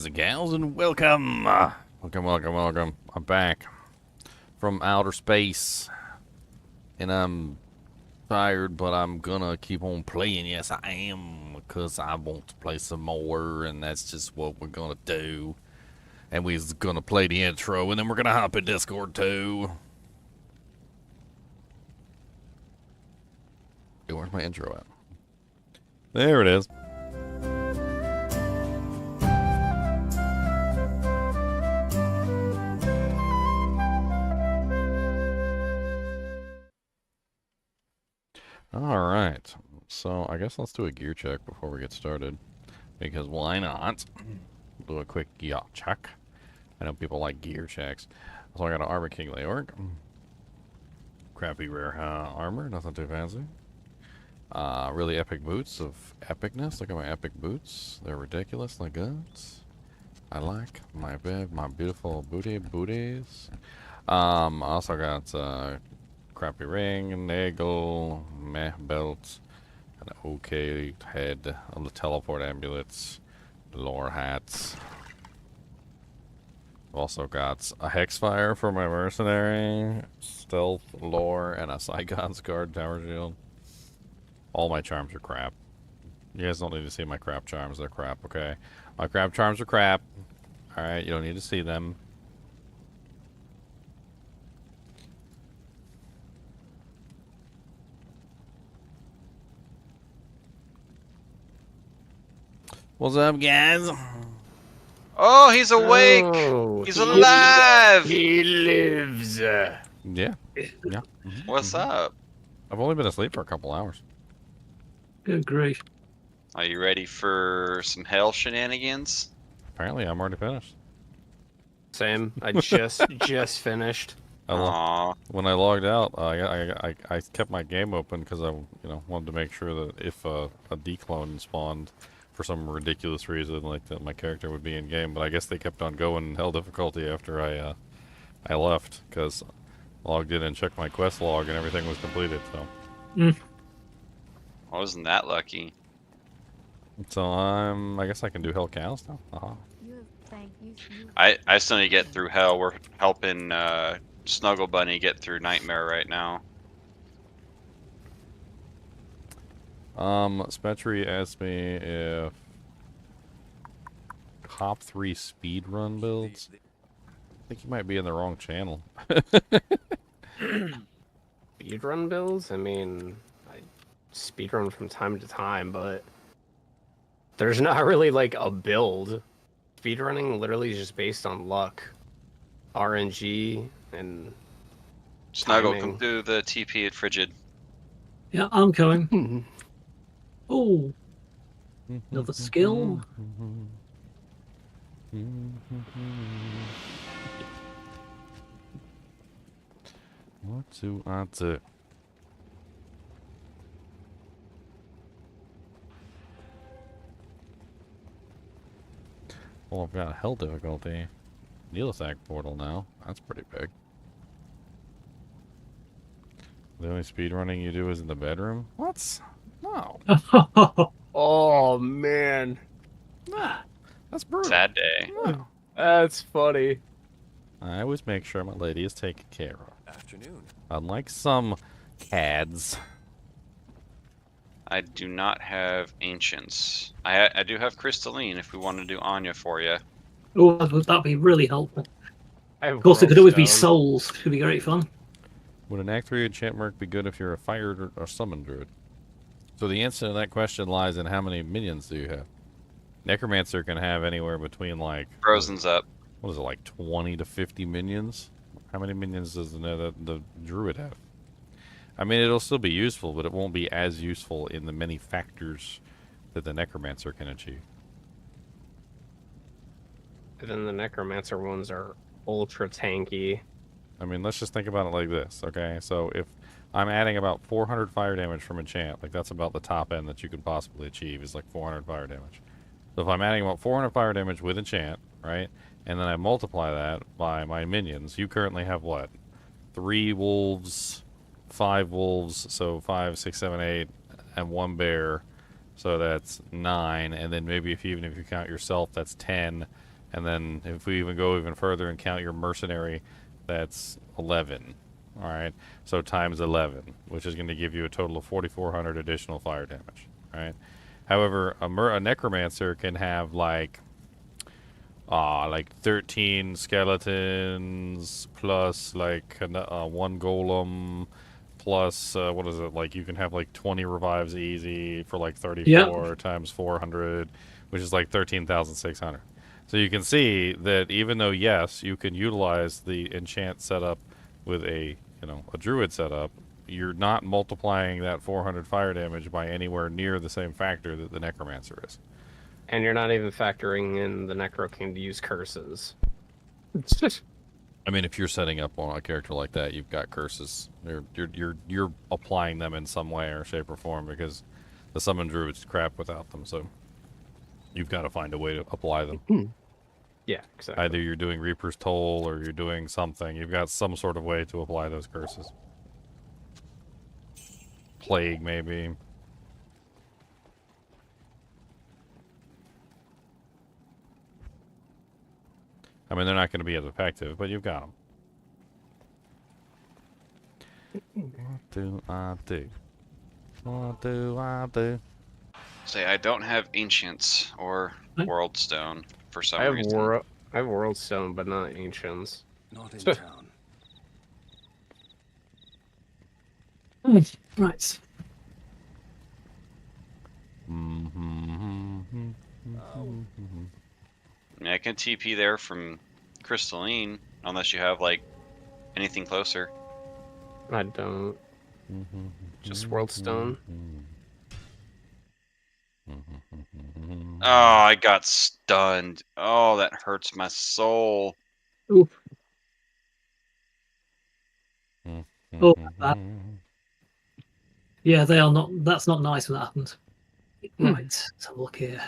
And gals, and welcome. Welcome. I'm back from outer space, and I'm tired, but I'm gonna keep on playing. Yes, I am, because I want to play some more, and that's just what we're gonna do. And we're gonna play the intro, and then we're gonna hop in Discord too. Hey, where's my intro at? There it is. Alright, so I guess let's do a gear check before we get started. Because why not? Do a quick gear check. I know people like gear checks. So I got an Armor King Leorg. Crappy rare armor, nothing too fancy. Really epic boots of epicness. Look at my epic boots. They're ridiculously good. I like my beautiful booties. I also got crappy ring, nagle, meh belt, an okay head, on the teleport amulets, lore hats. I've also got a hexfire for my mercenary, stealth, lore, and a Saigon's guard tower shield. All my charms are crap. You guys don't need to see my crap charms, they're crap, okay? My crap charms are crap. Alright, you don't need to see them. What's up, guys? Oh, he's awake! Oh, He's alive! He lives. Yeah. Yeah. What's up? I've only been asleep for a couple hours. Good grief. Are you ready for some hell shenanigans? Apparently, I'm already finished. Same. I just finished. Aww. When I logged out, I kept my game open because I wanted to make sure that if a declone spawned for some ridiculous reason, like that my character would be in game. But I guess they kept on going hell difficulty after I left, because logged in and checked my quest log and everything was completed. So. I wasn't that lucky. So I guess I can do Hell Cows now. I still need to get through hell. We're helping Snuggle Bunny get through Nightmare right now. Spetri asked me if top 3 speedrun builds. I think you might be in the wrong channel. Speedrun builds? I mean, I speedrun from time to time, but there's not really like a build. Speedrunning literally is just based on luck, RNG, and Snuggle, timing. come do the TP at Frigid. Yeah, I'm coming. Oh, another skill. What do I do? Well, I've got a hell difficulty. Neelasac portal now. That's pretty big. The only speedrunning you do is in the bedroom? What? No. Oh man, That's brutal. Sad day. No. that's funny. I always make sure my lady is taken care of. Afternoon. Unlike some cads. I do not have Ancients. I do have Crystalline if we want to do Anya for you. Oh, that'd be really helpful. Of Of course, it could always be Glowstone. souls. Could be great fun. Would an Act 3 enchantment be good if you're a fire or summon druid? So the answer to that question lies in how many minions do you have? Necromancer can have anywhere between like... Frozen's up. What is it, like 20 to 50 minions? How many minions does the druid have? I mean, it'll still be useful, but it won't be as useful in the many factors that the Necromancer can achieve. And then the Necromancer ones are ultra tanky. I mean, let's just think about it like this, okay? So if I'm adding about 400 fire damage from enchant, like that's about the top end that you could possibly achieve is like 400 fire damage. So if I'm adding about 400 fire damage with enchant, right? And then I multiply that by my minions, you currently have what? 3 wolves, 5 wolves, so 5, 6, 7, 8, and 1 bear. So that's 9, and then maybe even if you count yourself, that's 10. And then if we even go even further and count your mercenary, that's 11. All right, so times 11, which is going to give you a total of 4,400 additional fire damage. All right. However, a necromancer can have like 13 skeletons plus like one golem plus what is it, like you can have like 20 revives easy for like 34 times 400, which is like 13,600. So you can see that even though yes, you can utilize the enchant setup with a druid setup, you're not multiplying that 400 fire damage by anywhere near the same factor that the necromancer is. And you're not even factoring in the Necro King to use curses. I mean, if you're setting up on a character like that, you've got curses. You're applying them in some way or shape or form, because the summon druid's crap without them. So you've got to find a way to apply them. Yeah, exactly. Either you're doing Reaper's Toll or you're doing something. You've got some sort of way to apply those curses. Plague, maybe. I mean, they're not going to be as effective, but you've got them. What do I do? What do I do? Say, I don't have Ancients or World Stone for some reason. I have World Stone, but not Ancients. Not in town. Right. I mean, I can TP there from Crystalline, unless you have, like, anything closer. I don't. Just World Stone. Oh, I got stunned. Oh, that hurts my soul. Oof. Oh, that. Yeah, they are not. That's not nice when that happens. Right, let's have a look here.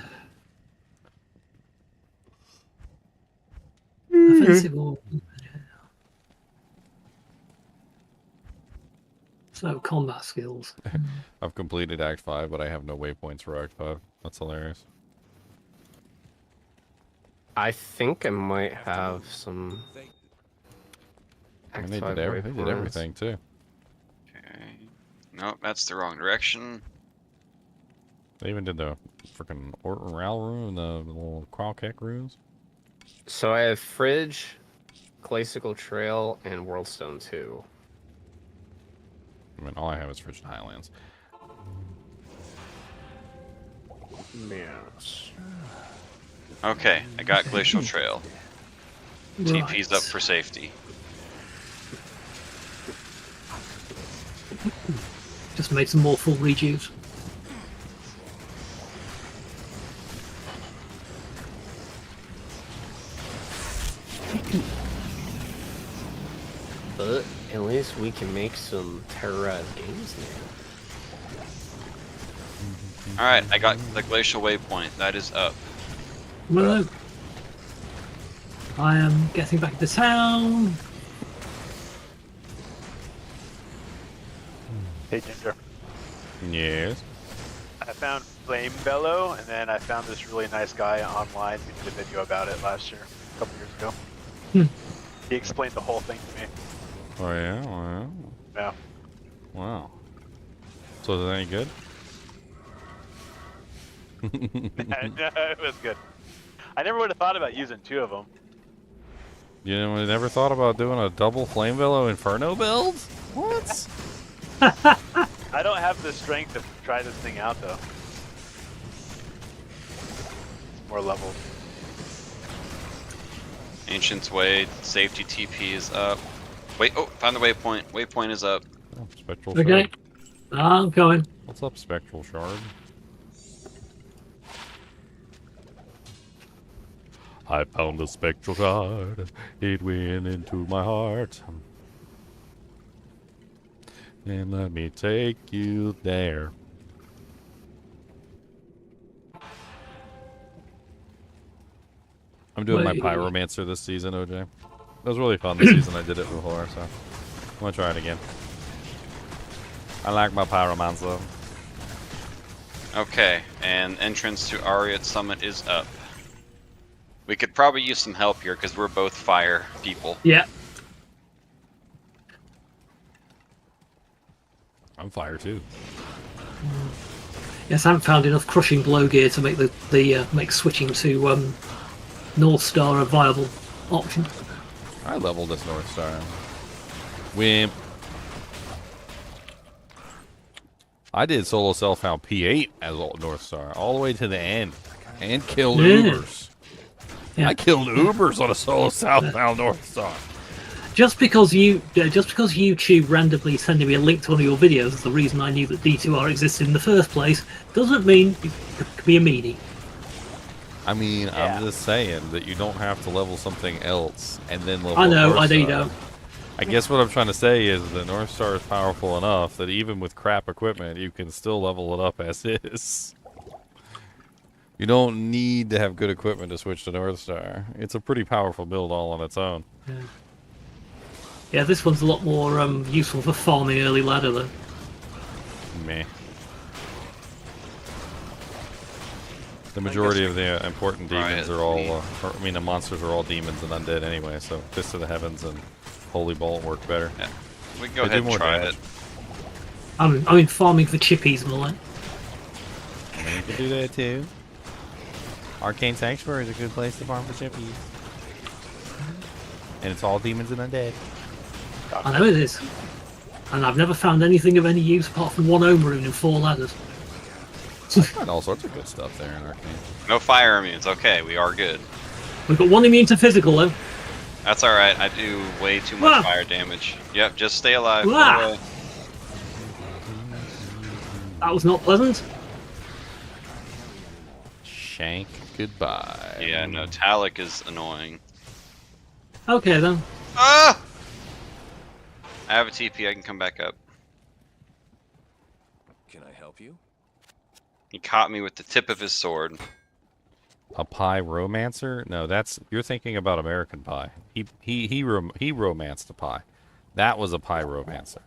Offensive or... So, combat skills. I've completed Act 5, but I have no waypoints for Act 5. That's hilarious. I think I might have some. And they did everything too. Okay. Nope, that's the wrong direction. They even did the freaking Ral rune, the little Qualkek runes. So I have Fridge, Classical Trail, and World Stone 2. I mean, all I have is Frigid Highlands. Yes. Okay, I got Glacial Trail. Right. TP's up for safety. Just made some more full rejuves. But at least we can make some terrorized games now. Alright, I got the Glacial Waypoint. That is up. No. I am getting back to town. Hey Ginger, Yes. I found Flame Bellow, and then I found this really nice guy online who did a video about it last year, a couple years ago. He explained the whole thing to me. Oh yeah. Wow. Yeah. Wow. So is it any good? It was good. I never would have thought about using two of them. You never thought about doing a double Flame Bellow Inferno build? What? I don't have the strength to try this thing out though. It's more levels. Ancient's Way, safety TP is up. Wait, oh, found the waypoint. Waypoint is up. Oh, Spectral Okay. Shard. I'm going. What's up, Spectral Shard? I found a Spectral Shard. It went into my heart. And let me take you there. I'm doing my Wait. Pyromancer this season, OJ. It was really fun this season. I did it before, so I'm gonna try it again. I like my Pyromancer. Okay, and entrance to Ariat Summit is up. We could probably use some help here because we're both fire people. Yeah. I'm fire too. Yes, I haven't found enough crushing blow gear to make make switching to North Star a viable option. I leveled this North Star. Wimp. I did solo self-found P8 as North Star all the way to the end and killed Ubers. Yeah. I killed Ubers on a solo southbound North Star. Just because YouTube randomly sending me a link to one of your videos is the reason I knew that D2R existed in the first place, doesn't mean it could be a meanie. I mean, Yeah. I'm just saying that you don't have to level something else and then level I know North you Star. don't. I guess what I'm trying to say is the North Star is powerful enough that even with crap equipment, you can still level it up as is. You don't need to have good equipment to switch to North Star. It's a pretty powerful build all on its own. Yeah, this one's a lot more useful for farming early ladder though. Meh. The majority of the important demons are all, the monsters are all demons and undead anyway, so Fist of the Heavens and Holy Bolt work better. Yeah. We can go They ahead do and more try damage. it. I mean farming for chippies and all that. I mean, you can do that too. Arcane Sanctuary is a good place to farm for chippies. And it's all demons and undead. I know it is. And I've never found anything of any use apart from one Ohm rune and 4 ladders. And all sorts of good stuff there in Arcane. No fire immunes. Okay, we are good. We've got one immune to physical though. That's alright. I do way too much Ah. fire damage. Yep, just stay alive. Ah. Go away. That was not pleasant. Shank, goodbye. Yeah, no, Talik is annoying. Okay then. Ah! I have a TP, I can come back up. Can I help you? He caught me with the tip of his sword. A pie romancer? No, that's you're thinking about American Pie. He romanced a pie. That was a pie romancer.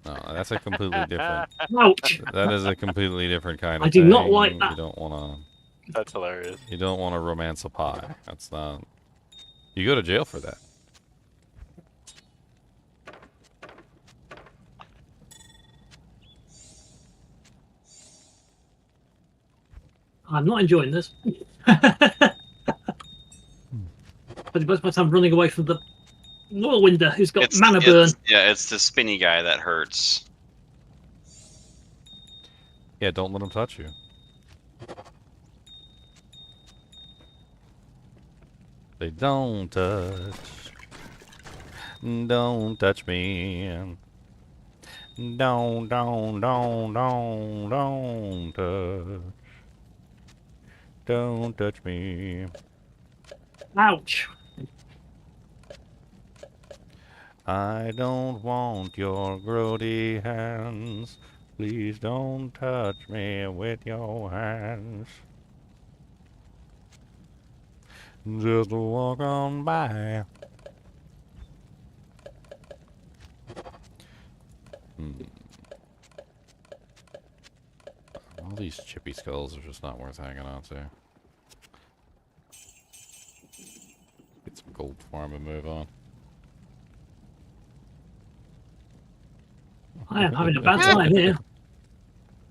No, that's a completely different. Ouch! That is a completely different kind of. I do not thing. like that. You don't want That's hilarious. to. You don't want to romance a pie. That's not. You go to jail for that. I'm not enjoying this. But most of my time running away from the Whirlwinder who's got mana burn. Yeah, it's the spinny guy that hurts. Yeah, don't let him touch you. They don't touch. Don't touch me. Don't touch. Don't touch me. Ouch! I don't want your grody hands. Please don't touch me with your hands. Just walk on by. All these chippy skulls are just not worth hanging on to. Get some gold farm and move on. I am having a bad time here.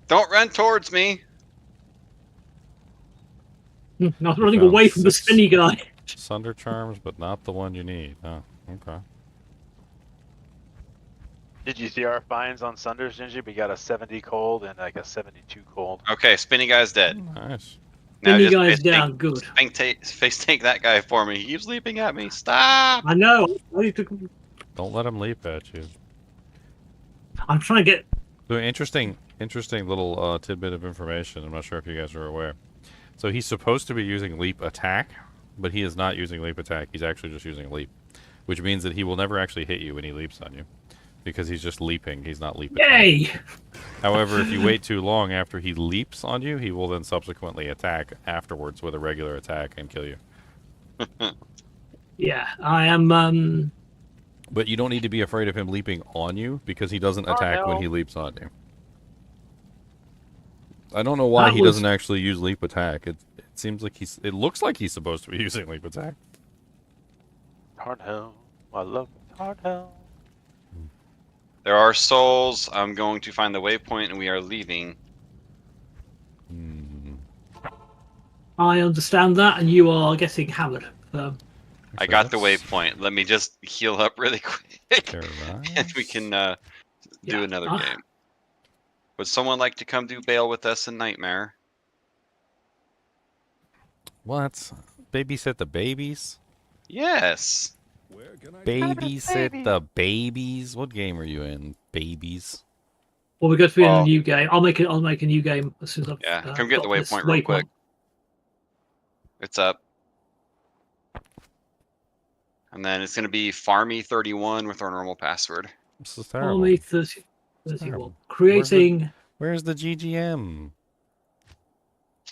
Don't run towards me! Not running away from the spinny guy. Sunder charms, but not the one you need. Oh, okay. Did you see our finds on Sunders, Gingy? We got a 70 cold and like a 72 cold. Okay, spinny guy's dead. Nice. Spinny just guy's face down, tank- good. Face tank that guy for me. He keeps leaping at me. Stop! I know. I need to- Don't let him leap at you. I'm trying to get. So interesting little tidbit of information. I'm not sure if you guys are aware. So he's supposed to be using leap attack, but he is not using leap attack. He's actually just using leap, which means that he will never actually hit you when he leaps on you, because he's just leaping. He's not leaping. Yay! However, if you wait too long after he leaps on you, he will then subsequently attack afterwards with a regular attack and kill you. Yeah, I am. But you don't need to be afraid of him leaping on you, because he doesn't attack when he leaps on you. I don't know why That he was- doesn't actually use leap attack. It seems like it looks like he's supposed to be using leap attack. Hard hell. I love hard hell. There are souls. I'm going to find the waypoint, and we are leaving. Hmm. I understand that, and you are getting hammered. I got the waypoint. Let me just heal up really quick, and we can do another game. Would someone like to come do bail with us in Nightmare? What? Babysit the babies? Yes. Babysit the babies? What game are you in? Babies? Well, we're going to be in a new game. I'll make a new game as soon as I've come get the waypoint real quick. It's up. And then it's going to be Farmy31 with our normal password. This is terrible. Farmy31. Creating. Where's the GGM?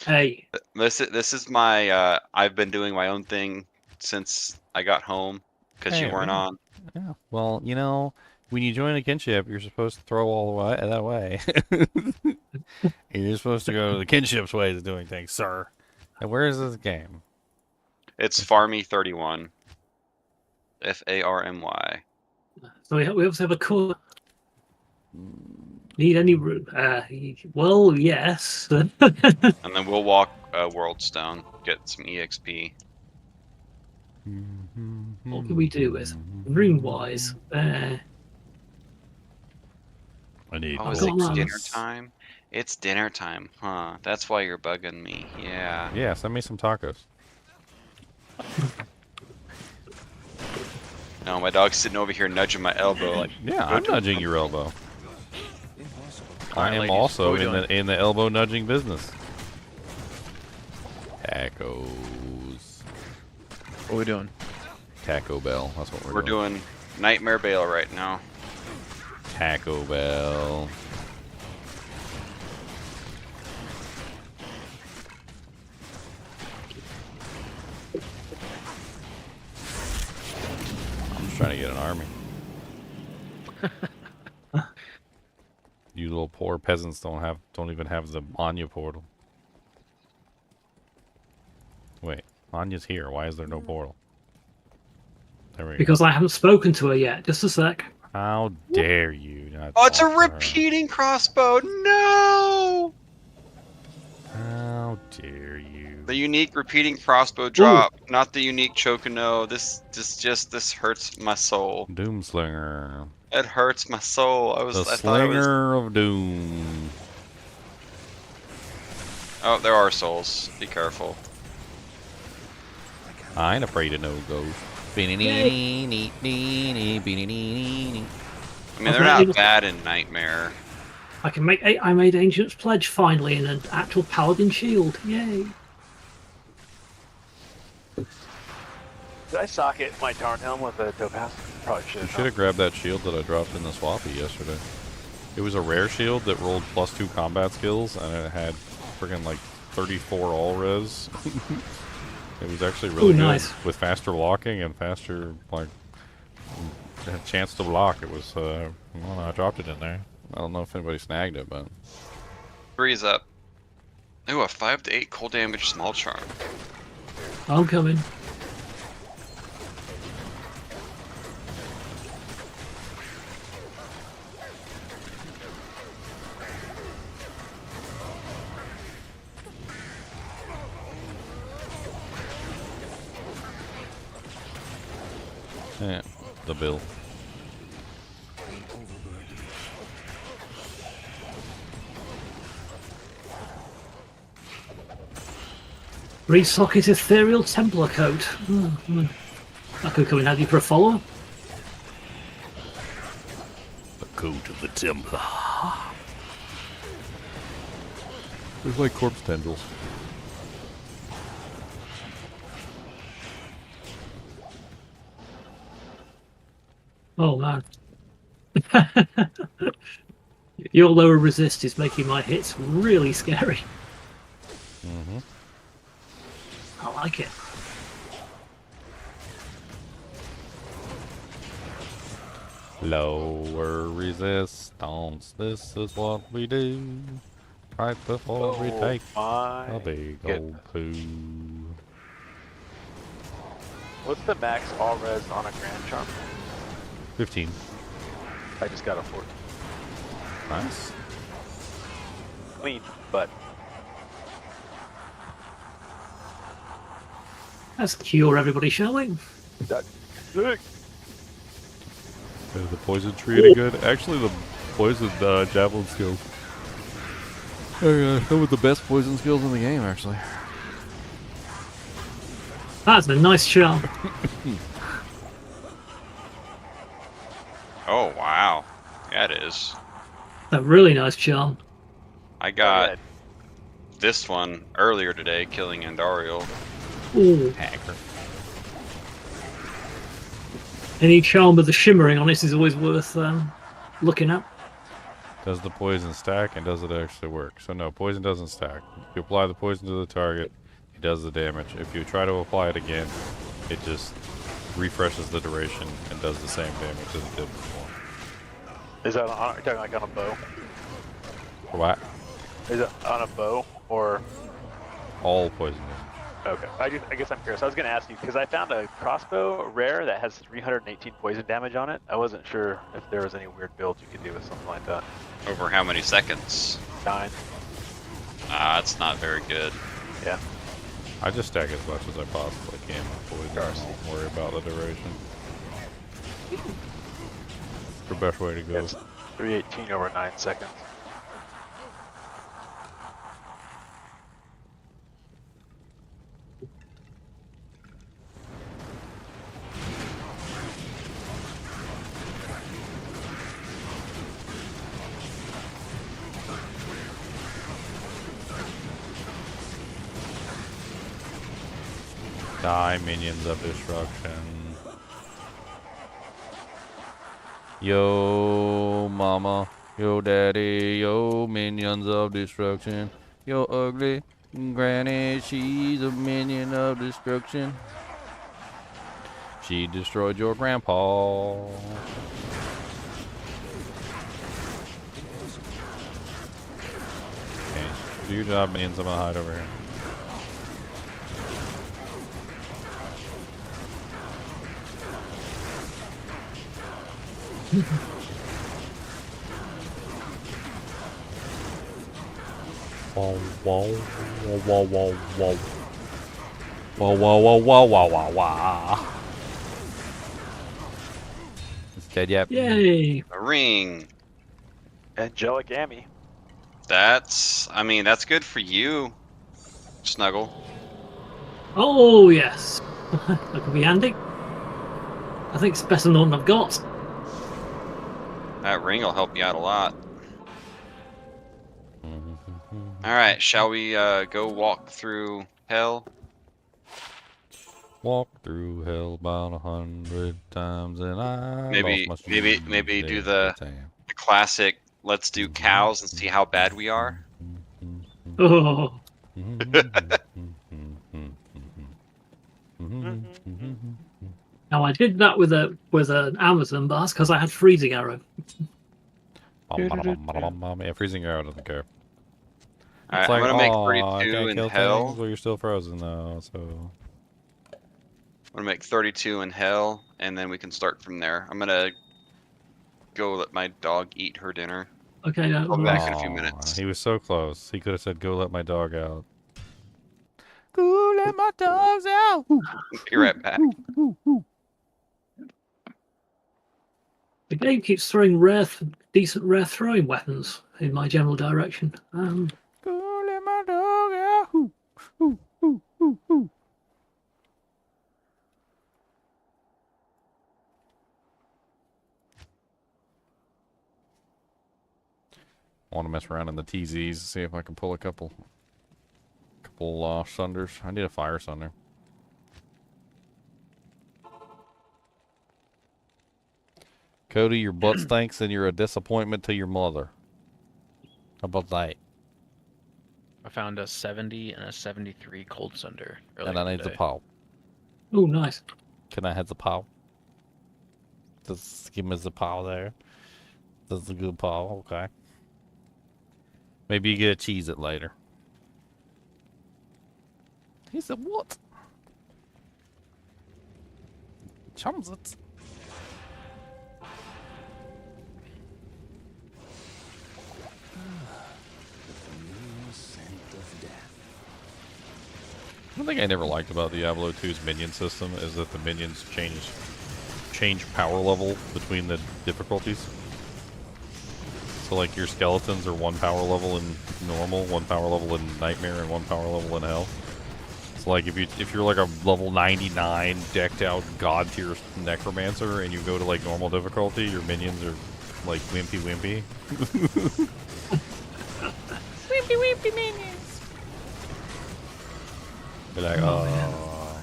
Hey. This is my. I've been doing my own thing since I got home because you weren't on. Yeah. Well, you know, when you join a kinship, you're supposed to throw all the way that way. And you're supposed to go the kinship's ways of doing things, sir. And where is this game? It's Farmy31. Farmy. So we also have a core. Need any room? Well, yes. And then we'll walk Worldstone, get some EXP. What can we do with room-wise? I need. Oh, is it dinner time? It's dinner time, huh? That's why you're bugging me. Yeah. Yeah, send me some tacos. No, my dog's sitting over here nudging my elbow. Like, yeah, I'm nudging your elbow. I am also in the elbow nudging business. Tacos. What are we doing? Taco Bell. That's what we're doing. Nightmare Bail right now. Taco Bell. I'm just trying to get an army. You little poor peasants don't even have the Anya portal. Wait, Anya's here. Why is there no portal? There we go. Because I haven't spoken to her yet. Just a sec. How dare you not? Oh, it's a repeating crossbow. No! How dare you? The unique repeating crossbow drop, not the unique Chocano. This hurts my soul. Doomslinger. It hurts my soul. I thought it was... of Doom. Oh, there are souls. Be careful. I ain't afraid of no ghost. I mean, they're not bad in Nightmare. I made Ancient's Pledge finally in an actual Paladin shield. Yay! Did I socket my Tarn Helm with a Topaz? Probably should. You should have grabbed that shield that I dropped in the swappy yesterday. It was a rare shield that rolled +2 combat skills, and it had friggin' like 34 all res. It was actually really good nice. with faster blocking and faster chance to block. It was well, I dropped it in there. I don't know if anybody snagged it, but 3's up. Ooh, a 5 to 8 cold damage small charm. I'm coming. yeah, the bill. Resocket Ethereal Templar Coat. That could come in handy for a follower. The coat of the Templar. There's like corpse tendrils. Oh man. Your lower resist is making my hits really scary. Mm-hmm. I like it. Lower resistance, this is what we do. Right before we Oh take my a big goodness. old poo. What's the max all res on a Grand Charm? 15. I just got a 14. Nice. Clean, but Let's cure everybody, shall we? that's sick. Is the poison tree any good? Actually, the poison javelin skills. Some of the best poison skills in the game, actually. That's a nice charm. Oh wow, yeah it is. A really nice charm. I got Yeah. this one earlier today, killing Andariel. Ooh. Hacker. Any charm with the shimmering on it is always worth looking at. Does the poison stack and does it actually work? So no, poison doesn't stack. If you apply the poison to the target, it does the damage. If you try to apply it again, it just refreshes the duration and does the same damage as it did before. Is that on, are you talking like on a bow? What? Is it on a bow or? All poison damage. Okay, I guess I'm curious. I was gonna ask you because I found a crossbow rare that has 318 poison damage on it. I wasn't sure if there was any weird builds you could do with something like that. Over how many seconds? 9. It's not very good. Yeah. I just stack as much as I possibly can with poison. I don't worry about the duration. The best way to go. It's 318 over 9 seconds. Die, minions of destruction. Yo, mama. Yo, daddy. Yo, minions of destruction. Yo, ugly granny. She's a minion of destruction. She destroyed your grandpa. Okay, do your job, minions. I'm gonna hide over here. Whoa, whoa, whoa, whoa, whoa, whoa, whoa, whoa, whoa, whoa, whoa, whoa. It's dead yet? Yay! A ring. Angelic Amy. I mean, that's good for you, Snuggle. Oh, yes. That could be handy. I think it's better than the one I've got. That ring will help you out a lot. Alright, shall we go walk through hell? Walk through hell about 100 times and I Maybe lost my shoes do every the time. classic, let's do cows and see how bad we are. Oh, now I did that with an Amazon, but that's because I had freezing arrow. Yeah, freezing arrow doesn't care. Alright, It's like, I'm gonna make "Aw, I 32 can't in kill hell. things." Well, you're still frozen though, so. I'm gonna make 32 in hell, and then we can start from there. I'm gonna go let my dog eat her dinner. Okay, I'll be back in a Aw, few minutes. he was so close. He could have said, "Go let my dog out." Go let my dogs out. Be right back. The game keeps throwing decent rare throwing weapons in my general direction. Go let my dog out. Ooh, ooh, ooh, ooh, ooh. I want to mess around in the TZs, see if I can pull a couple sunders. I need a fire sunder. Cody, your butt stinks and you're a disappointment to your mother. How about that? I found a 70 and a 73 cold sunder. And I need the paw. Oh, nice. Can I have the paw? Just give me the paw there. That's a good paw, okay. Maybe you get a cheese it later. He said, what? Chums it. One thing I never liked about Diablo 2's minion system is that the minions change power level between the difficulties. So like your skeletons are 1 power level in normal, 1 power level in nightmare, and 1 power level in hell. So like if you're like a level 99 decked out god tier necromancer and you go to like normal difficulty, your minions are like wimpy. Wimpy minions. You're like, oh.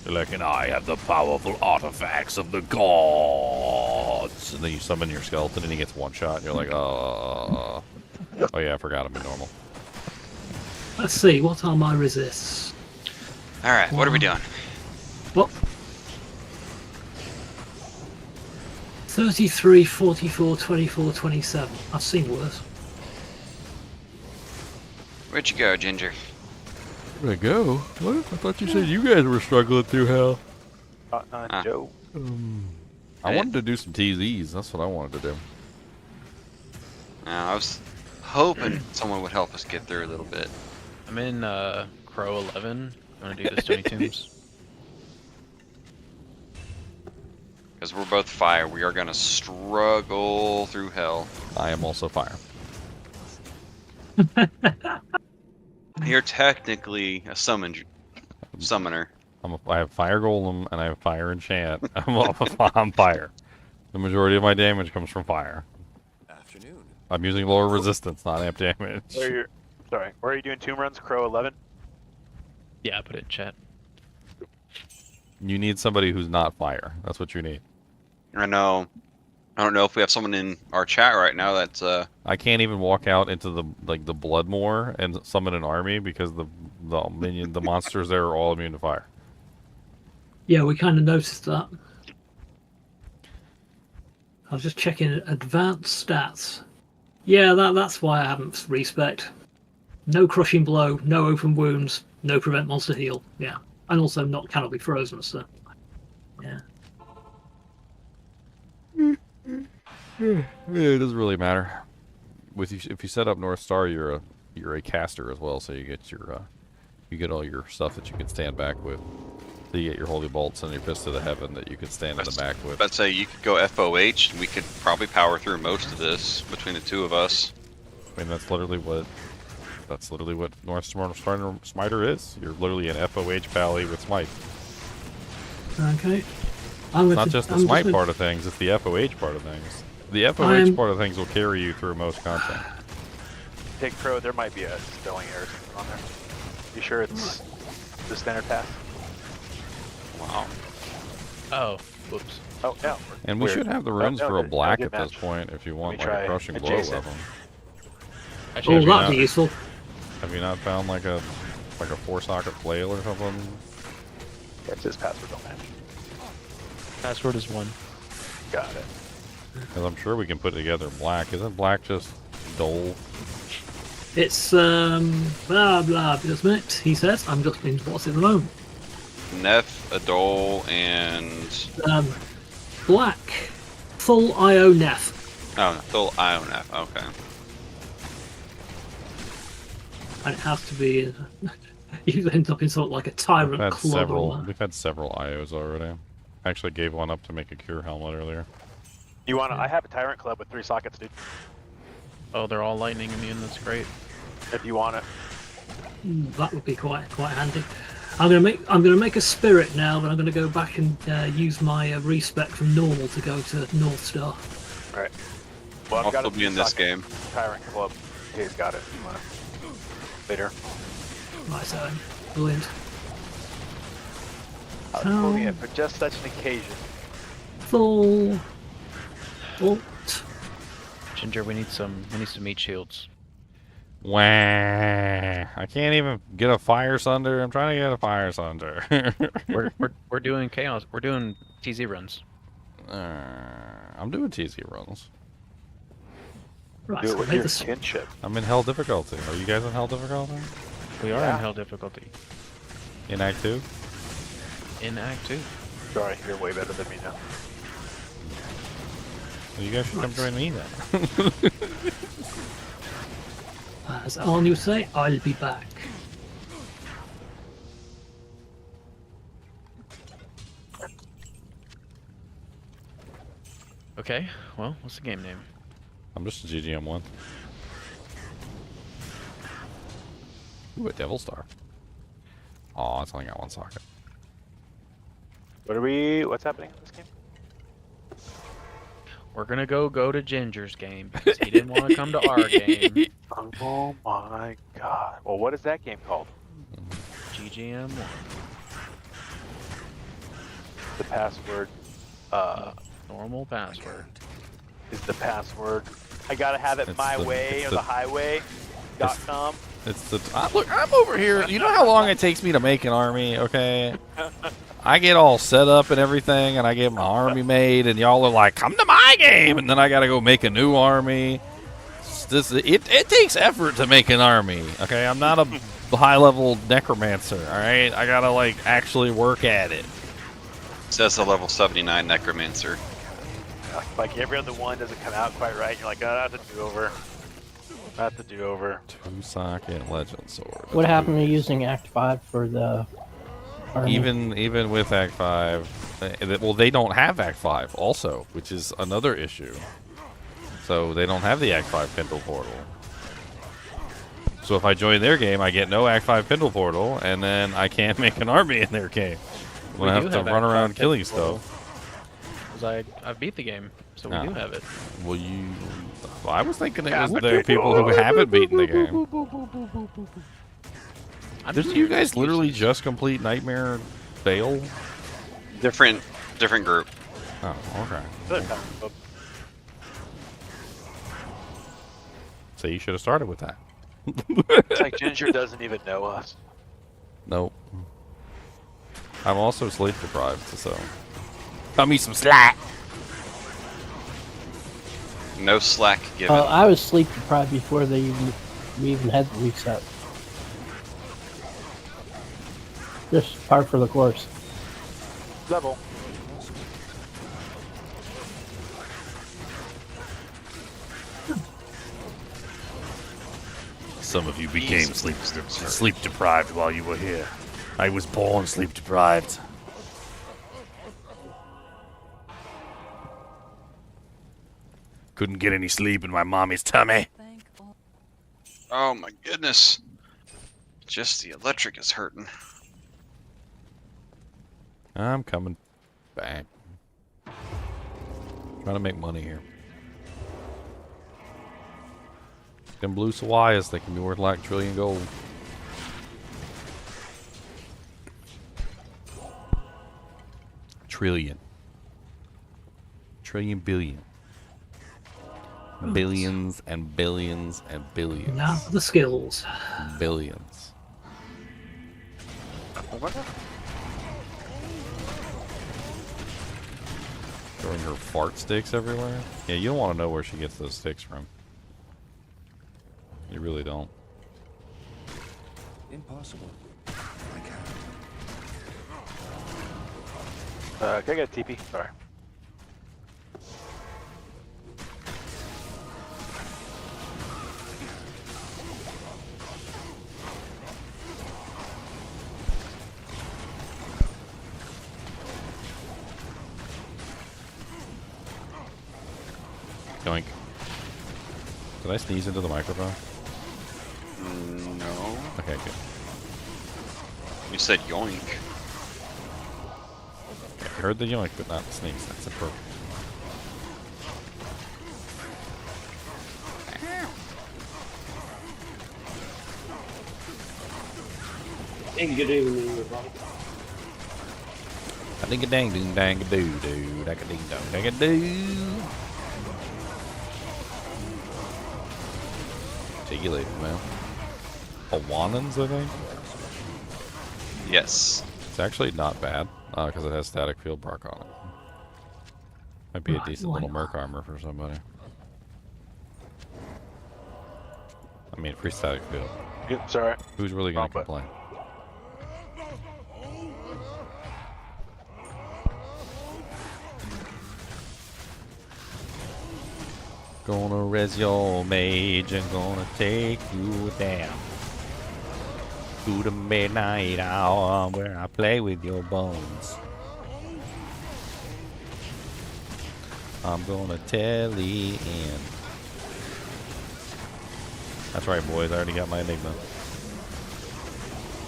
You're like, and I have the powerful artifacts of the gods. And then you summon your skeleton and he gets 1 shot. And you're like, oh yeah, I forgot I'm in normal. Let's see, what are my resists? Alright, what are we doing? What? 33, 44, 24, 27. I've seen worse. Where'd you go, Ginger? Where'd I go? What? I thought you said you guys were struggling through hell. Joe. I wanted to do some TZs. That's what I wanted to do. I was hoping someone would help us get through a little bit. I'm in Crow 11. You want to do the Stony Tombs? Because we're both fire, we are going to struggle through hell. I am also fire. You're technically a summoner. I have fire golem and I have fire enchant. I'm fire. The majority of my damage comes from fire. Afternoon. I'm using lower resistance, not amp damage. Where are you doing tomb runs? Crow 11? Yeah, I put it in chat. You need somebody who's not fire. That's what you need. I know. I don't know if we have someone in our chat right now that's I can't even walk out into the Bloodmoor and summon an army because the monsters there are all immune to fire. Yeah, we kind of noticed that. I was just checking advanced stats. Yeah, that's why I haven't respect. No crushing blow, no open wounds, no prevent monster heal. Yeah, and also not cannot be frozen. So, yeah. It doesn't really matter. If you set up North Star, you're a caster as well, so you get all your stuff that you can stand back with. So you get your holy bolts and your fist of the heaven that you can stand in the back with. Let's say you could go FOH, and we could probably power through most of this between the two of us. I mean, that's literally what North Star Smiter is. You're literally an FOH pally with smite. Okay. It's not just the smite part of things; it's the FOH part of things. The FOH part of things will carry you through most content. Take Crow, there might be a spelling error on there. You sure it's the standard path? Wow. Oh, whoops. Oh, yeah. And we should have the runes for a black at this point if you want like a crushing blow weapon. Actually, that'd be useful. Have you not found like a 4-socket flail or something? Yeah, it says password don't match. password is 1. Got it. Because I'm sure we can put it together in black. Isn't black just dole? It's blah blah. Just a minute, he says. I'm just in what's in the moment. Neff, Adol, and Black, full IO Neff. oh, full Ioneff. Okay. And it has to be. You end up in sort of like a tyrant club. We've had several IOs already. I actually gave one up to make a cure helmet earlier. You want to? I have a tyrant club with 3 sockets, dude. Oh, they're all lightning immune. That's great. If you want it. That would be quite handy. I'm gonna make a spirit now, but I'm gonna go back and use my respec from normal to go to North Star. Right. Well, I'll still be in this game. Tyrant club. He's got it. You want it later? Right, so brilliant. I was pulling it for just such an occasion. Full. Bolt. Ginger, we need some meat shields. Wah! I can't even get a fire sunder. I'm trying to get a fire sunder. we're doing chaos. We're doing TZ runs. I'm doing TZ runs. Right, Do so it with make your this. kinship. I'm in hell difficulty. Are you guys in hell difficulty? We are Yeah. in hell difficulty. In Act 2? In Act 2. Sorry, you're way better than me now. Well, you guys should come Nice. join me then. As Arnie would say, I'll be back. Okay, well, what's the game name? I'm just a GGM1. Ooh, a Devil Star. Aw, it's only got one socket. What's happening in this game? We're gonna go to Ginger's game because he didn't want to come to our game. Oh my god. Well, what is that game called? GGM1. The password, Normal password. is the password. I gotta have it It's my the- way it's or the- the highway.com. It's the look. I'm over here. You know how long it takes me to make an army? Okay, I get all set up and everything, and I get my army made, and y'all are like, "Come to my game," and then I gotta go make a new army. It takes effort to make an army. Okay, I'm not a high level necromancer. All right, I gotta like actually work at it. Says the level 79 necromancer. Like every other one doesn't come out quite right. You're like, oh, that's a do-over. That's a do-over. 2-socket legend sword. What happened to using Act 5 for the army? Even with Act 5, well, they don't have Act 5 also, which is another issue. So they don't have the Act 5 Pendle portal. So if I join their game, I get no Act 5 Pendle portal, and then I can't make an army in their game. I'm We gonna do have to have run Act around 5 killing Pendle stuff. Because I beat the game, so we Ah. do have it. Well, I was thinking it Yeah, was but the people who haven't beaten the game. I'm Didn't you guys literally just complete Nightmare Vale? Different group. Oh, okay. Another kind of book. So you should have started with that. It's like Ginger doesn't even know us. Nope. I'm also sleep deprived, so. Cut me some slack. No slack given. I was sleep deprived before we even had the reset. Just par for the course. Level. Some of you became Jesus. sleep deprived while you were here. I was born sleep deprived. Couldn't get any sleep in my mommy's tummy. Oh my goodness. Just the electric is hurting. I'm coming back. Trying to make money here. Them blue Sawayas, they can be worth like trillion gold. Trillion. Trillion billion. Billions and billions and billions. Now for the skills. Billions. Throwing her fart sticks everywhere? Yeah, you don't want to know where she gets those sticks from. You really don't. Impossible. Can I get a TP? Sorry. Yoink. Did I sneeze into the microphone? No. Okay, good. You said yoink. I heard the yoink, but not the sneeze. That's appropriate. And good evening, everybody. A ding a dang ding dang a doo doo. Dang a ding dong dang a doo. See you later, man. Awanans, I think? Yes. It's actually not bad, because it has static field bark on it. Might be a Right, decent why little not? merc armor for somebody. I mean, free static field. Yep, sorry. Who's really gonna Wrong button. complain? Gonna res your mage and gonna take you down to the midnight hour where I play with your bones. I'm gonna tell the end. That's right, boys. I already got my enigma.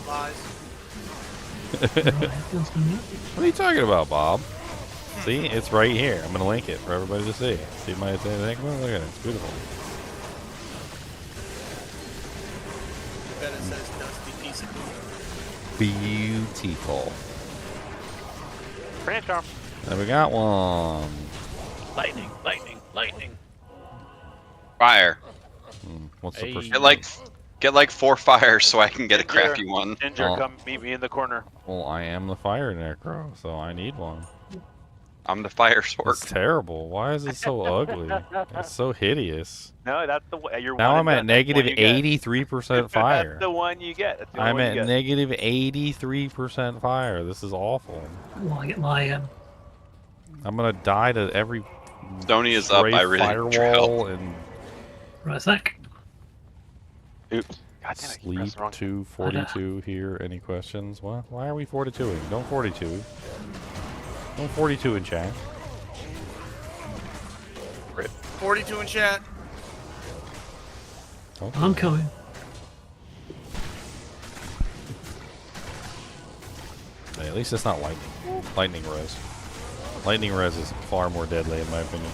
Lies. What are you talking about, Bob? See, it's right here. I'm gonna link it for everybody to see. See my enigma? Look at it. It's beautiful. Bet it says dusty piece of poop. Beautiful. Branch arm. Then we got one. Lightning, lightning, lightning. Fire. What's the Hey. first? Get like 4 fires so I can get a Ginger. crappy one. Ginger, Oh. come meet me in the corner. Well, I am the fire necro, so I need one. I'm the fire sword. It's terrible. Why is it so ugly? It's so hideous. No, that's the way. You're Now one I'm and at done. That's the one negative you get. 83% fire. That's the one you get. That's the only I'm one at you get. negative 83% fire. This is awful. Well, I get my I'm gonna die to every Sony is up. stray I really need your firewall help. and right sec. Oops. God damn it. I keep sleep pressing the wrong- to 42 here. Any questions? Well, why are we 42ing? Don't 42. Don't 42 in chat. 42 in chat. Okay. I'm coming. Hey, at least it's not lightning. Lightning res. Lightning res is far more deadly in my opinion.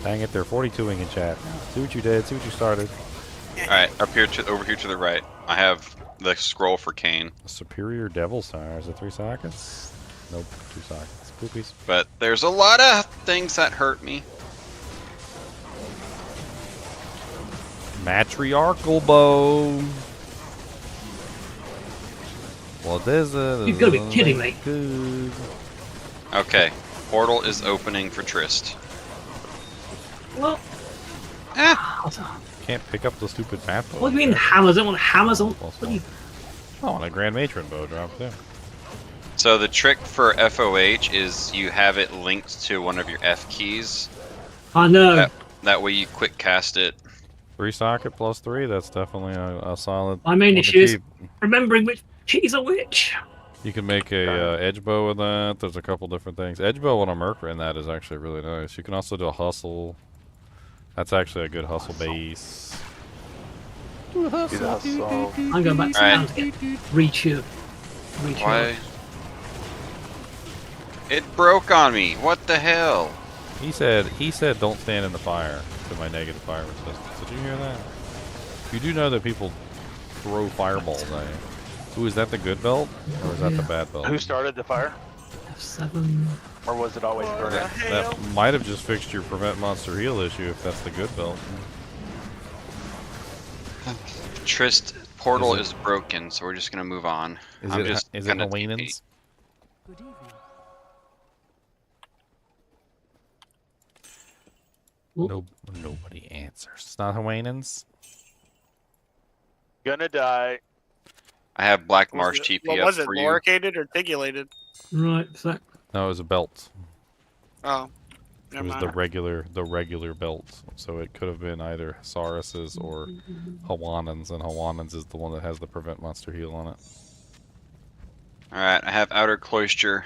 Dang it, they're 42ing in chat. See what you did, see what you started. Alright, over here to the right. I have the scroll for Kane. Superior Devil's Tire. Is it 3 sockets? Nope, 2 sockets. Poopies. But there's a lot of things that hurt me. Matriarchal bow. Well, there's a. You've got to be kidding me. Good. Okay, portal is opening for Trist. Well, Eh, Can't pick up the stupid map. what do you mean hammers? I don't want hammers on. What do you? Oh, and a Grand Matron bow drop too. so the trick for FOH is you have it linked to one of your F keys. I know. That way you quick cast it. 3 socket plus 3. That's definitely a solid. My main one to issue is keep. remembering which keys are which. You can make a edge bow with that. There's a couple different things. Edge bow on a Merc in that is actually really nice. You can also do a hustle. That's actually a good hustle base. Do the hustle. I'm going back to Alright. town to get rechew. Why? It broke on me. What the hell? He said don't stand in the fire to my negative fire resistance. Did you hear that? You do know that people throw fireballs at you. Ooh, is that the good belt? Or is that the bad belt? Who started the fire? F7. Or was it always burning? That might have just fixed your prevent monster heal issue if that's the good belt. Trist portal is broken, so we're just gonna move on. Is I'm it just is it gonna Hawaiians? No, nobody answers. It's not Hawaiians. Gonna die. I have Black Was Marsh it- TP What up was it? for you. Loricated or tigulated? Right, sec. No, it was a belt. Oh. It Never was mind. the regular belt. So it could have been either Saurus's or Hawaiians, and Hawaiians is the one that has the prevent monster heal on it. Alright, I have Outer Cloister.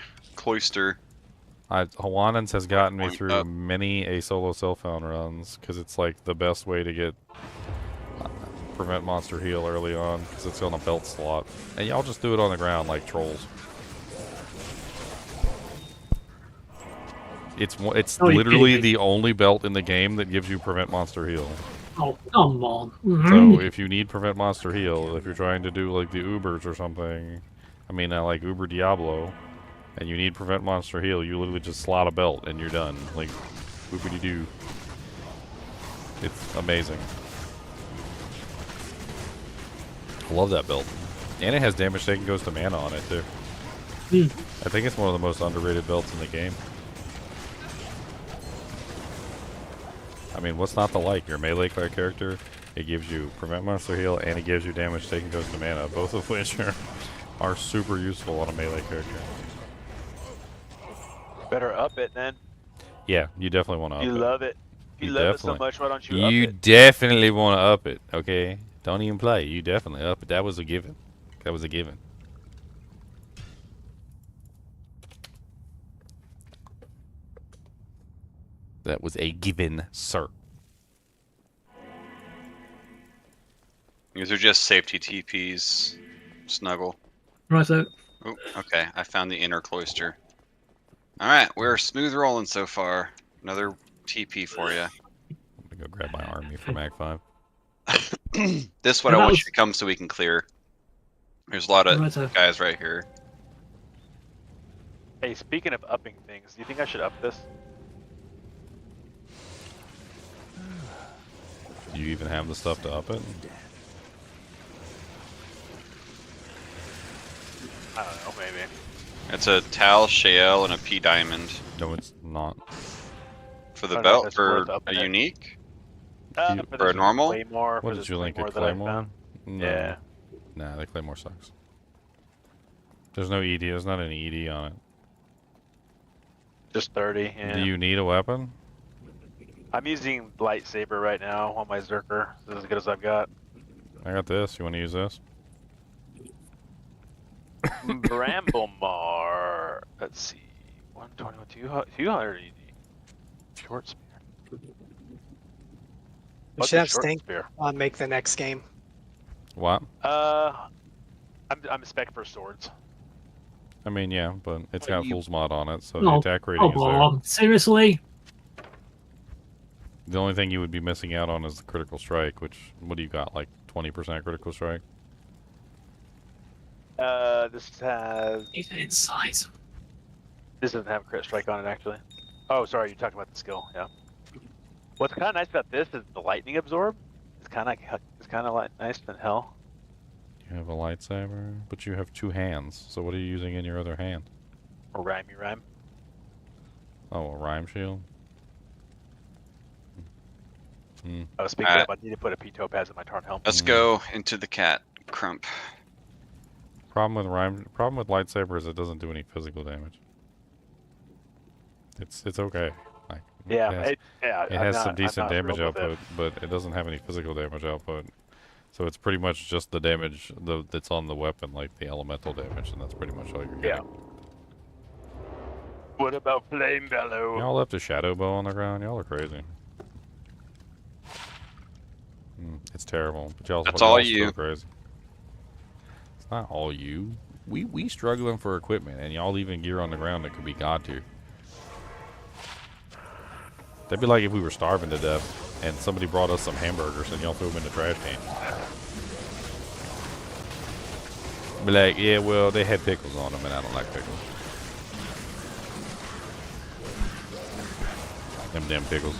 Hawaiians has gotten me Point through up. many a solo Cellphone runs because it's like the best way to get prevent monster heal early on because it's on a belt slot, and y'all just do it on the ground like trolls. It's Oh, you literally kidding me? the only belt in the game that gives you prevent monster heal. Oh, come on. So if you need prevent monster heal, if you're trying to do like the Ubers or something, I mean like Uber Diablo, and you need prevent monster heal, you literally just slot a belt and you're done. Like, whoopity doo. It's amazing. I love that belt. And it has damage taken goes to mana on it too. I think it's one of the most underrated belts in the game. I mean, what's not to like? Your melee character, it gives you prevent monster heal, and it gives you damage taken goes to mana, both of which are super useful on a melee character. Better up it then. Yeah, you definitely want to up You it. love it. You love it so much, why don't you up it? Definitely want to up it, okay? Don't even play. You definitely up it. That was a given. That was a given. That was a given, sir. These are just safety TPs. Snuggle. Right, so Oh, okay. I found the inner cloister. Alright, we're smooth rolling so far. Another TP for you. I'm gonna go grab my army for Mag 5. This one I want you to come so we can clear. There's a lot of guys right here. Hey, speaking of upping things, do you think I should up this? Do you even have the stuff to up it? I don't know, maybe. It's a Tal, Shale, and a P Diamond. No, it's not. For the belt? For a unique? For a normal? What did you link, a Claymore? No. Yeah. Nah, the Claymore sucks. There's no ED, there's not any ED on it. Just 30, yeah. Do you need a weapon? I'm using lightsaber right now on my Zerker. This is as good as I've got. I got this. You want to use this? Bramblemar. Let's see. 121, 200 ED. Short spear. We should have Stink make the next game. What? I'm a spec for swords. I mean, yeah, but it's got Fool's Mod on it, so the attack rating is there. On. Seriously? The only thing you would be missing out on is the critical strike, which, what do you got, like 20% critical strike? This has... Insight. This doesn't have crit strike on it, actually. Oh, sorry, you're talking about the skill, yeah. What's kind of nice about this is the lightning absorb. It's kind of like nice than hell. You have a lightsaber, but you have 2 hands, so what are you using in your other hand? A rhyme. Oh, a rhyme shield? Oh, speaking of, I need to put a P-Topaz in my Tarn helmet. Let's go into the cat crump. Problem with lightsaber is it doesn't do any physical damage. It's okay. Like, yeah, it has some decent damage output, but it doesn't have any physical damage output. So it's pretty much just the damage that's on the weapon, like the elemental damage, and that's pretty much all you're getting. Yeah. What about Flame Bellow? Y'all left a shadow bow on the ground. Y'all are crazy. It's terrible. But y'all all you. Crazy. It's not all you. We struggling for equipment, and y'all leaving gear on the ground that could be god tier. That'd be like if we were starving to death, and somebody brought us some hamburgers, and y'all threw them in the trash can. Be like, yeah, well, they had pickles on them, and I don't like pickles. Them damn pickles.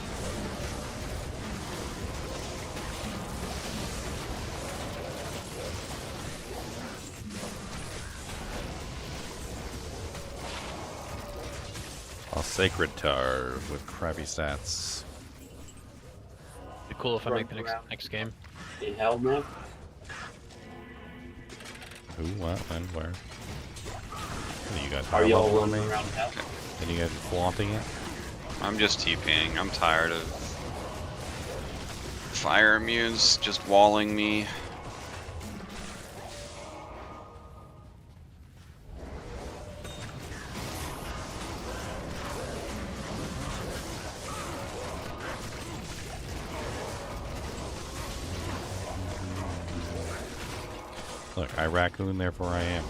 A sacred tar with crappy stats. Be cool if I make the next game. In hell, man. Who, what, and where? What are you guys? Are y'all running around hell? And you guys flaunting it? I'm just TPing. I'm tired of fire immunes just walling me. Look, I raccoon, therefore I am.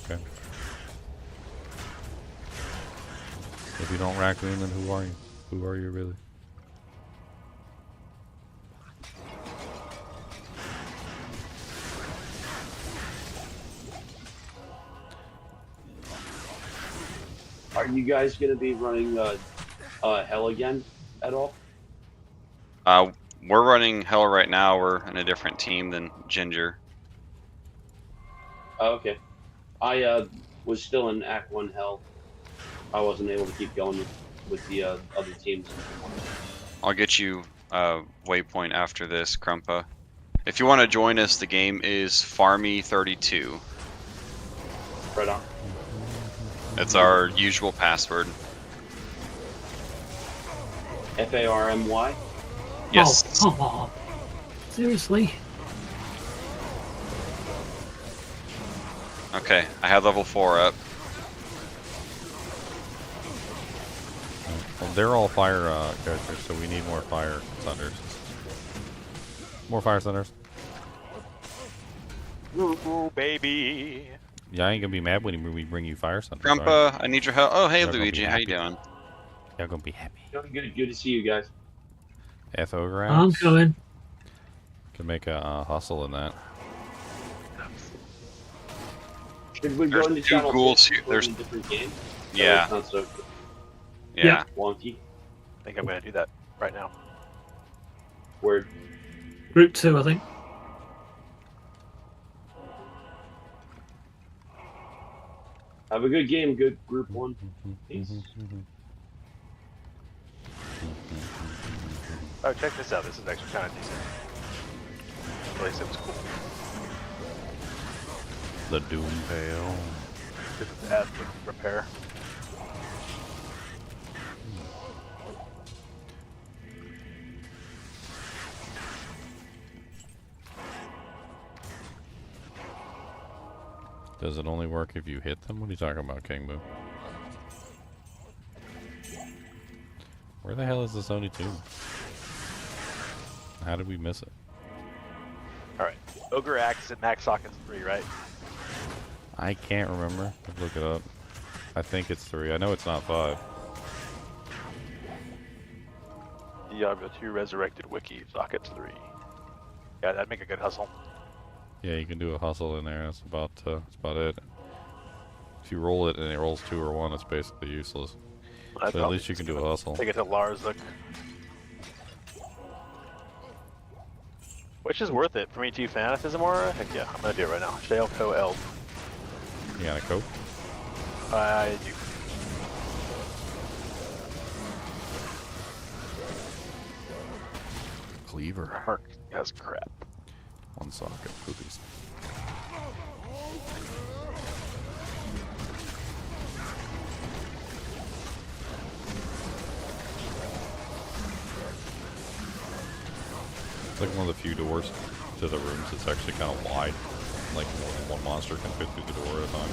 Okay. If you don't raccoon, then who are you? Who are you really? Are you guys going to be running Hell again at all? We're running Hell right now. We're in a different team than Ginger. Oh, okay. I was still in Act 1 Hell. I wasn't able to keep going with the other teams. I'll get you a waypoint after this, Krumpa. If you want to join us, the game is Farmy32. Right on. That's our usual password. FARMY? Yes. Oh, come on. Seriously? Okay, I have level 4 up. Well, they're all fire characters, so we need more fire thunders. More fire thunders. Ooh, baby. Yeah, I ain't gonna be mad when we bring you fire thunders. Krumpa, I need your help. Oh, hey, Y'all gonna be Luigi, how you happy. doing? Y'all gonna be happy. Doing good. Good to see you guys. FO I'm rounds. coming. Can make a hustle in that. Should we There's go into two channel ghouls 6 here. and There's- play a different game? Yeah. It's not so Yeah. wonky. I think I'm gonna do that right now. Word. Group 2, I think. Have a good game. Good group 1. Peace. Oh, check this out. This is actually kind of decent. At least it was cool. The Doom Veil. This is as the repair. Does it only work if you hit them? What are you talking about, King Boo? Where the hell is the Sony 2? How did we miss it? Alright. Ogre Axe and Max Sockets 3, right? I can't remember. Let's look it up. I think it's 3. I know it's not 5. Diablo 2 Resurrected Wiki Sockets 3. Yeah, that'd make a good hustle. Yeah, you can do a hustle in there. That's about it. If you roll it and it rolls 2 or 1, it's basically useless. I'd But at probably least you can just do a hustle. Take it to Larzuk. Which is worth it for me too, Fanaticism Aura? Heck yeah, I'm gonna do it right now. Shale Co L. You got a cope? I do. Cleaver. Mark has crap. 1 socket, please. It's like one of the few doors to the rooms that's actually kind of wide. Like more than one monster can fit through the door at a time.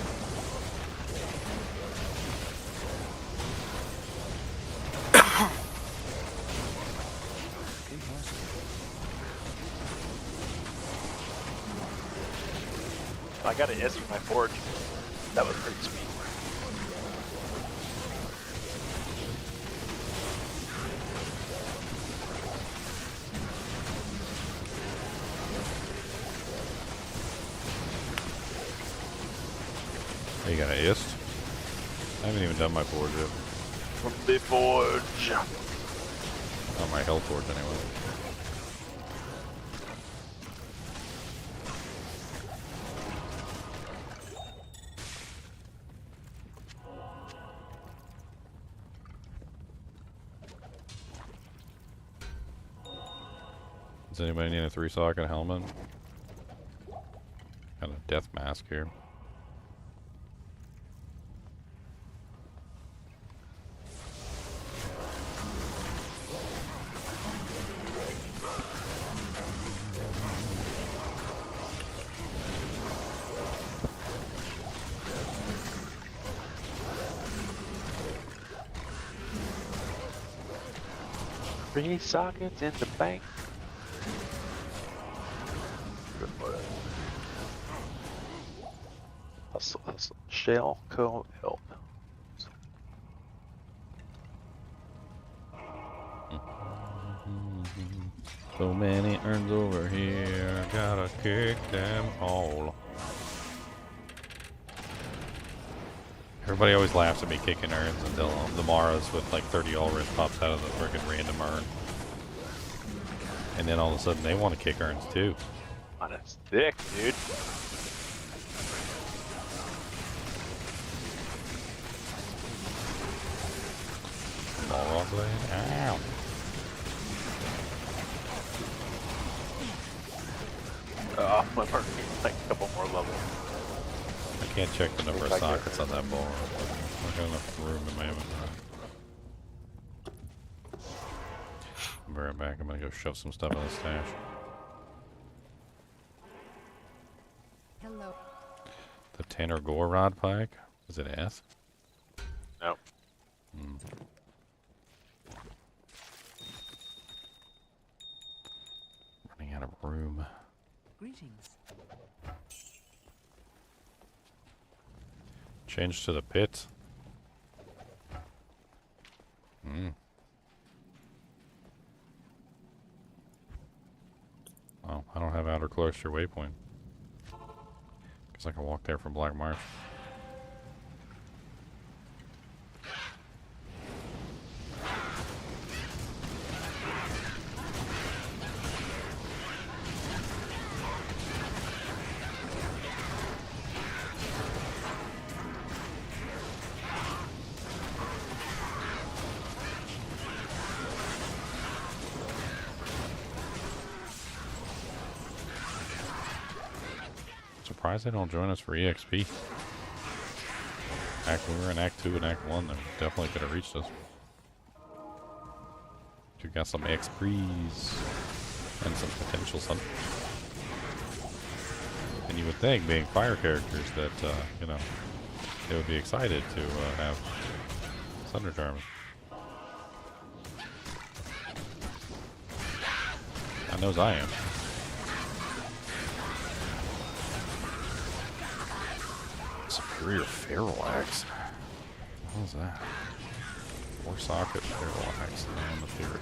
I got an S for my forge. That was pretty sweet. Oh, you got an ist? I haven't even done my forge yet. From the forge. Not my health forge anyway. Does anybody need a 3-socket helmet? Got a death mask here. Three sockets in the bank. Hustle, hustle. Shale Co L. So many urns over here, gotta kick them all. Everybody always laughs at me kicking urns until the Maras with like 30 all wrist pops out of the freaking random urn. And then all of a sudden they want to kick urns too. On a stick, dude. Ow. One more, like a couple more levels. I can't check the number of sockets on that bar. I got enough room in my inventory. I'll be right back. I'm gonna go shove some stuff in the stash. Hello. The Tanner Gore rod pike? Is it S? No. Hmm. Running out of room. Greetings. Change to the pit. Hmm. Oh, I don't have outer cloister waypoint. Guess I can walk there from Black Marsh. Surprised they don't join us for EXP. We were in Act 2 and Act 1, they definitely could have reached us. We got some XPs and some potential sun. And you would think, being fire characters, that, you know, they would be excited to have Thunder Charms. I knows I am. Superior Feral Axe. What was that? 4 socket Feral Axe and the theory.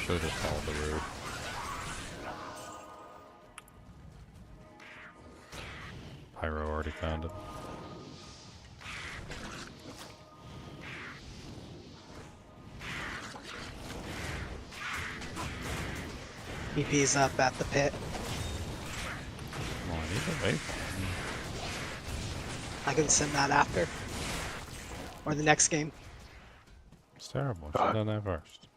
Should have just followed the road. Pyro already found it. EP's up at the pit. Well, I need to wait. I can send that after. Or the next game. It's terrible. I should have done that first.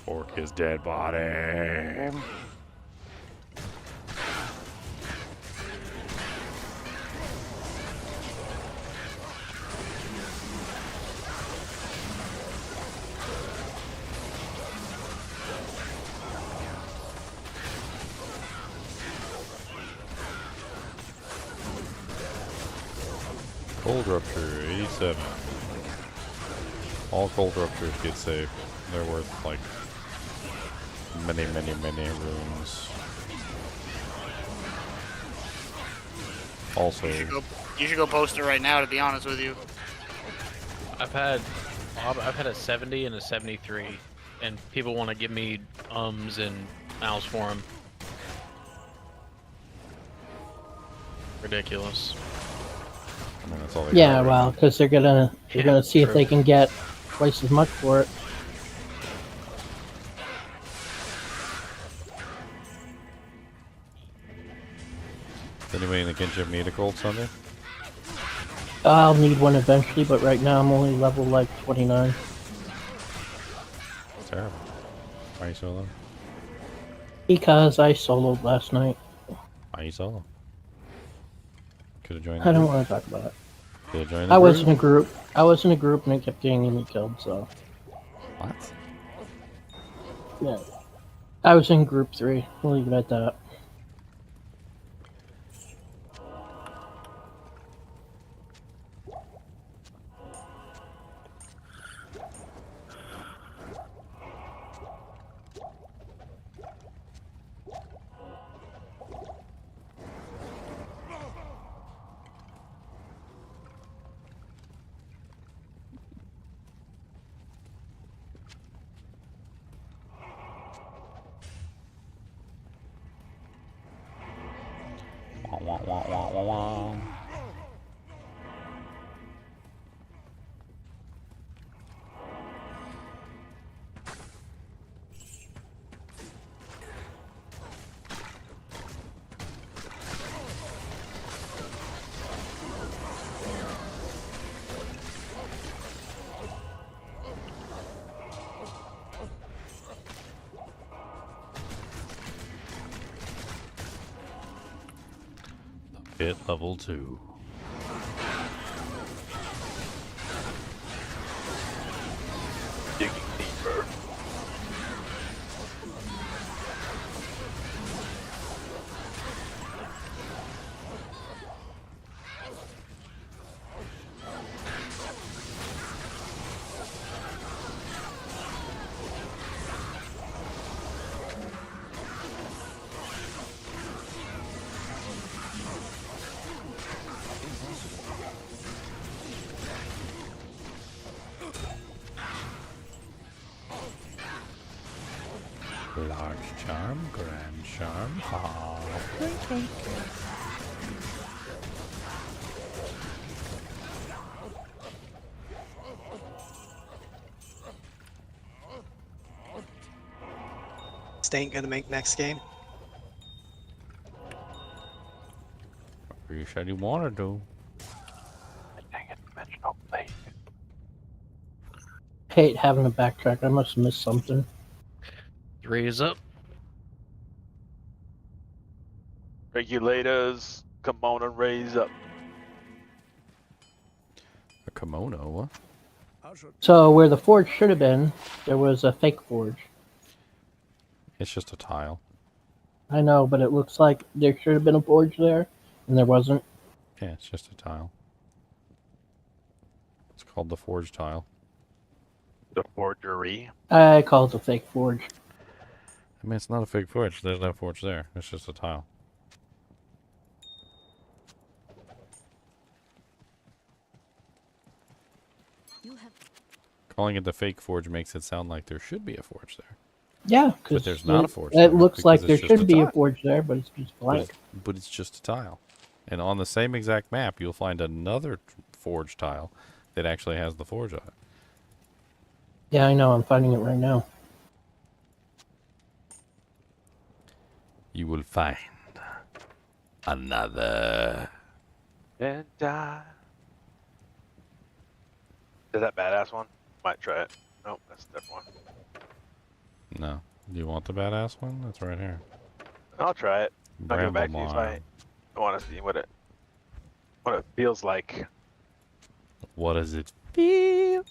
Fork his dead body. Cold Rupture, 87. All Cold Ruptures get saved. They're worth, like, many runes. Also, you should go post it right now, to be honest with you. I've had a 70 and a 73, and people want to give me ums and mouths for them. Ridiculous. I mean, that's all Yeah, well, because they're gonna see if they can get twice as much for it. Does anybody in the Kinship need a Cold Sunday? I'll need one eventually, but right now I'm only level like 29. Terrible. Why are you solo? Because I soloed last night. Why are you solo? Could have joined. I don't want to talk about it. Could have joined. I was in a group. I was in a group and it kept getting me killed. So. What? Yeah. I was in group 3. We'll leave it at that. Wah, wah, wah, wah, wah, wah. Hit level 2. Digging deeper. Large charm, grand charm, ha. Ain't gonna make next game. You said you wanted to. Dang it, dimensional plate. Hate having to backtrack. I must have missed something. 3 is up. Regulators, kimono raise up. A kimono? So where the forge should have been, there was a fake forge. It's just a tile. I know, but it looks like there should have been a forge there, and there wasn't. Yeah, it's just a tile. It's called the forge tile. The forgery. I call it a fake forge. I mean, it's not a fake forge. There's no forge there. It's just a tile. Calling it the fake forge makes it sound like there should be a forge there. Yeah, but because there's not a forge it there looks like there because it's just should be a tile. forge there, but it's just blank. But it's just a tile. And on the same exact map, you'll find another forge tile that actually has the forge on it. Yeah, I know. I'm finding it right now. You will find another. And die. Is that badass one? Might try it. Nope, that's a different one. No. Do you want the badass one? That's right here. I'll try it. I'll go back to Bramble you if Mine. I want to see what it feels like. What does it feel?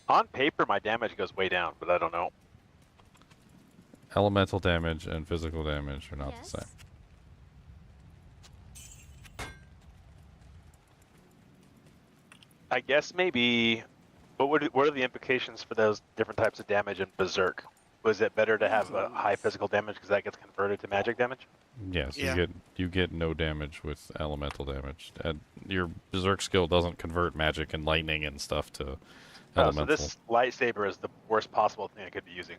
On paper, my damage goes way down, but I don't know. Elemental damage and physical damage are not the same. I guess maybe. What are the implications for those different types of damage in Berserk? Was it better to have a high physical damage because that gets converted to magic damage? Yes, Yeah. you get no damage with elemental damage. And your berserk skill doesn't convert magic and lightning and stuff to elemental. So this lightsaber is the worst possible thing I could be using.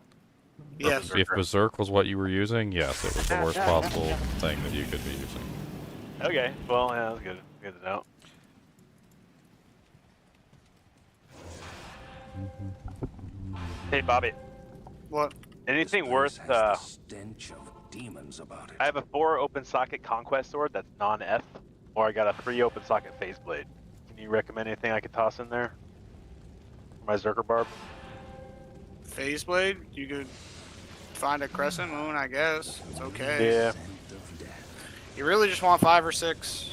Yes. If berserk was what you were using, yes, it was the worst possible thing that you could be using. Okay, well, yeah, that's good. Good to know. Hey, Bobby. What? Anything worth? Stench of demons about it. I have a 4 open socket conquest sword that's non-F, or I got a 3 open socket phase blade. Can you recommend anything I could toss in there? For my Zerker barb. Phase blade? You could find a crescent moon, I guess. It's okay. Yeah. You really just want 5 or 6.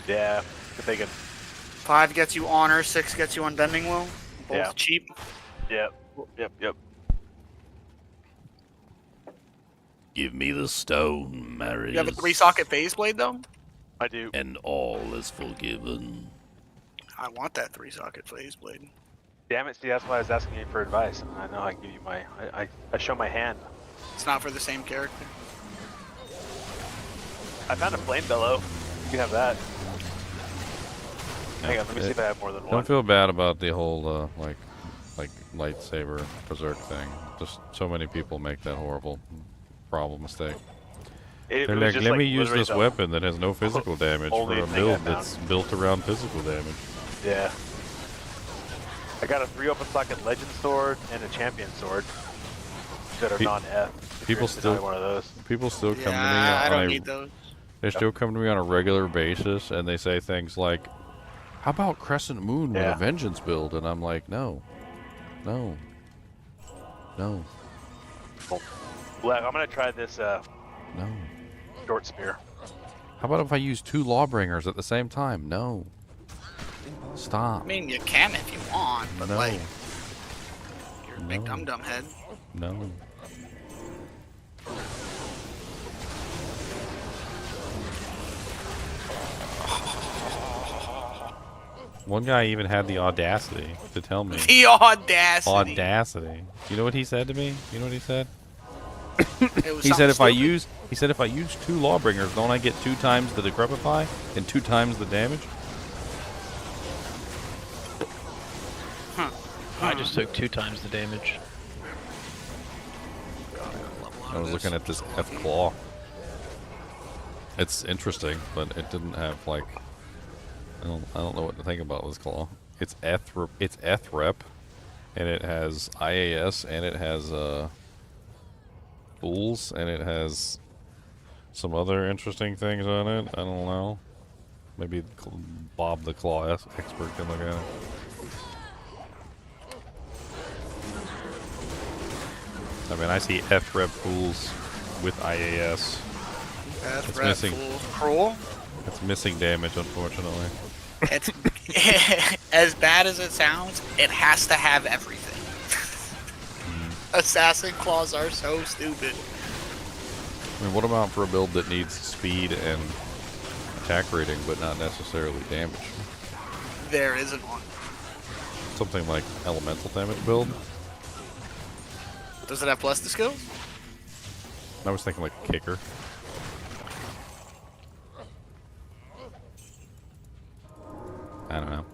Yeah. If they could. 5 gets you honor, 6 gets you unbending will. Both Yeah. cheap. Yep. Yep. Yep. Give me the stone, Marius. You have a 3-socket phase blade though? I do. And all is forgiven. I want that 3-socket phase blade. Damn it, see, that's why I was asking you for advice. I know I give you my... I show my hand. It's not for the same character. I found a flame bellow. You can have that. Hang on, let me see if I have more than one. Don't feel bad about the whole, like lightsaber berserk thing. Just so many people make that horrible problem mistake. They're like, let me use this weapon that has no physical damage for a build that's built around physical damage. Yeah. I got a 3 open socket legend sword and a champion sword that are non-F. People still one of those. People still come to me I on don't need those. They still come to me on a regular basis and they say things like, "How about Crescent Moon with a vengeance build?" And I'm like, no. No. Well, I'm gonna try this No. short spear. How about if I use 2 Lawbringers at the same time? No. Stop. I mean, you can if you want, but No. like, you're a big dumb head. No. One guy even had the audacity to tell me. The audacity. Audacity. You know what he said to me? You know what he said? It was He said if I stupid. use 2 Lawbringers, don't I get 2 times the Decrepify and 2 times the damage? I just took 2 times the damage. I was looking at this F claw. It's interesting, but it didn't have like I don't know what to think about this claw. It's Ethrep, and it has IAS, and it has Fools, and it has some other interesting things on it. I don't know. Maybe Bob the Claw expert can look at it. I mean, I see Ethrep Fools with IAS. It's missing. Cruel. It's missing damage, unfortunately. It's as bad as it sounds. It has to have everything. Assassin claws are so stupid. I mean, what about for a build that needs speed and attack rating, but not necessarily damage? There isn't one. Something like elemental damage build? Does it have plus the skills? I was thinking like a kicker. I don't know.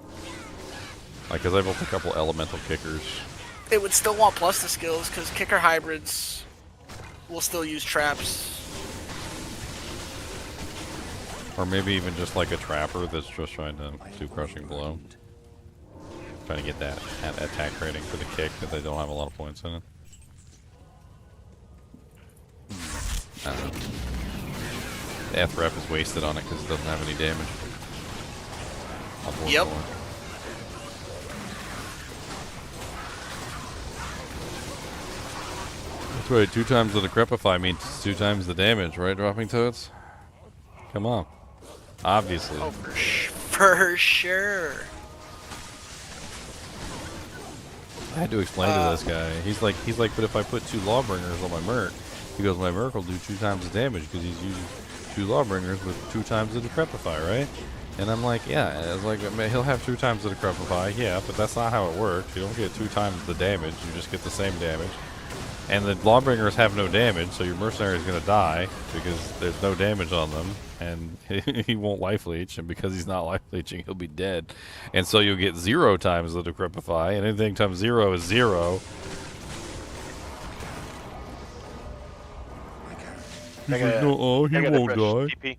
Like, cause I built a couple elemental kickers. It would still want plus the skills because kicker hybrids will still use traps. Or maybe even just like a trapper that's just trying to do crushing blow. Trying to get that attack rating for the kick that they don't have a lot of points in it. I don't know. The F-rep is wasted on it because it doesn't have any damage. Yep. That's right, 2 times the Decrepify means 2 times the damage, right, Dropping Toads? Come on. Obviously. Oh, for sure. I had to explain to this guy. He's like, but if I put 2 Lawbringers on my Merc, he goes, my Merc will do 2 times the damage because he's using 2 Lawbringers with 2 times the Decrepify, right? And I'm like, yeah. And I was like, he'll have 2 times the Decrepify, yeah, but that's not how it works. You don't get 2 times the damage. You just get the same damage. And the Lawbringers have no damage, so your Mercenary is going to die because there's no damage on them, and he won't life leech, and because he's not life leeching, he'll be dead. And so you'll get 0 times the Decrepify, and anything times 0 is 0. He's like, no, he won't die.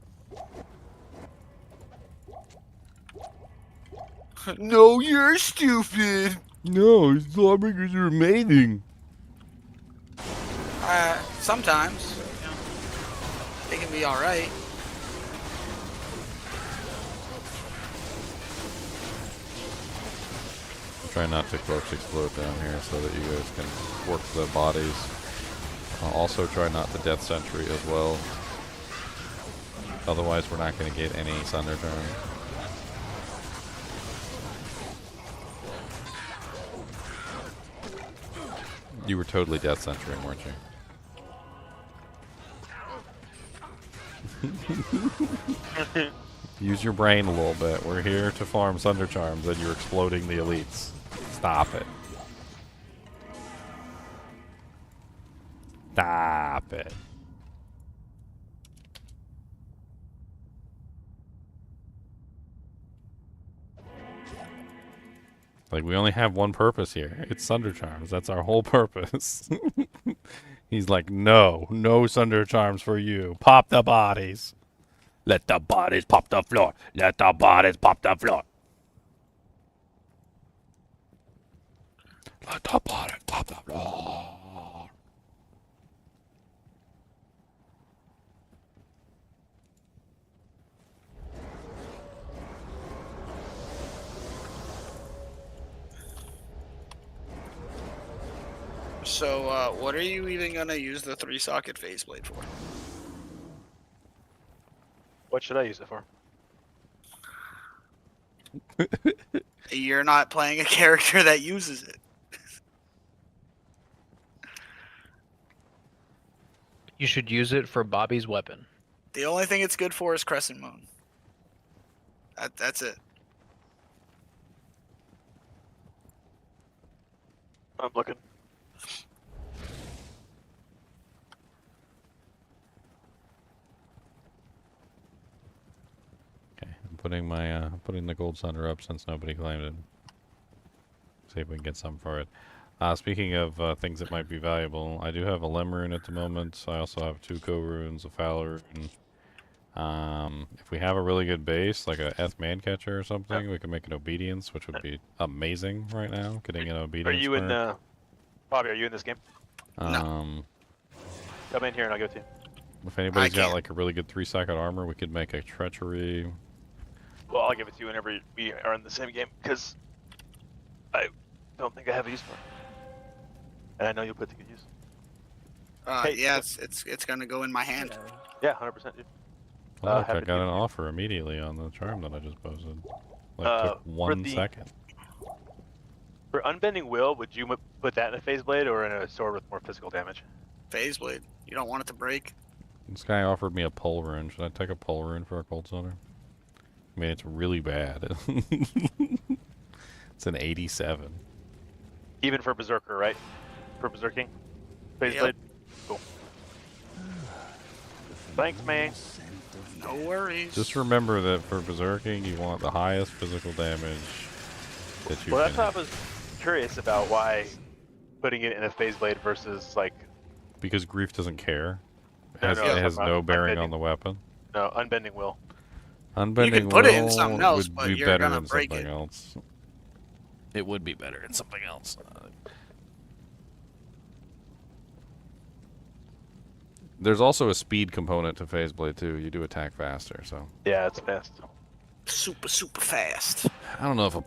No, you're stupid. No, his Lawbringers are amazing. Sometimes. You know, they can be alright. Try not to corpse explode down here so that you guys can work the bodies. Also try not to Death Sentry as well. Otherwise we're not going to get any Thunder Turn. You were totally Death Sentrying, weren't you? Use your brain a little bit. We're here to farm Sunder Charms, and you're exploding the elites. Stop it. Stop it. Like, we only have one purpose here. It's Sunder Charms. That's our whole purpose. He's like, no Sunder Charms for you. Pop the bodies. Let the bodies pop the floor. Let the bodies pop the floor. Let the bodies pop the floor. So, what are you even gonna use the 3-socket faceblade for? What should I use it for? You're not playing a character that uses it. You should use it for Bobby's weapon. The only thing it's good for is Crescent Moon. That's it. I'm looking. Putting the gold Sunder up since nobody claimed it. See if we can get some for it. Speaking of things that might be valuable, I do have a Lem rune at the moment. I also have 2 Co runes, a Foul rune. If we have a really good base, like a Eth Mancatcher or something, we can make an Obedience, which would be amazing right now. Getting an Obedience. Are you in Bobby? Are you in this game? No. Come in here and I'll give it to you. If anybody's got like a really good 3-socket armor, we could make a Treachery. Well, I'll give it to you whenever we are in the same game, because I don't think I have a use for it. And I know you'll put to good use. Hey, yeah, it's gonna go in my hand. Yeah, 100%, dude. Oh, look, I got an offer immediately on the charm that I just posted. Like, took 1 second. For Unbending Will, would you put that in a phase blade or in a sword with more physical damage? Phase blade. You don't want it to break. This guy offered me a pole rune. Should I take a pole rune for a cold Sunder? I mean, it's really bad. It's an 87. Even for Berserker, right? For Berserking? Phase blade? Cool. Thanks, man. No worries. Just remember that for Berserking, you want the highest physical damage that you Well, can. that's why I was curious about why putting it in a phase blade versus, like... Because Grief doesn't care. It No, has no bearing on the weapon. No, Unbending Will. Unbending You can put it in Will something else, would but be you're better gonna than break something it. else. It would be better than something else. There's also a speed component to Phase Blade too. You do attack faster, so. Yeah, it's fast. Super fast. I don't know if I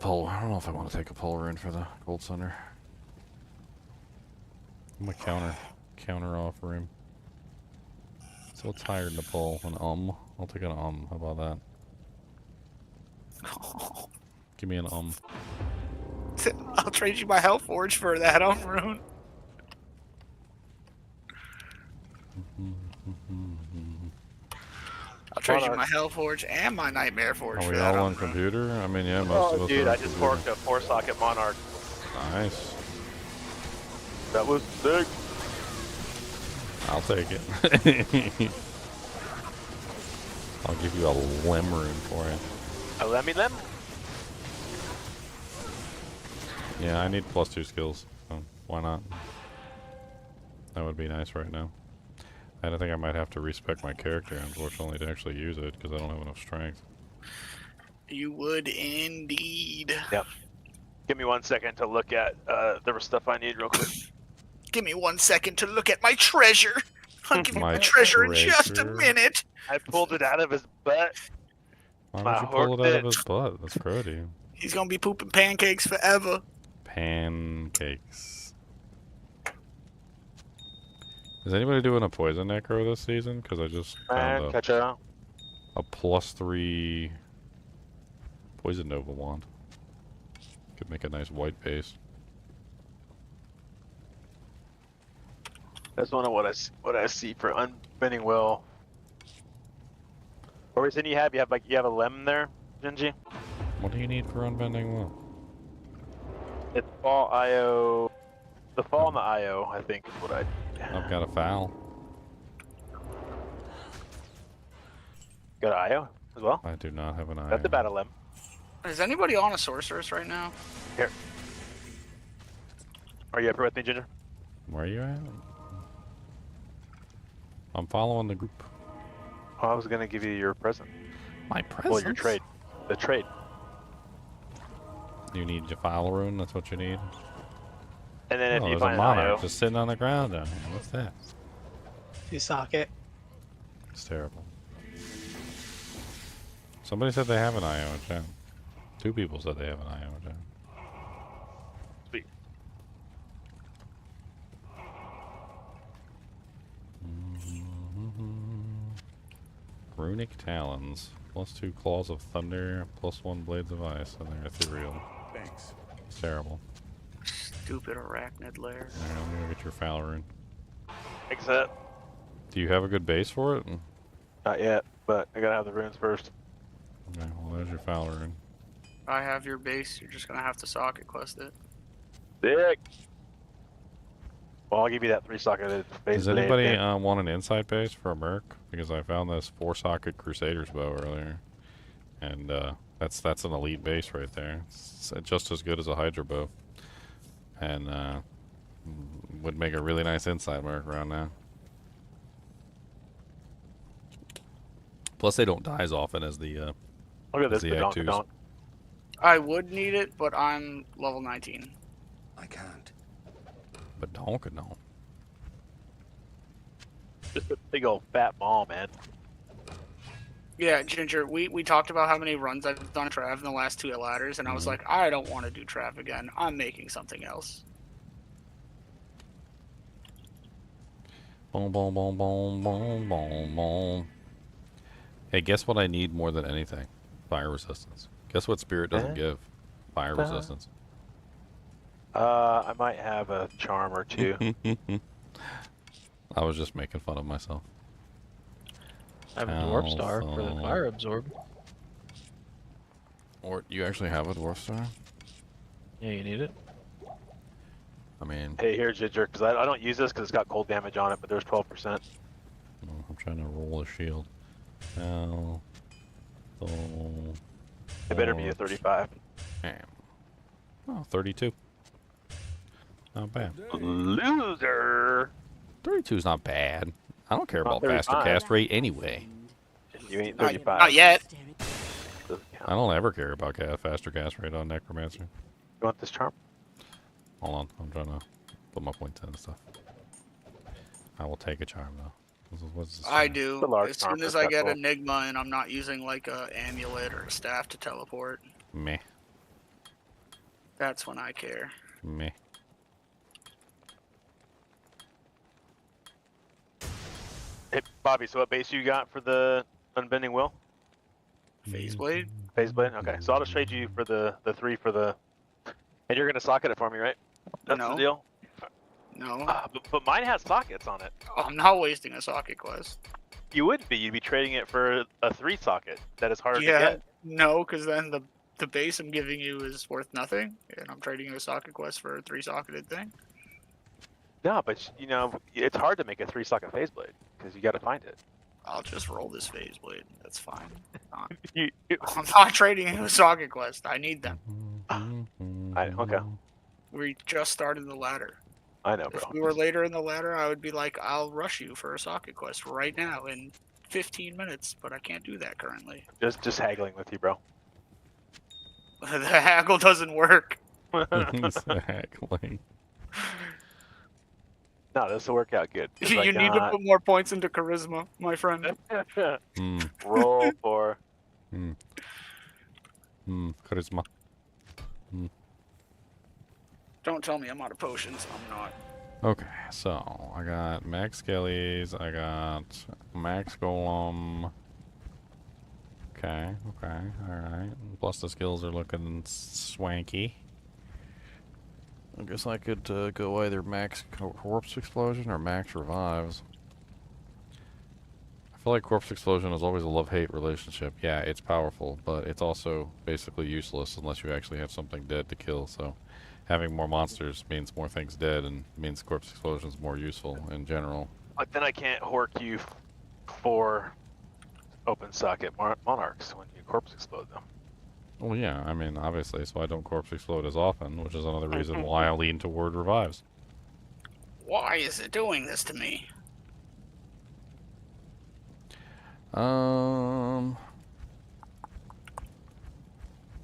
want to take a pole rune for the Gold Sunder. I'm gonna counter offer him. So it's higher than the pole. I'll take an How about that? Give me an I'll trade you my Hell Forge for that rune. I'll trade you my Hell Forge and my Nightmare Forge Are for we that all on computer? I mean, yeah, most of us dude, are I on just computer. forked a 4-socket Monarch. Nice. That was sick. I'll take it. I'll give you a Lem rune for it. Oh, let me them. Yeah, I need +2 skills, so why not? That would be nice right now. I think I might have to respec my character, unfortunately, to actually use it, because I don't have enough strength. You would indeed. Yep. Give me 1 second to look at the stuff I need real quick. Give me 1 second to look at my treasure. I'll give you my treasure in just a minute. I pulled it out of his butt. Why would you pull it out of his butt? That's grody. He's gonna be pooping pancakes forever. Pancakes. Is anybody doing a poison necro this season? Because I just found a +3 poison nova wand. Could make a nice white base. That's one of what I see for Unbending Will. Or was you have you have a lemon there, Gingy? What do you need for unbending will? It's fall IO. The fall and the IO, I think, is what I. I've got a foul. Got an IO as well. I do not have an eye. That's about a lemon. Is anybody on a sorceress right now? Here. Are you up with me, Ginger? Where are you at? I'm following the group. Oh, I was gonna give you your present. My present? Well, your trade. The trade. You need your file rune? That's what you need? And then if you there's find a monarch IO, just sitting on the ground down here. What's that? You socket. It's terrible. Somebody said they have an IO in chat. 2 people said they have an IO in chat. Sweet. Runic Talons. +2 Claws of Thunder, +1 Blades of Ice, and they're ethereal. Thanks. It's terrible. Stupid arachnid lair. Alright, I'm gonna get your foul rune. except Do you have a good base for it? not yet, but I gotta have the runes first. Okay, well there's your foul rune. I have your base. You're just gonna have to socket quest it. Sick. Well, I'll give you that 3-socketed base. Does anybody want an inside base for a merc? Because I found this 4-socket Crusader's bow earlier, and that's an elite base right there. It's just as good as a Hydra bow, and would make a really nice inside merc around now. Plus, they don't die as often as the Look at this, the the donk, Ag2s. donk. I would need it, but I'm level 19. I can't. But don't. Just a big old fat ball, man. Yeah, Ginger, we talked about how many runs I've done Trav in the last 2 ladders, and I was like, I don't want to do Trav again. I'm making something else. Boom, boom, boom, boom, boom, boom, boom. Hey, guess what I need more than anything? Fire resistance. Guess what spirit doesn't give? Fire resistance. I might have a charm or 2. I was just making fun of myself. I have a dwarf star for the fire absorb. Or you actually have a dwarf star? Yeah, you need it. I mean, Hey, here, Ginger, because I don't use this because it's got cold damage on it, but there's 12%. I'm trying to roll a shield. Now, It better be a 35. Oh, 32. Not bad. Loser! 32 is not bad. I don't care Not about faster 35. cast rate anyway. You ain't Not, 35. not yet. Doesn't count. I don't ever care about faster cast rate on Necromancer. You want this charm? Hold on, I'm trying to put my points in and stuff. I will take a charm though. What's this I charm? do. The large As soon charm as is I that get cool. Enigma and I'm not using like a amulet or a staff to teleport, Meh. that's when I care. Meh. Hey, Bobby, so what base you got for the Unbending Will? Phase Blade? Phase Blade? Okay, so I'll just trade you for the 3 for the... And you're going to socket it for me, right? That's the No. deal? No. But mine has sockets on it. I'm not wasting a socket quest. You wouldn't be. You'd be trading it for a 3 socket that is harder to Yeah, get. no, because then the base I'm giving you is worth nothing, and I'm trading you a socket quest for a 3-socketed thing. No, but you know, it's hard to make a 3-socket Phase Blade because you got to find it. I'll just roll this Phase Blade. That's fine. You- I'm not trading you a socket quest. I need them. okay. We just started the ladder. I know, bro. If we were later in the ladder, I would be like, I'll rush you for a socket quest right now in 15 minutes, but I can't do that currently. Just haggling with you, bro. The haggle doesn't work. He's haggling. No, this will work out good. 'cause You I need to got- put more points into charisma, my friend. Roll for. Charisma. Don't tell me I'm out of potions. I'm not. Okay, so I got max skellies, I got max golem. Okay, alright. Plus the skills are looking swanky. I guess I could go either max corpse explosion or max revives. I feel like Corpse Explosion is always a love-hate relationship. Yeah, it's powerful, but it's also basically useless unless you actually have something dead to kill, so having more monsters means more things dead and means Corpse Explosion is more useful in general. But then I can't hork you for open socket monarchs when you corpse explode them. Well, yeah, I mean, obviously, so I don't Corpse Explode as often, which is another reason why I lean toward revives. Why is it doing this to me? Trying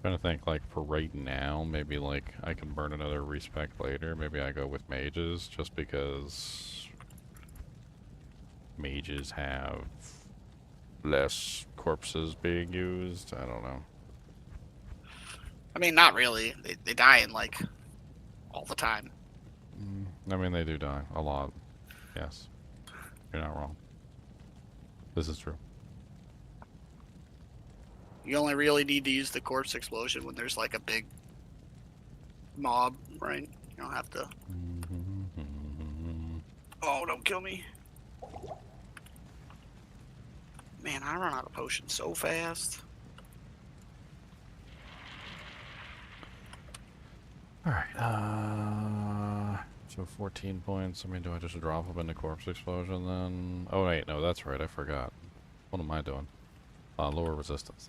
to think, like, for right now, maybe, like, I can burn another respec later. Maybe I go with mages, just because mages have less corpses being used. I don't know. I mean, not really. They die in, like, all the time. I mean, they do die. A lot. Yes. You're not wrong. This is true. You only really need to use the corpse explosion when there's, like, a big mob, right? You don't have to... Oh, don't kill me. Man, I run out of potions so fast. Alright, so 14 points. I mean, do I just drop them into Corpse Explosion then? Oh wait, no, that's right, I forgot. What am I doing? Lower resistance,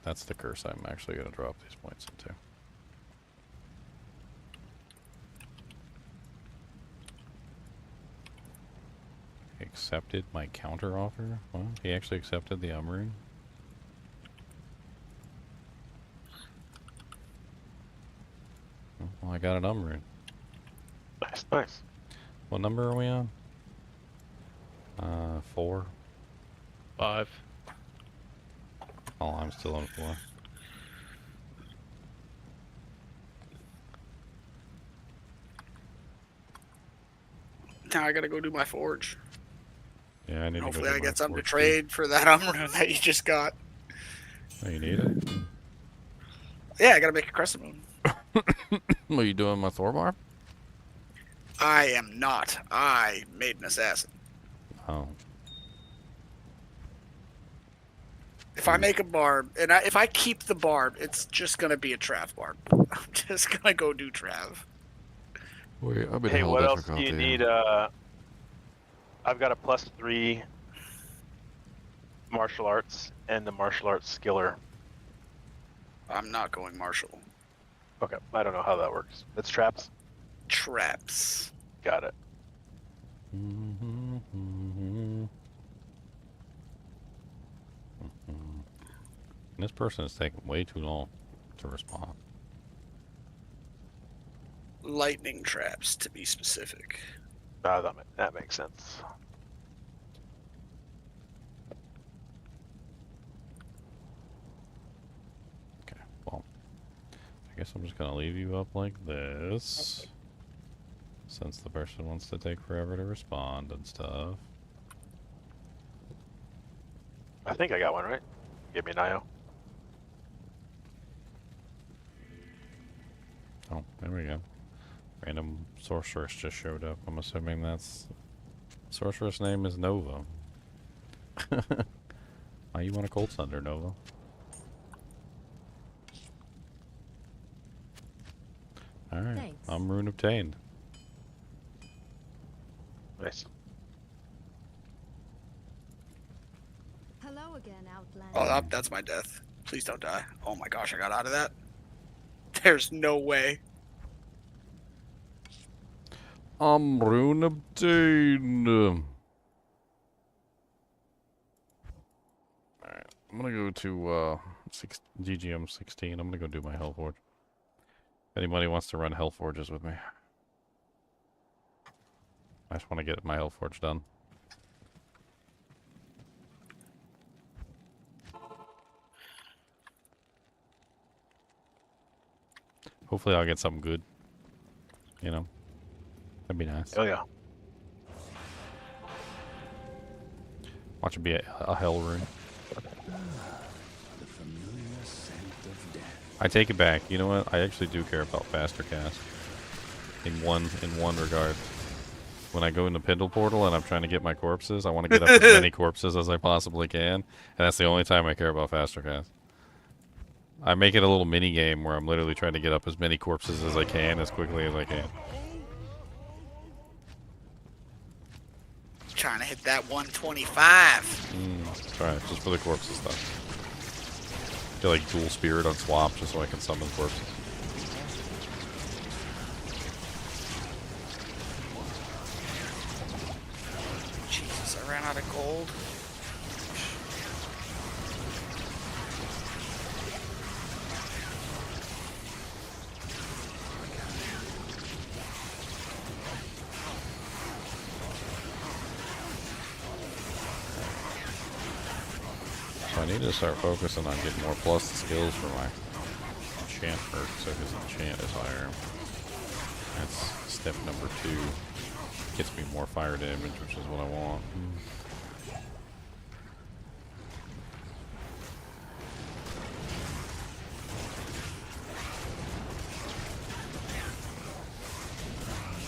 that's the curse I'm actually gonna drop these points into. He accepted my counter offer? Well, he actually accepted the rune. Well, I got an rune. Nice, nice. What number are we on? 4. 5. Oh, I'm still on 4. Now I gotta go do my forge. Yeah, I need Hopefully to go I do get something to forge trade for that rune that you just got. too. Oh, you need it? Yeah, I gotta make a crescent moon. What are you doing, my Thor bar? I am not. I made an assassin. Oh. If I make a barb, and if I keep the barb, it's just gonna be a Trav barb. I'm just gonna go do Trav. Wait, I've been Hey, hell what else do difficulty. you need? I've got a +3 martial arts and the martial arts skiller. I'm not going martial. Okay, I don't know how that works. It's traps? Traps. Got it. This person is taking way too long to respond. Lightning traps, to be specific. That makes sense. Okay, well, I guess I'm just gonna leave you up like this, since the person wants to take forever to respond and stuff. I think I got one, right? Give me an IO. Oh, there we go. Random sorceress just showed up. I'm assuming that's... Sorceress name is Nova. Why you want a Cold Thunder, Nova? Alright, rune obtained. Nice. Hello again, Outlander. Oh, that's my death. Please don't die. Oh my gosh, I got out of that. There's no way. Rune obtained. Alright, I'm gonna go to GGM 16. I'm gonna go do my Hellforge. If anybody wants to run Hellforges with me. I just want to get my Hellforge done. Hopefully I'll get something good. You know? That'd be nice. Oh yeah. Watch it be a hell rune. I take it back. You know what? I actually do care about faster cast. In one regard. when I go into Pendle Portal and I'm trying to get my corpses, I want to get up as many corpses as I possibly can, and that's the only time I care about faster cast. I make it a little mini game where I'm literally trying to get up as many corpses as I can, as quickly as I can. Trying to hit that 125. Try it, just for the corpses stuff. Get like dual spirit on swap just so I can summon corpses. Jesus, I ran out of gold. So I need to start focusing on getting more plus skills for my enchant perk, so his enchant is higher. That's step number 2. Gets me more fire damage, which is what I want.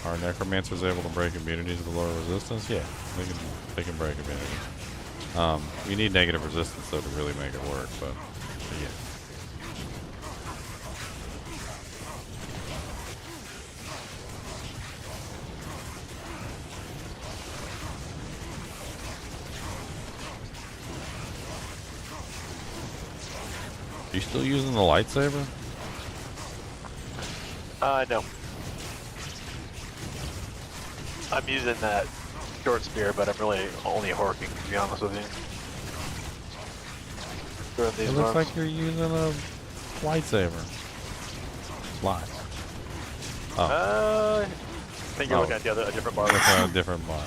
Are necromancers able to break immunities with lower resistance? Yeah, they can break immunities. You need negative resistance though to really make it work, but yeah. Are you still using the lightsaber? No. I'm using that short spear, but I'm really only horking, to be honest with you. It looks like you're using a lightsaber. Slide. Oh. I think you're looking at a different bar. Looking at a different bar,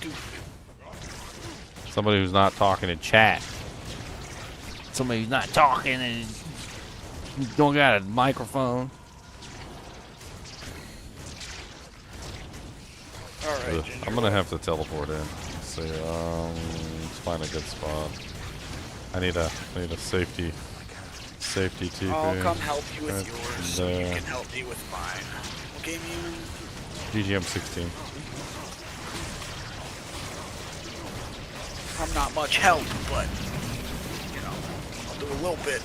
okay. Somebody who's not talking in chat. Somebody who's not talking and don't got a microphone. Alright, I'm gonna have to teleport in. Let's see, let's find a good spot. I need a safety TP. I'll come help you with yours, so you can help me with mine. What game you? GGM 16. I'm not much help, but you know, I'll do a little bit.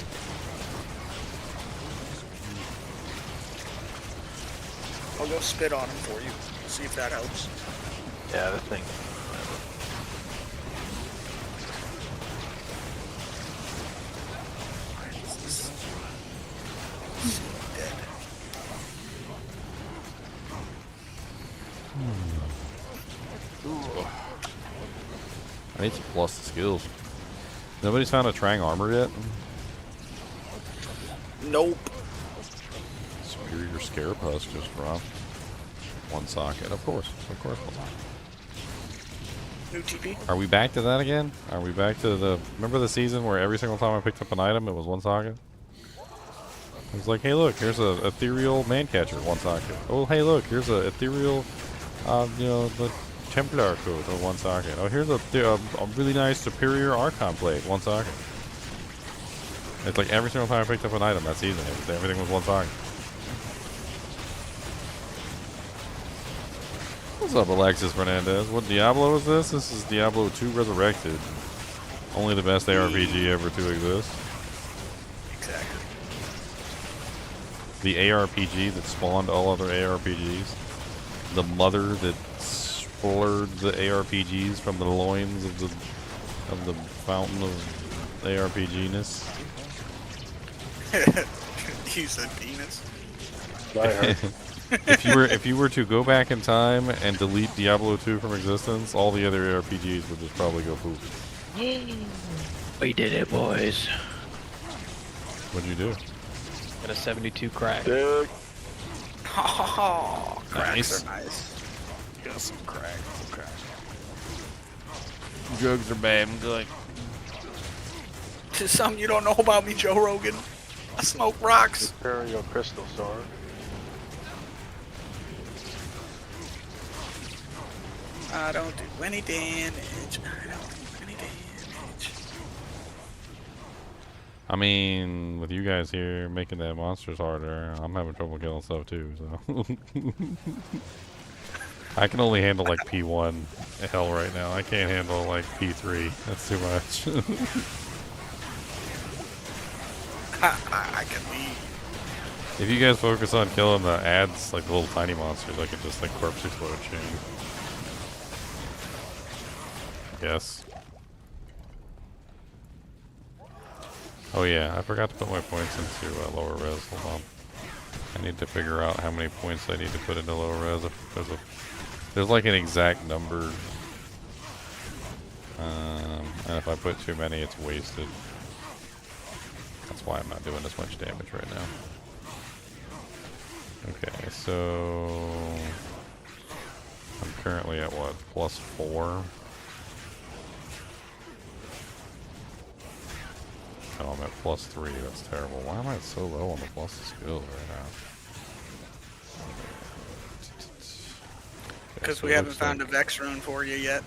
I'll go spit on him for you. See if that helps. Yeah, this thing. Dead. I need to plus the skills. Nobody's found a Trang armor yet? Nope. Superior Scarab Husk just dropped. 1 socket, of course. New TP. Are we back to that again? Are we back to the... Remember the season where every single time I picked up an item, it was 1 socket? It was like, hey look, here's a ethereal man catcher, 1 socket. Oh, hey look, here's a ethereal, you know, the Templar code, 1 socket. Oh, here's a really nice superior Archon blade, 1 socket. It's like every single time I picked up an item that season, everything was 1 socket. What's up, Alexis Fernandez? What Diablo is this? This is Diablo 2 Resurrected. Only the best ARPG ever to exist. Exactly. The ARPG that spawned all other ARPGs. The mother that spurred the ARPGs from the loins of the fountain of ARPG-ness. You said penis. If you were to go back in time and delete Diablo 2 from existence, all the other ARPGs would just probably go poop. We did it, boys. What'd you do? Got a 72 crack. Dude. Oh, cracks Nice. are nice. Got some crack. Okay. Drugs are bad and good. There's something you don't know about me, Joe Rogan. I smoke rocks. Imperial Crystal Sword. I don't do any damage. I don't do any damage. I mean, with you guys here making the monsters harder, I'm having trouble killing stuff too, so. I can only handle like P1 hell right now. I can't handle like P3. That's too much. I can leave. If you guys focus on killing the ads, like the little tiny monsters, I can just like corpse explode chain. Yes. Oh yeah, I forgot to put my points into lower res. Hold on. I need to figure out how many points I need to put into lower res. There's like an exact number. And if I put too many, it's wasted. That's why I'm not doing as much damage right now. Okay, so I'm currently at what? +4? Oh, I'm at +3. That's terrible. Why am I so low on the plus skills right now? Because so we it haven't looks found like, a Vex rune for you yet.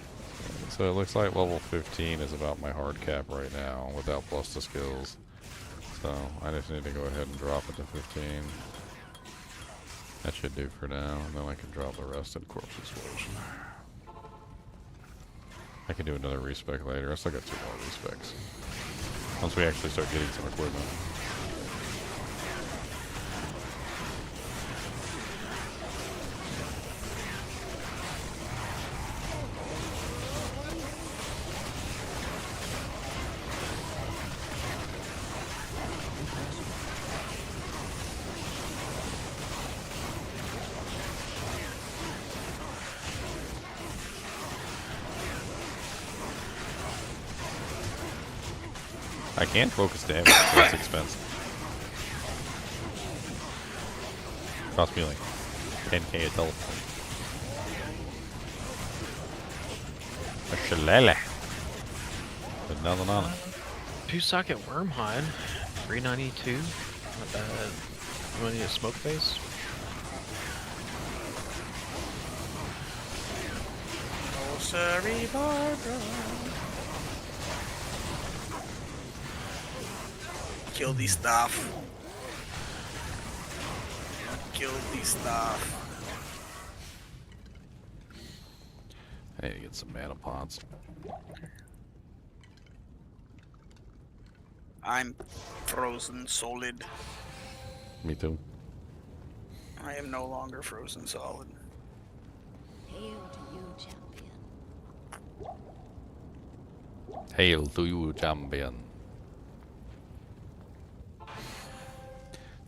So it looks like level 15 is about my hard cap right now without plus the skills. So I just need to go ahead and drop it to 15. That should do for now, and then I can drop the rest in corpse explosion. I can do another respec later. I still got 2 more respecs. Once we actually start getting some equipment. I can focus damage, but it's expensive. Cost me like 10k a teleport. A shillelagh. But nothing on it. 2-socket wormhide, 392. Not bad. You want to need a smoke face? Oh, sorry, Barbara. Kill the stuff. Kill the stuff. I need to get some mana pots. I'm frozen solid. Me too. I am no longer frozen solid. Hail to you, champion. Hail to you, champion.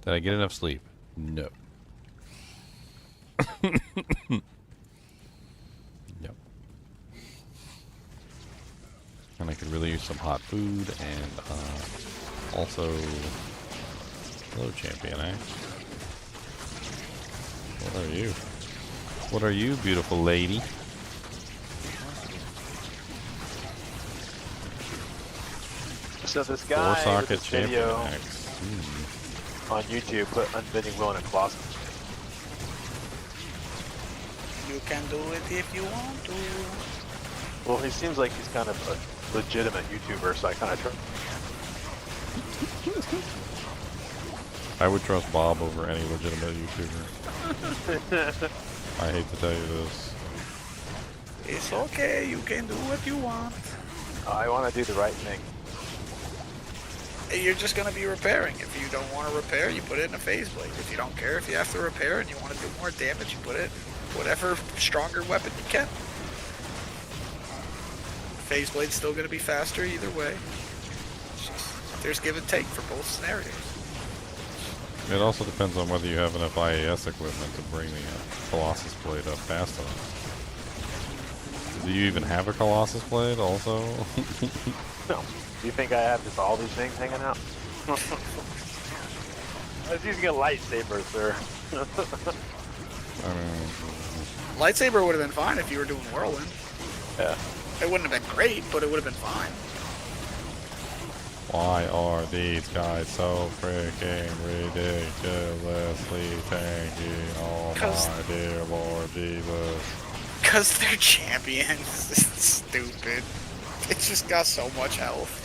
Did I get enough sleep? No. Yep. And I could really use some hot food and also, hello champion, eh? What are you? What are you, beautiful lady? So this guy with 4-socket this champion video X. on YouTube put Unbending Will in a closet. You can do it if you want to. Well, he seems like he's kind of a legitimate YouTuber, so I kind of trust. I would trust Bob over any legitimate YouTuber. I hate to tell you this. It's okay, you can do what you want. I want to do the right thing. You're just going to be repairing. If you don't want to repair, you put it in a phase blade. If you don't care if you have to repair and you want to do more damage, you put it in whatever stronger weapon you can. Phase blade's still going to be faster either way. There's give and take for both scenarios. It also depends on whether you have enough IAS equipment to bring the Colossus blade up fast enough. Do you even have a Colossus blade also? No. Do you think I have just all these things hanging out? I was using a lightsaber, sir. Lightsaber would have been fine if you were doing Whirlwind. Yeah. It wouldn't have been great, but it would have been fine. Why are these guys so freaking ridiculously tanky? Oh my dear Lord Jesus. Because they're champions. It's stupid. It's just got so much health.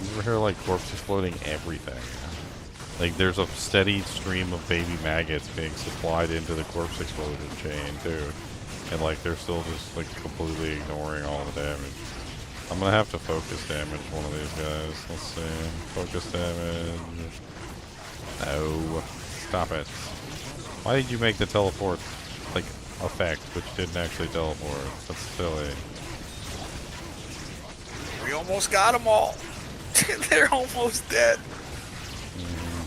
You ever hear like corpse exploding everything? Like there's a steady stream of baby maggots being supplied into the corpse explosion chain too. And like they're still just like completely ignoring all the damage. I'm gonna have to focus damage one of these guys. Let's see. Focus damage. No. Stop it. Why did you make the teleport like effect which didn't actually teleport? That's silly. We almost got them all. They're almost dead.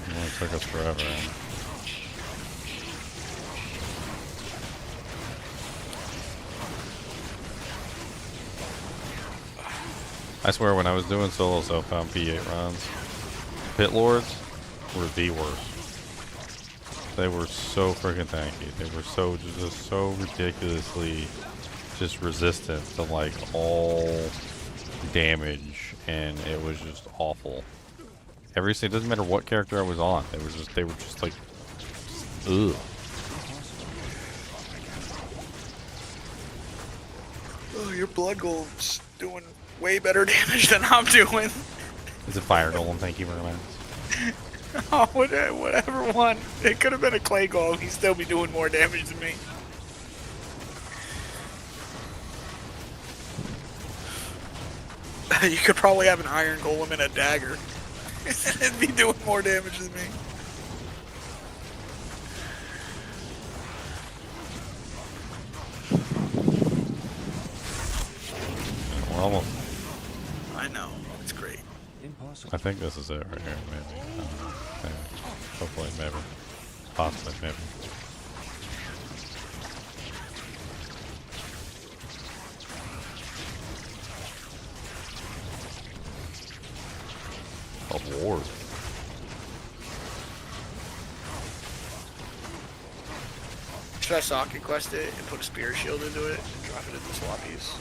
Well, it took us forever. I swear when I was doing solo self-found P8 runs, Pit Lords were the worst. They were so freaking tanky. They were just so ridiculously just resistant to like all damage, and it was just awful. It doesn't matter what character I was on. They were just like, ugh. Oh, your blood golem's doing way better damage than I'm doing. It's a fire golem. Thank you very much. Oh, whatever one. It could have been a clay golem. He'd still be doing more damage than me. You could probably have an iron golem and a dagger. It'd be doing more damage than me. We're almost. I know. It's great. I think this is it right here, maybe. Maybe. Hopefully, maybe. Possibly, maybe. Of war. Should I socket quest it and put a spear shield into it and drop it into swappies?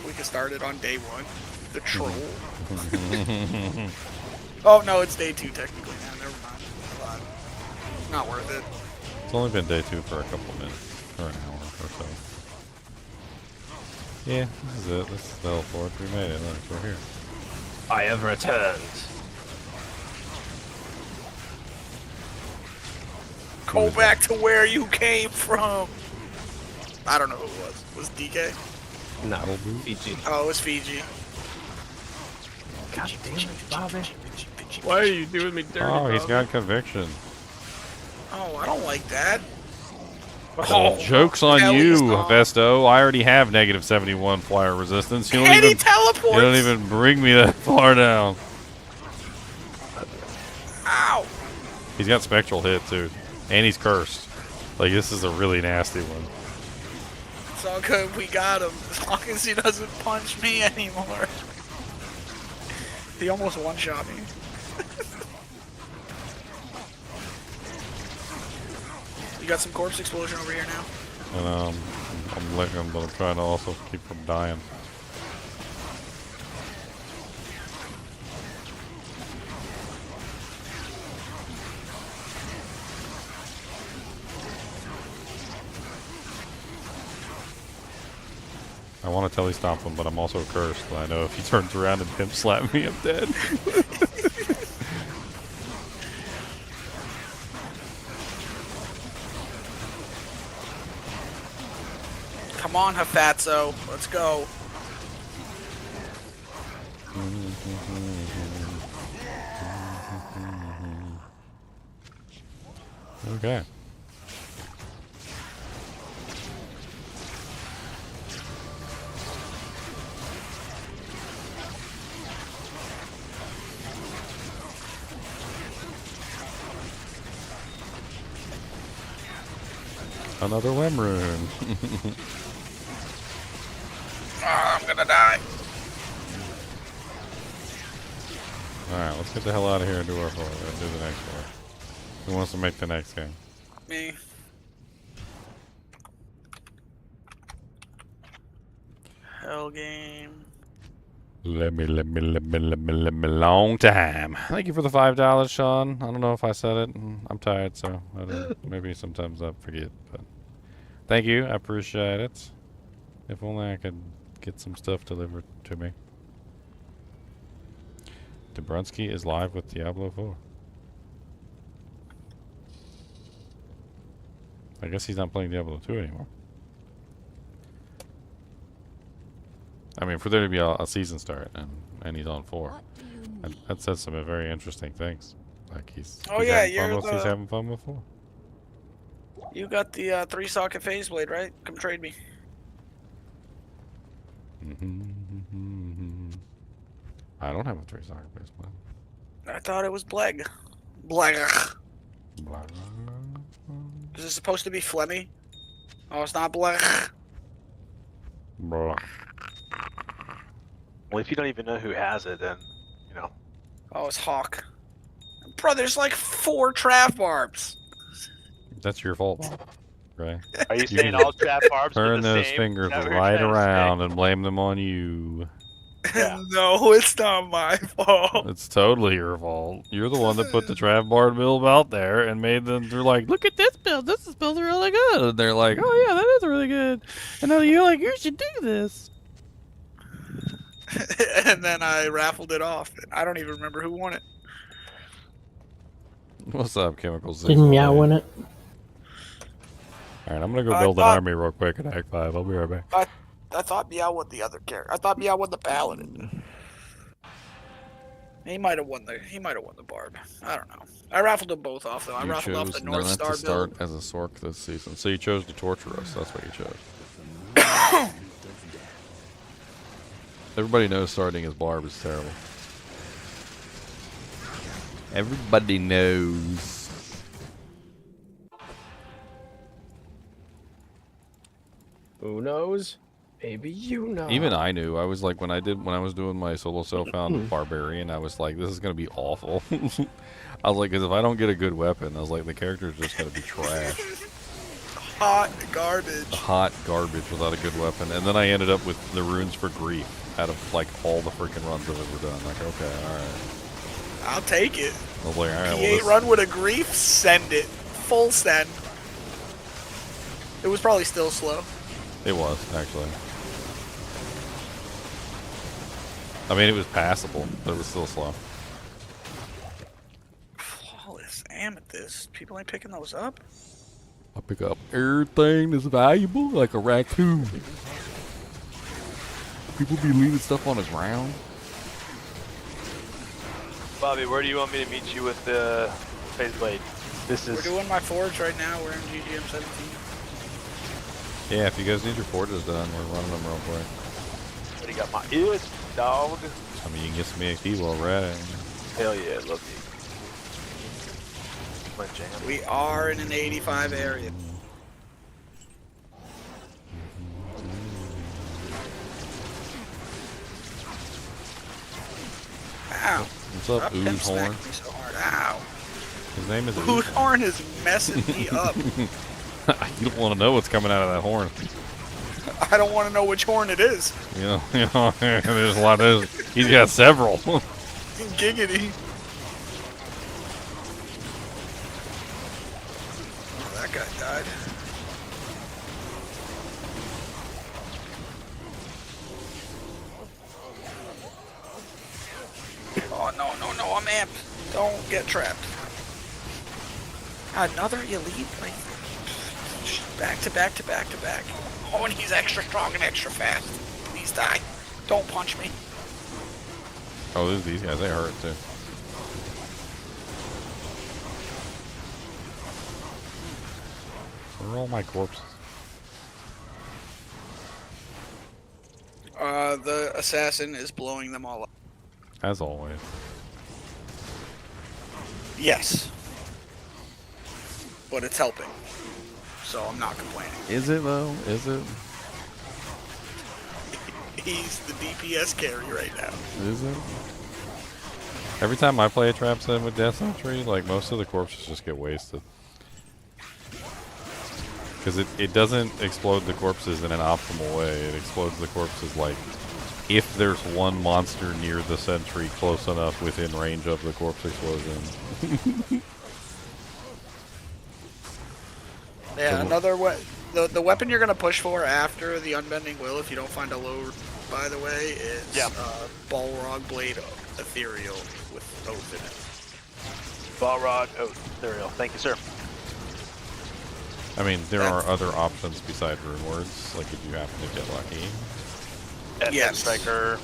We can start it on day 1. The troll. Oh no, it's day 2 technically now. Never mind. Not worth it. It's only been day 2 for a couple minutes, or an hour or so. Yeah, this is it. This is the teleport. We made it. Look, we're here. I have returned. Go back to where you came from. I don't know who it was. Was it DK? No, Fiji. Oh, it was Fiji. God damn it, Bobby. Why are you doing me dirty? Oh, he's Bobby? got conviction. Oh, I don't like that. Oh, joke's on hell you, is not. Vesto. I already have negative 71 flyer resistance. You don't And he even, teleports! you don't even bring me that far down. Ow! He's got spectral hit too, and he's cursed. Like this is a really nasty one. It's all good. We got him. As long as he doesn't punch me anymore. He almost one-shot me. You got some corpse explosion over here now. And I'm licking him, but I'm trying to also keep from dying. I want to telly stomp him, but I'm also cursed. I know if he turns around and pimp slap me, I'm dead. Come on, Hafatso. Let's go. Okay. Another limb rune. I'm gonna die. Alright, let's get the hell out of here and do our floor and do the next floor. Who wants to make the next game? Me. Hell game. Let me, long time. Thank you for the $5, Sean. I don't know if I said it. I'm tired, so I don't, maybe sometimes I forget. But thank you. I appreciate it. If only I could get some stuff delivered to me. Dobrunsky is live with Diablo 4. I guess he's not playing Diablo 2 anymore. I mean, for there to be a season start and he's on 4, that says some very interesting things. Like he's having fun with 4. You got the 3-socket phase blade, right? Come trade me. I don't have a 3-socket phase blade. I thought it was Bleg. Bleg. Blah, Is it supposed to be Flemmy? Oh, it's not Bleg. blah. Well, if you don't even know who has it, then, you know. Oh, it's Hawk. Bro, there's like 4 Trav barbs. That's your fault, right? Are you saying all trap barbs are Turn the those same? fingers Is that what you're right trying to say? around and blame them on you. Yeah. No, it's not my fault. It's totally your fault. You're the one that put the Trav Bard build out there and made them. They're like, look at this build. This build's really good. And they're like, oh yeah, that is really good. And then you're like, you should do this. And then I raffled it off. And I don't even remember who won it. What's up, Chemicals? Didn't Meow win it? Alright, I'm gonna go build an army real quick at Act 5. I'll be right back. I thought Meow won the other character. I thought Meow won the Paladin. He might have won the Barb. I don't know. I raffled them both off though. I raffled off the North Star to start build. as a Sork this season. So you chose to torture us. That's what you chose. Everybody knows starting as Barb is terrible. Everybody knows. Who knows? Maybe you know. Even I knew. I was like, when I was doing my solo self-found barbarian, I was like, this is gonna be awful. I was like, because if I don't get a good weapon, I was like, the character's just gonna be trash. Hot garbage. Hot garbage without a good weapon. And then I ended up with the runes for grief out of like all the freaking runs I've ever done. Like, okay, alright. I'll take it. I was like, alright, P8 run with a grief, send it. Full send. It was probably still slow. It was, actually. I mean, it was passable, but it was still slow. Flawless amethyst. People ain't picking those up. I pick up everything that's valuable, like a raccoon. People be leaving stuff on the ground. Bobby, where do you want me to meet you with the phase blade? We're doing my forge right now. We're in GGM 17. Yeah, if you guys need your forges done, we're running them real quick. Already got my ears, dog. I mean, you can get some EXP while we're at it. Hell yeah, love you. My jam. We are in an 85 area. Ow. What's up, Pimp Ooze Horn? smacked me so hard. Ow. His name is Ooze Horn is messing me up. You don't want to know what's coming out of that horn. I don't want to know which horn it is. You know, there's a lot of. He's got several. Giggity. Oh, that guy died. Oh, no, I'm amped. Don't get trapped. Another elite? Like, back to back to back to back. Oh, and he's extra strong and extra fast. Please die. Don't punch me. Oh, there's these guys. They hurt, too. Where are all my corpses? The assassin is blowing them all up. As always. Yes. But it's helping. So I'm not complaining. Is it, though? Is it? He's the DPS carry right now. Is it? Every time I play a trap sim with Death Sentry, like, most of the corpses just get wasted. Because it doesn't explode the corpses in an optimal way. It explodes the corpses, like, if there's one monster near the sentry close enough within range of the corpse explosion. Yeah, another way. The weapon you're gonna push for after the Unbending Will, if you don't find a low, by the way, is Balrog Blade Ethereal with Oath in it. Balrog Oath Ethereal. Thank you, sir. I mean, there are other options besides rune words, like if you happen to get lucky. Head Striker.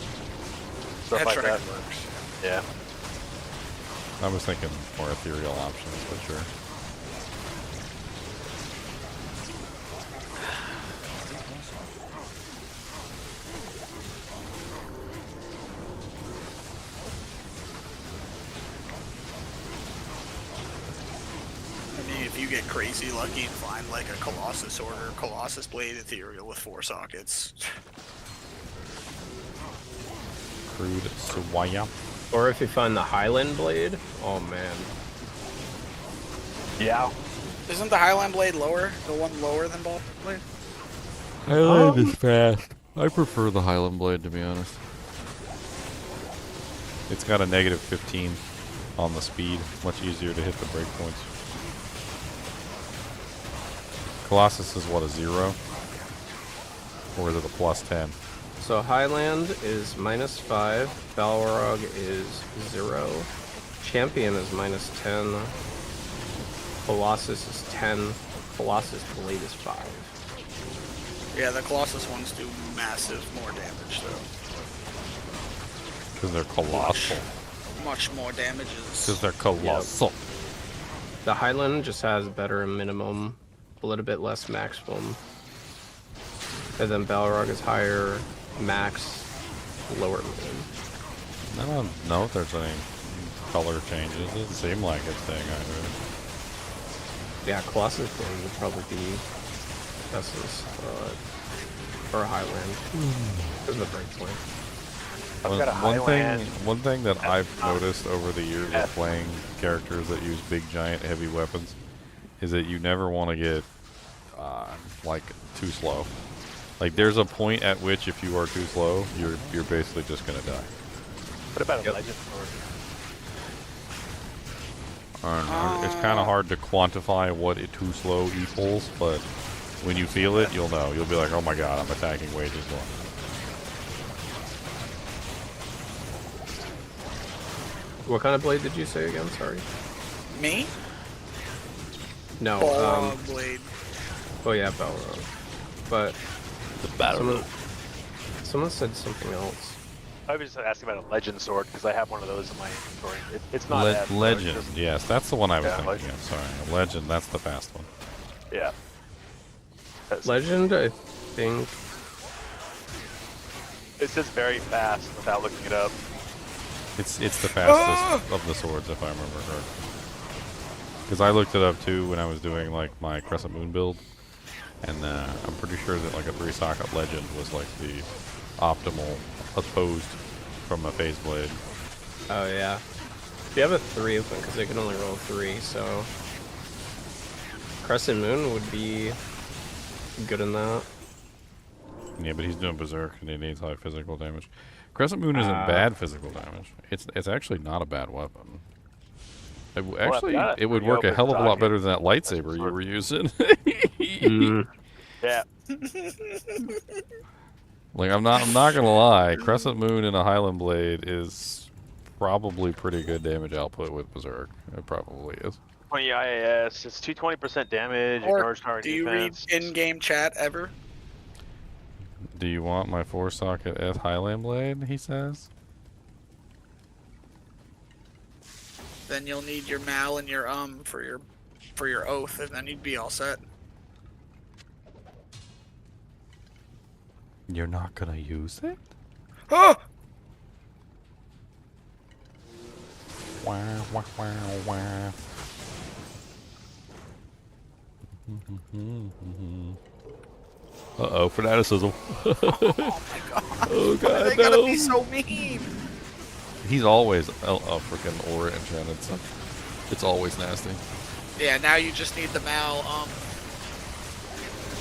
Stuff like that. Works. Yeah. I was thinking more ethereal options, but sure. I mean, if you get crazy lucky and find like a Colossus Order, Colossus Blade Ethereal with 4 sockets. Crude Swaya. Or if you find the Highland Blade, oh man. Yeah. Isn't the Highland Blade lower? The one lower than Ball Blade? Highland is fast. I prefer the Highland Blade, to be honest. It's got a negative 15 on the speed. Much easier to hit the breakpoints. Colossus is what, a 0? Or is it a plus 10? So Highland is -5, Balrog is 0, Champion is -10, Colossus is 10, Colossus Blade is 5. Yeah, the Colossus ones do massive more damage though. Because they're colossal. Much more damages. Because they're colossal. Yep. The Highland just has better minimum, a little bit less maximum. And then Balrog is higher max, lower min. I don't know if there's any color changes. It doesn't seem like it's saying either. Yeah, Colossus Blade would probably be Essus, or Highland. Because of the breakpoint. One thing that I've noticed over the years of playing characters that use big, giant, heavy weapons is that you never want to get like too slow. Like there's a point at which if you are too slow, you're basically just gonna die. What about a legend sword? It's kind of hard to quantify what it too slow equals, but when you feel it, you'll know. You'll be like, oh my god, I'm attacking way too slow. What kind of blade did you say again? Sorry. Me? No. Balrog Blade. Oh yeah, Balrog. But someone said something else. I was just asking about a legend sword because I have one of those in my inventory. It's not Legend, just, yes, that's the one I was thinking Legend. of. Sorry, a Legend, that's the fast one. Yeah. Legend, I think. It says very fast without looking it up. It's the fastest of the swords, if I remember correctly. Because I looked it up too when I was doing like my Crescent Moon build, and I'm pretty sure that like a 3-socket Legend was like the optimal opposed from a phase blade. Oh yeah. You have a 3 of them because they can only roll 3, so Crescent Moon would be good in that. Yeah, but he's doing Berserk and he needs high physical damage. Crescent Moon isn't bad physical damage. It's actually not a bad weapon. It would work a hell of a lot better than that lightsaber you were using. Yeah. Like I'm not gonna lie, Crescent Moon and a Highland Blade is probably pretty good damage output with Berserk. It probably is. 20 IAS. It's 220% damage. Or target do you read defense. in-game chat ever? Do you want my 4-socket S Highland Blade? He says. Then you'll need your Mal and your for your oath, and then you'd be all set. You're not gonna use it? Oh! Wow, wow, wow, wow. Uh-oh, fanaticism. Oh my god. Oh god, Why are they no. gonna be so mean? He's always freaking aura enchanted stuff. It's always nasty. Yeah, now you just need the Mal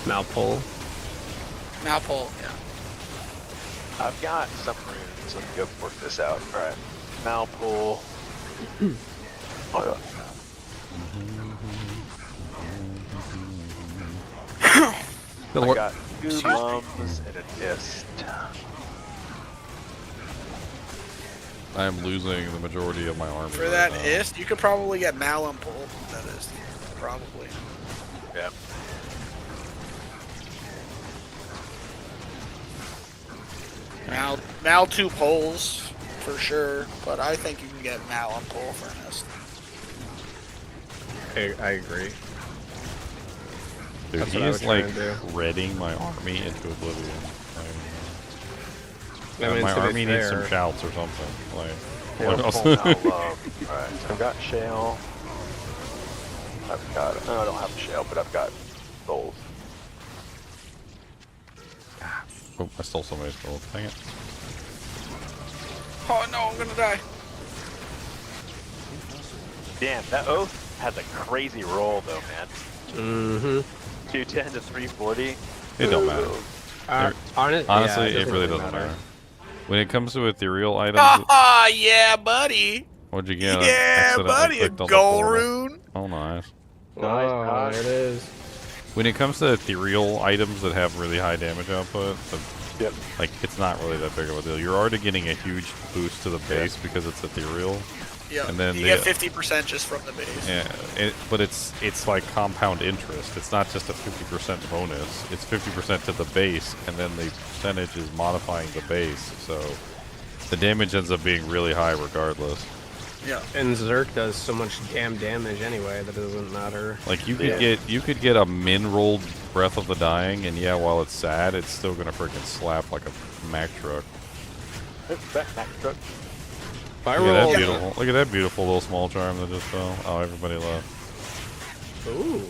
Malpole. Malpole, yeah. I've got some runes. Let me go work this out. Alright. Malpole. I got 2 lums and an ist. I am losing the majority of my army. For that ist, you could probably get Malum pull. That is probably. Yeah. Mal 2 pulls for sure, but I think you can get Malum pull for an ist. I agree. Dude, That's he what I is would try like and do. reading my army into oblivion. I mean, my to be army needs some fair- shouts or something. Like, Yeah, what else? Alright, so I've got shale. I've got, I don't have a shale, but I've got gold. Oh, I stole somebody's gold. Dang it. Oh no, I'm gonna die. Damn, that oath has a crazy roll though, man. Mm-hmm. 210 to 340. It don't matter. Honestly, yeah, it really doesn't matter. When it comes to ethereal items, Ah, yeah, buddy. what'd you get? Yeah, Accidentally buddy, a clicked on the gold portal. rune. Oh, nice. Oh, there it is. When it comes to ethereal items that have really high damage output, like it's not really that big of a deal. You're already getting a huge boost to the base because it's ethereal. Yeah, and then you get 50% just from the base. Yeah, but it's like compound interest. It's not just a 50% bonus. It's 50% to the base, and then the percentage is modifying the base. So the damage ends up being really high regardless. Yeah. And Zerk does so much damn damage anyway that it doesn't matter. Like you could get a min rolled Breath of the Dying, and yeah, while it's sad, it's still gonna freaking slap like a Mack truck. Mack truck. Look at that beautiful! Look at that beautiful little small charm that just fell. Oh, everybody left. Ooh.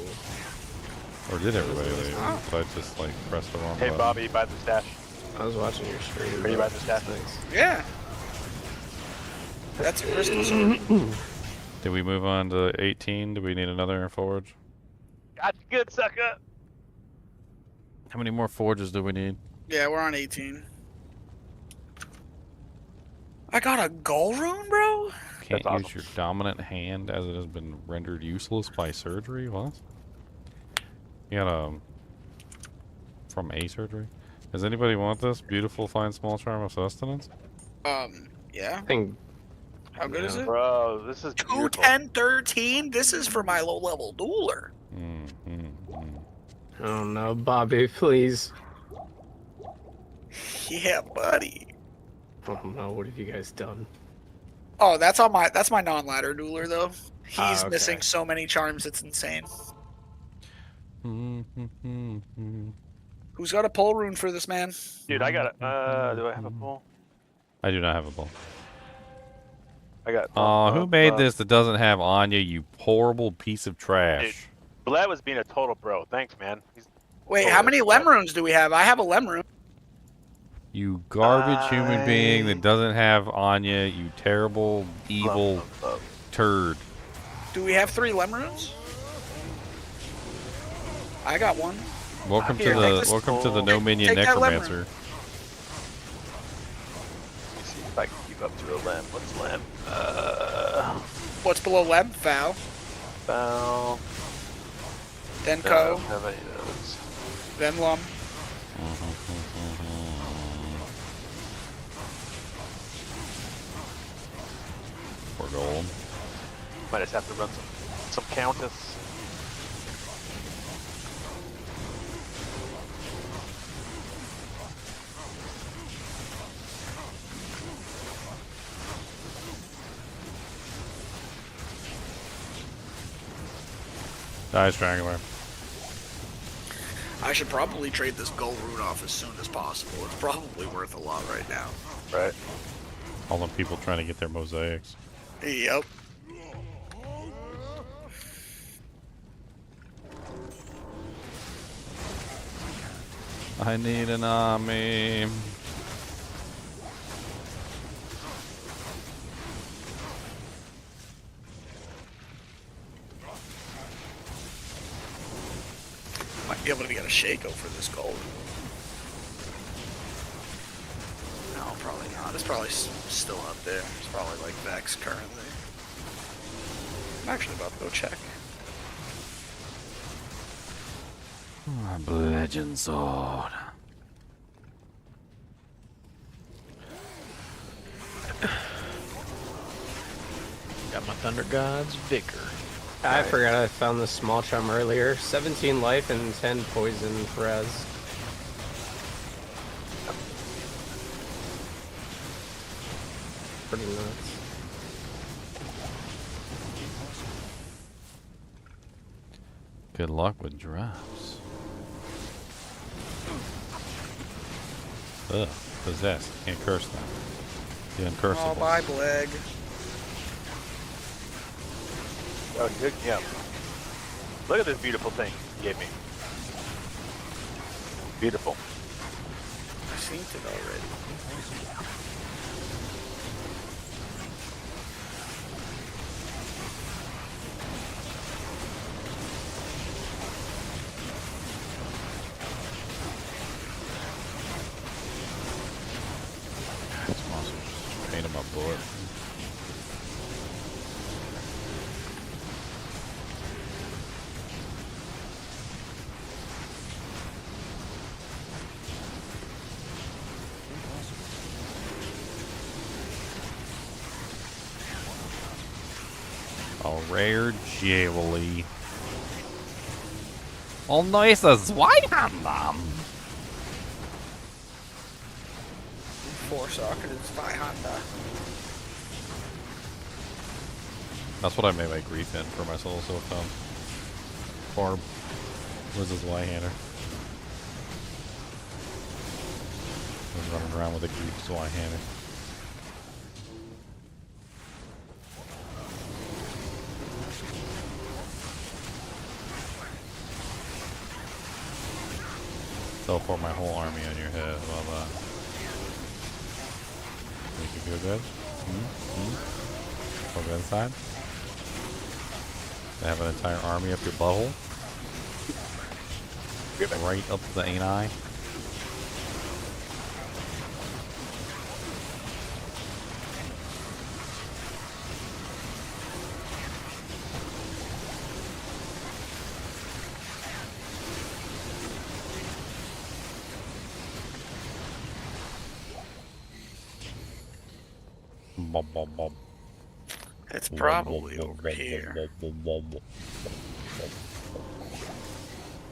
Or did everybody leave? So I just like pressed the wrong Hey button. Bobby, buy the stash. I was watching your stream. Are you buy the stash? Thanks. Yeah. That's a crystal sword. Did we move on to 18? Do we need another forge? Got you good, sucker. How many more forges do we need? Yeah, we're on 18. I got a gold rune, bro? Can't use your dominant hand as it has been rendered useless by surgery? What? You got from a surgery? Does anybody want this beautiful fine small charm of sustenance? Yeah. I think. How good is it? Bro, this is 210-13? This is for my low-level dueler. Oh no, Bobby, please. Yeah, buddy. Oh no, what have you guys done? Oh, that's my non-ladder dueler though. He's okay. missing so many charms, it's insane. Who's got a pull rune for this man? Dude, I got it. Do I have a pull? I do not have a bowl. I got. Oh, who made this that doesn't have Anya, you horrible piece of trash? Vlad was being a total bro. Thanks, man. Wait, how many lem runes do we have? I have a lem rune. You garbage human being that doesn't have Anya, you terrible, evil turd. Do we have 3 lem runes? I got one. Welcome Here, to the no minion take that lem necromancer. rune. Let's see if I can keep up to a lem. What's lem? What's below lem? Foul. Foul. Then No, I co. don't have any of those. Then lum. For gold. Might just have to run some countess. Die, Strangler. I should probably trade this gold rune off as soon as possible. It's probably worth a lot right now. Right. All the people trying to get their mosaics. Yep. I need an army. Might be able to get a Shaco for this gold. No, probably not. It's probably still up there. It's probably like Vex currently. I'm actually about to go check. Legend sword. Got my Thunder God's Vicar. I forgot I found the small chum earlier. 17 life and 10 poison res. Pretty nuts. Good luck with drops. Ugh, possessed. Can't curse them. The uncursable. Oh, bye, Bleg. Oh, good. Yeah. Look at this beautiful thing you gave me. Beautiful. I've seen it already. That's awesome. Just paint him up bullet. A rare Jewelry. Oh, nice as white hand. Four socket is by Honda. That's what I made my grief in for my solo silk farm. Was his Y-hander. I was running around with a grief Y-hander. Teleport my whole army on your head. How about that? Make you feel good? Go good inside? They have an entire army up your butthole? Right up the ani? It's probably over here.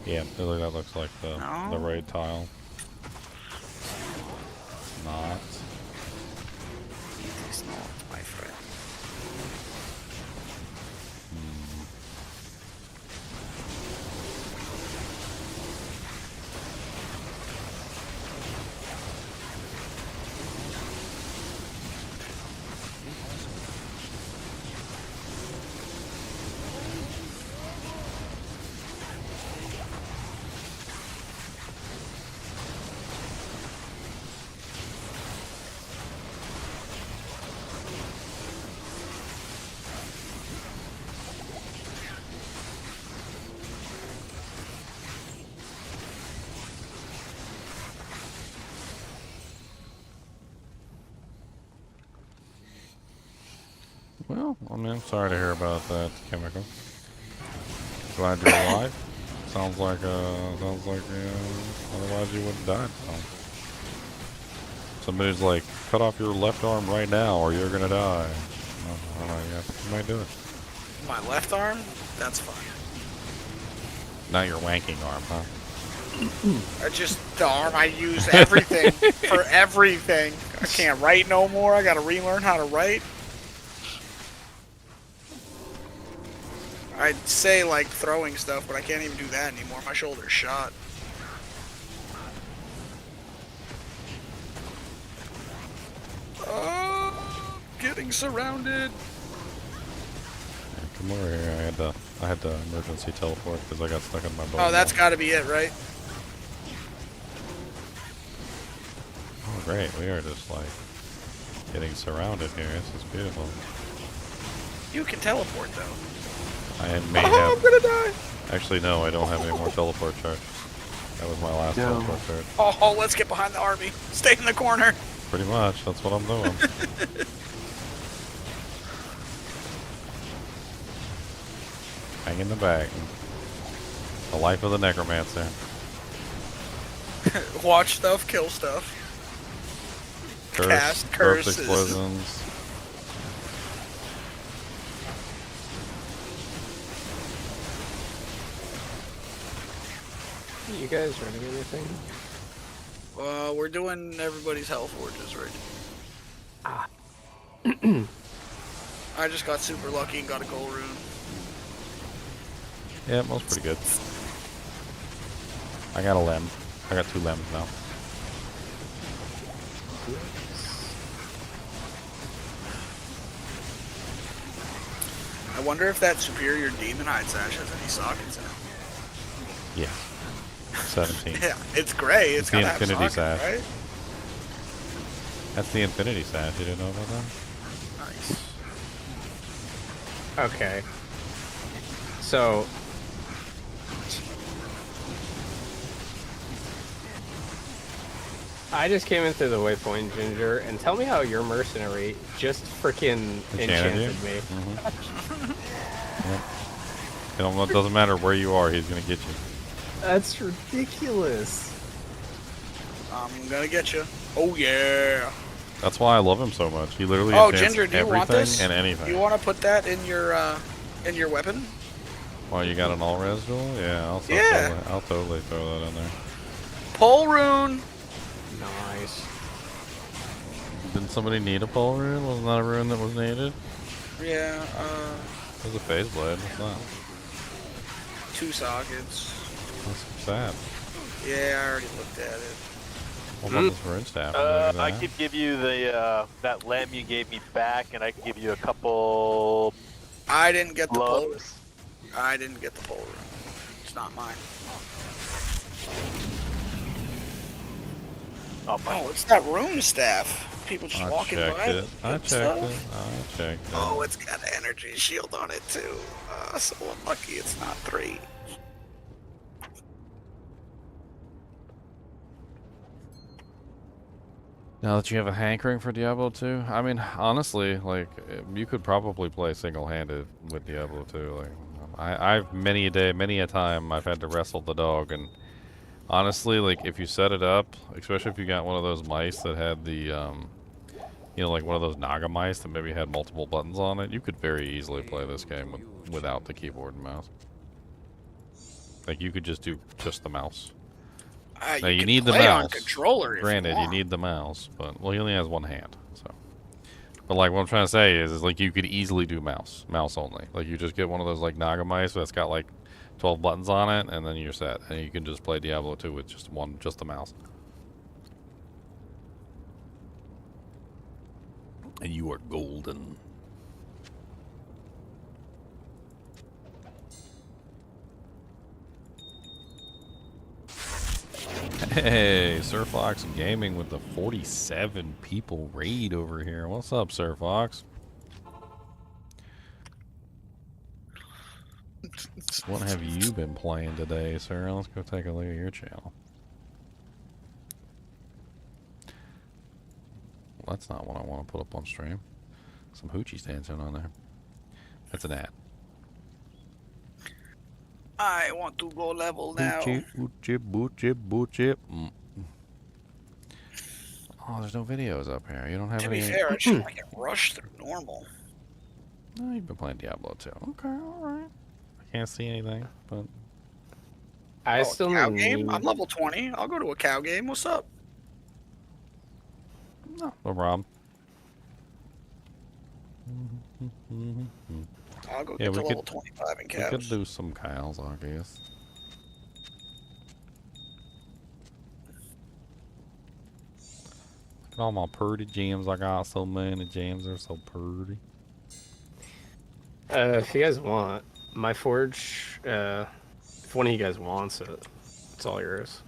Yeah, that looks like the raid tile. Not. It's not, my friend. Well, I mean, I'm sorry to hear about that, Chemical. Glad you're alive. Sounds like otherwise you would have died. So. Somebody's like, cut off your left arm right now or you're gonna die. I don't know, yeah, you might do it. My left arm? That's fine. Not your wanking arm, huh? Just the arm I use everything for everything. I can't write no more. I gotta relearn how to write. I'd say like throwing stuff, but I can't even do that anymore. My shoulder's shot. Getting surrounded. Yeah, come over here. I had to emergency teleport because I got stuck in my boat. Oh, that's got to be it, right? Oh, great. We are just like getting surrounded here. This is beautiful. You can teleport though. I may have. I'm gonna die. Actually, no, I don't have any more teleport charge. That was my last teleport charge. Oh, let's get behind the army. Stay in the corner. Pretty much, that's what I'm doing. Hang in the back. The life of the necromancer. Watch stuff, kill stuff. Cast curses. Explosions. You guys running anything? We're doing everybody's health forges right Ah. now. I just got super lucky and got a gold rune. Yeah, that was pretty good. I got a limb. I got 2 limbs now. I wonder if that superior demon hide sash has any sockets in it. Yeah. 17. Yeah, it's gray. It's the gotta have infinity sockets, sash. right? That's the infinity sash. You didn't know about that? Nice. Okay. So. I just came into the waypoint, Ginger, and tell me how your mercenary just freaking enchanted me. Yep. You know, it doesn't matter where you are, he's gonna get you. That's ridiculous. I'm gonna get you. Oh yeah. That's why I love him so much. He literally Oh, enchants Ginger, do you want everything this? and anything. You want to put that in your weapon? Well, you got an all-res duel? Yeah, I'll totally throw that in there. Pole rune. Nice. Didn't somebody need a pole rune? Wasn't that a rune that was needed? Yeah. It was a phase blade. What's that? 2 sockets. That's sad. Yeah, I already looked at it. What about this rune staff? I could give you the that lamb you gave me back, and I could give you a couple. I didn't get the pole. Gloves. I didn't get the pole rune. It's not mine. Oh, it's that rune staff. People just walking by. I checked it. Oh, it's got an energy shield on it too. So unlucky it's not 3. Now that you have a hankering for Diablo 2, I mean, honestly, like, you could probably play single-handed with Diablo 2. Like, I've many a time I've had to wrestle the dog, and honestly, like, if you set it up, especially if you got one of those mice that had the, you know, like one of those Naga mice that maybe had multiple buttons on it, you could very easily play this game without the keyboard and mouse. Like, you could just do just the mouse. Now you need the mouse. Controller Granted, you need the mouse, but well, he only has one hand, so. But like what I'm trying to say is like you could easily do mouse only. Like you just get one of those like Naga mice that's got like 12 buttons on it, and then you're set, and you can just play Diablo 2 with just the mouse. And you are golden. Hey, Sir Fox Gaming with the 47 people raid over here. What's up, Sir Fox? What have you been playing today, sir? Let's go take a look at your channel. Well, that's not what I want to put up on stream. Some hoochies dancing on there. That's an ad. I want to go level now. Boochip. Oh, there's no videos up here. You don't have any. To be fair, I should get rushed through normal. No, you've been playing Diablo 2. Okay, alright. I can't see anything, but. I still cow need... game? I'm level 20. I'll go to a cow game. What's up? No problem. I'll go get to level 25 in cows. We could do some cows, I guess. Look at all my pretty gems. I got so many gems. They're so pretty. If you guys want, my forge, if one of you guys wants it, it's all yours.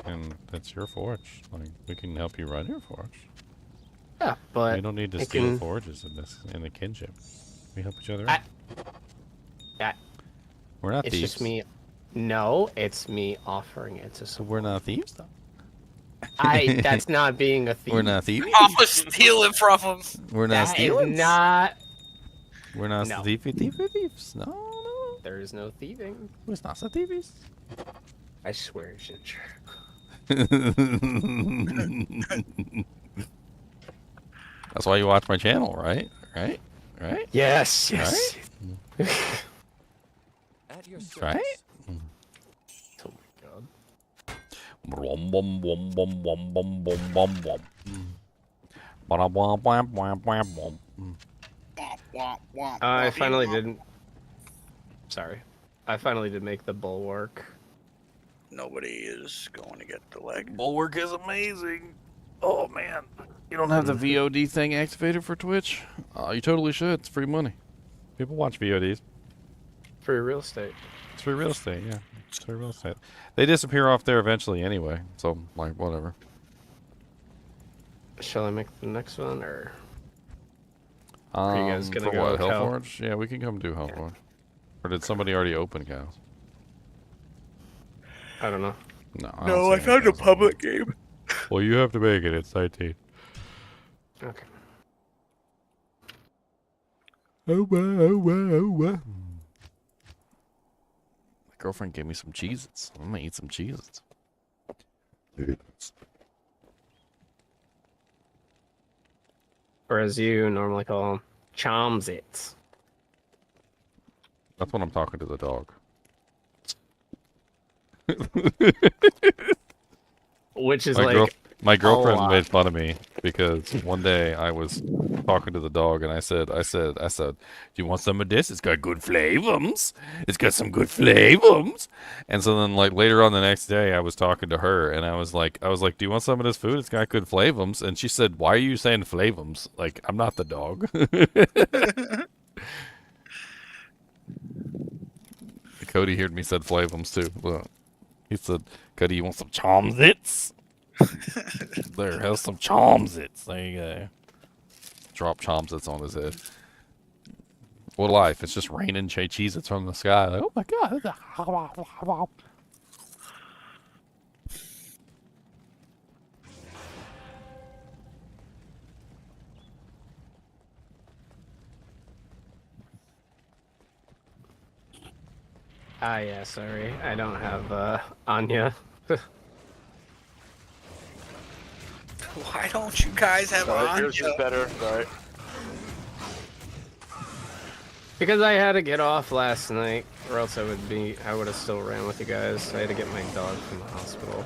And that's your forge. Like, we can help you run your forge. Yeah, but you don't need to steal forges in the kinship. We help each other out. We're not thieves. It's just me. No, it's me offering it to someone. We're not thieves, though. That's not being a thief. We're not thieves. I'm gonna steal it from him. We're not That stealing. is not. We're not No. thieves. No. There is no thieving. It's not so thieves. I swear, Ginger. That's why you watch my channel, right? Right? Yes, yes. Right? Right? Oh my god. Bum, bum, bum, bum, bum, bum, bum, bum, bum. Bum, bum, bum, bum, bum, bum. I finally didn't. Sorry. I finally did make the bulwark. Nobody is going to get the leg. Bulwark is amazing. Oh man. You don't have the VOD thing activated for Twitch? You totally should. It's free money. People watch VODs. Free real estate. It's free real estate, yeah. It's free real estate. They disappear off there eventually anyway, so, like, whatever. Shall I make the next one, or are you guys gonna for go what, with Hell? Hellforge? Yeah, we can come do Hellforge. Or did somebody already open cows? I don't know. No, No, I found a public game. Well, you have to make it. It's 19. Okay. Oh, wow. My girlfriend gave me some Cheez-Its. I'm gonna eat some Cheez-Its. Or as you normally call them, Chomzits. That's when I'm talking to the dog. Which is my girlfriend made fun of me because one day I was talking to the dog and I said, do you want some of this? It's got good flavors. It's got some good flavors. And so then like later on the next day I was talking to her and I was like, do you want some of this food? It's got good flavors. And she said, why are you saying flavors? Like, I'm not the dog. Cody heard me said flavums too. Look. He said, Cody, you want some Chomzits? There, have some Chomzits. There you go. Drop Chomzits on his head. What life? It's just raining Cheez-Its from the sky. Like, oh my god. Ah, yeah, sorry. I don't have, Anya. Why don't you guys have Anya? Yours is better. Sorry. Because I had to get off last night, or else I would have still ran with you guys. I had to get my dog from the hospital.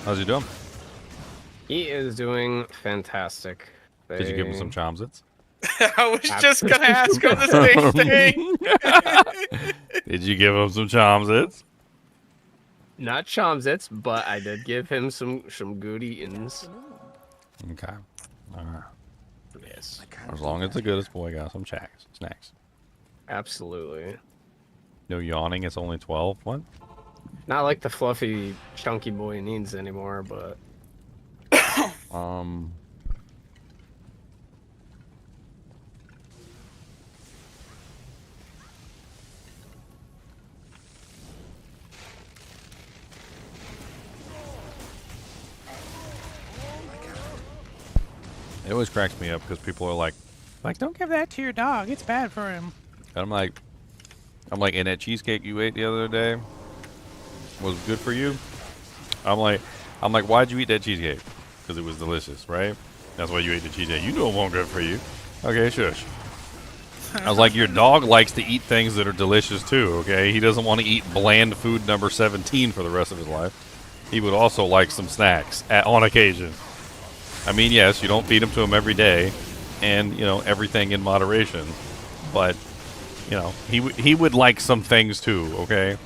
How's he doing? He is doing fantastic. Did you give him some Chomzits? I was just gonna ask him the same thing. Did you give him some Chomzits? Not Chomzits, but I did give him some good eatings. Okay. Alright. Yes. As long as the goodest boy got some snacks. Absolutely. No yawning, it's only 12? What? Not like the fluffy, chunky boy needs anymore, but... It always cracks me up because people are like, don't give that to your dog. It's bad for him. And I'm like, and that cheesecake you ate the other day was good for you. I'm like, why'd you eat that cheesecake? Because it was delicious, right? That's why you ate the cheesecake. You know it wasn't good for you. Okay, shush. I was like, your dog likes to eat things that are delicious too, okay? He doesn't want to eat bland food number 17 for the rest of his life. He would also like some snacks on occasion. I mean, yes, you don't feed him to him every day, and, you know, everything in moderation. But, you know, he would like some things too, okay?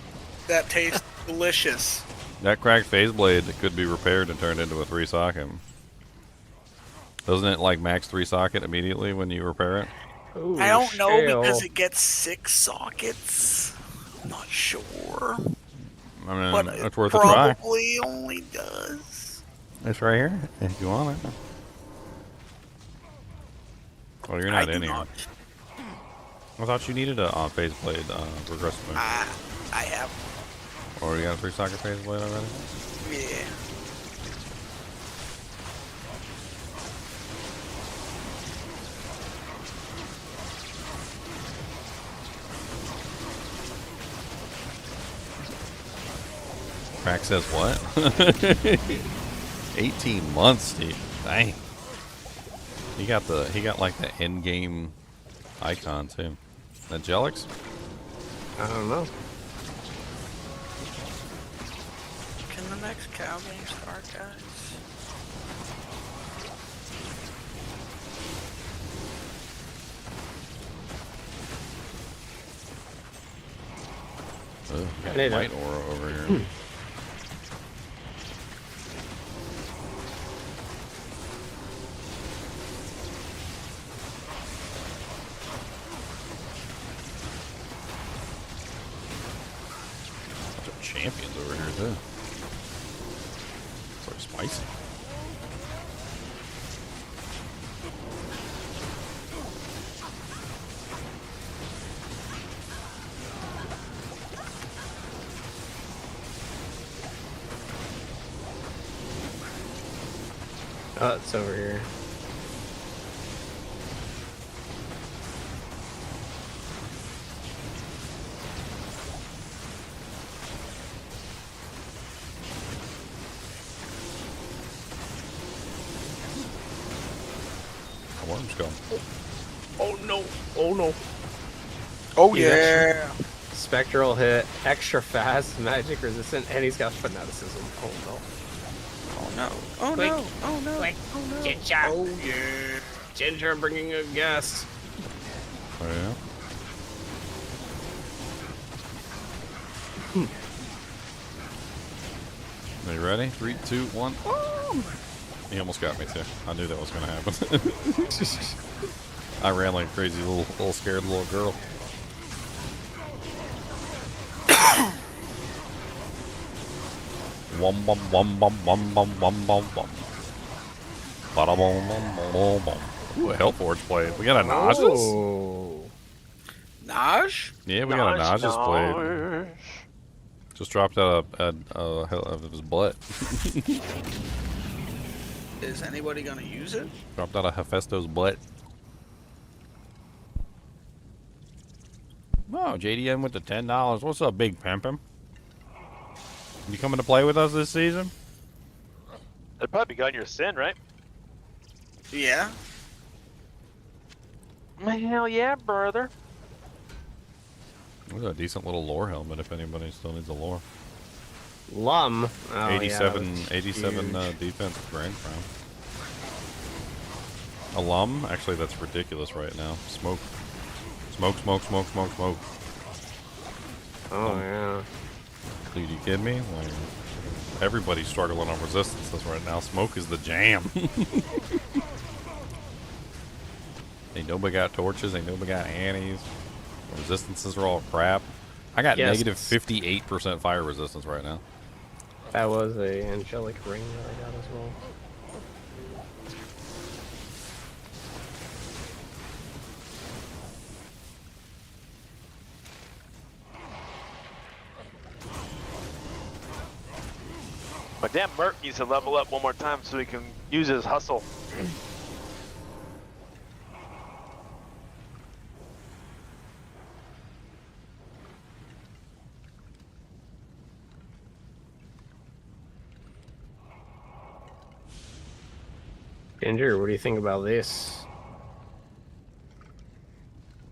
That tastes delicious. That cracked phase blade could be repaired and turned into a 3-socket. Doesn't it, like, max 3-socket immediately when you repair it? Ooh, I don't know because it gets 6 sockets. I'm not sure. I mean, But it's worth a try. probably only does. It's right here, if you want it. Well, you're not in here. I thought you needed a phase blade regressive move. I have. Or you got a 3-socket phase blade already? Yeah. Crack says what? 18 months, Steve. Dang. He got like the end game icon too. Angelics? I don't know. Can the next cow game start, guys? Ugh, got Hey, light aura over here. Bunch of champions over here too. It's like spicy. Oh, it's over here. Worms go. Oh no! Oh no! Oh He's yeah! Spectral hit, extra fast, magic resistant, and he's got fanaticism. Oh no! Oh no! Oh Quick. no! Oh no! Quick. Oh no! Ginger. Oh yeah! Ginger bringing a guest. Oh yeah. Are you ready? 3, 2, 1. Oh! He almost got me too. I knew that was gonna happen. I ran like a crazy little scared little girl. Wum bum bum bum bum bum bum bum bum. Bada bum bum bum bum. Ooh, a Hellforge blade. We got a Najas? Oh. Naj? Yeah, we got a Najas blade. Just dropped out of his butt. Is anybody gonna use it? Dropped out of Hephaestus' butt. Oh, JDM with the $10. What's up, big pimpin'? You coming to play with us this season? They'd probably be on your sin, right? Yeah. Hell yeah, brother. There's a decent little lore helmet if anybody still needs a lore. Lum. Oh, 87 yeah, 87 defense grand crown. Alum? Actually, that's ridiculous right now. Smoke. Smoke, smoke, smoke, smoke, smoke. Oh, yeah. Dude, you kidding me? Like, everybody's struggling on resistances right now. Smoke is the jam. Ain't nobody got torches. Ain't nobody got annies. Resistances are all crap. I got negative 58% fire resistance right now. That was a angelic ring that I got as well. But damn, Merc needs to level up one more time so he can use his hustle. Ginger, what do you think about this?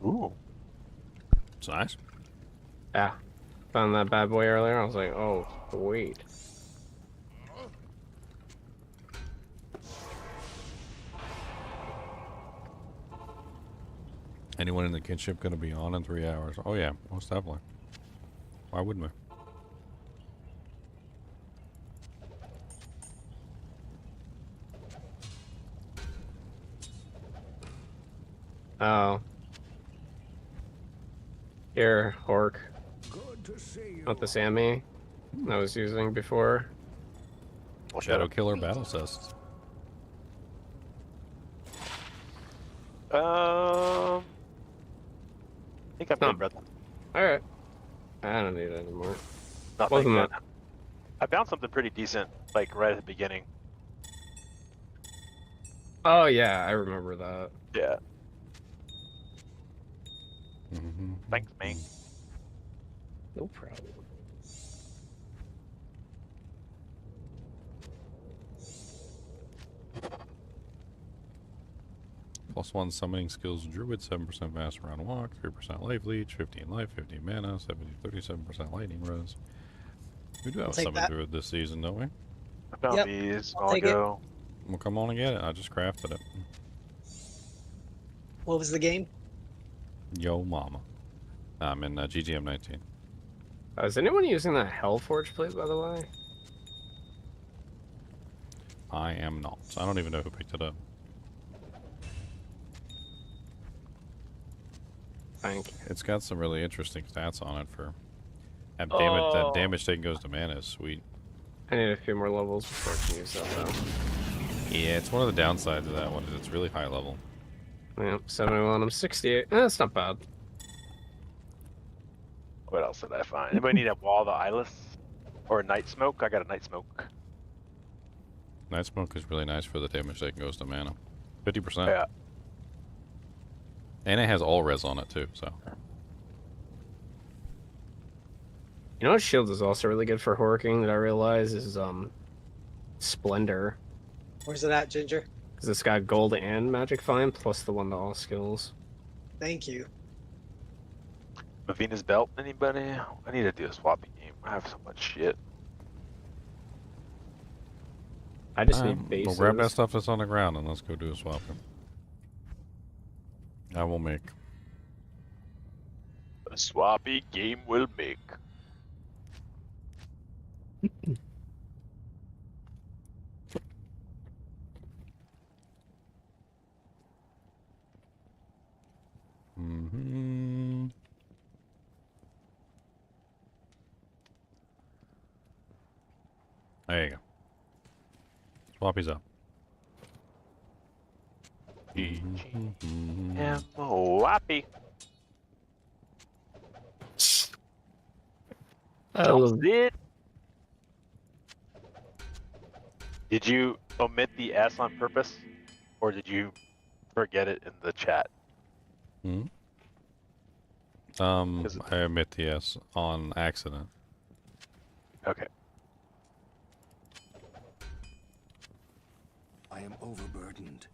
Ooh. It's nice. Yeah. Found that bad boy earlier. I was like, oh, wait. Anyone in the kinship going to be on in 3 hours? Oh, yeah. Most definitely. Why wouldn't we? Oh. Here, Hork. Not the Sammy I was using before. Shadow Killer Battle Cess. I think I'm good, brother. Alright. I don't need it anymore. Nothing Wasn't good. I found something pretty decent, like right at the beginning. Oh, yeah, I remember that. Yeah. Thanks, mate. No problem. +1 summoning skills druid, 7% faster round walk, 3% life leech, 15 life, 15 mana, 37% lightning res. We do have a summon druid this season, don't we? I found these. I'll go. Well, come on and get it. I just crafted it. What was the game? Yo mama. I'm in GGM 19. Is anyone using that Hellforge plate, by the way? I am not. I don't even know who picked it up. Thank you. It's got some really interesting stats on it for that damage. That damage taken goes to mana is sweet. I need a few more levels before I can use that, though. Yeah, it's one of the downsides of that one. Is it's really high level. Yep, 71. I'm 68. That's not bad. What else did I find? Anybody need a Wall of the Eyeless? Or a Night Smoke? I got a Night Smoke. Night Smoke is really nice for the damage taken goes to mana. 50%. Yeah. And it has all res on it too, so. You know what shield is also really good for horking that I realize is Splendor. Where's it at, Ginger? Because it's got gold and magic find plus the 1 to all skills. Thank you. Mavina's Belt, anybody? I need to do a swapping game. I have so much shit. I just need bases. We'll grab that stuff that's on the ground and let's go do a swapping. I will make. A swappy game will make. Mm-hmm. There you go. Swappy's up. And swappy. Oh, it. Did you omit the S on purpose, or did you forget it in the chat? I omit the S on accident. Okay. I am overburdened.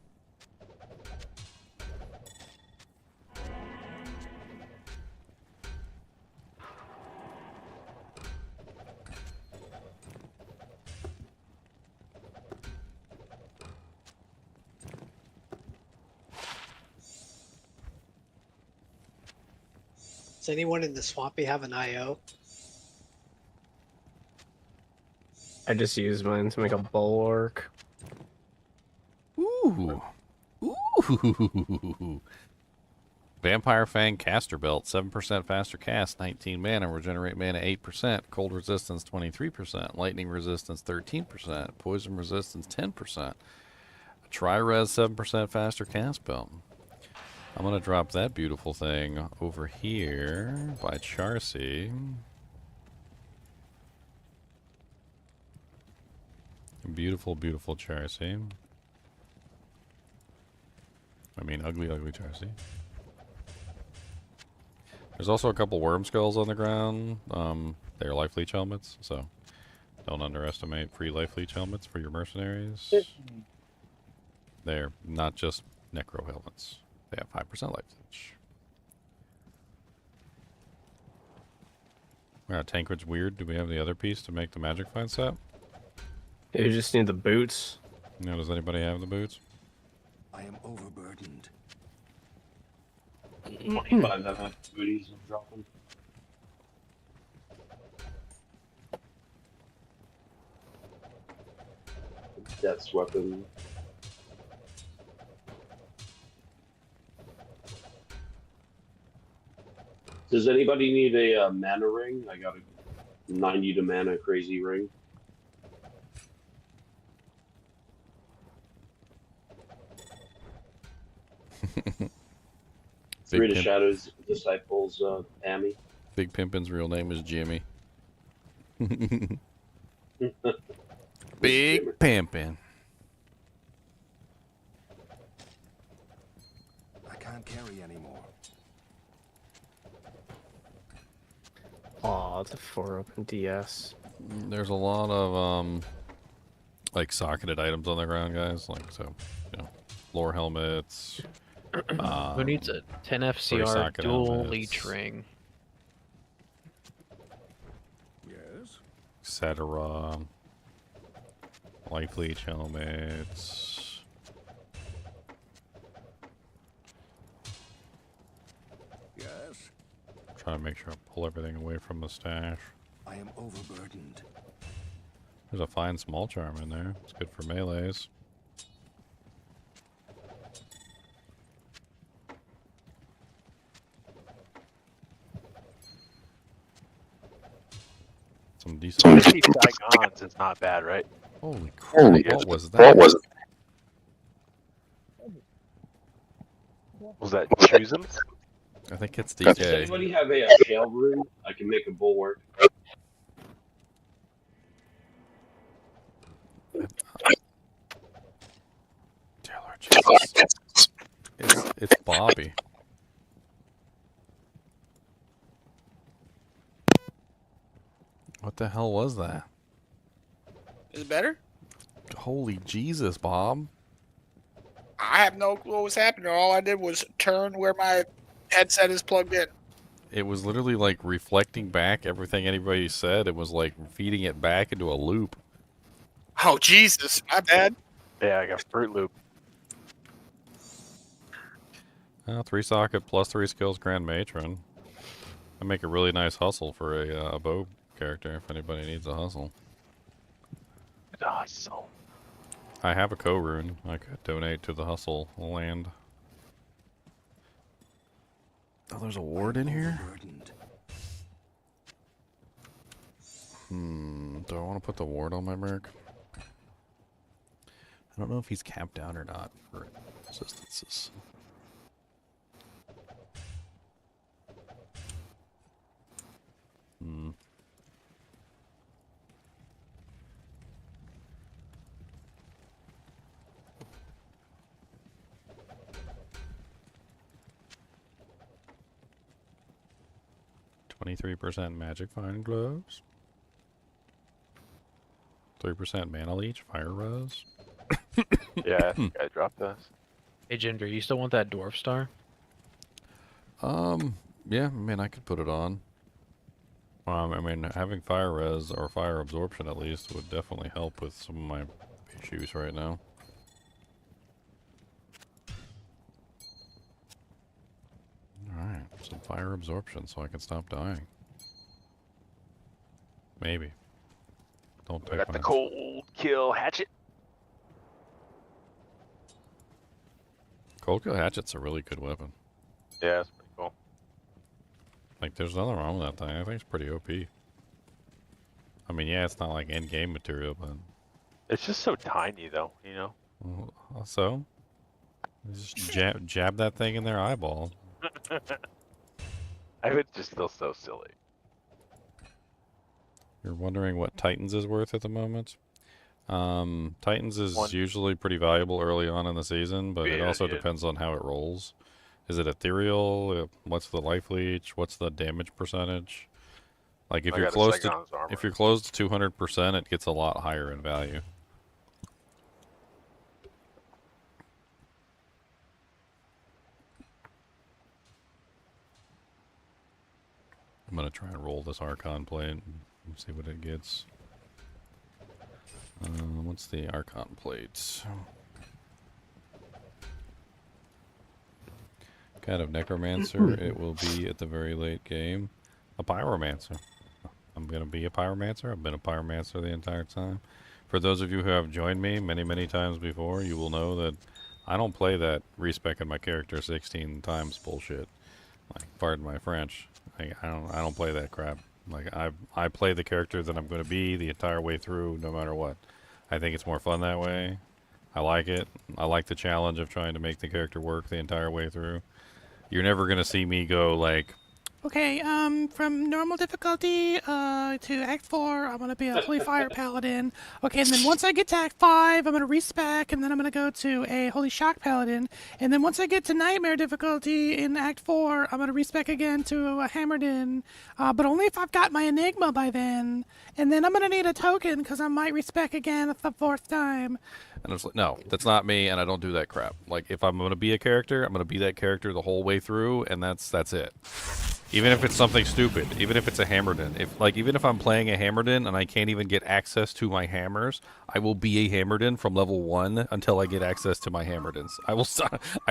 Does anyone in the swampy have an IO? I just used mine to make a bulwark. Ooh. Ooh. Vampire Fang Caster Belt, 7% faster cast, 19 mana, regenerate mana 8%, cold resistance 23%, lightning resistance 13%, poison resistance 10%. Tri-res 7% faster cast belt. I'm going to drop that beautiful thing over here by Charcy. Beautiful, beautiful Charcy. I mean, ugly, ugly Charcy. There's also a couple worm skulls on the ground. They're life leech helmets, so don't underestimate free life leech helmets for your mercenaries. They're not just necro helmets. They have 5% life leech. Tankred's weird. Do we have the other piece to make the magic find set? You just need the boots. No, does anybody have the boots? I am overburdened. 25 that have booties I'm dropping. Death's weapon. Does anybody need a mana ring? I got a 90 to mana crazy ring. Three to Shadows Disciples, Amy. Big Pimpin's real name is Jimmy. Big Pimpin. I can't carry anymore. Aw, it's a 4 open DS. There's a lot of like socketed items on the ground, guys. Like, so, you know, lore helmets, Who needs a 10 FCR socket dual helmets. leech ring? Yes. Etc. Life leech helmets. Yes. Trying to make sure I pull everything away from the stash. I am overburdened. There's a fine small charm in there. It's good for melees. Some decent. Cheap Daigons is not bad, right? Holy crap! What was that? Was that Choosums? I think it's Does DK. anybody have a tail rune? I can make a bulwark. Taylor, Jesus. It's Bobby. What the hell was that? Is it better? Holy Jesus, Bob. I have no clue what was happening. All I did was turn where my headset is plugged in. It was literally like reflecting back everything anybody said. It was like feeding it back into a loop. Oh, Jesus. My bad. Yeah, I got Fruit Loop. 3 socket plus 3 skills Grand Matron. I make a really nice hustle for a bow character if anybody needs a hustle. Hustle. I have a co-rune I could donate to the hustle land. Oh, there's a ward in here? Do I want to put the ward on my merc? I don't know if he's capped down or not for resistances. Hmm. %, magic fine gloves. 3% mana leech, fire rose. Yeah, I dropped this. Hey Ginger, you still want that dwarf star? Yeah, I mean, I could put it on. I mean, having fire res or fire absorption at least would definitely help with some of my issues right now. Alright, some fire absorption so I can stop dying. Maybe. Don't take Got the my... cold kill hatchet. Cold kill hatchet's a really good weapon. Yeah, it's pretty cool. Like, there's nothing wrong with that thing. I think it's pretty OP. I mean, yeah, it's not like end-game material, but... It's just so tiny, though, you know? Well, so? Just jab that thing in their eyeball. I would just feel so silly. You're wondering what Titans is worth at the moment? Titans is usually pretty valuable early on in the season, but it also depends on how it rolls. Is it ethereal? What's the life leech? What's the damage percentage? Like if you're close to 200%, it gets a lot higher in value. I'm gonna try and roll this Archon plate and see what it gets. What's the Archon plate? Kind of Necromancer. It will be at the very late game. A Pyromancer. I'm gonna be a Pyromancer. I've been a Pyromancer the entire time. For those of you who have joined me many times before, you will know that I don't play that respecing my character 16 times bullshit. Like, pardon my French. I don't play that crap. Like, I play the character that I'm going to be the entire way through, no matter what. I think it's more fun that way. I like it. I like the challenge of trying to make the character work the entire way through. You're never going to see me go, like, Okay, from normal difficulty to Act 4, I'm gonna be a Holy Fire Paladin. Okay, and then once I get to Act 5, I'm gonna respec, and then I'm gonna go to a Holy Shock Paladin. And then once I get to Nightmare difficulty in Act 4, I'm gonna respec again to a Hammerden, but only if I've got my Enigma by then. And then I'm gonna need a token, because I might respec again at the 4th time. And it's like, no, that's not me, and I don't do that crap. Like, if I'm gonna be a character, I'm gonna be that character the whole way through, and that's it. Even if it's something stupid, even if it's a Hammerden, even if I'm playing a Hammerden and I can't even get access to my hammers, I will be a Hammerden from level 1 until I get access to my Hammerdens. I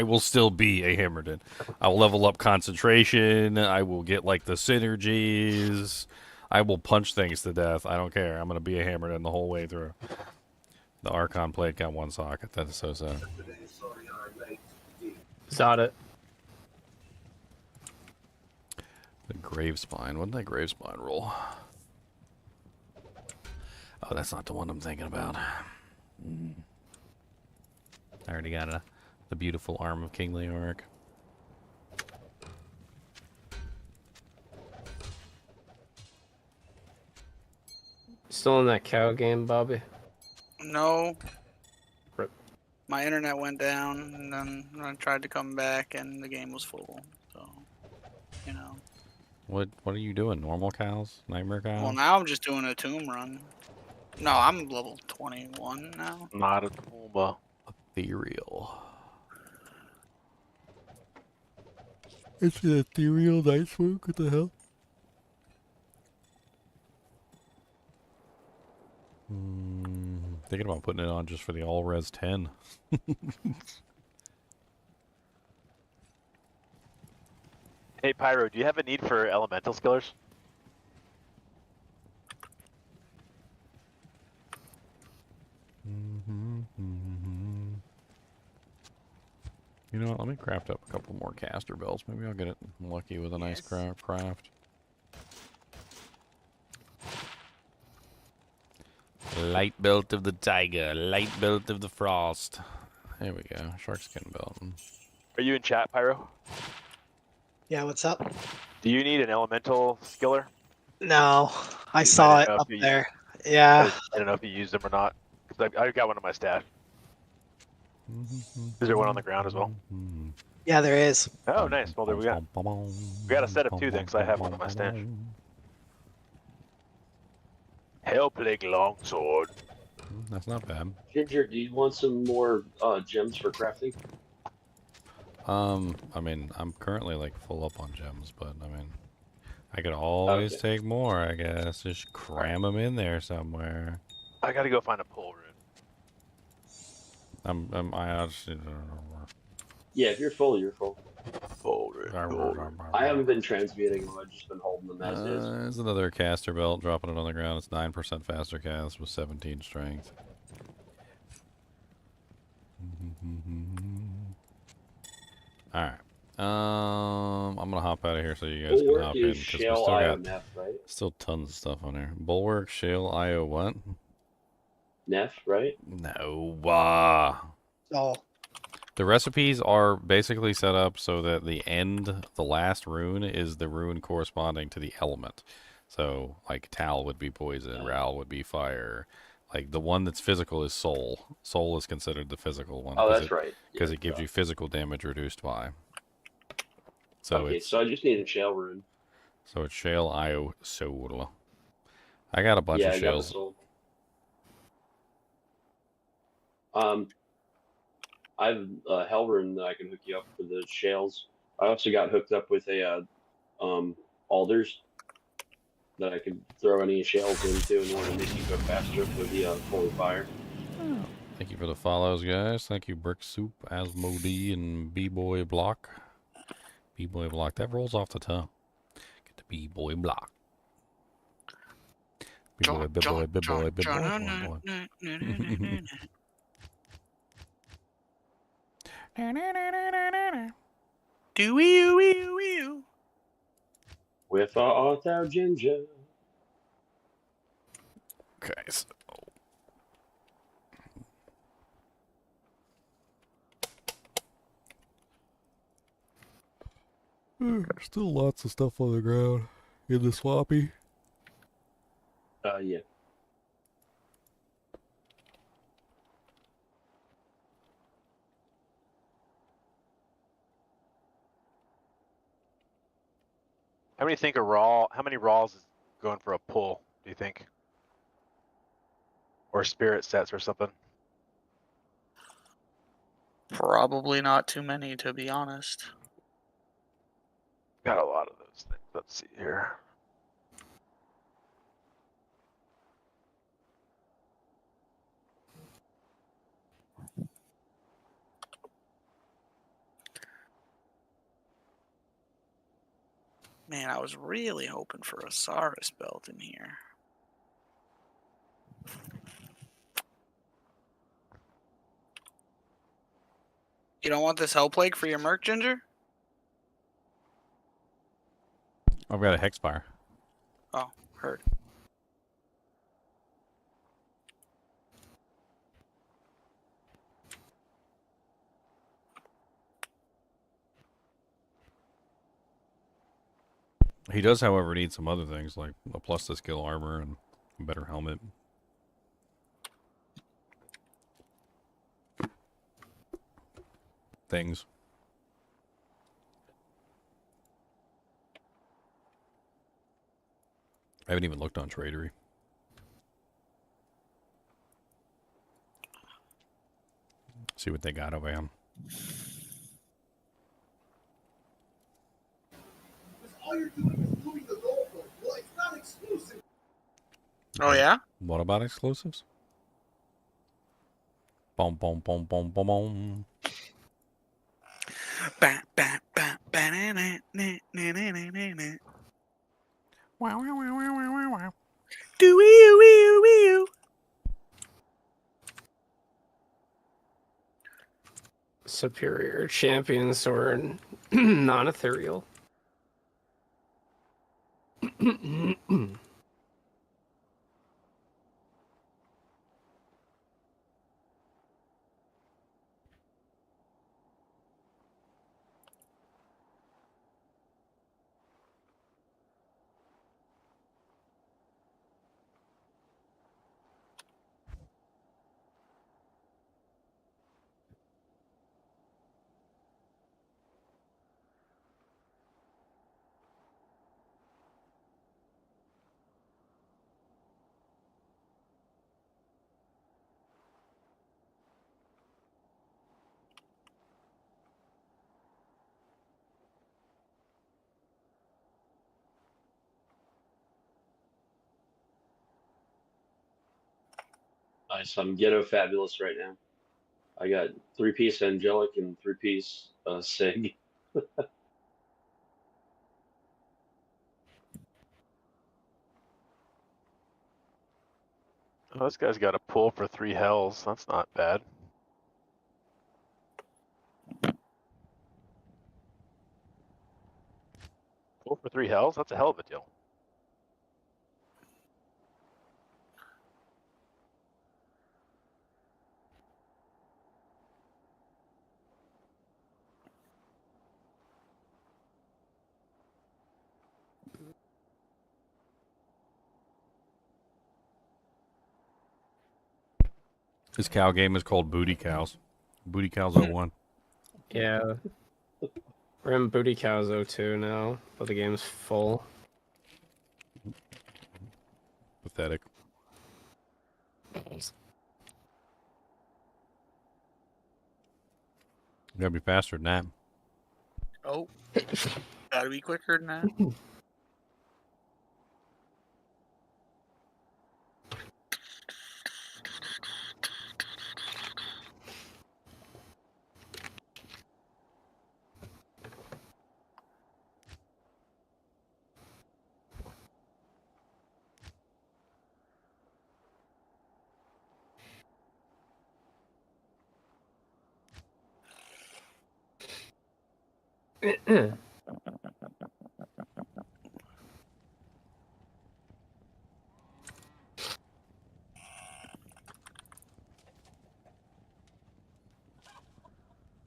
will still be a Hammerden. I'll level up concentration. I will get like the synergies. I will punch things to death. I don't care. I'm gonna be a Hammerden the whole way through. The Archon plate got one socket. That is so sad. Zod it. The Gravespine. What did that Gravespine roll? Oh, that's not the one I'm thinking about. I already got the beautiful arm of King Leoric. Still in that cow game, Bobby? No. Rip. My internet went down, and then I tried to come back, and the game was full. So, you know. What are you doing? Normal cows? Nightmare cows? Well, now I'm just doing a tomb run. No, I'm level 21 now. Not a tomb. Ethereal. It's an ethereal night smoke. What the hell? Thinking about putting it on just for the all res 10. Hey, Pyro, do you have a need for elemental skillers? You know what? Let me craft up a couple more caster belts. Maybe I'll get it lucky with a nice craft. Light belt of the tiger, light belt of the frost. There we go. Sharkskin belt. Are you in chat, Pyro? Yeah, what's up? Do you need an elemental skiller? No, I saw it up there. Yeah. I don't know if you used them or not. Cause I got one in my stash. Is there one on the ground as well? Yeah, there is. Oh, nice. Well, there we go. We got a set of 2 then, because I have one in my stash. Hellplague longsword. That's not bad. Ginger, do you want some more gems for crafting? I mean, I'm currently like full up on gems, but I mean, I could always take more, I guess. Just cram them in there somewhere. I gotta go find a pull rune. Yeah, if you're full, you're full. Pull rune. I haven't been transmuting them. I've just been holding them as is. There's another caster belt, dropping it on the ground. It's 9% faster cast with 17 strength. Alright. I'm gonna hop out of here so you guys can hop in, because we still got still tons of stuff on here. Bulwark, Shale, IO, what? Neff, right? No. Oh. The recipes are basically set up so that the last rune is the rune corresponding to the element. So, like, Tal would be poison, Ral would be fire. Like, the one that's physical is Soul. Soul is considered the physical one. Oh, that's right. Because it gives you physical damage reduced by. So okay, so I just need a shell rune. So it's Shale, IO, Soul. I got a bunch of shells. I have a hell rune that I can hook you up for the shales. I also got hooked up with a alders that I could throw any shells into in order to make you go faster for the holy fire. Oh. Thank you for the follows, guys. Thank you, Brick Soup, Asmodee, and B-Boy Block. B-Boy Block. That rolls off the tongue. Get the B-Boy Block. B-Boy, B-Boy, B-Boy, B-Boy. Do-wee-oo-wee-oo-wee-oo. With our ginger. Okay, so... Still lots of stuff on the ground in the swampy. Yeah. How many think a raw? How many raws is going for a pull? Do you think? Or spirit sets or something? Probably not too many, to be honest. Got a lot of those things. Let's see here. Man, I was really hoping for a Saurus belt in here. You don't want this Hell Plague for your Merc, Ginger? I've got a Hexfire. Oh, heard. He does, however, need some other things like a plus to skill armor and a better helmet. Things. I haven't even looked on Tradery. See what they got over him. All you're doing is moving the goalpost. Well, it's not exclusive. Oh, yeah? What about exclusives? Boom, boom, boom, boom, boom, boom. Wow, wow, wow, wow, wow, wow, wow. Do-wee-oo-wee-oo-wee-oo. Superior champion sword, non-ethereal. Nice. I'm ghetto fabulous right now. I got 3-piece angelic and 3-piece sig. Oh, this guy's got a pull for 3 hells. That's not bad. Pull for 3 hells? That's a hell of a deal. This cow game is called Booty Cows. Booty Cows 01. Yeah. We're in Booty Cows 02 now, but the game's full. Pathetic. You gotta be faster than that. Oh, gotta be quicker than that.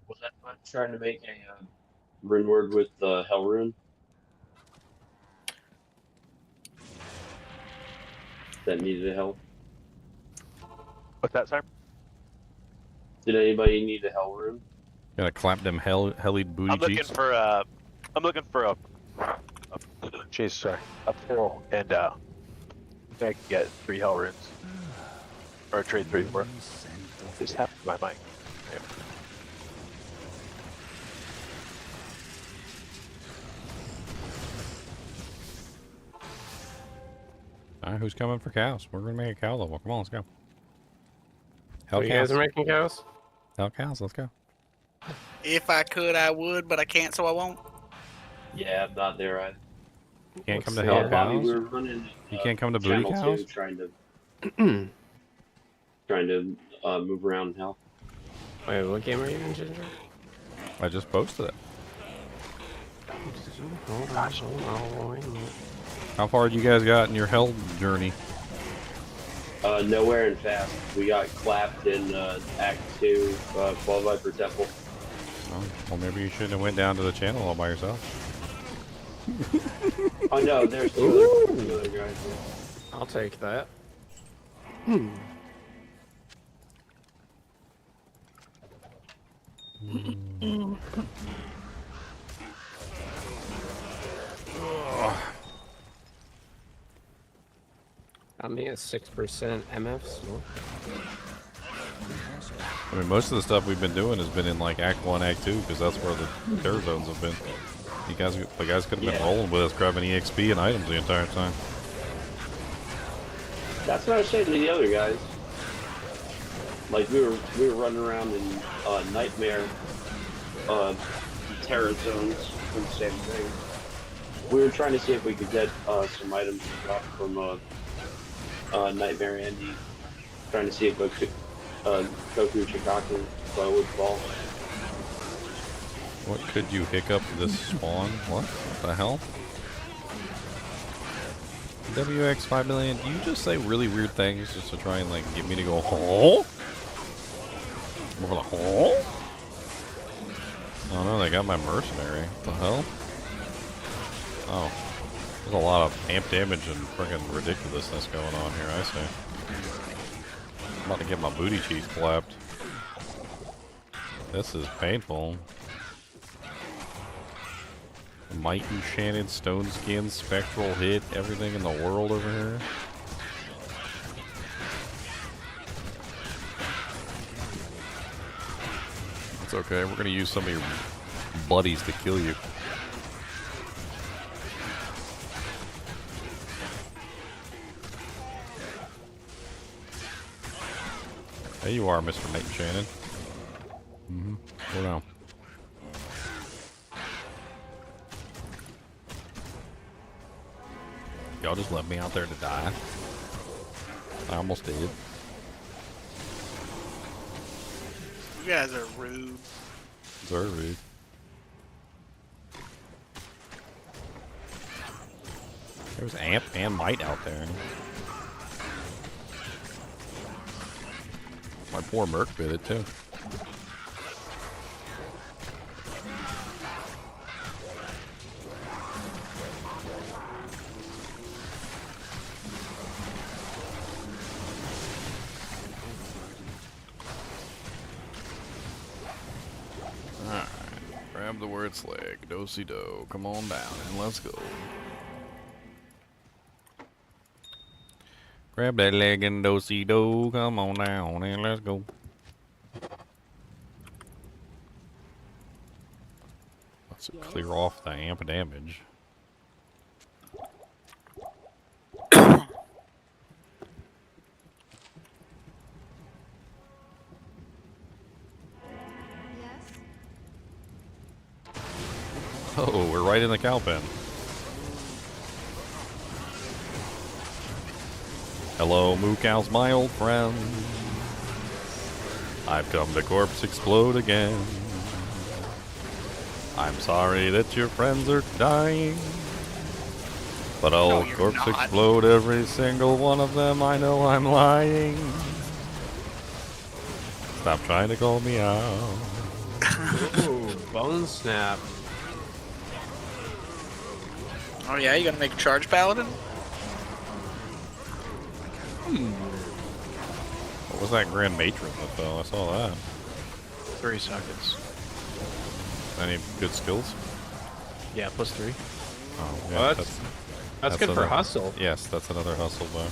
Was that fun trying to make a Rinward with Hell Rune. That needed help. What's that, sir? Did anybody need a Hell Rune? Gotta clap them helly booty I'm looking cheeks. for a. Jeez, sorry. A full and I can get 3 Hell Runes. Or trade 3 for. Just happened to my mic. Yeah. Alright, who's coming for cows? We're gonna make a cow level. Come on, let's go. Hell You cows. guys are making cows? Hell cows, let's go. If I could, I would, but I can't, so I won't. Yeah, I'm not there either. You can't come to What's hell that? Bobby, cows? we were running. You can't come to booty Channel cows? 2, trying to move around in hell. Wait, what game are you in, Ginger? I just posted it. Hold on, wait a minute. How far you guys got in your hell journey? Nowhere and fast. We got clapped in Act 2, 12 Viper Temple. Oh, well, maybe you shouldn't have went down to the channel all by yourself. Oh no, there's two other guys here. I'll take that. Got me at 6% MF still. I mean, most of the stuff we've been doing has been in like Act 1, Act 2, because that's where the terror zones have been. The guys could have been rolling with us, grabbing EXP and items the entire time. That's what I was saying to the other guys. Like we were running around in Nightmare terror zones and the same thing. We were trying to see if we could get some items from Nightmare Andy. Trying to see if Goku Chikaku would fall. What could you hiccup this spawn? What the hell? WX 5 million, do you just say really weird things just to try and like get me to go hole? Over the hole? Oh no, they got my mercenary. What the hell? Oh. There's a lot of amp damage and freaking ridiculousness going on here, I see. I'm about to get my booty cheeks clapped. This is painful. Mighty Shannon, Stone Skin, Spectral Hit, everything in the world over here. It's okay, we're gonna use some of your buddies to kill you. There you are, Mr. Mighty Shannon. Go down. Y'all just left me out there to die. I almost did. You guys are rude. Very rude. There was Amp and Might out there. My poor Merc bit it too. Alright, grab the word slag, do-si-do, come on down and let's go. Grab that leg and do-si-do, come on down and let's go. Let's clear off the amp damage. Oh, we're right in the cow pen. Hello, moo cows, my old friend. I've come to corpse explode again. I'm sorry that your friends are dying, but I'll corpse explode every single one of them. I know I'm lying. Stop trying to call me out. Ooh, bone snap. Oh yeah, you gonna make a charge paladin? What was that Grand Matron that fell? I saw that. 3 sockets. Any good skills? Yeah, +3. Oh, yeah, Well, that's good for hustle. Yes, that's another hustle though.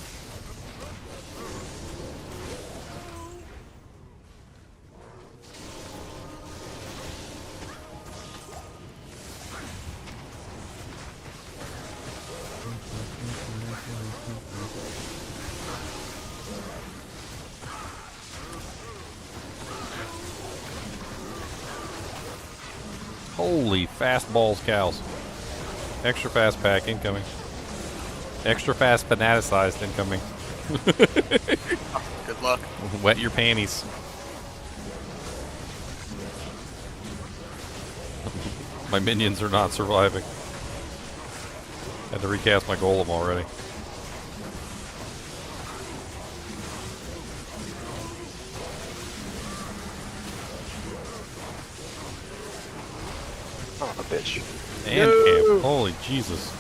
Holy fast balls, cows. Extra fast pack incoming. Extra fast fanaticized incoming. Good luck. Wet your panties. My minions are not surviving. Had to recast my golem already. Oh, a bitch. And camp. Holy Jesus.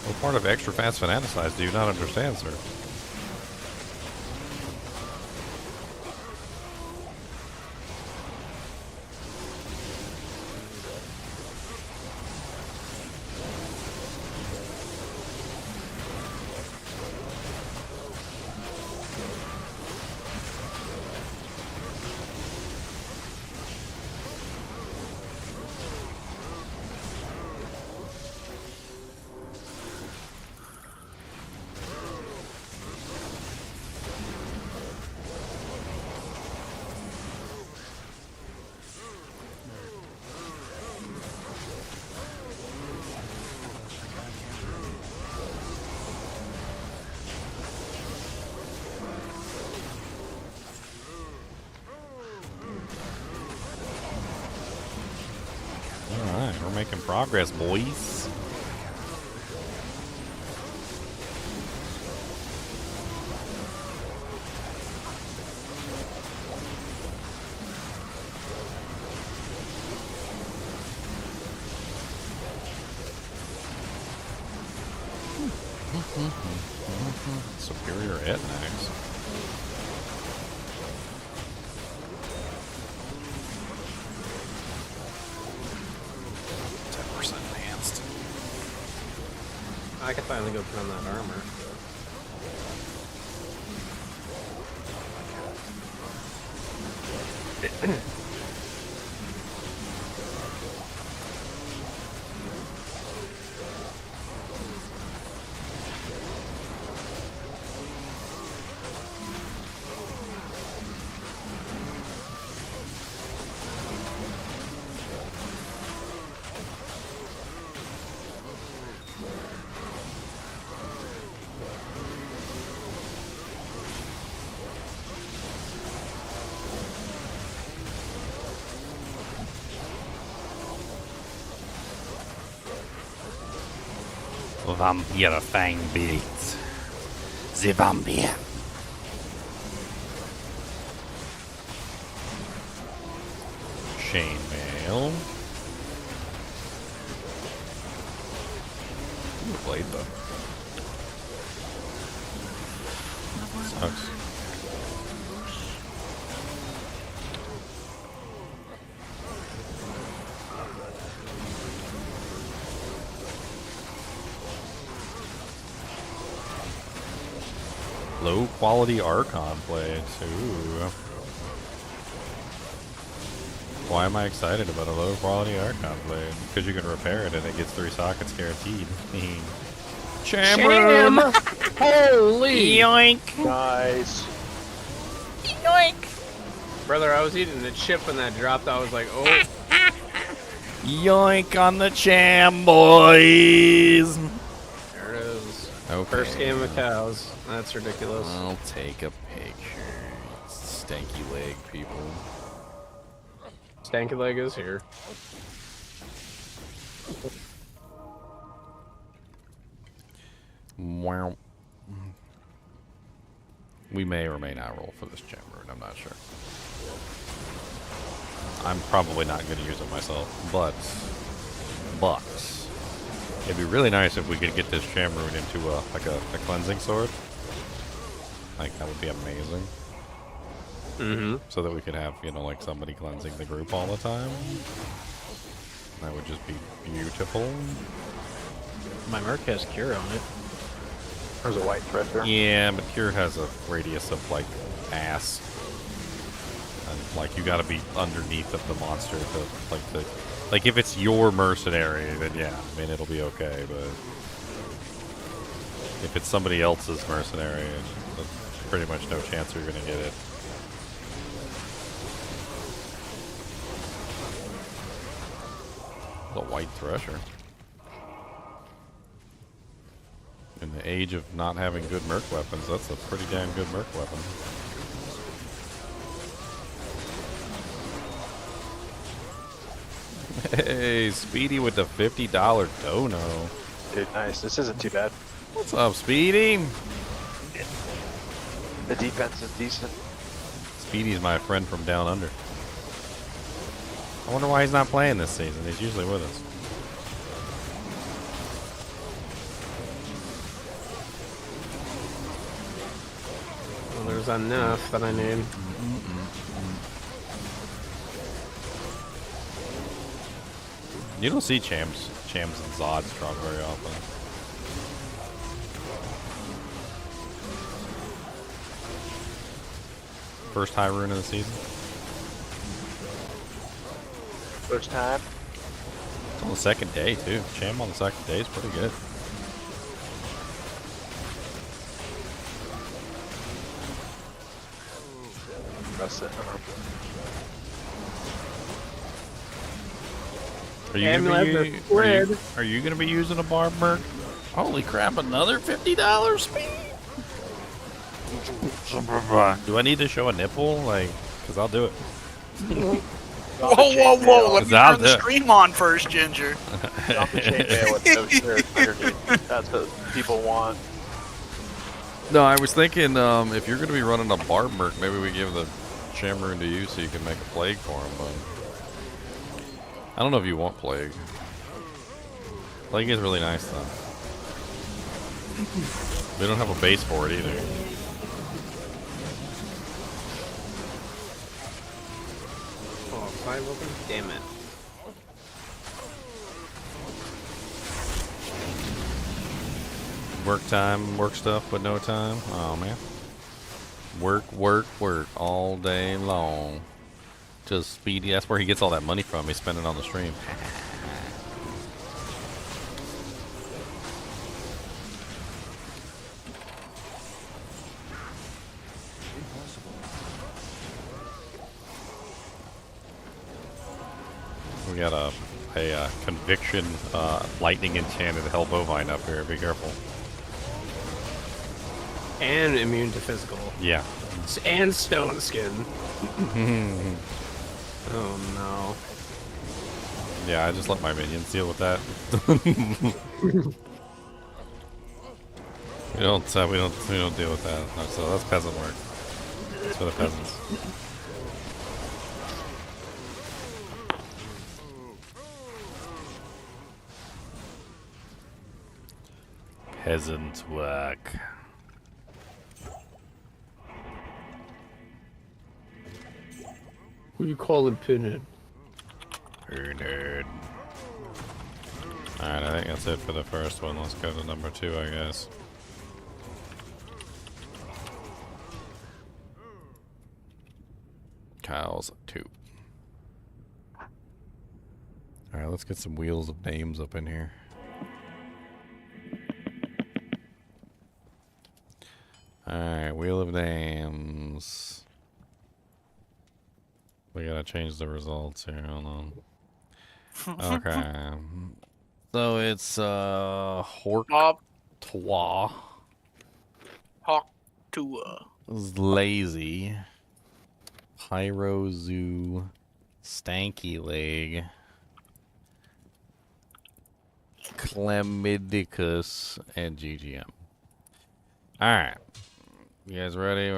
What part of extra fast fanaticize do you not understand, sir? Alright, we're making progress, boys. Superior Etnax. I can finally go put on that armor. Vampire Fang beats. The vampire. Chainmail. Ooh, blade though. Sucks. Low quality Archon blades. Ooh. Why am I excited about a low quality Archon blade? Because you can repair it and it gets 3 sockets guaranteed. Cham! Holy! Yoink! Nice. Yoink! Brother, I was eating the chip when that dropped. I was like, oh. Yoink on the cham, boys! There it is. Okay. First game of cows. That's ridiculous. I'll take a picture. Stanky leg, people. Stanky leg is here. Wow. We may or may not roll for this gem rune, I'm not sure. I'm probably not going to use it myself, but it'd be really nice if we could get this Shamroon into a cleansing sword. Like, that would be amazing. So that we could have, you know, like somebody cleansing the group all the time. That would just be beautiful. My Merc has Cure on it. There's a white thresher. Yeah, but Cure has a radius of, like, ass. And, like, you gotta be underneath of the monster to, like, if it's your mercenary, then yeah, I mean, it'll be okay, but if it's somebody else's mercenary, there's pretty much no chance you're gonna get it. The white thresher. In the age of not having good merc weapons, that's a pretty damn good merc weapon. Hey, Speedy with the $50 dono. Dude, nice. This isn't too bad. What's up, Speedy? The defense is decent. Speedy's my friend from down under. I wonder why he's not playing this season. He's usually with us. Well, there's enough that I need. You don't see Chams and Zod strong very often. First high rune of the season. First time. It's on the second day too. Cham on the second day is pretty good. That's it. Are you gonna be using a barb merc? Holy crap! Another $50 speed. Do I need to show a nipple? Like, cause I'll do it. Whoa! Let me I'll turn the stream on first, Ginger. Drop the chainmail with no shirt underneath. That's what people want. No, I was thinking if you're gonna be running a barb merc, maybe we give the Shamroon to you so you can make a plague for him. But I don't know if you want plague. Plague is really nice though. They don't have a base for it either. Oh, 5 open? Damn it. Work time, work stuff, but no time. Oh man. Work all day long. Just Speedy. That's where he gets all that money from. He's spending on the stream. We got a conviction lightning enchanted hell bovine up here. Be careful. And immune to physical. Yeah. And stone skin. Oh no. Yeah, I just let my minions deal with that. we don't deal with that. So that's peasant work. That's for the peasants. Peasant work. Who you calling Pinhead? Pinhead. Alright, I think that's it for the first one. Let's go to number 2, I guess. Kyle's 2. Alright, let's get some wheels of names up in here. Alright, wheel of names. We gotta change the results here. Hold on. Okay. So it's Hork Twa. Hawk Tua. Lazy. Pyro Zoo. Stanky Leg. Chlamydicus and GGM. Alright. You guys ready?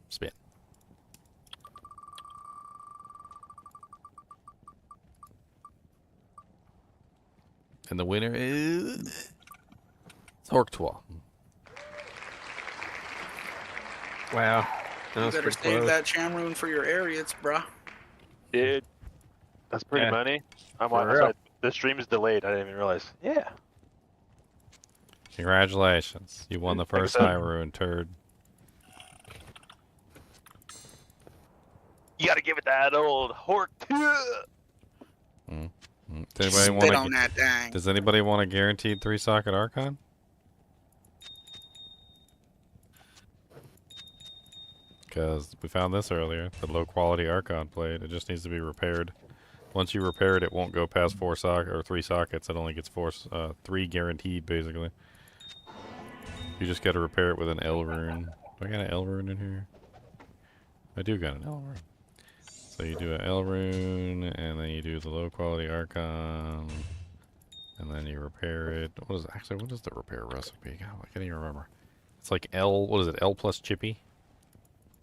Spin. And the winner is Torquetois. Wow. You better save that Chamroon for your Ariats, bruh. Dude, that's pretty money. I'm sorry, the stream is delayed. I didn't even realize. Yeah. Congratulations. You won the first Hyrule turd. You gotta give it that old hork. Does anybody want a guaranteed 3-socket Archon? Because we found this earlier, the low quality Archon blade. It just needs to be repaired. Once you repair it, it won't go past 3 sockets. It only gets 3 guaranteed, basically. You just got to repair it with an L rune. Do I got an L rune in here? I do got an L rune. So you do an L rune, and then you do the low quality Archon, and then you repair it. What is the repair recipe? God, I can't even remember. It's like L. What is it? L plus chippy?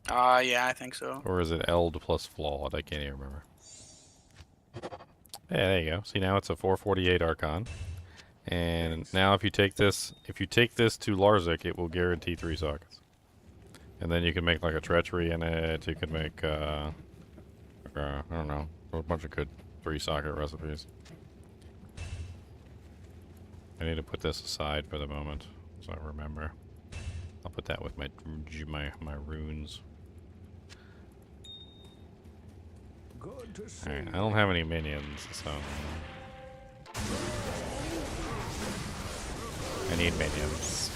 Yeah, I think so. Or is it L plus flawed? I can't even remember. Yeah, there you go. See, now it's a 448 Archon. And now if you take this to Larzik, it will guarantee 3 sockets. And then you can make like a treachery in it. You can make I don't know, a bunch of good 3-socket recipes. I need to put this aside for the moment, so I remember. I'll put that with my runes. Alright, I don't have any minions, so I need minions.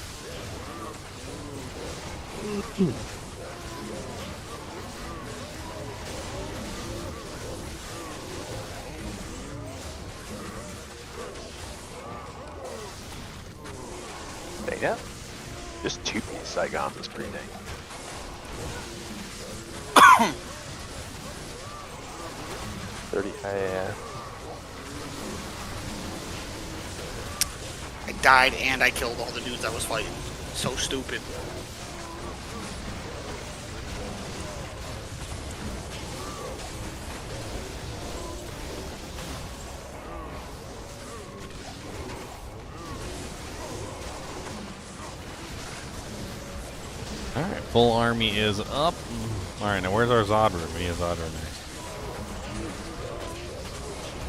Yeah. Just 2 Saigons is pretty dang. I died and I killed all the dudes I was fighting. So stupid. Alright, full army is up. Alright, now where's our Zod room? We need a Zod room next.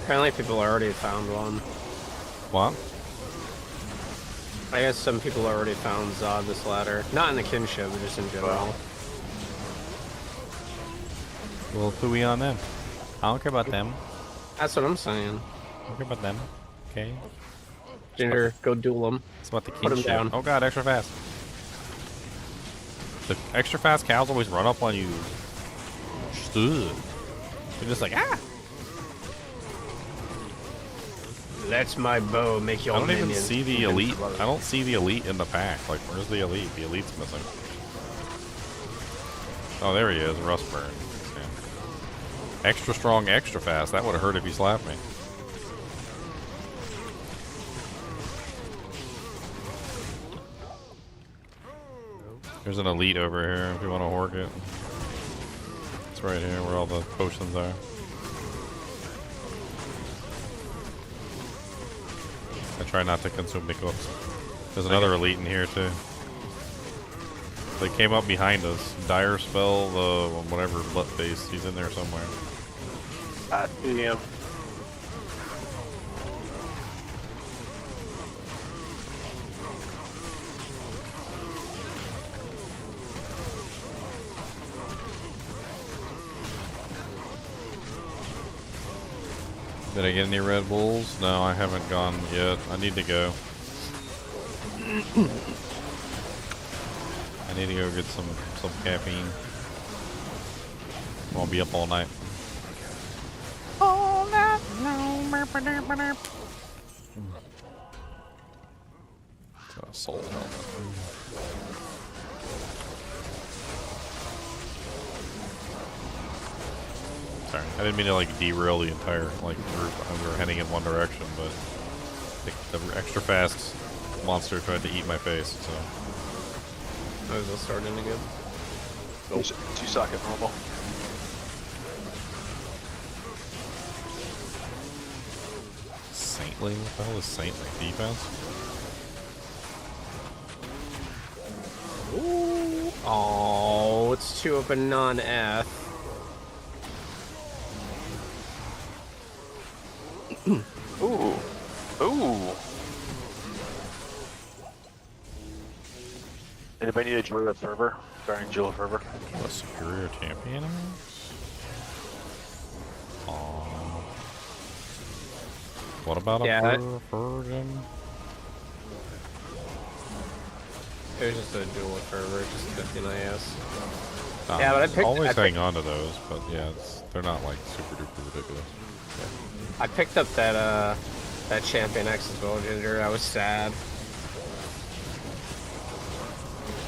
Apparently people already found one. What? I guess some people already found Zod this ladder. Not in the Kinship, but just in general. Well, who we on them? I don't care about them. That's what I'm saying. I don't care about them. Okay. Ginger, go duel them. It's about the Put 'em Kinship. down. Oh god, extra fast. The extra fast cows always run up on you. Ugh. You're just like, ah! That's my bow, make your I don't minions. even see the elite. I don't see the elite in the pack. Like, where's the elite? The elite's missing. Oh, there he is, Rustburn. Yeah. Extra strong, extra fast. That would have hurt if he slapped me. There's an elite over here if you want to hork it. It's right here where all the potions are. I try not to consume the clips. There's another elite in here too. They came up behind us. Dire Spell, the whatever butt face, he's in there somewhere. Yeah. Did I get any Red Bulls? No, I haven't gone yet. I need to go. I need to go get some caffeine. Won't be up all night. All night long. Soul helmet. Sorry, I didn't mean to like derail the entire like group. We were heading in one direction, but the extra fast monster tried to eat my face. So I was just starting again. Nope. 2 socket normal. Saintly? What the hell is saintly defense? Ooh. Oh, it's 2 up and non-F. Ooh. Ooh. Anybody need a Jewel Fervor? Starting Jewel Fervor. A superior champion? Aww. What about a virgin? It was just a duel with fervor, just 15 IS. Yeah, but I always hang on to those, but yeah, they're not like super duper ridiculous. I picked up that that champion X as well, Ginger. I was sad.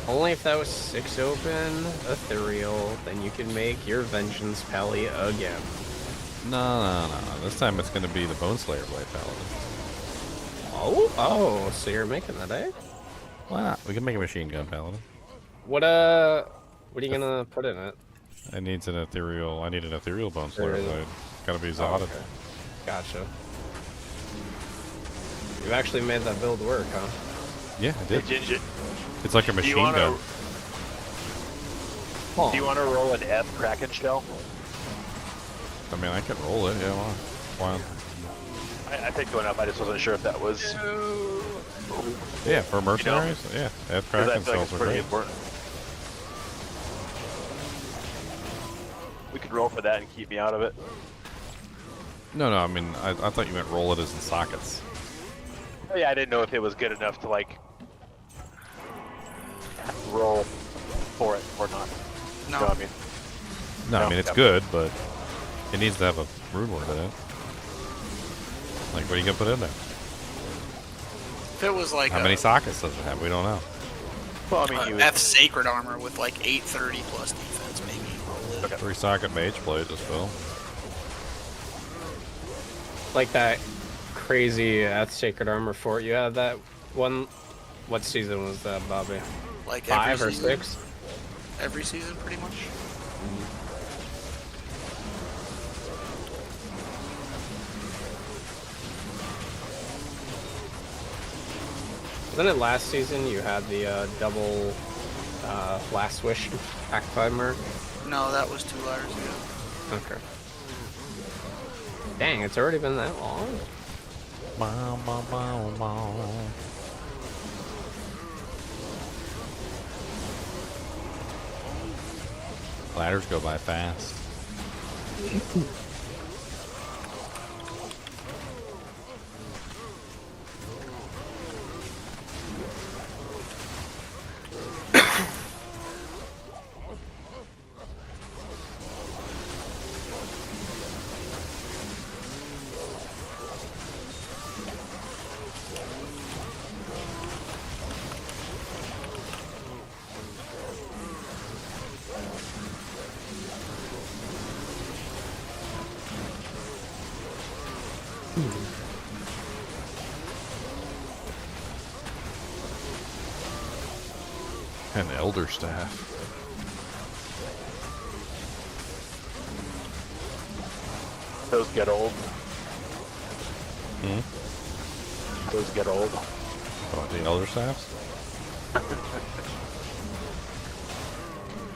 Only if that was 6 open, ethereal, then you can make your vengeance pally again. No. This time it's gonna be the Bone Slayer Blade Paladin. Oh, so you're making that, eh? Why not? We can make a machine gun paladin. What are you gonna put in it? It needs an ethereal. I need an ethereal Bone Slayer Blade. Gotta be Zotted. Okay. Gotcha. You actually made that build work, huh? Yeah, I did. Hey, Ginger. It's like a machine gun. Do you want to roll an F Kraken shell? I mean, I can roll it. Yeah, why? I picked one up. I just wasn't sure if that was. Yeah, for mercenaries. Yeah, F Kraken cells are pretty great. important. We could roll for that and keep me out of it. No. I mean, I thought you meant roll it as in sockets. Oh, yeah, I didn't know if it was good enough to like roll for it or not. No. You know what I mean? No, I mean it's good, but it needs to have a rune word in it. Like, what are you gonna put in there? If it was like How many sockets does it have? We don't know. Well, I mean, F sacred armor with like 830 plus defense, maybe. Okay. 3 socket mage blade as well. Like that crazy sacred armor fort you had that one. What season was that, Bobby? Like 5 or season. 6? Every season, pretty much. Wasn't it last season you had the double last wish pack timer? No, that was 2 hours ago. Okay. Dang, it's already been that long? Ladders go by fast. An elder staff. Those get old. Hmm? Those get old. Oh, the elder staffs?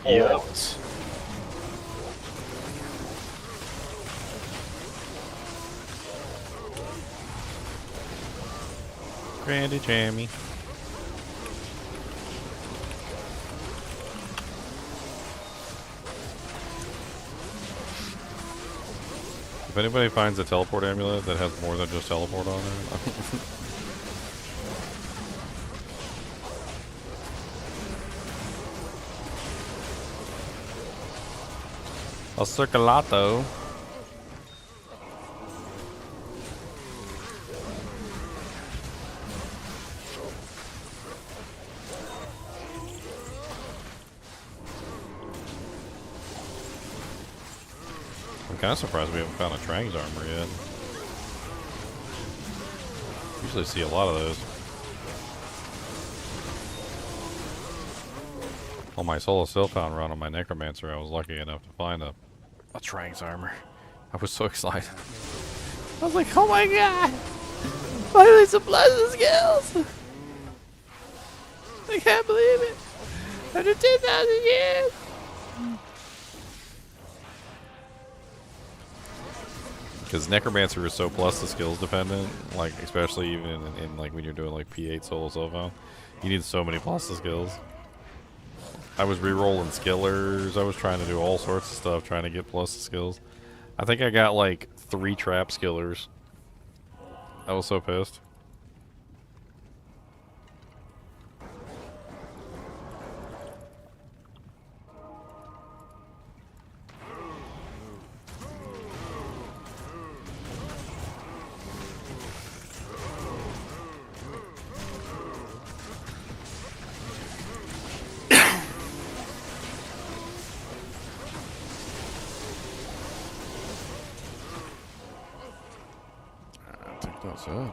Yes. Grandy Jammy. If anybody finds a teleport amulet that has more than just teleport on it, El Circulato. I'm kind of surprised we haven't found a Trang's armor yet. Usually see a lot of those. On my Soul of Silphon run on my Necromancer, I was lucky enough to find a Trang's armor. I was so excited. I was like, oh my god! Finally some Blessed skills! I can't believe it! After 10,000 years! Because Necromancer is so plus the skills dependent, like especially even in like when you're doing like P8 solo Silphon, you need so many plus the skills. I was re-rolling skillers, I was trying to do all sorts of stuff trying to get plus the skills. I think I got like 3 trap skillers. I was so pissed. That's it.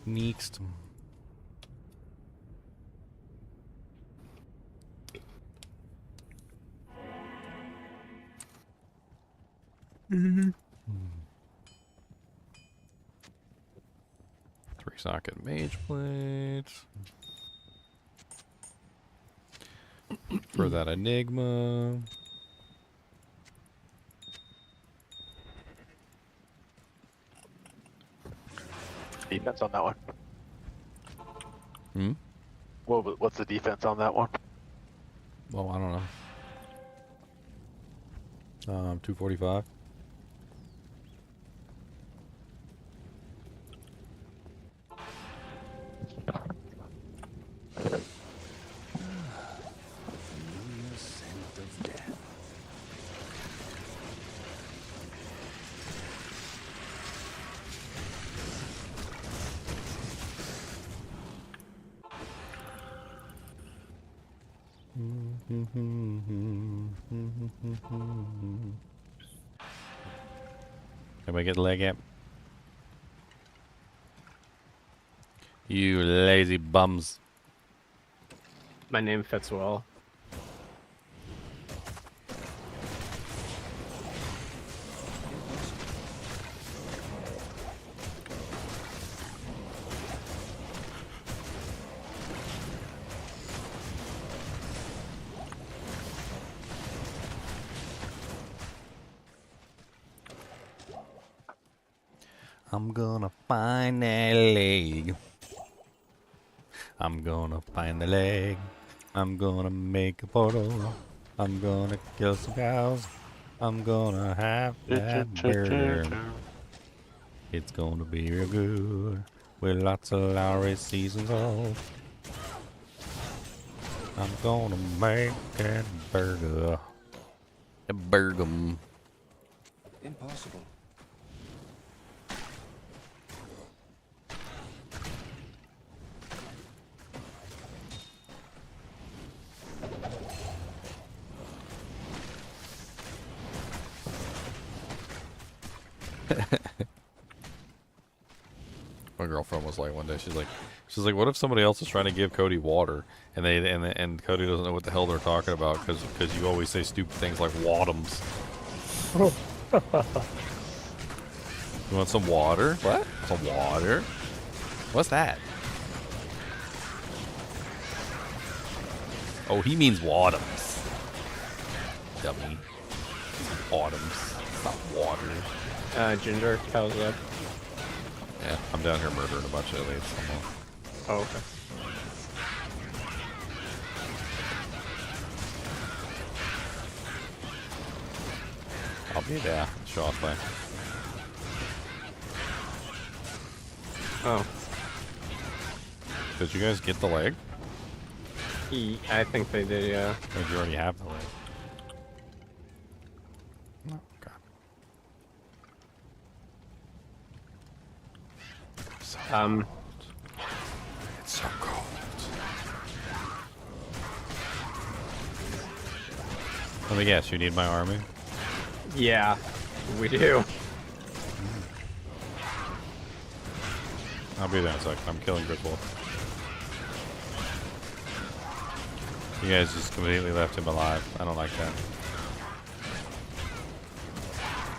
Next. Mm-hmm. 3-socket mage plates. For that enigma. Defense on that one. Hmm? What's the defense on that one? Well, I don't know. 245. Can we get the leg up? You lazy bums. My name fits well. I'm gonna find that leg. I'm gonna find the leg. I'm gonna make a portal. I'm gonna kill some cows. I'm gonna have that burger. It's gonna be real good with lots of Lowry season salt. I'm gonna make that burger. A burgum. Impossible. My girlfriend was like one day, she's like, what if somebody else is trying to give Cody water and Cody doesn't know what the hell they're talking about because you always say stupid things like wadums. You want some water? What? Some water? What's that? Oh, he means wadums. Dummy. Autumns. It's not water. Ginger, how's that? Yeah, I'm down here murdering a bunch of elites. Oh, okay. I'll be there shortly. Oh. Did you guys get the leg? I think they did, yeah. Or did you already have the leg? It's so cold. Let me guess, you need my army? Yeah, we do. I'll be there in a sec. I'm killing Griswold. You guys just completely left him alive. I don't like that.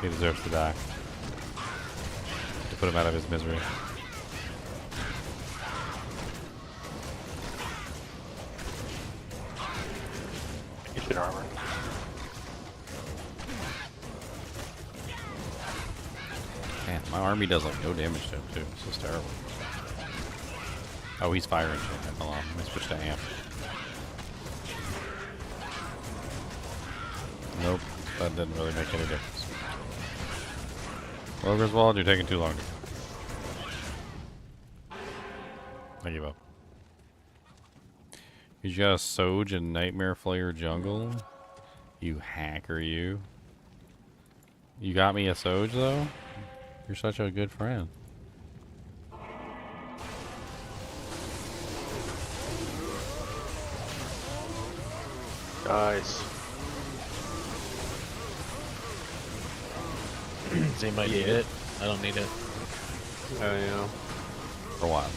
He deserves to die. To put him out of his misery. You should armor. Man, my army does like no damage to him too. This is terrible. Oh, he's firing shit. Hold on, let me switch to amp. Nope, that didn't really make any difference. Well, Griswold, you're taking too long. I give up. You got a Soge and Nightmare Flayer jungle? You hacker, you. You got me a Soge, though? You're such a good friend. Nice. Does anybody need it? I don't need it. Oh, yeah. For what?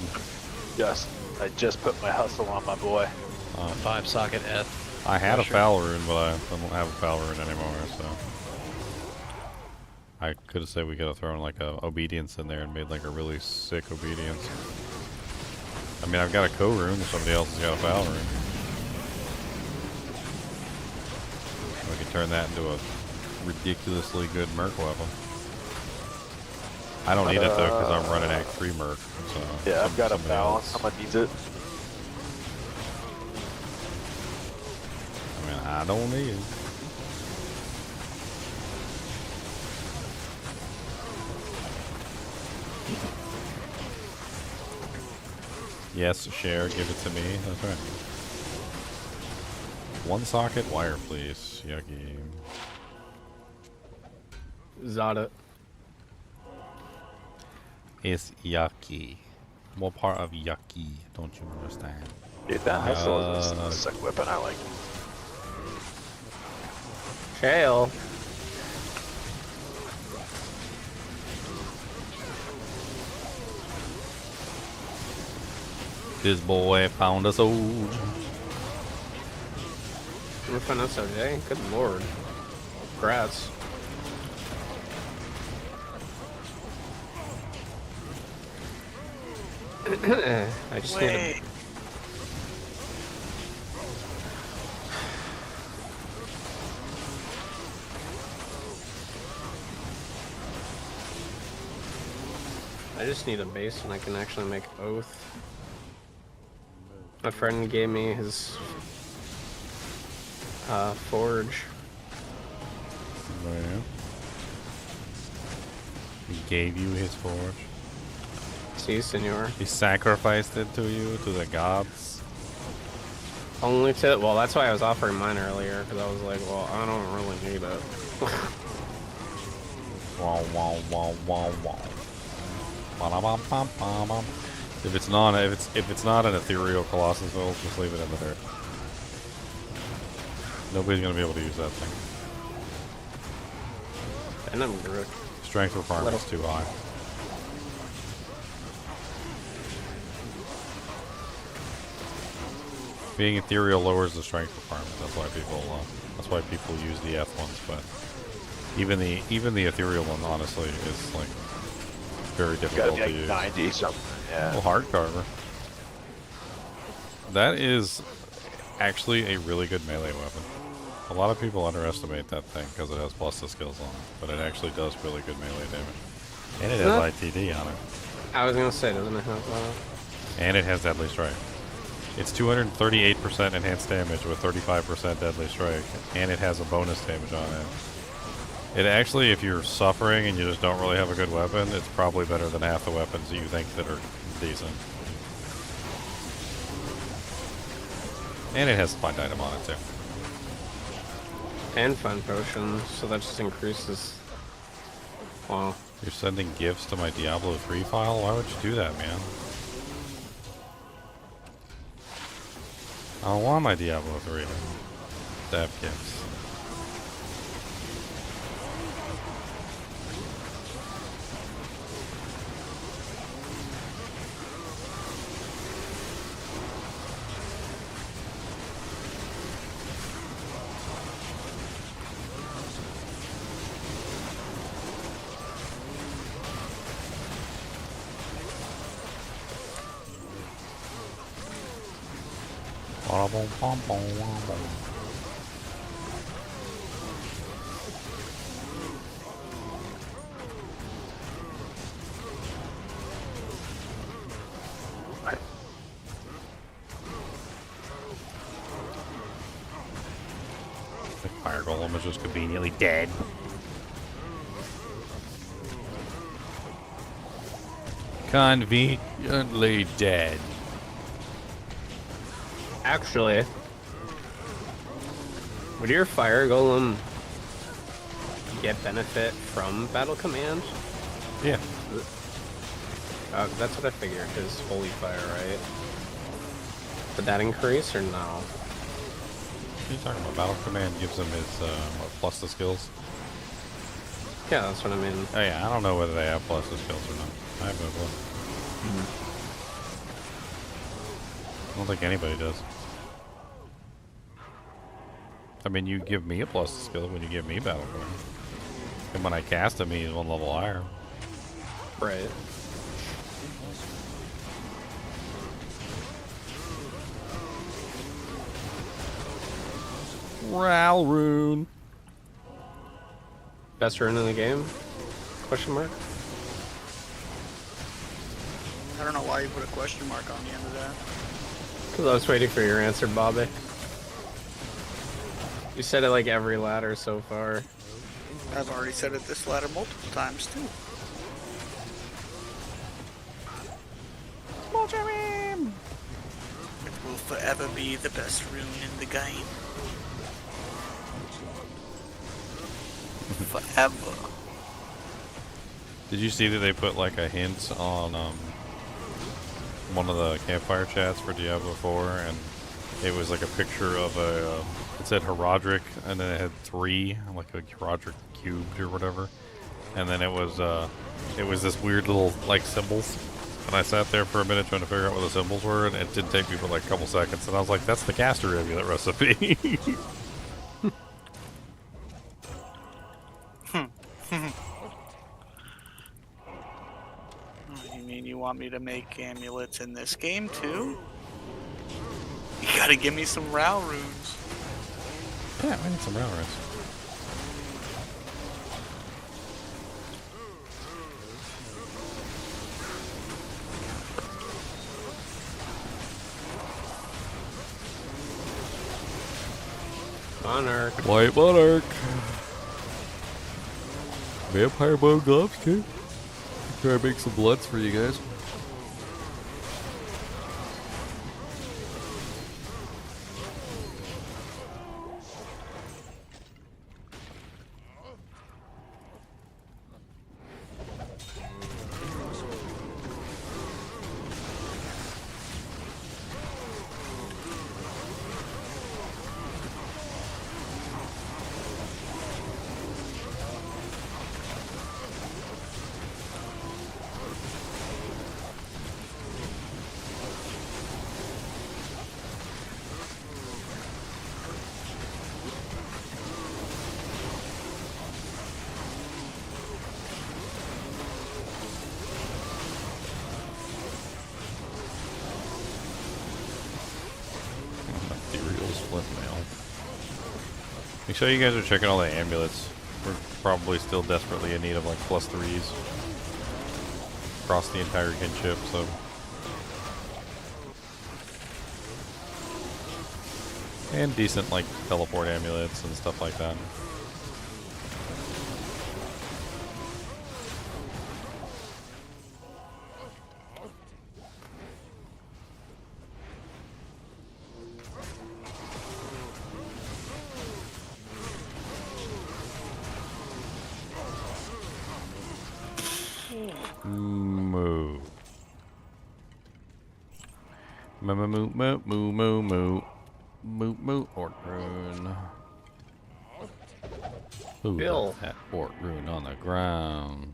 I just put my hustle on my boy. 5 socket F. I had a Mushroom. foul rune, but I don't have a foul rune anymore, so. I could have said we could have thrown like a obedience in there and made like a really sick obedience. I mean, I've got a co-rune, somebody else has got a foul rune. We could turn that into a ridiculously good merc weapon. I don't need it though, because I'm running Act 3 merc. So Yeah, I've got a foul. Someone needs it. I mean, I don't need it. Yes, share, give it to me. That's right. 1 socket wire, please. Yucky. Zada. It's yucky. What part of yucky don't you understand? Dude, that hustle is a sick weapon. I like. Shale. This boy found a Soge. You found us okay? Good lord. Congrats. I just need a... I just need a base and I can actually make Oath. My friend gave me his forge. Oh, yeah. He gave you his forge. Si, senor. He sacrificed it to you, to the gods. Only to, well, that's why I was offering mine earlier, because I was like, well, I don't really need it. Wow, wow, wow, wow, wow. Ba-da-bum-bum-bum-bum. If it's not an ethereal Colossus build, just leave it in the dirt. Nobody's gonna be able to use that thing. And I'm good. Strength requirement is too high. Being ethereal lowers the strength requirement. That's why people use the F ones. But even the ethereal one, honestly, is like very difficult to use. 90 something. Yeah. Well, hard carver. That is actually a really good melee weapon. A lot of people underestimate that thing because it has plus the skills on it, but it actually does really good melee damage. And it has ITD on it. I was gonna say, doesn't it have And it has Deadly Strike. It's 238% enhanced damage with 35% Deadly Strike, and it has a bonus damage on it. It actually, if you're suffering and you just don't really have a good weapon, it's probably better than half the weapons that you think that are decent. And it has Find Item on it too. And Fun Potion, so that just increases. Well, You're sending gifts to my Diablo 3 file? Why would you do that, man? I don't want my Diablo 3 to have gifts. The fire golem is just conveniently dead. Conveniently dead. Actually, would your fire golem get benefit from battle command? Yeah. That's what I figured, because holy fire, right? Would that increase or no? What are you talking about? Battle command gives him his what, plus the skills? Yeah, that's what I mean. Oh yeah, I don't know whether they have plus the skills or not. I have no clue. I don't think anybody does. I mean, you give me a plus skill when you give me battle command. And when I cast him, he's one level higher. Right. Ral rune. Best rune in the game? Question mark? I don't know why you put a question mark on the end of that. Because I was waiting for your answer, Bobby. You said it like every ladder so far. I've already said it this ladder multiple times too. Multi-rim! It will forever be the best rune in the game. Forever. Did you see that they put like a hint on one of the campfire chats for Diablo 4, and it was like a picture of a it said Herodric, and then it had 3, like a Herodric cubed or whatever, and then it was this weird little like symbols, and I sat there for a minute trying to figure out what the symbols were, and it did take me for like a couple seconds, and I was like, that's the caster amulet recipe. You mean you want me to make amulets in this game too? You gotta give me some Ral runes. Yeah, I need some Ral runes. Monarch. White Monarch. Vampire bone gloves too. Try to make some bloods for you guys. Make sure you guys are checking all the amulets. We're probably still desperately in need of like +3s across the entire kinship, so. And decent like teleport amulets and stuff like that. Moo moo moo moo moo moo moo moo orc rune. Who Bill. left that orc rune on the ground?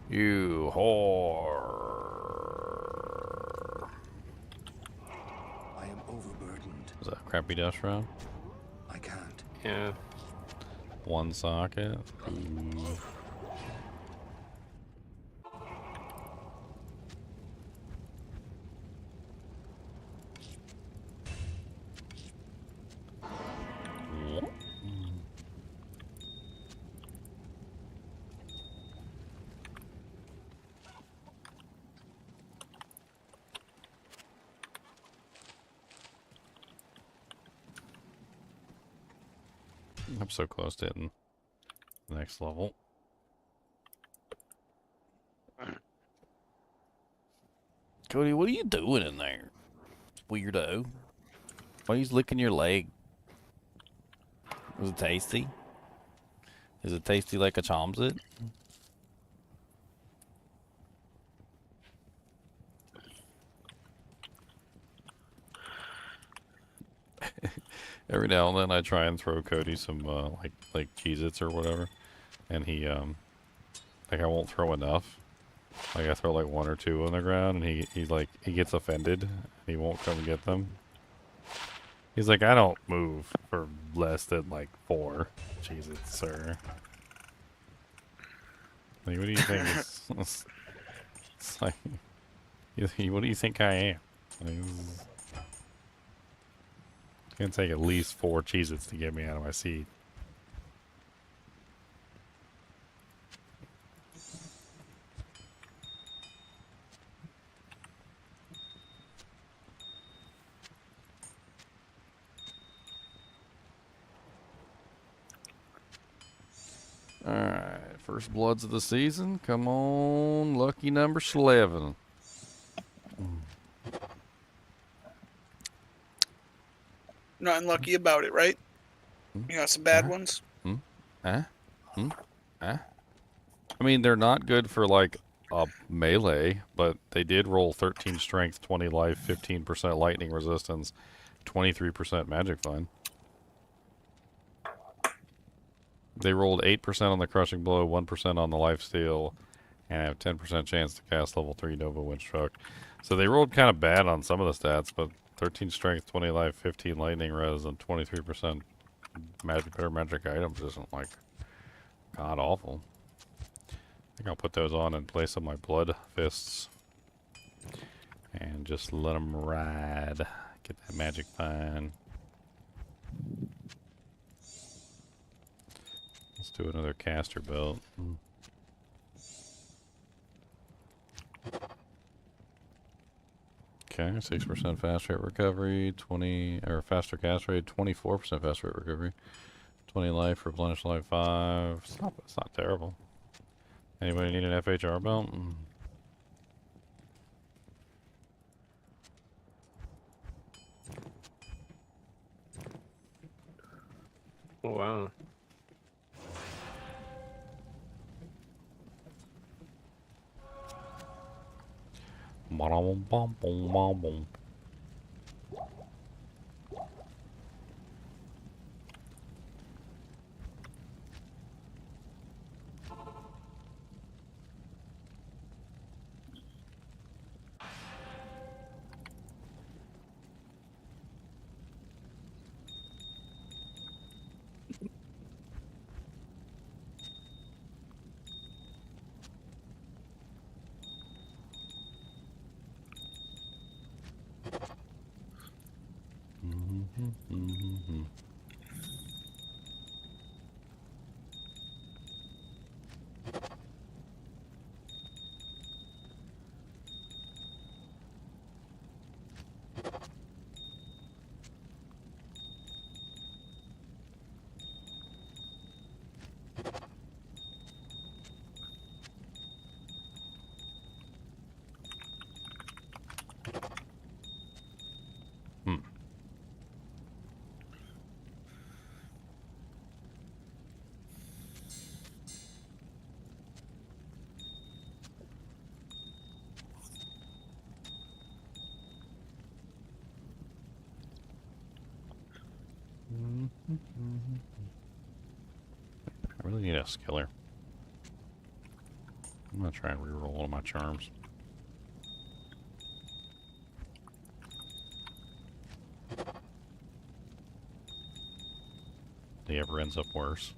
You whore. I am overburdened. Is that a crappy dash round? I can't. Yeah. One socket. Ooh. I'm so close to hitting the next level. Cody, what are you doing in there? Weirdo. Why are you licking your leg? Was it tasty? Is it tasty like a chomsit? Every now and then I try and throw Cody some like Cheez-Its or whatever, and he like I won't throw enough. Like I throw like one or two on the ground, and he gets offended and he won't come get them. He's like, I don't move for less than like 4 Cheez-Its, sir. Like, what do you think? It's like, what do you think I am? Like, it's gonna take at least 4 Cheez-Its to get me out of my seat. Alright, first bloods of the season. Come on, lucky number 11. Nothing lucky about it, right? You got some bad ones. I mean, they're not good for like a melee, but they did roll 13 strength, 20 life, 15% lightning resistance, 23% magic fine. They rolled 8% on the crushing blow, 1% on the life steal, and have 10% chance to cast level 3 Nova Windstruck. So they rolled kind of bad on some of the stats, but 13 strength, 20 life, 15 lightning res, and 23% magic items isn't like god awful. I think I'll put those on in place of my blood fists and just let them ride. Get that magic fine. Let's do another caster belt. Okay, 6% fast rate recovery, 20 or faster cast rate, 24% fast rate recovery, 20 life, replenish life 5. It's not terrible. Anybody need an FHR belt? Oh, wow. I really need a skiller. I'm gonna try and reroll one of my charms. He ever ends up worse.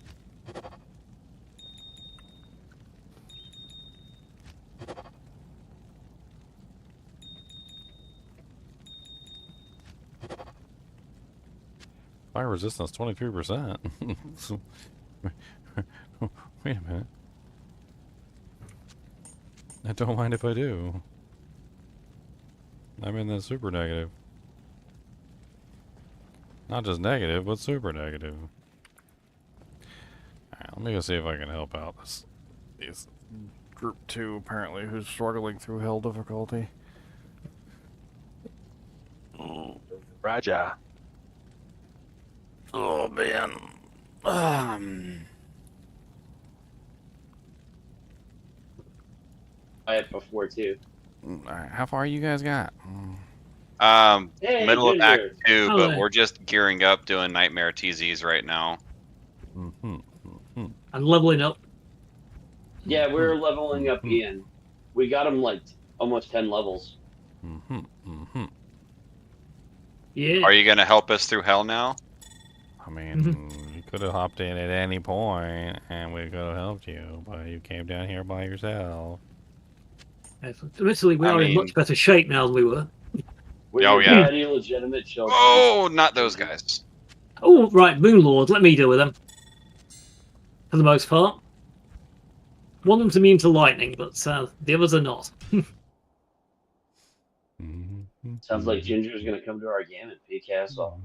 Fire resistance 23%. Wait a minute. I don't mind if I do. I'm in the super negative. Not just negative, but super negative. Alright, let me go see if I can help out this group 2 apparently who's struggling through hell difficulty. Raja. Oh man. I had before too. Alright, how far you guys got? Hey, Middle of good Act here. 2, but we're just gearing up doing Nightmare TZs right now. I'm leveling up. Yeah, we're leveling up Ian. We got him like almost 10 levels. Yeah. Are you gonna help us through hell now? I mean, you could have hopped in at any point and we could have helped you, but you came down here by yourself. Admittedly, we are in much better shape now than we were. Oh yeah. Any legitimate children. Oh, not those guys. Oh, right, Moonlord. Let me deal with them. For the most part. One of them's immune to lightning, but the others are not. Sounds like Ginger's gonna come to our game and PK us off.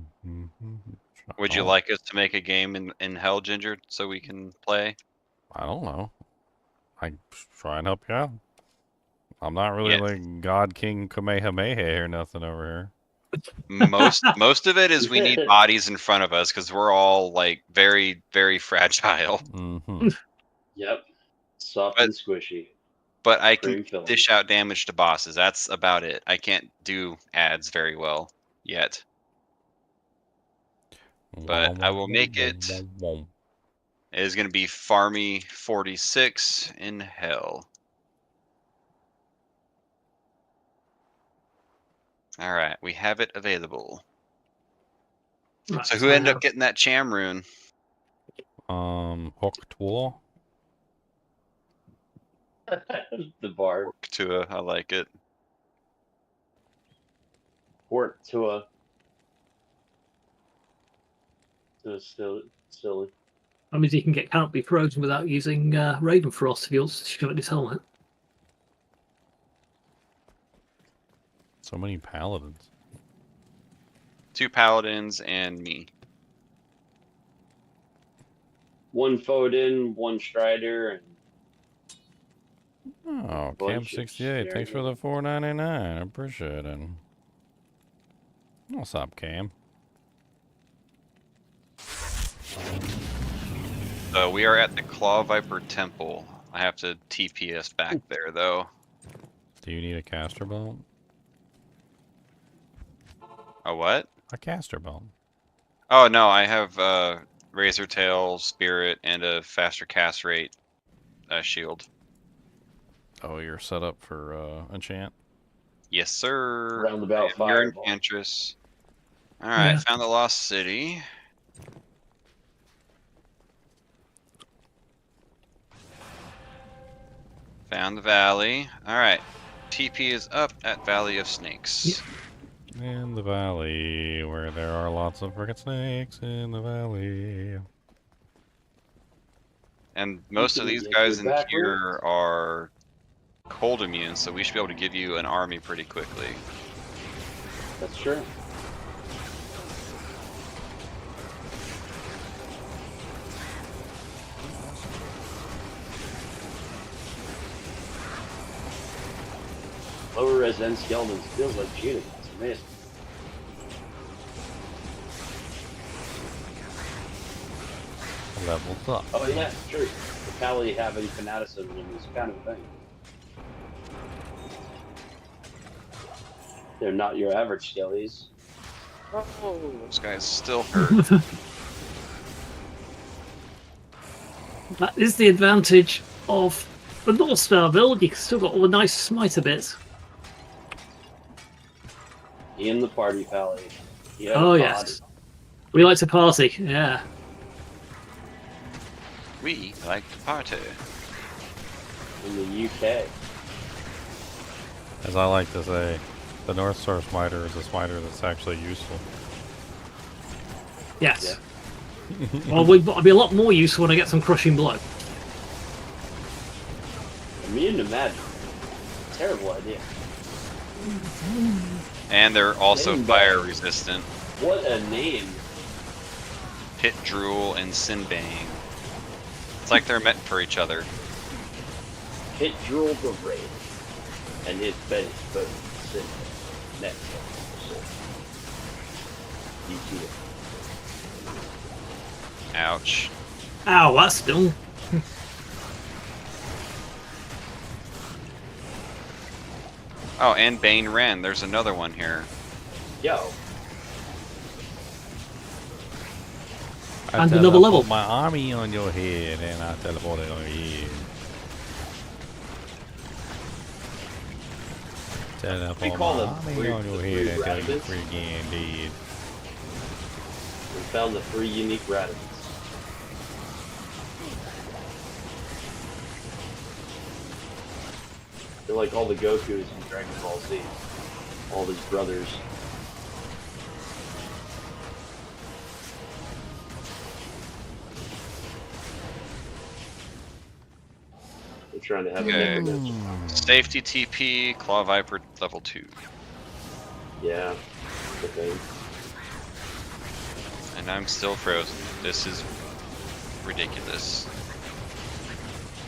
Would you like us to make a game in hell, Ginger, so we can play? I don't know. I try and help you out. I'm not really like God King Kamehameha or nothing over here. Most of it is we need bodies in front of us because we're all like very, very fragile. Yep. Soft and squishy. But I can dish out damage to bosses. That's about it. I can't do ads very well yet. But I will make it. It is going to be Farmy 46 in hell. Alright, we have it available. Right, so who ended up getting that Cham rune? Hoktua. The bar. Hoktua, I like it. Port to a silly. That means he can get canopy frozen without using Raven Frost if he wants to shove it in his helmet. So many paladins. 2 paladins and me. 1 Foden, 1 Strider, and Oh, Cam 68. Thanks for the $4.99. I appreciate it. What's up, Cam? So we are at the Claw Viper Temple. I have to TP us back there, though. Do you need a caster belt? A what? A caster belt. Oh, no, I have Razor Tail, Spirit, and a faster cast rate shield. Oh, you're set up for enchant? Yes, sir. Roundabout You're fireball. Enchantress. Alright, Yeah. found the Lost City. Found the valley. Alright. TP is up at Valley of Snakes. In the valley, where there are lots of frickin' snakes in the valley. And most of these guys in here are cold immune, so we should be able to give you an army pretty quickly. That's true. Lower res and skeletons feels like cheating. It's amazing. Levels up. Oh yeah, true. The Pally having fanaticism is kind of a thing. They're not your average skellies. Oh, this guy's still hurt. That is the advantage of the North Star build. You still got all the nice smiter bits. In the party pally. Oh yes, we like to party. Yeah. We like to party. In the UK. As I like to say, the North Star Smiter is a smiter that's actually useful. Yes. Well, I'll be a lot more useful when I get some crushing blow. Immune to magic. Terrible idea. And they're also fire resistant. What a name. Pit Drool and Sinbane. It's like they're meant for each other. Pit Drool the Raid. And his belly both Sin. Next. You see it. Ouch. Ow, that's still. Oh, and Bane Ren. There's another one here. Yo. I And another level. put my army on your head and I teleported on your head. We call them army on your head until you freaking dead. We found the 3 unique radicals. They're like all the Gokus in Dragon Ball Z. All his brothers. They're trying to have Okay. a different. Safety TP, Claw Viper level 2. Yeah. Okay. And I'm still frozen. This is ridiculous.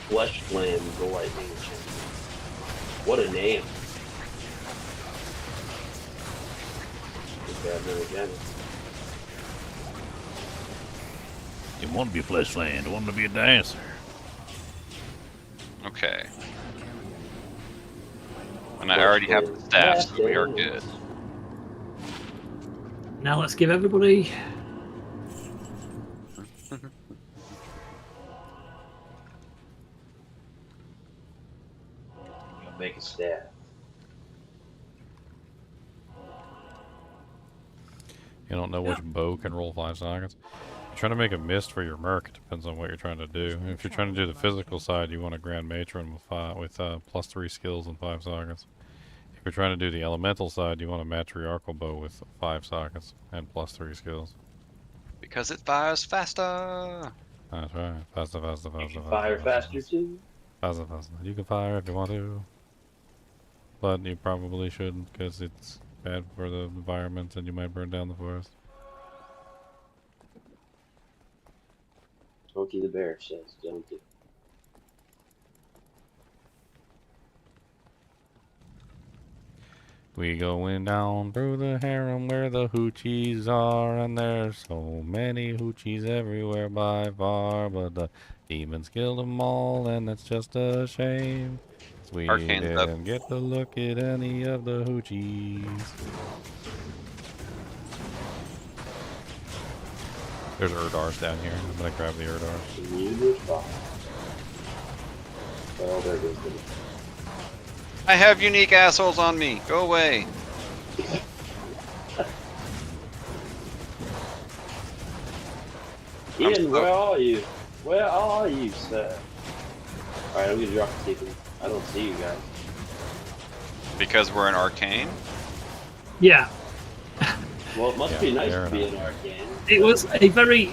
Flesh Flame, the Lightning Champion. What a name. Okay, I've never again. You want to be a Fleshland, you want to be a dancer. Okay. And I already have the staff, so we are good. Now let's give everybody. Make a staff. You don't know which bow can roll 5 sockets. You're trying to make a mist for your merc. It depends on what you're trying to do. If you're trying to do the physical side, you want a Grand Matron with plus 3 skills and 5 sockets. If you're trying to do the elemental side, you want a matriarchal bow with 5 sockets and plus 3 skills. Because it fires faster. That's right. Faster. Fire faster too. Faster. You can fire if you want to. But you probably shouldn't because it's bad for the environment and you might burn down the forest. Smokey the Bear says, don't do. We going down through the harem where the hoochies are, and there's so many hoochies everywhere by far, but the demons killed them all, and that's just a shame. We Arcane's didn't up. get to look at any of the hoochies. There's Urdars down here. I'm gonna grab the Urdars. Oh, there goes the... I have unique assholes on me. Go away. Ian, where are you? Where are you, sir? Alright, I'm gonna drop the TP. I don't see you guys. Because we're an arcane? Yeah. Well, it must be nice to be an arcane. It was a very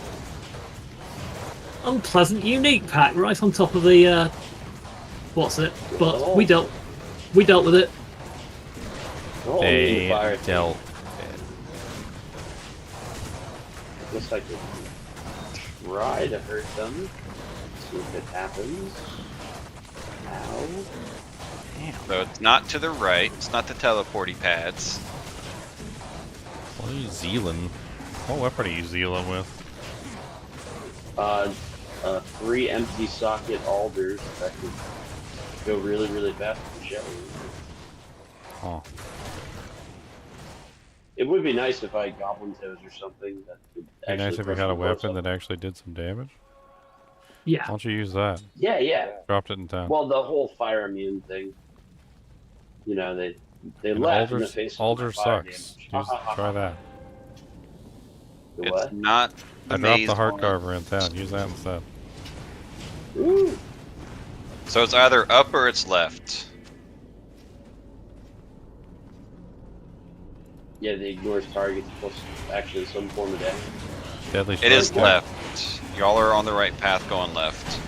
unpleasant, unique pack right on top of the what's it? But we dealt with it. They dealt. Looks like we try to hurt them. See if it happens. Ow. Damn. So it's not to the right. It's not the teleporty pads. What are you zealing? What weapon are you zealing with? 3 empty socket alders that could go really, really fast with Shelly. Oh. It would be nice if I had goblin toes or something that could Be nice if we had a weapon that that. actually did some damage. Yeah. Why don't you use that? Yeah, yeah. Dropped it in town. Well, the whole fire immune thing. You know, they And laugh in the face. Alder sucks. Try that. The It's what? not I dropped amazing. the heart carver in town. Use that instead. Ooh. So it's either up or it's left. Yeah, they ignores targets plus actually some form of damage. Deadly It is strike. left. Y'all are on the right path going left.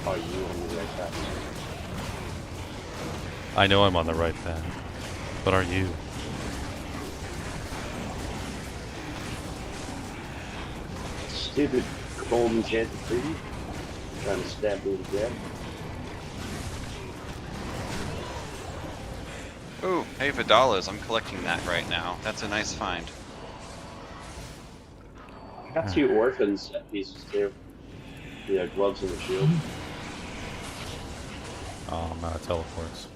Oh, you on the right path. I know I'm on the right path. But are you? Stupid cold enchanted treaty. Trying to stab me to death. Ooh, hey Vidalas, I'm collecting that right now. That's a nice find. I got 2 orphans set pieces too. Yeah, gloves and a shield. Oh, I'm out of teleports.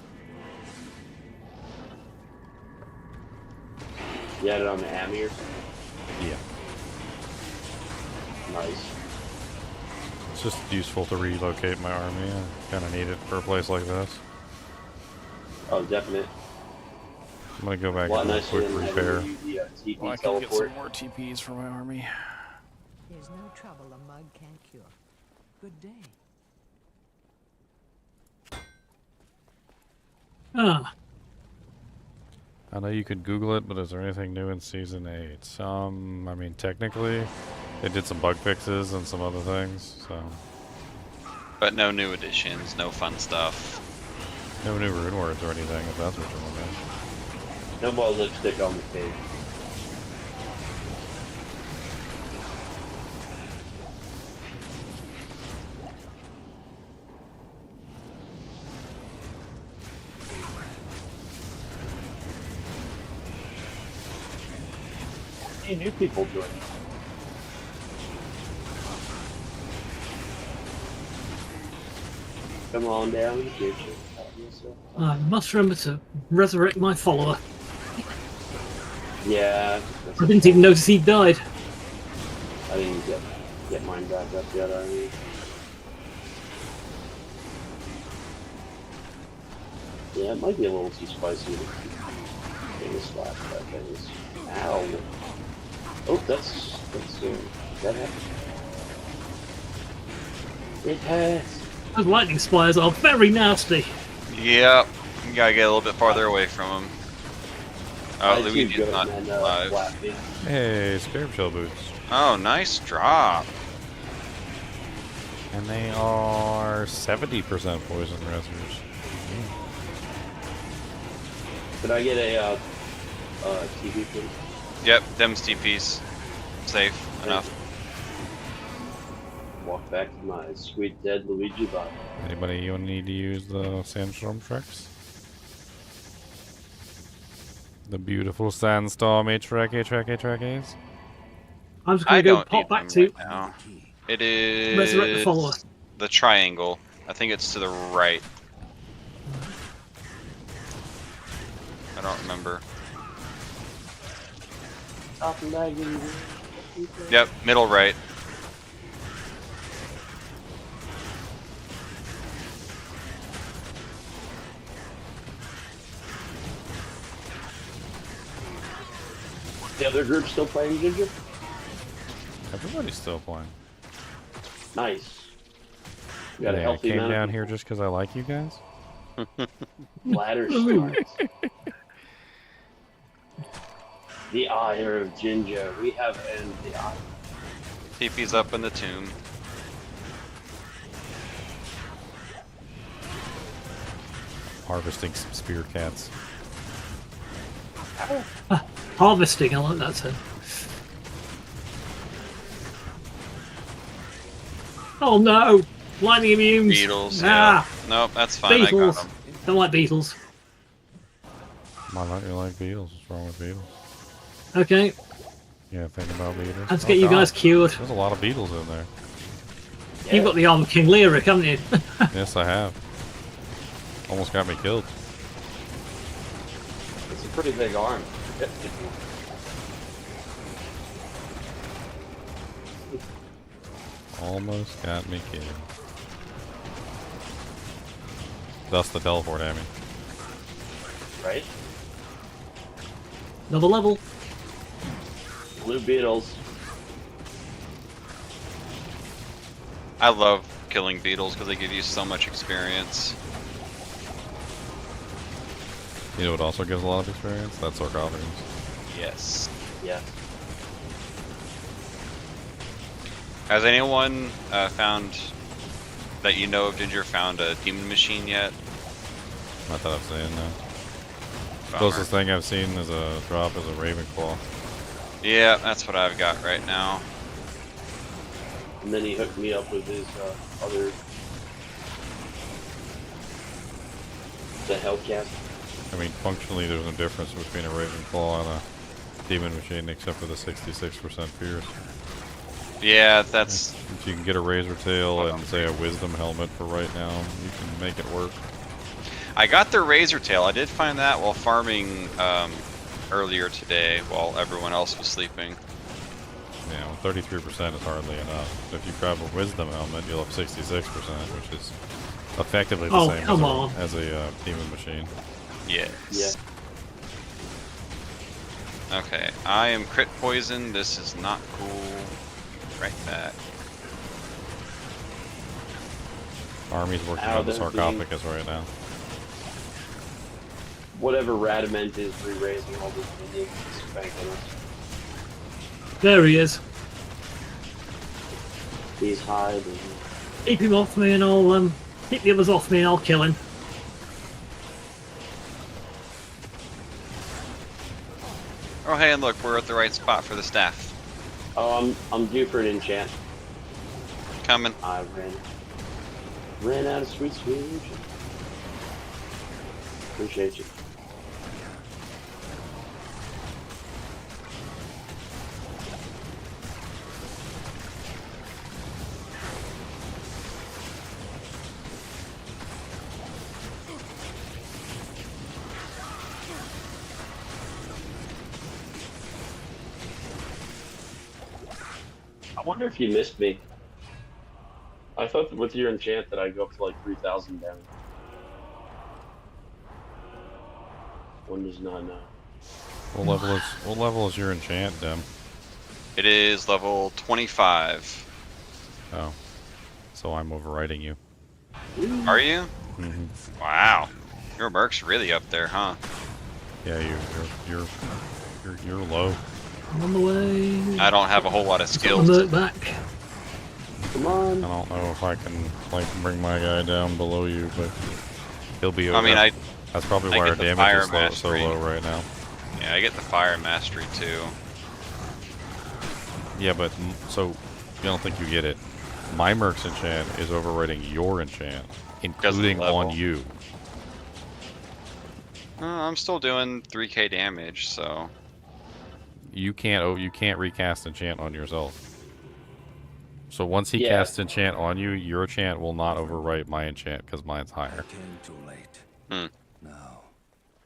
You had it on the Amir? Yeah. Nice. It's just useful to relocate my army. I kind of need it for a place like this. Oh, definite. I'm gonna go back Well, and do a nice quick and having repair. the TP Well, I can teleport. get some more TPs for my army. There's no trouble a mug can't cure. Good day. Ah. I know you could Google it, but is there anything new in Season 8? I mean, technically, they did some bug fixes and some other things, so... But no new additions, no fun stuff. No new rune words or anything, if that's what you're looking at. No more lipstick on the page. Hey, new people joining. Come on down in the future. I must remember to resurrect my follower. Yeah. I didn't even notice he died. I didn't get mine back up yet, I mean. Yeah, it might be a little too spicy to get this slash that thing. Ow. Oh, that's that happened. It hurts. Those lightning spires are very nasty. Yep, you gotta get a little bit farther away from him. Oh, Luigi's not alive. Hey, Spirit Shell boots. Oh, nice drop. And they are 70% poison resers. Could I get a TV please? Yep, them's TPs. Safe enough. Walk back to my sweet dead Luigi body. Anybody you need to use the sandstorm tracks? The beautiful sandstormy trekkies? I'm just I going to go don't pop need back them to right now. It is resurrect the follower. the triangle. I think it's to the right. I don't remember. Top and bag in Yep, middle right. The other group still playing Ginger? Everybody's still playing. Nice. You got a Yeah, I healthy came amount down of here just because I like you guys? ladder starts. The ire of Ginger. We have ended the ire. TP's up in the tomb. Harvesting some spear cats. Harvesting, I like that term. Oh no! Lightning immunes! Beetles. Ah! Yeah. Nope, that's fine. Beetles! I got them. Don't like beetles. Why don't you like beetles? What's wrong with beetles? Okay, Yeah, think about beetles. let's get you guys cured. There's a lot of beetles in there. You've got the arm of King Lyric, haven't you? Yes, I have. Almost got me killed. It's a pretty big arm. Almost got me killed. Thus the teleport at me. Right? Another level. Blue beetles. I love killing beetles because they give you so much experience. You know what also gives a lot of experience? That's sarcophagus. Yes. Yeah. Has anyone found that you know of Ginger found a demon machine yet? Not that I've seen, no. Bummer. Closest thing I've seen is a drop is a Ravenclaw. Yeah, that's what I've got right now. And then he hooked me up with his other... The Hellcat. I mean, functionally there's no difference between a Ravenclaw and a demon machine except for the 66% pierce. Yeah, that's... If you can get a razor tail and say a wisdom helmet for right now, you can make it work. I got the razor tail. I did find that while farming earlier today while everyone else was sleeping. Yeah, well, 33% is hardly enough. If you grab a wisdom helmet, you'll have 66%, which is effectively the same as a demon machine. Yes. Yeah. Okay, I am crit poison. This is not cool. Right back. Army's working on the sarcophagus right now. Whatever Radament is re-raising all these minions spanking us. There he is. He's hiding. Keep him off me and I'll keep the others off me and I'll kill him. Oh hey, and look, we're at the right spot for the staff. Oh, I'm due for an enchant. Coming. I ran out of sweet. Appreciate you. I wonder if you missed me. I thought that with your enchant that I'd go up to like 3,000 damage. One does not know. What level is your enchant, Dem? It is level 25. Oh. So I'm overriding you. Are you? Mm-hmm. Wow. Your merc's really up there, huh? Yeah, you're low. I'm on the way. I don't have a whole lot of skills. Merc back. Come on. I don't know if I can bring my guy down below you, but he'll be over. I mean, that's probably why our damage is so low right now. Yeah, I get the fire mastery too. Yeah, but so you don't think you get it? My Merc's enchant is overriding your enchant, including on you. I'm still doing 3k damage, so you can't recast enchant on yourself. So once he casts enchant on you, your enchant will not overwrite my enchant because mine's higher. Too late. Now,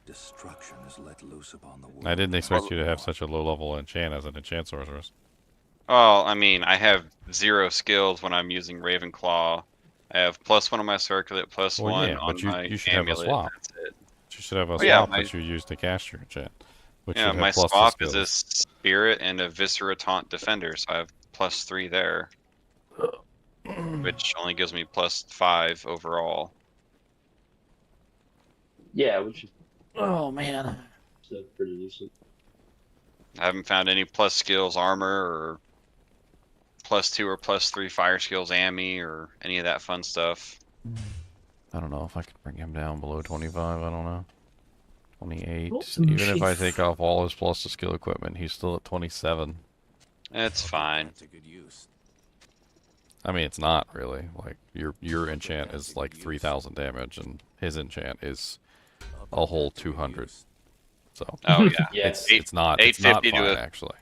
destruction is let loose upon the world. I didn't expect you to have such a low level enchant as an enchant sorceress. Well, I mean, I have 0 skills when I'm using Ravenclaw. I have +1 on my circlet, +1 on my you should amulet. have a swap. That's it. You should have a swap that you use to cast your enchant. Yeah, my swap is a spirit and a Visceratant defender, so I have +3 there. Which only gives me +5 overall. Yeah, which is... Oh, man. That's pretty decent. I haven't found any plus skills armor or +2 or +3 fire skills ammi or any of that fun stuff. I don't know if I can bring him down below 25, I don't know. 28. Awesome. Even if I take off all his plus to skill equipment, he's still at 27. It's fine. That's a good use. I mean, it's not really. Like, your enchant is like 3,000 damage, and his enchant is a whole 200. So, oh yeah, it's not fun, actually.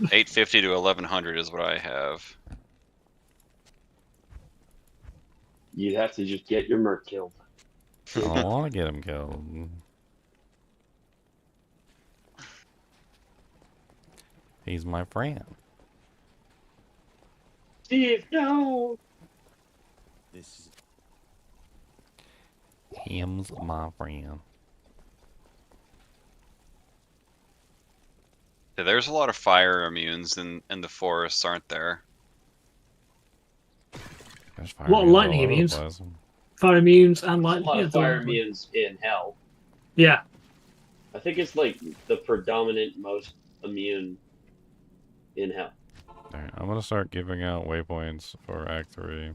850 to 1100 is what I have. You'd have to just get your Merc killed. I don't want to get him killed. He's my friend. Steve, no! Him's my friend. Yeah, there's a lot of fire immunes in the forests, aren't there? There's A lot of lightning immunes. Fire immunes and There's lightning. a lot Yeah, of fire immunes in hell. Yeah. I think it's like the predominant most immune in hell. Alright, I'm gonna start giving out waypoints for Act 3.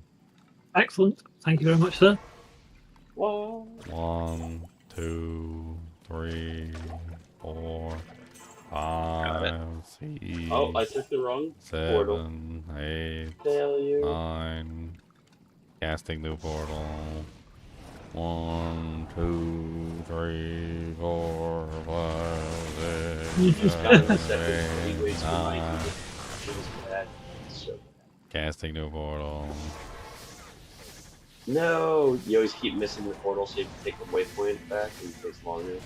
Excellent. Thank you very much, sir. Whoa. 1, 2, 3, 4, 5, 6. Oh, I took the wrong 7, portal. 8, Failure. 9. Casting new portal. 1, 2, 3, 4, 5, 6, 7, 8, 9. Casting new portal. No, you always keep missing the portal, so you have to take the waypoint back, and it takes longer.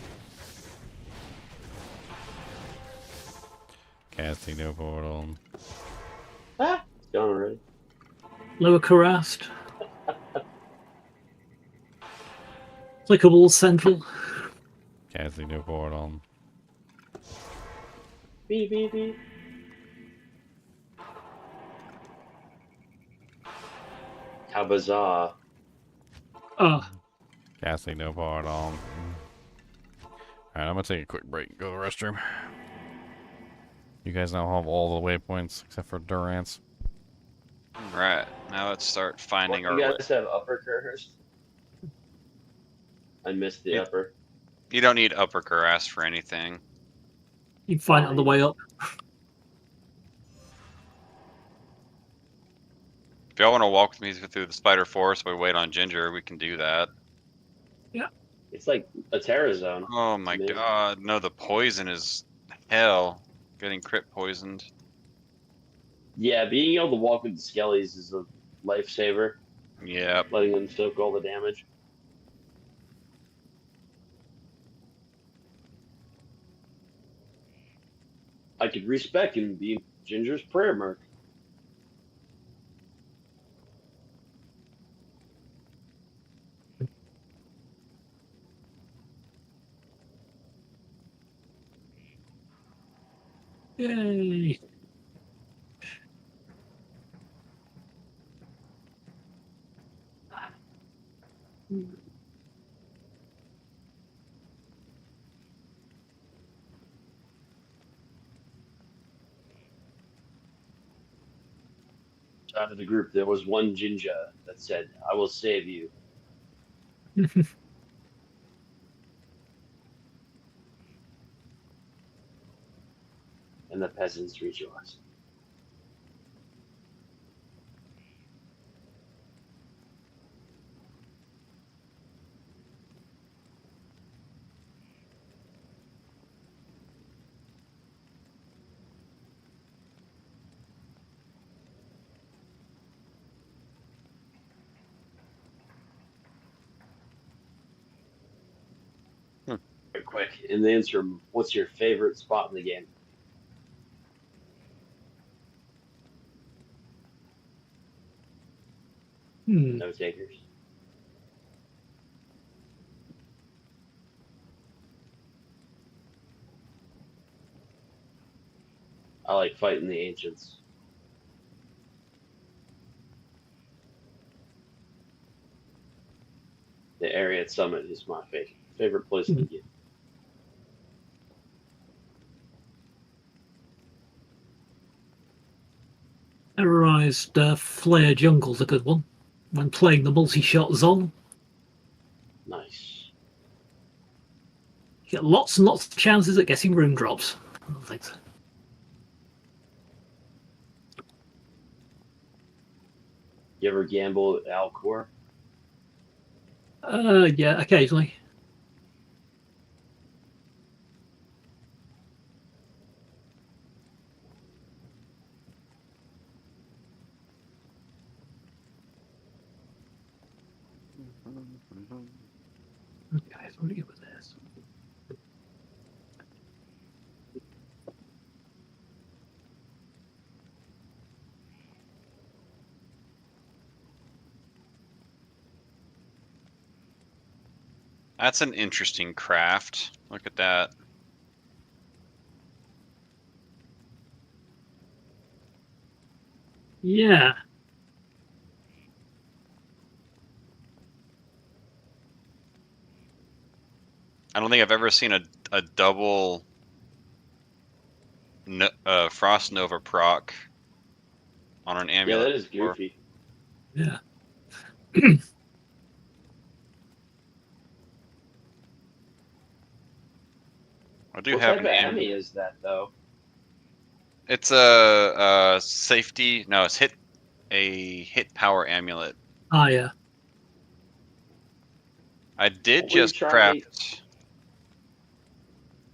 Casting new portal. Ah, it's gone already. Lower Karrast. Applicable central. Casting new portal. Beep, beep, beep. How bizarre. Casting new portal. Alright, I'm gonna take a quick break and go to the restroom. You guys now have all the waypoints except for Durant's. Right, now let's start finding our You way. guys have upper Kurhurst? I missed the upper. You don't need upper Karrast for anything. You can find it on the way up. If y'all want to walk with me through the spider forest while we wait on Ginger, we can do that. Yeah. It's like a Terra zone. Oh my god, no, the poison is hell. Getting crit poisoned. Yeah, being able to walk with the skellies is a lifesaver. Yeah. Letting them soak all the damage. I could respec and be Ginger's prayer mark. Yay. Out of the group, there was one Ginger that said, "I will save you." And the peasants rejoiced. Very quick, in the interim, what's your favorite spot in the game? No takers. I like fighting the ancients. The area at Summit is my favorite place in the game. Terrorized Flare Jungle's a good one. When playing the multi-shot zone, Nice. you get lots and lots of chances at getting room drops. Thanks. You ever gamble at Alcor? Yeah, occasionally. Okay, so what do you get with this? That's an interesting craft. Look at that. Yeah. I don't think I've ever seen a double Frost Nova proc on an amulet. Yeah, that is before. goofy. Yeah. I do What have type an of amulet. Ami is that, though? It's a safety. No, it's a hit power amulet. Ah, yeah. I did What were you just trying- craft.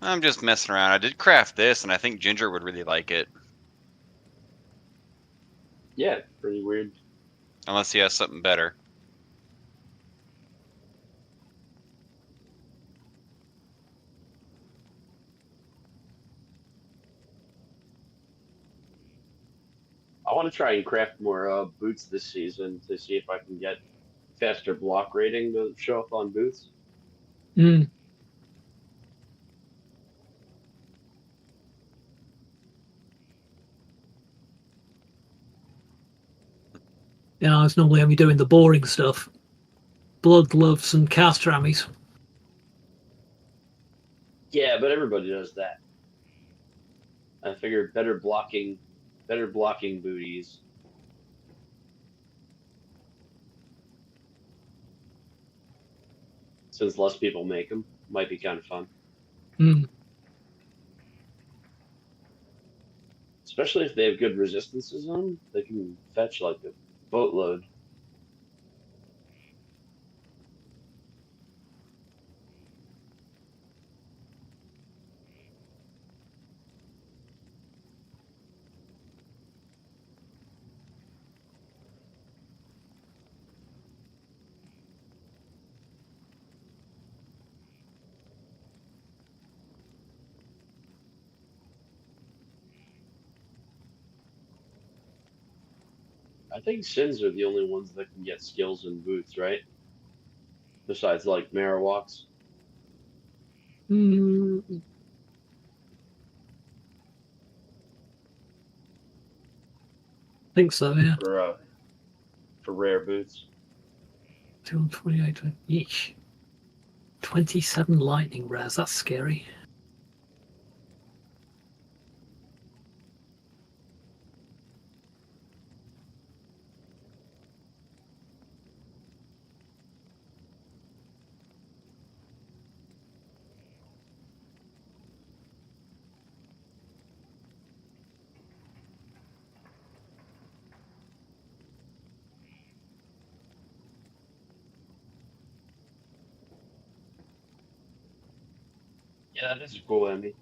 I'm just messing around. I did craft this, and I think Ginger would really like it. Yeah, pretty weird. Unless he has something better. I want to try and craft more boots this season to see if I can get faster block rating to show up on boots. Mm. Yeah, I was normally only doing the boring stuff. Blood gloves and caster ammies. Yeah, but everybody does that. I figured better blocking booties. Since less people make them, might be kind of fun. Mm. Especially if they have good resistances on them, they can fetch like a boatload. I think Sins are the only ones that can get skills in boots, right? Besides like Marowaks. Mm. Think so, yeah. For rare boots. 228. Eesh. 27 lightning rares. That's scary. Yeah, that is a cool Emmy.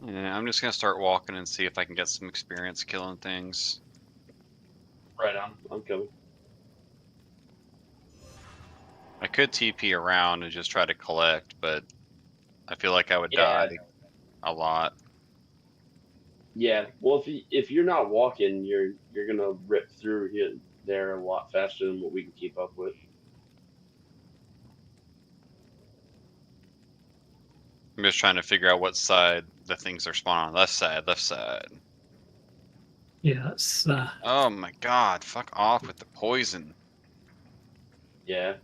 Yeah, I'm just gonna start walking and see if I can get some experience killing things. Right on. I'm coming. I could TP around and just try to collect, but I feel like I would Yeah. die a lot. Yeah. Well, if you're not walking, you're gonna rip through here there a lot faster than what we can keep up with. I'm just trying to figure out what side the things are spawning on. Left side, left side. Yeah, that's. Oh my god, fuck off with the poison. Yeah.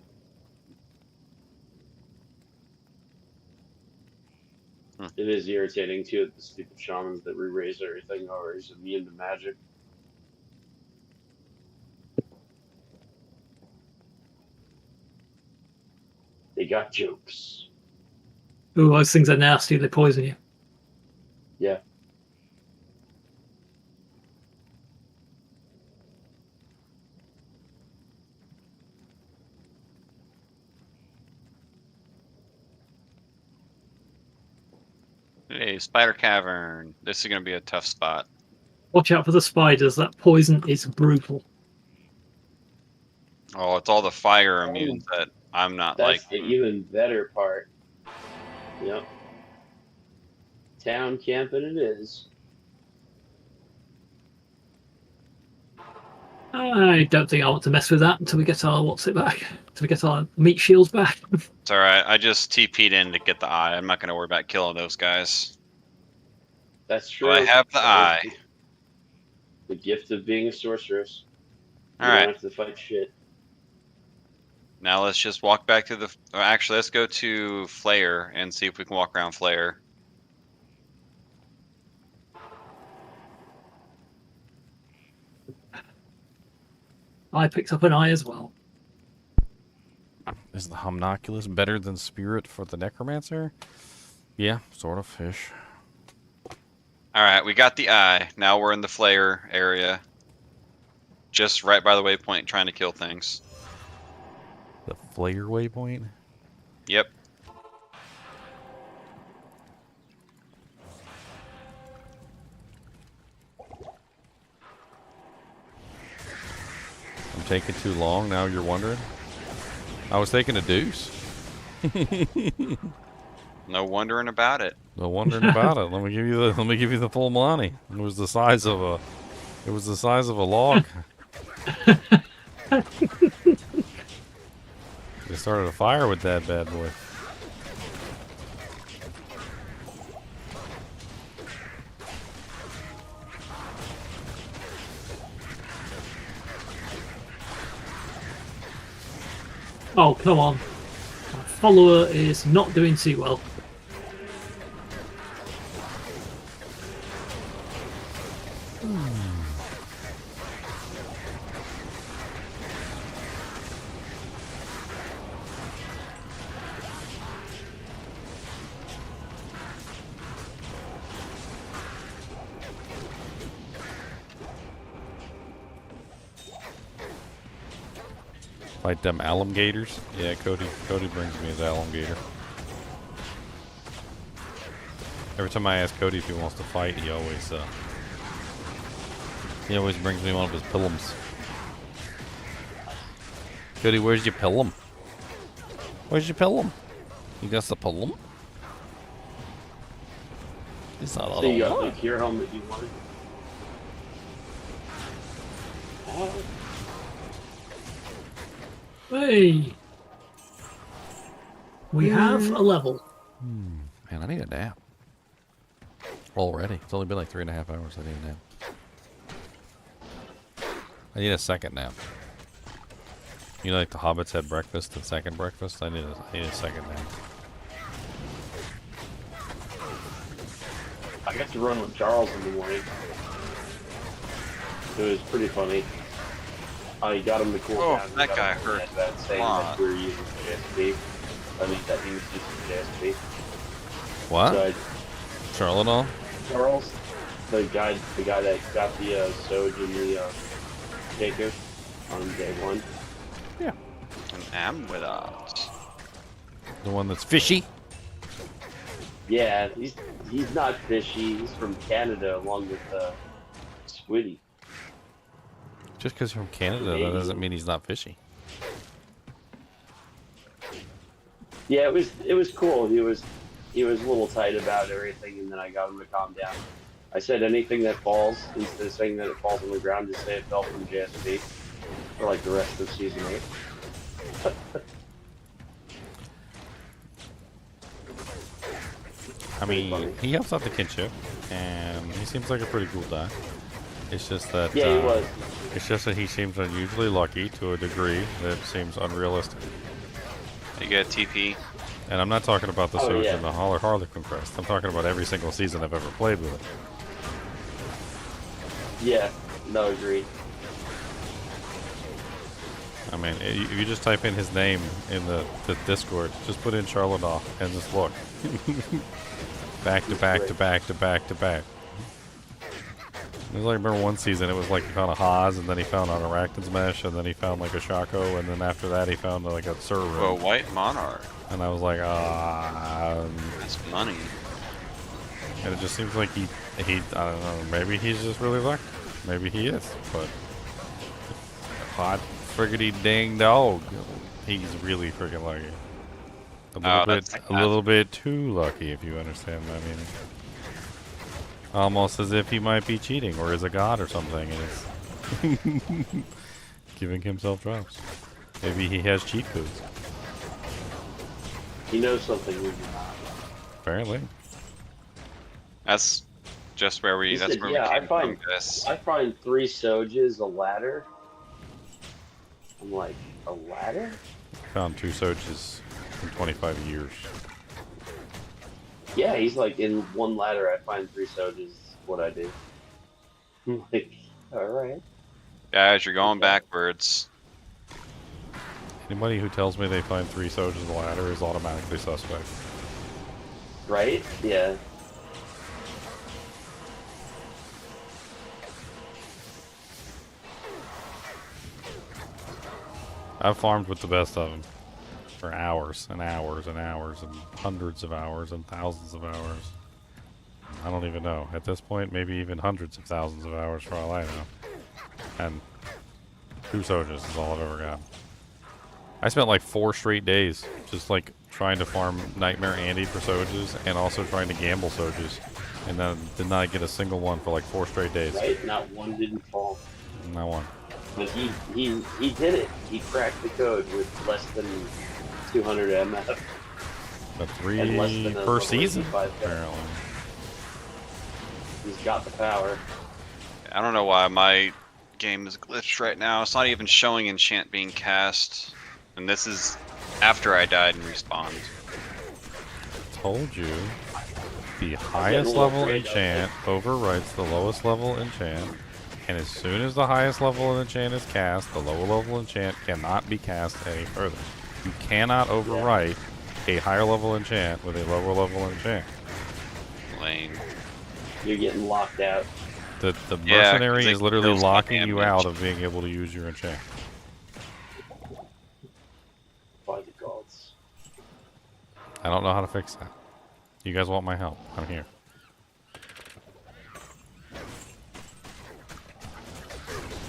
It is irritating too, the stupid shamans that re-raise everything or is immune to magic. They got jokes. Ooh, those things are nasty. They poison you. Yeah. Hey, Spider Cavern. This is gonna be a tough spot. Watch out for the spiders. That poison is brutal. Oh, it's all the fire immunes that I'm not That's like. the even better part. Yep. Town camping it is. I don't think I want to mess with that until we get our back. Until we get our meat shields back. It's alright, I just TP'd in to get the eye. I'm not going to worry about killing those guys. That's true. But I have the eye. The gift of being a sorceress. You Alright. don't have to fight shit. Now let's just walk back to the... Actually, let's go to Flare and see if we can walk around Flare. I picked up an eye as well. Is the Homunculus better than Spirit for the Necromancer? Yeah, sort of fish. Alright, we got the eye. Now we're in the Flare area. Just right by the waypoint trying to kill things. The Flare waypoint? Yep. I'm taking too long, now you're wondering? I was taking a deuce. No wondering about it. No wondering about it. Let me give you the full Monty. It was the size of a log. They started a fire with that bad boy. Oh, come on. My follower is not doing too well. Fight them alligators. Yeah, Cody brings me his alligator. Every time I ask Cody if he wants to fight, he always brings me one of his pillums. Cody, where's your pillum? Where's your pillum? You got the pillum? It's not all So you got the cure helmet you wanted? Hey! We have a level. Man, I need a nap. Already. It's only been like 3.5 hours. I need a nap. I need a second nap. You know, like the hobbits had breakfast and second breakfast? I need a second nap. I got to run with Charles in the morning. It was pretty funny. I got him to cool down. Oh, that guy hurt. Saying that we were using JSP. I mean, that he was using JSP. What? So Charlotte? Charles, the guy that got the Soj and the Jacob on day one. Yeah. And am with us. The one that's fishy? Yeah, he's not fishy. He's from Canada, along with Squiddy. Just because you're from Canada, that doesn't mean he's not fishy. Yeah, it was cool. He was a little tight about everything, and then I got him to calm down. I said anything that falls, instead of saying that it falls on the ground, just say it fell from JSP for like the rest of season 8. I mean, he helps out the Kinship, and he seems like a pretty cool guy. It's just that yeah, he was. It's just that he seems unusually lucky to a degree that seems unrealistic. You get TP. And I'm not talking about the Soj yeah. and the Harlequin Crest. I'm talking about every single season I've ever played with it. Yeah, no, agreed. I mean, if you just type in his name in the Discord, just put in Charlotte and just look. Back to back to back to back to back. It was like, remember one season, it was like he found a Haas, and then he found an Arachnid's Mesh, and then he found like a Shaco, and then after that he found like a Server. A white monarch. And I was like, That's money. And it just seems like he I don't know, maybe he's just really lucky. Maybe he is, but hot friggity dang dog. He's really freaking lucky. A little bit too lucky, if you understand what I mean. Almost as if he might be cheating or is a god or something and is giving himself drops. Maybe he has cheat codes. He knows something we do not. Apparently. That's just where we. That's where we came from. This. I find 3 Sojas a ladder. I'm like, a ladder? Found 2 Sojas in 25 years. Yeah, he's like, in 1 ladder I find 3 Sojas is what I do. I'm like, alright. Guys, you're going backwards. Anybody who tells me they find 3 Sojas in the ladder is automatically suspect. Right? Yeah. I've farmed with the best of them for hours and hours and hours and hundreds of hours and thousands of hours. I don't even know. At this point, maybe even hundreds of thousands of hours for all I know. And 2 Sojas is all I've ever got. I spent like 4 straight days just like trying to farm Nightmare Andy for Sojas and also trying to gamble Sojas. And then did not get a single one for like 4 straight days. Right? Not one didn't fall. Not one. But he did it. He cracked the code with less than 200 MF. But 3 per season, apparently. He's got the power. I don't know why my game is glitched right now. It's not even showing enchant being cast. And this is after I died and respawned. Told you. The highest level enchant overwrites the lowest level enchant. And as soon as the highest level enchant is cast, the lower level enchant cannot be cast any further. You cannot overwrite a higher level enchant with a lower level enchant. Lame. You're getting locked out. The mercenary is literally locking you out of being able to use your enchant. By the gods. I don't know how to fix that. You guys want my help? I'm here.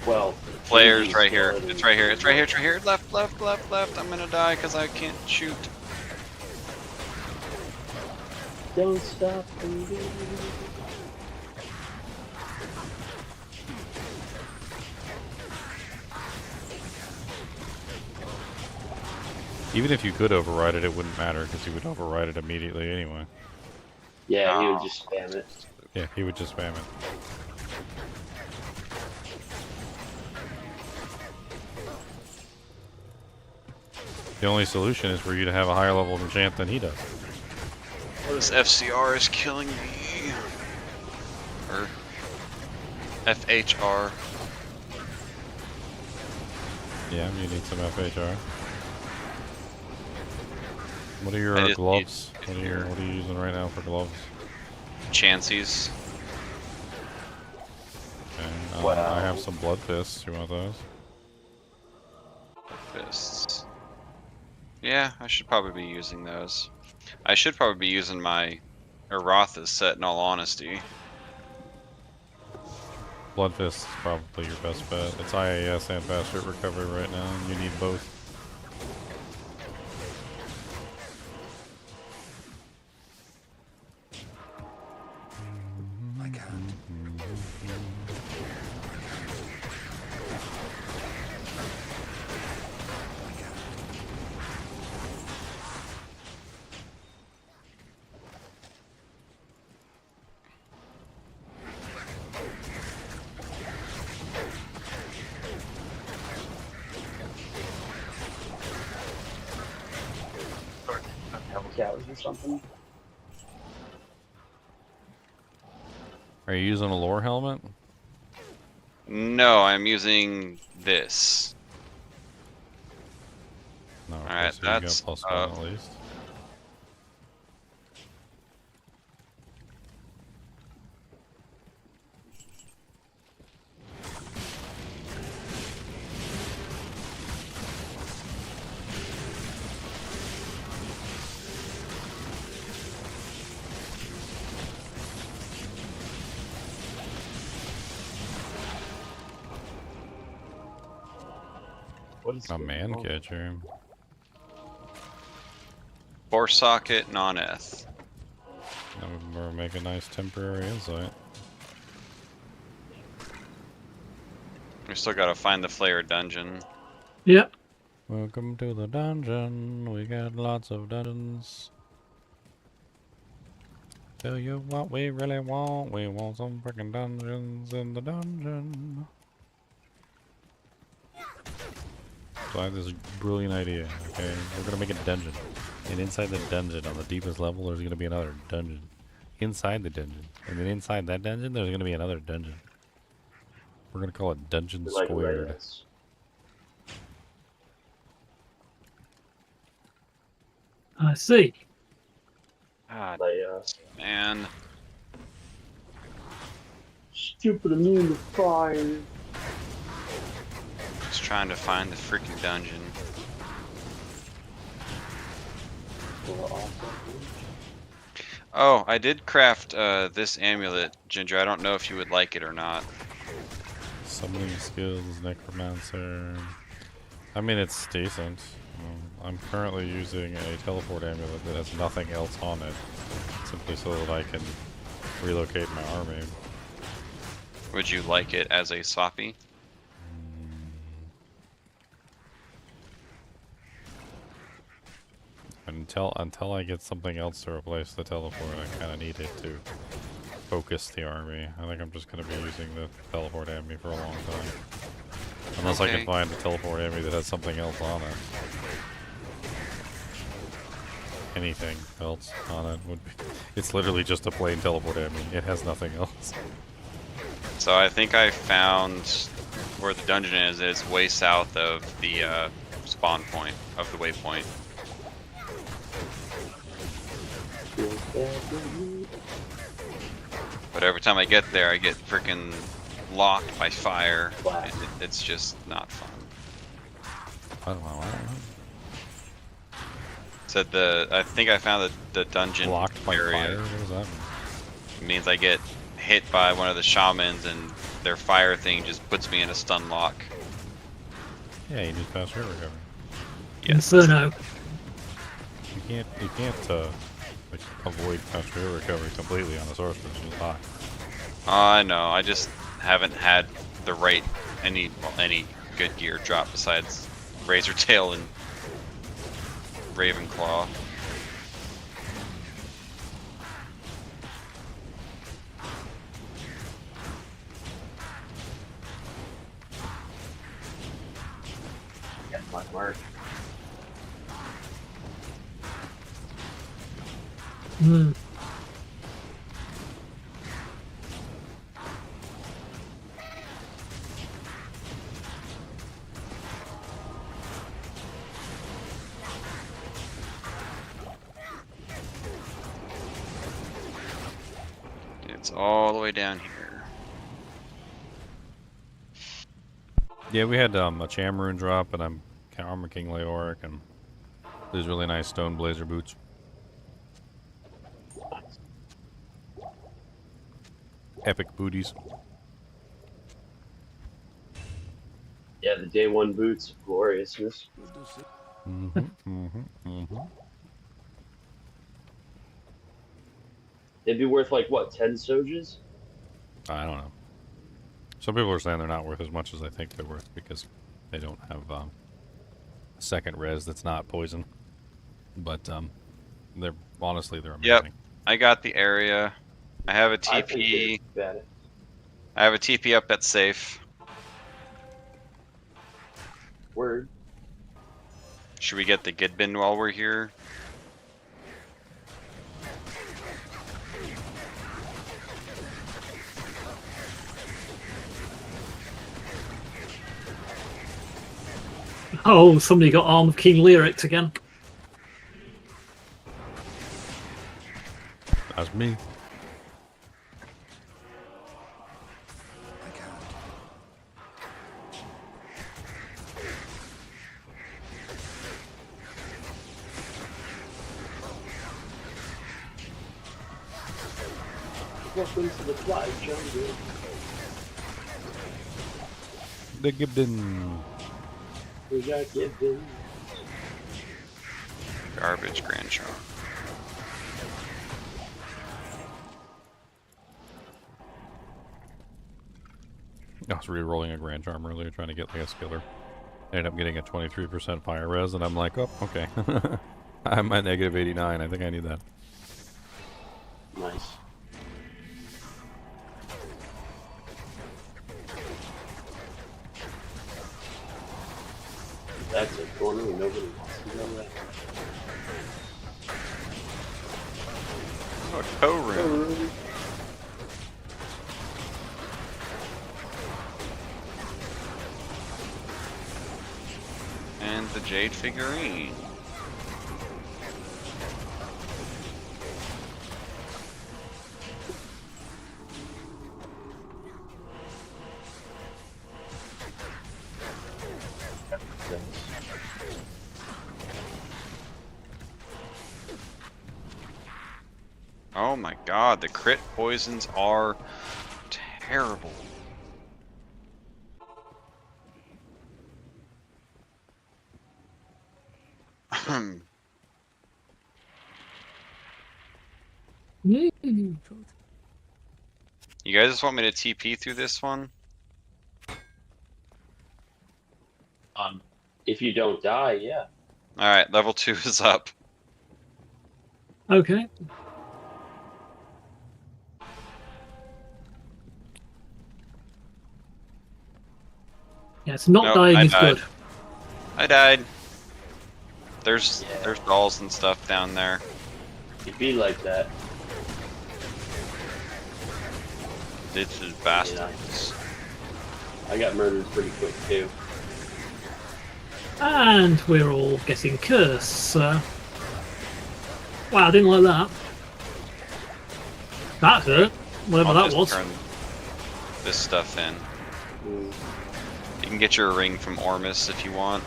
Well, players right here. It's right here. It's right here. It's right here. Left, left, left, left. I'm gonna die because I can't shoot. Don't stop breathing. Even if you could override it, it wouldn't matter because he would override it immediately anyway. Yeah, he would just spam it. Yeah, he would just spam it. The only solution is for you to have a higher level of enchant than he does. This FCR is killing me. Or FHR. Yeah, you need some FHR. What are your gloves? What are you using right now for gloves? Chances. Okay, wow. I have some blood fists. You want those? Fists. Yeah, I should probably be using those. I should probably be using my Erotha's set in all honesty. Blood fist is probably your best bet. It's IAS and fast hit recovery right now, and you need both. I can't. Cows or something. Are you using a lore helmet? No, I'm using this. No. Alright, so you got that's +1 at least. A man catcher. 4 socket non-eth. That would make a nice temporary insight. We still gotta find the Flayer dungeon. Yep. Welcome to the dungeon. We got lots of dungeons. Tell you what we really want. We want some freaking dungeons in the dungeon. So I have this brilliant idea, okay? We're gonna make a dungeon. And inside the dungeon, on the deepest level, there's gonna be another dungeon. Inside the dungeon. And then inside that dungeon, there's gonna be another dungeon. We're gonna call it Dungeon Squared. I see. God, man. Stupid immune to fire. Just trying to find the freaking dungeon. Oh, I did craft this amulet, Ginger. I don't know if you would like it or not. Summoning skills, necromancer. I mean, it's decent. I'm currently using a teleport amulet that has nothing else on it, simply so that I can relocate my army. Would you like it as a soppy? Until I get something else to replace the teleport, I kind of need it to focus the army. I think I'm just going to be using the teleport army for a long time. Unless I can find a teleport army that has something else on it. Anything else on it would be... It's literally just a plain teleport army. It has nothing else. So I think I found where the dungeon is. It's way south of the spawn point of the waypoint. But every time I get there, I get freaking locked by fire. It's just not fun. I don't know. Said I think I found the dungeon locked by area. fire? What does that mean? It means I get hit by one of the shamans and their fire thing just puts me in a stun lock. Yeah, you need fast hero recovery. Yes. Inferno. You can't like avoid fast hero recovery completely on the sorcerer. It's just hot. I know. I just haven't had the right any good gear drop besides Razor Tail and Ravenclaw. Get my mark. Hmm. It's all the way down here. Yeah, we had a Chamroon drop, and I'm Armor King Leoric, and these really nice stone blazer boots. Epic booties. Yeah, the day one boots of gloriousness. They'd be worth like what, 10 Sojas? I don't know. Some people are saying they're not worth as much as I think they're worth because they don't have a second res that's not poison. But they're honestly they're amazing. Yep, I got the area. I have a TP. I have a TP up that's safe. Word. Should we get the Gidbin while we're here? Oh, somebody got Arm of King Lyrics again. That's me. Welcome to the fly jungle. The Gibden. We got given. Garbage Grand Charm. I was re-rolling a Grand Charm earlier trying to get like a skiller. I ended up getting a 23% fire res, and I'm like, oh, okay. I'm at negative 89. I think I need that. Nice. That's a corner and nobody wants to go there. Oh, a tow room. And the jade figurine. Oh my god, the crit poisons are terrible. You guys just want me to TP through this one? If you don't die, yeah. Alright, level 2 is up. Okay. Yes, not Nope, dying I is died. good. I died. There's dolls and stuff down there. It'd be like that. It's just bastards. I got murdered pretty quick too. And we're all getting cursed, so... Wow, I didn't like that. That hurt, whatever I'll that just was. turn this stuff in. You can get your ring from Ormus if you want.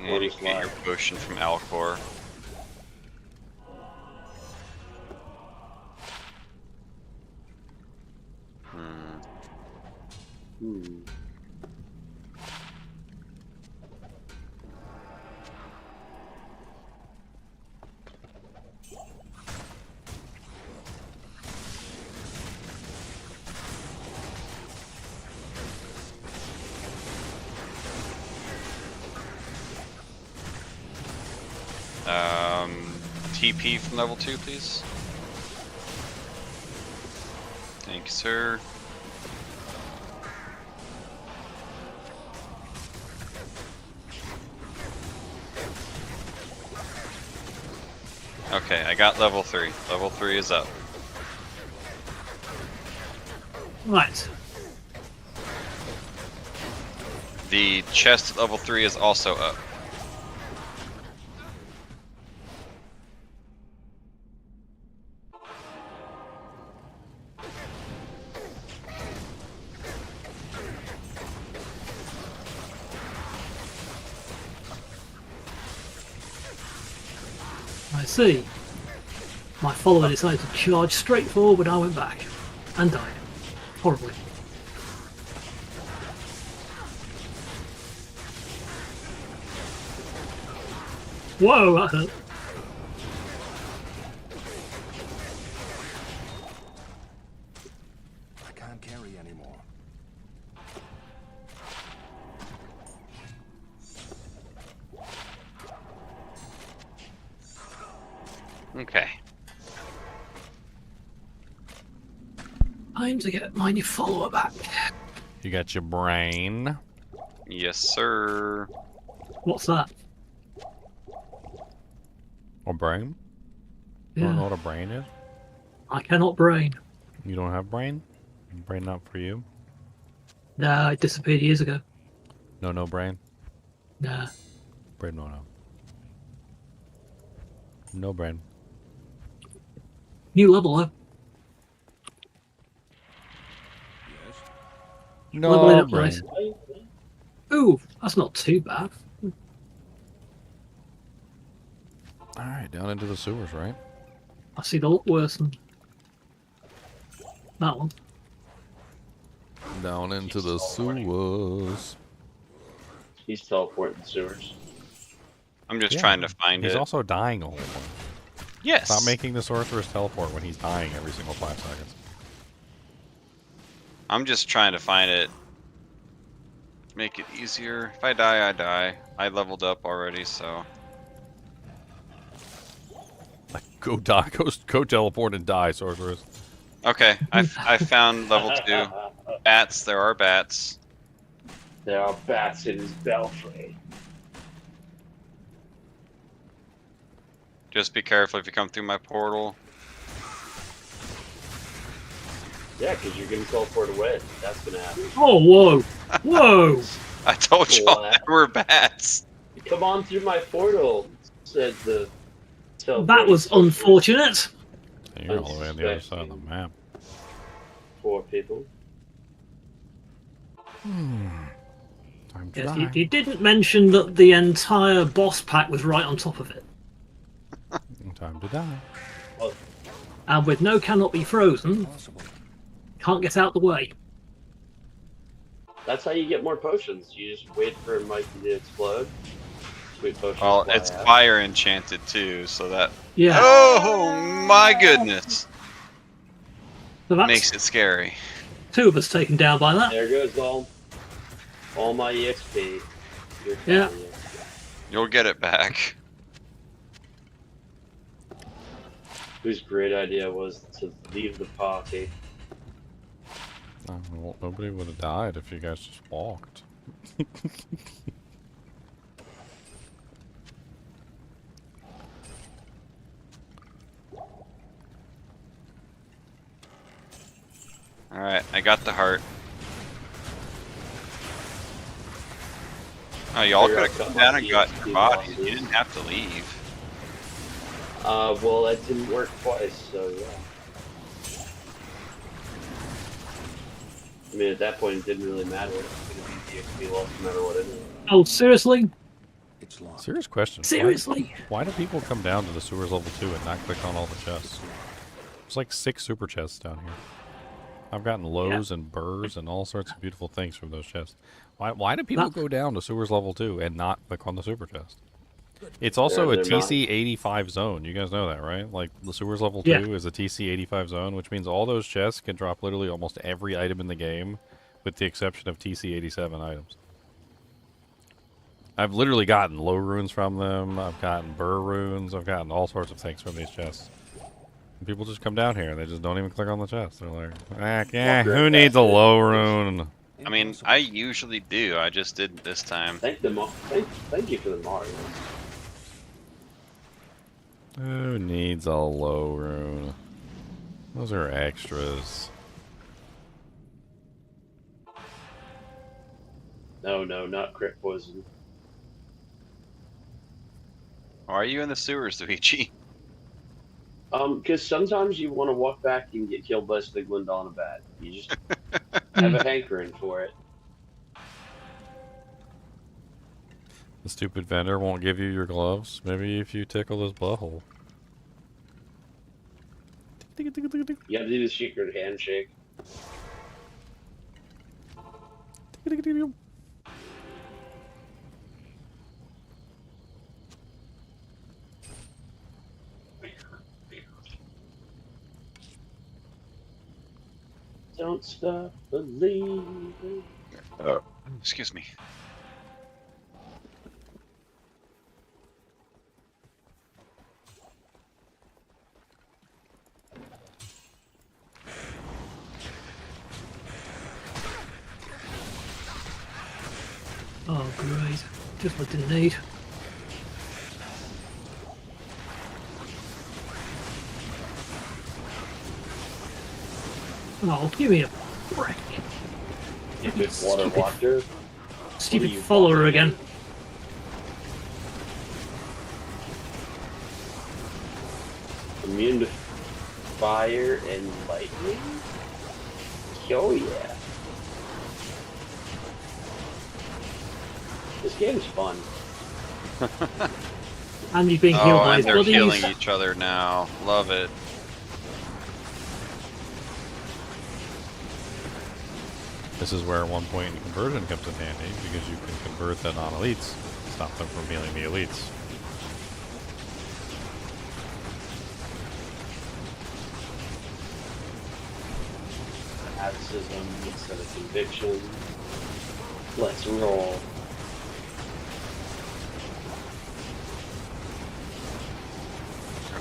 And you can get your potion from Alcor. TP from level 2, please. Thank you, sir. Okay, I got level 3. Level 3 is up. Right. The chest at level 3 is also up. I see. My follower decided to charge straight forward when I went back. And died. Horribly. Whoa, that hurt. I can't carry anymore. Okay. Time to get my new follower back. You got your brain. Yes, sir. What's that? A brain? You Yeah. don't know what a brain is? I cannot brain. You don't have brain? Brain not for you? Nah, it disappeared years ago. No brain? Nah. Brain no. No brain. New level though. No Leveling up brain. nice. Ooh, that's not too bad. Alright, down into the sewers, right? I see the look worse than that one. Down into the sewers. He's teleporting the sewers. I'm just trying to find it. He's also dying all the time. Yes. Stop making the sorceress teleport when he's dying every single 5 seconds. I'm just trying to find it. Make it easier. If I die, I die. I leveled up already, so. Like, go die, go teleport and die, sorceress. Okay, I found level 2. Bats, there are bats. There are bats in his belfry. Just be careful if you come through my portal. Yeah, because you're going to teleport away. That's going to happen. Oh, whoa! Whoa! I told you all there were bats. Come on through my portal, said the That was unfortunate. You're all the way on the other side of the map. 4 people. Time to Yes, die. you didn't mention that the entire boss pack was right on top of it. Time to die. And with no cannot be frozen, can't get out the way. That's how you get more potions. You just wait for a Mikey to explode. Sweet potion. Well, it's fire enchanted too, so that. Yeah. Oh my goodness! So that's Makes it scary. 2 of us taken down by that. There goes all my EXP. Yeah. You'll get it back. Whose great idea was to leave the party. Well, nobody would have died if you guys just walked. Alright, I got the heart. Oh, y'all could have come down and got your bodies. You didn't have to leave. Well, that didn't work twice, so yeah. I mean, at that point, it didn't really matter. It was going to be DXP loss no matter what anyway. Oh, seriously? Serious question. Seriously? Why do people come down to the sewers level 2 and not click on all the chests? There's like 6 super chests down here. I've gotten lows and burrs and all sorts of beautiful things from those chests. Why do people go down to sewers level 2 and not click on the super chest? It's also a TC85 zone. You guys know that, right? Like, the sewers level 2 is a TC85 zone, which means all those chests can drop literally almost every item in the game, with the exception of TC87 items. I've literally gotten low runes from them, I've gotten burr runes, I've gotten all sorts of things from these chests. And people just come down here and they just don't even click on the chest. They're like, who needs a low rune? I mean, I usually do. I just didn't this time. Thank you for the Mario. Who needs a low rune? Those are extras. No, not crit poison. Why are you in the sewers, Luigi? Because sometimes you want to walk back and get killed by Stiglin on a bat. You just have a hankering for it. The stupid vendor won't give you your gloves. Maybe if you tickle his butthole. You gotta do the secret handshake. Don't stop believing. Oh, excuse me. Oh, great. Just what I didn't need. Oh, give me a break. Stupid water watcher. Stupid follower again. Immune to fire and lightning? Oh yeah. This game's fun. And you're being healed by his they're buddies. healing each other now. Love it. this is where at one point conversion comes in handy, because you can convert the non-elites, stop them from healing the elites. Fanaticism instead of conviction. Let's roll.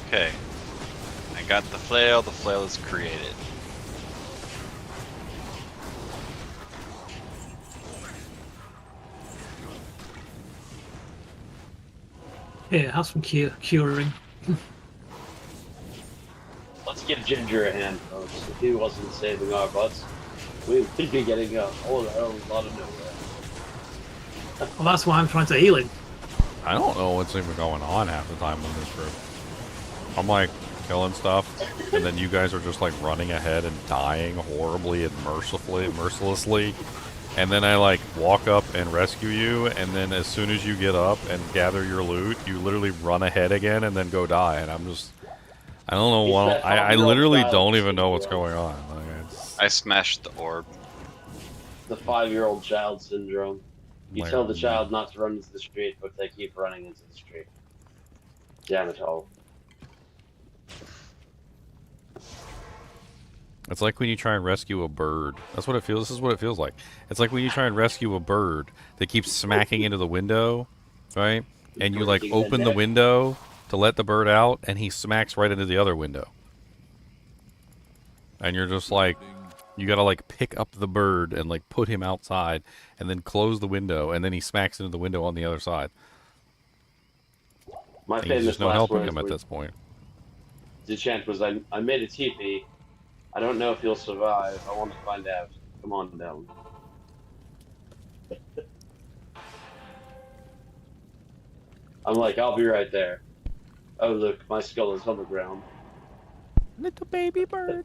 Okay. I got the flail. The flail is created. Here, have some curing. Let's give Ginger a hand, folks. If he wasn't saving our butts, we would be getting a whole lot of nowhere. Well, that's why I'm trying to heal him. I don't know what's even going on half the time in this group. I'm like killing stuff, and then you guys are just like running ahead and dying horribly and mercilessly. And then I like walk up and rescue you, and then as soon as you get up and gather your loot, you literally run ahead again and then go die. And I'm just, I don't know what, I literally don't even know what's going on. Like, I smashed the orb. The 5-year-old child syndrome. You Like, tell the child not to run into the street, but they keep running into the street. Damn it all. It's like when you try and rescue a bird. That's what it feels. This is what it feels like. It's like when you try and rescue a bird that keeps smacking into the window, right? And you like open the window to let the bird out, and he smacks right into the other window. And you're just like, you gotta like pick up the bird and like put him outside, and then close the window, and then he smacks into the window on the other side. My And there's famous just no last helping words him at were- this point. The chant was, I made a teepee. I don't know if you'll survive. I want to find out. Come on down. I'm like, I'll be right there. Oh look, my skull is on the ground. Little baby bird.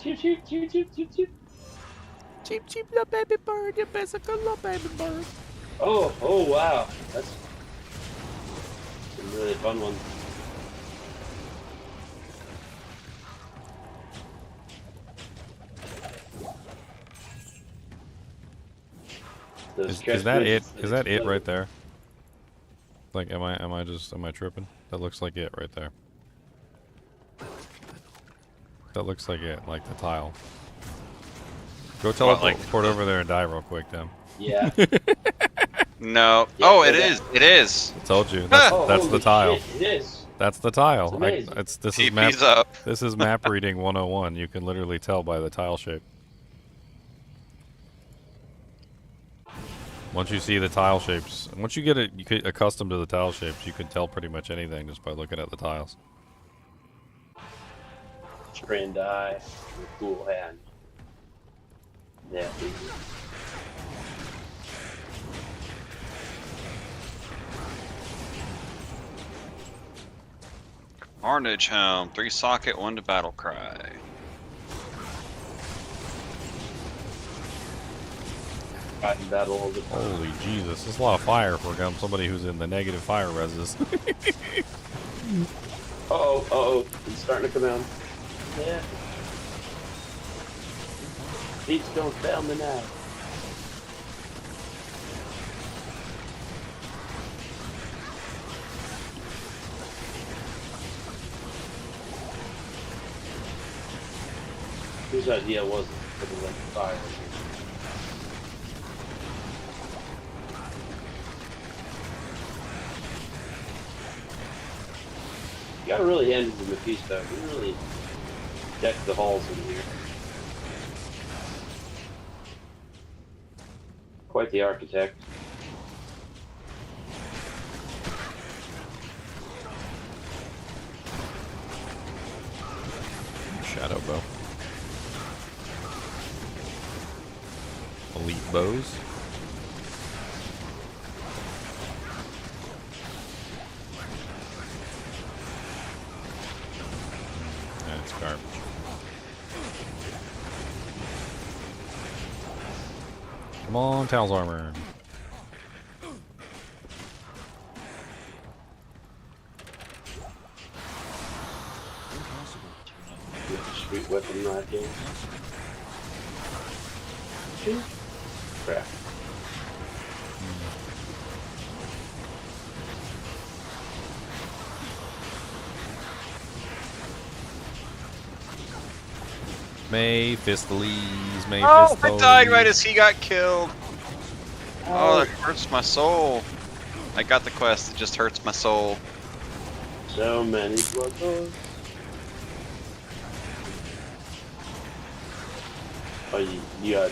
Cheep, cheep, cheep, cheep, cheep, cheep. Cheep, cheep, little baby bird. You basic little baby bird. Oh wow. That's a really fun one. Is that it? Is that it right there? Like, am I tripping? That looks like it right there. That looks like it, like the tile. Go teleport over there and die real quick, then. Yeah. No. Oh, it is. It is. I told you. That's the tile. Shit, it is. That's the tile. It's amazing. This is TP's up. This is map reading 101. You can literally tell by the tile shape. Once you see the tile shapes, once you get accustomed to the tile shapes, you can tell pretty much anything just by looking at the tiles. Spray and die with a cool hand. Yeah. Carnage Helm, 3 socket, 1 to battle cry. Holy Jesus, that's a lot of fire for somebody who's in the negative fire reses. Uh-oh, it's starting to come out. Yeah. Beats don't fail me now. Whose idea was it to put the fire? You gotta really end with Mephisto. You really deck the halls in here. Quite the architect. Shadow bow. Elite bows. That's garbage. Come on, Tal's armor. Sweet weapon knife game. too? Yeah. Mephistopheles, Oh, I died right as he got killed. Oh, that hurts my soul. I got the quest. It just hurts my soul. So many blood. Oh, you got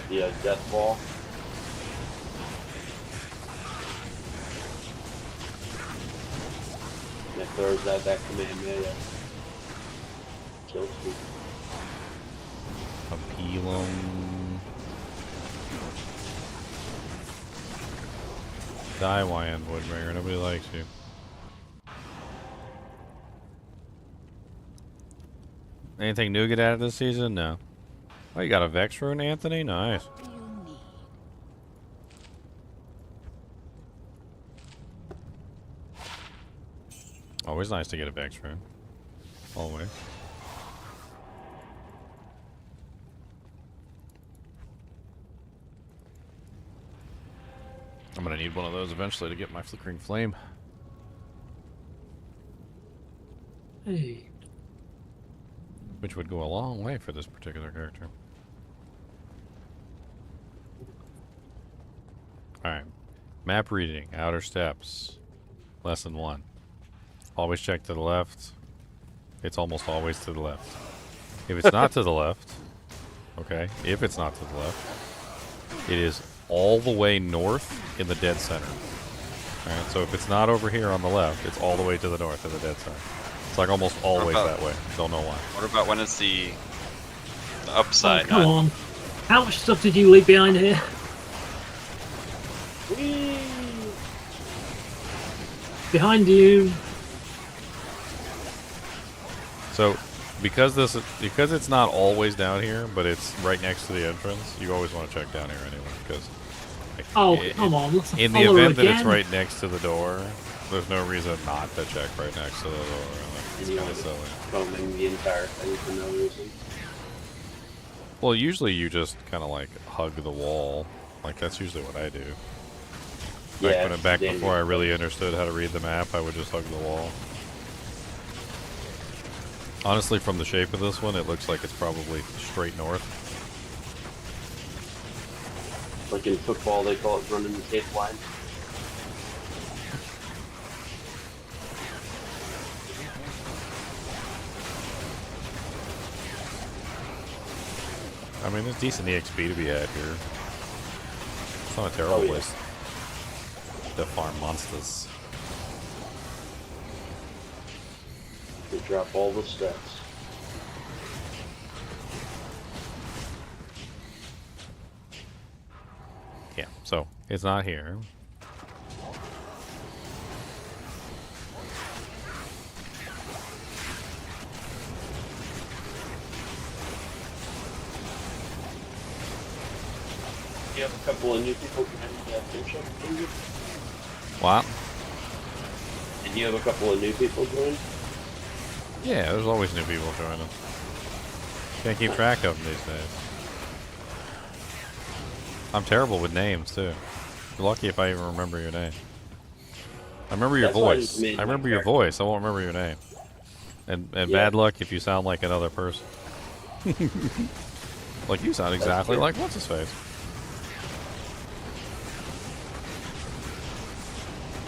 the death ball. And it throws that command kills me. Apelum. Die, Wyand Woodbringer. Nobody likes you. Anything new get out of this season? No. Oh, you got a Vex rune, Anthony? Nice. Always nice to get a Vex rune. Always. I'm gonna need one of those eventually to get my flickering flame. Hey. Which would go a long way for this particular character. Alright. Map reading. Outer steps. Lesson 1. Always check to the left. It's almost always to the left. If it's not to the left, okay, if it's not to the left, it is all the way north in the dead center. Alright, so if it's not over here on the left, it's all the way to the north in the dead center. It's like almost always that way. Don't know why. What about when it's the upside? Oh, come on. How much stuff did you leave behind here? Whee! Behind you. So, because it's not always down here, but it's right next to the entrance, you always want to check down here anyway. Because Come on. Let's in the follow event that again. it's right next to the door, there's no reason not to check right next to the door. It's kind of silly. Combing the entire thing for no reason. Well, usually you just kind of like hug the wall. Like that's usually what I do. Back before I really understood how to read the map, I would just hug the wall. Honestly, from the shape of this one, it looks like it's probably straight north. Like in football, they call it running the tape line. I mean, there's decent EXP to be had here. It's not a terrible place to farm monsters. They drop all the stats. Yeah, so it's not here. You have a couple of new people behind Kinship. What? Did you have a couple of new people join? Yeah, there's always new people joining. Can't keep track of them these days. I'm terrible with names too. You're lucky if I even remember your name. I remember your voice. I remember your voice. I won't remember your name. And bad luck if you sound like another person. Like you sound exactly like what's his face.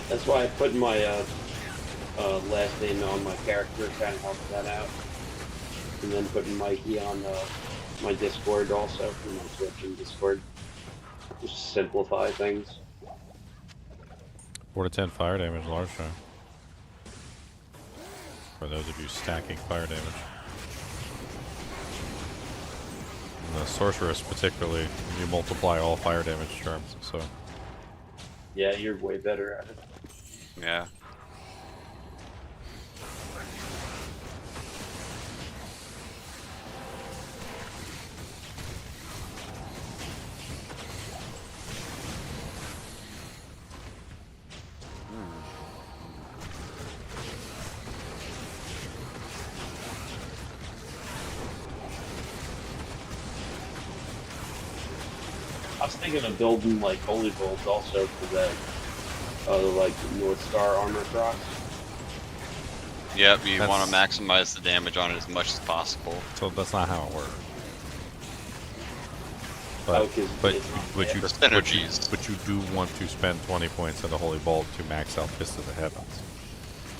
That's why I put my last name on my character, kind of helps that out. And then putting Mikey on my Discord also, from my Twitch and Discord. Just simplify things. 4 to 10 fire damage, large shot. For those of you stacking fire damage. And the sorceress particularly, you multiply all fire damage charms, so. Yeah, you're way better at it. Yeah. I was thinking of building like holy bolts also for that, like North Star armor cross. Yep, you want to maximize the damage on it as much as possible. So that's not how it works. Oh, But you do want to spend 20 points at a holy bolt to max out Fist of the Heavens.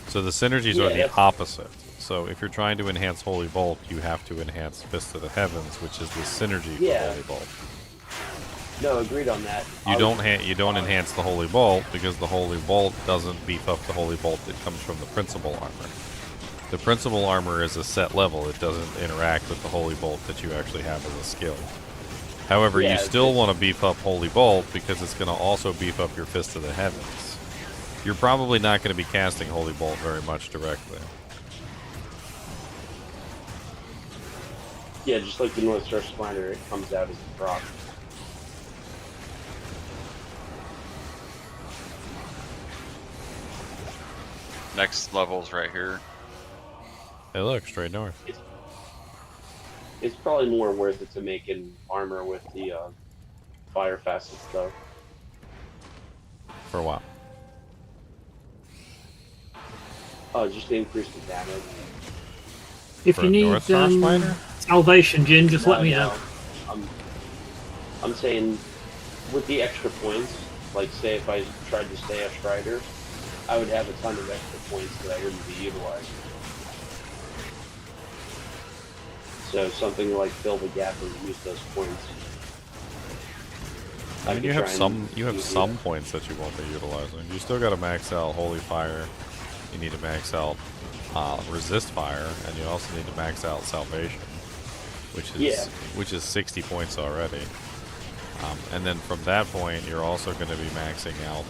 So the synergies are the opposite. So if you're trying to enhance Holy Bolt, you have to enhance Fist of the Heavens, which is the synergy for Holy Bolt. No, agreed on that. You don't enhance the Holy Bolt because the Holy Bolt doesn't beef up the Holy Bolt that comes from the Principal Armor. The Principal Armor is a set level. It doesn't interact with the Holy Bolt that you actually have as a skill. However, you still want to beef up Holy Bolt because it's going to also beef up your Fist of the Heavens. You're probably not going to be casting Holy Bolt very much directly. Yeah, just like the North Star Splinter, it comes out as a proc. Next level's right here. Hey, look, straight north. It's probably more worth it to make an armor with the fire facets, though. For what? Just to increase the damage. If you need salvation, Jin, just let me know. I'm saying, with the extra points, like say if I tried to stay a Strider, I would have a ton of extra points that I wouldn't be utilizing. So something like fill the gap and use those points. I mean, you have some points that you won't be utilizing. You still got to max out Holy Fire. You need to max out Resist Fire, and you also need to max out Salvation, which is 60 points already. And then from that point, you're also going to be maxing out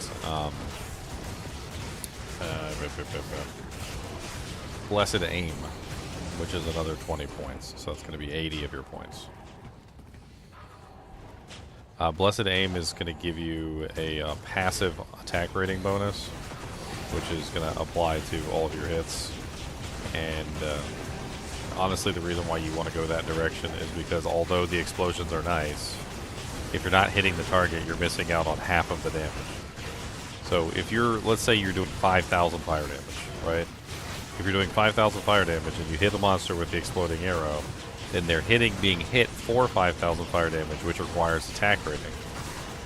Blessed Aim, which is another 20 points. So it's going to be 80 of your points. Blessed Aim is going to give you a passive attack rating bonus, which is going to apply to all of your hits. And honestly, the reason why you want to go that direction is because although the explosions are nice, if you're not hitting the target, you're missing out on half of the damage. So if you're, let's say you're doing 5,000 fire damage, right? If you're doing 5,000 fire damage and you hit the monster with the exploding arrow, then they're being hit for 5,000 fire damage, which requires attack rating.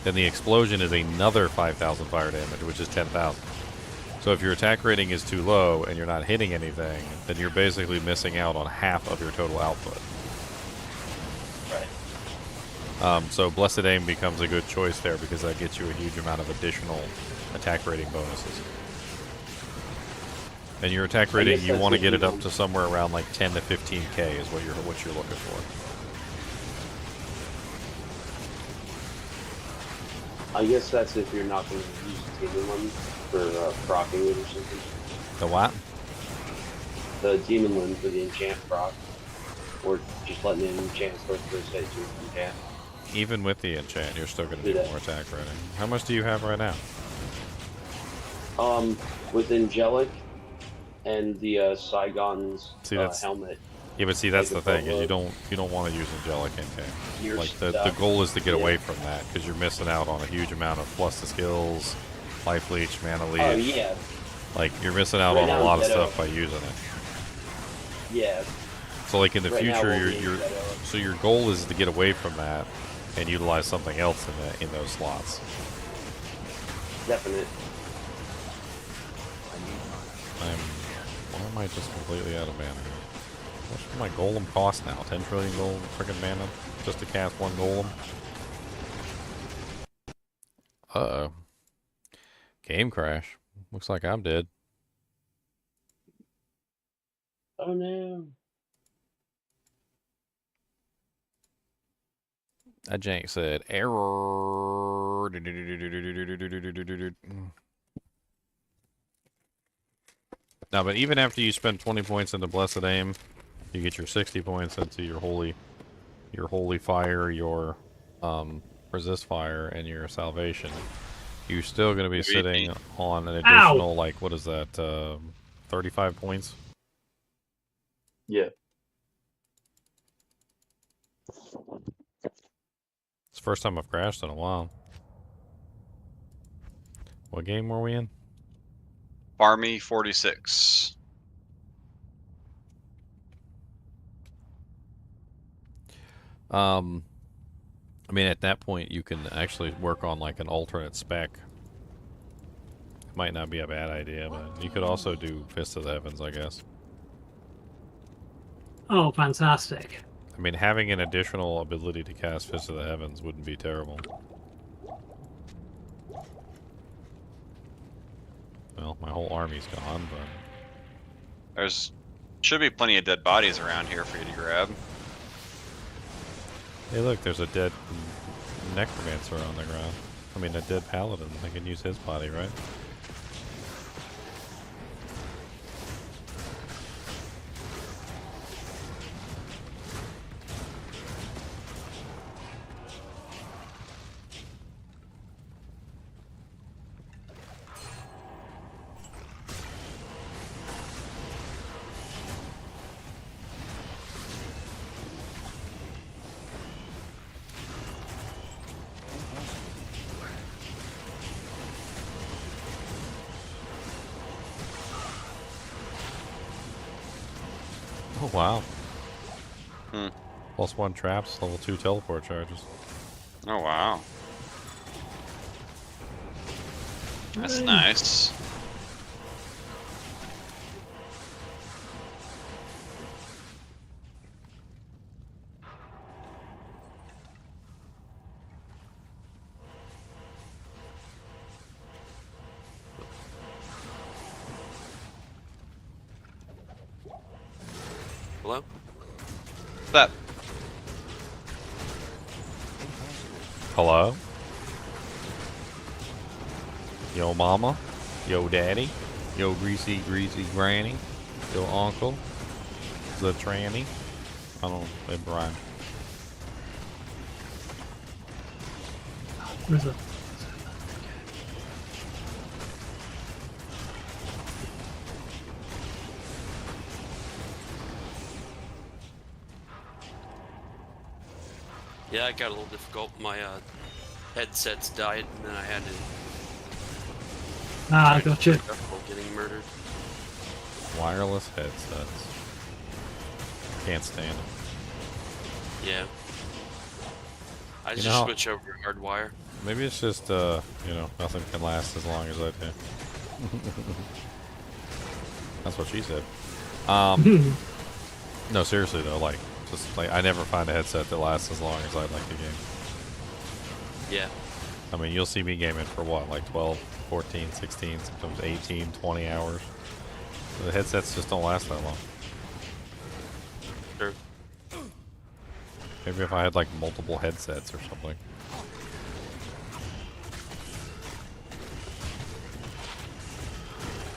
Then the explosion is another 5,000 fire damage, which is 10,000. So if your attack rating is too low and you're not hitting anything, then you're basically missing out on half of your total output. Right. So Blessed Aim becomes a good choice there because that gets you a huge amount of additional attack rating bonuses. And your attack rating, you want to get it up to somewhere around like 10 to 15k is what you're looking for. I guess that's if you're not going to use the demon one for proccing it or something. The what? The demon one for the enchant proc, or just letting it enchant first for stage 2 enchant. Even with the enchant, you're still going to do more attack rating. How much do you have right now? With Angelic and the Saigon's helmet. Yeah, but see, that's the thing is you don't want to use Angelic NK. Like the goal is to get away from that because you're missing out on a huge amount of plus to skills, life leech, mana leech. Oh yeah. Like you're missing out on a lot of stuff by using it. Yeah. So like in the future, your goal is to get away from that and utilize something else in those slots. Definite. Why am I just completely out of mana here? What's my golem cost now? 10 trillion gold freaking mana just to cast one golem? Uh-oh. Game crash. Looks like I'm dead. Oh no. That jank said error. Now, but even after you spend 20 points into Blessed Aim, you get your 60 points into your Holy Fire, your Resist Fire, and your Salvation. You're still going to be sitting on an additional, like, what is that, 35 points? Yeah. It's the first time I've crashed in a while. What game were we in? Farmy 46. I mean, at that point, you can actually work on like an alternate spec. It might not be a bad idea, but you could also do Fist of the Heavens, I guess. Oh, fantastic. I mean, having an additional ability to cast Fist of the Heavens wouldn't be terrible. Well, my whole army's gone, but... There's should be plenty of dead bodies around here for you to grab. Hey, look, there's a dead necromancer on the ground. I mean, a dead paladin. I can use his body, right? Oh, wow. +1 traps, level 2 teleport charges. Oh, wow. That's nice. Hello? What's up? Hello? Yo mama? Yo daddy? Yo greasy granny? Yo uncle? The tranny? I don't know, they rhyme. Where's the... Yeah, it got a little difficult. My headsets died, and then I had to. Ah, I gotcha. Getting murdered. Wireless headsets. Can't stand them. Yeah. I You just know, switch over to hardwire. maybe it's just, you know, nothing can last as long as I do. That's what she said. No, seriously though, like, just like I never find a headset that lasts as long as I like the game. Yeah. I mean, you'll see me gaming for what, like 12, 14, 16, sometimes 18, 20 hours. The headsets just don't last that long. Sure. Maybe if I had like multiple headsets or something.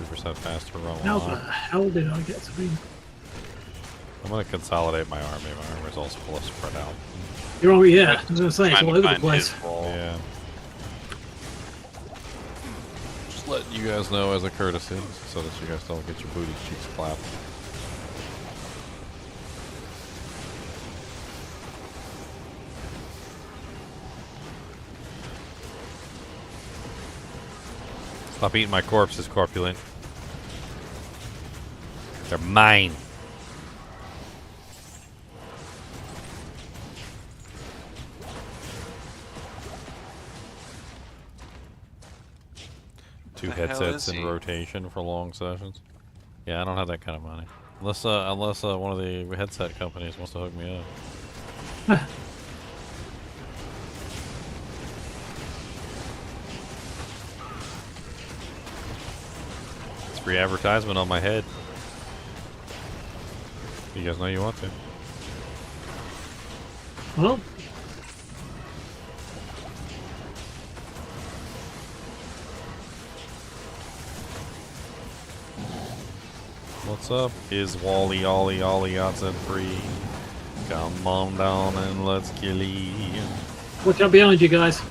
% faster run How the along. hell did I get to be? I'm gonna consolidate my army. My army's all spread out. You're all, yeah, I was gonna say, it's all over the place. Yeah. Just letting you guys know as a courtesy, so that you guys don't get your booty cheeks clapped. Stop eating my corpses, corpulent. They're mine. Two headsets in rotation for long sessions. Yeah, I don't have that kind of money. Unless one of the headset companies wants to hook me up. It's free advertisement on my head. You guys know you want to. Well. What's up? Is Wally Ollie Ollie odds and free? Come on down and let's kill him. Watch out behind you guys.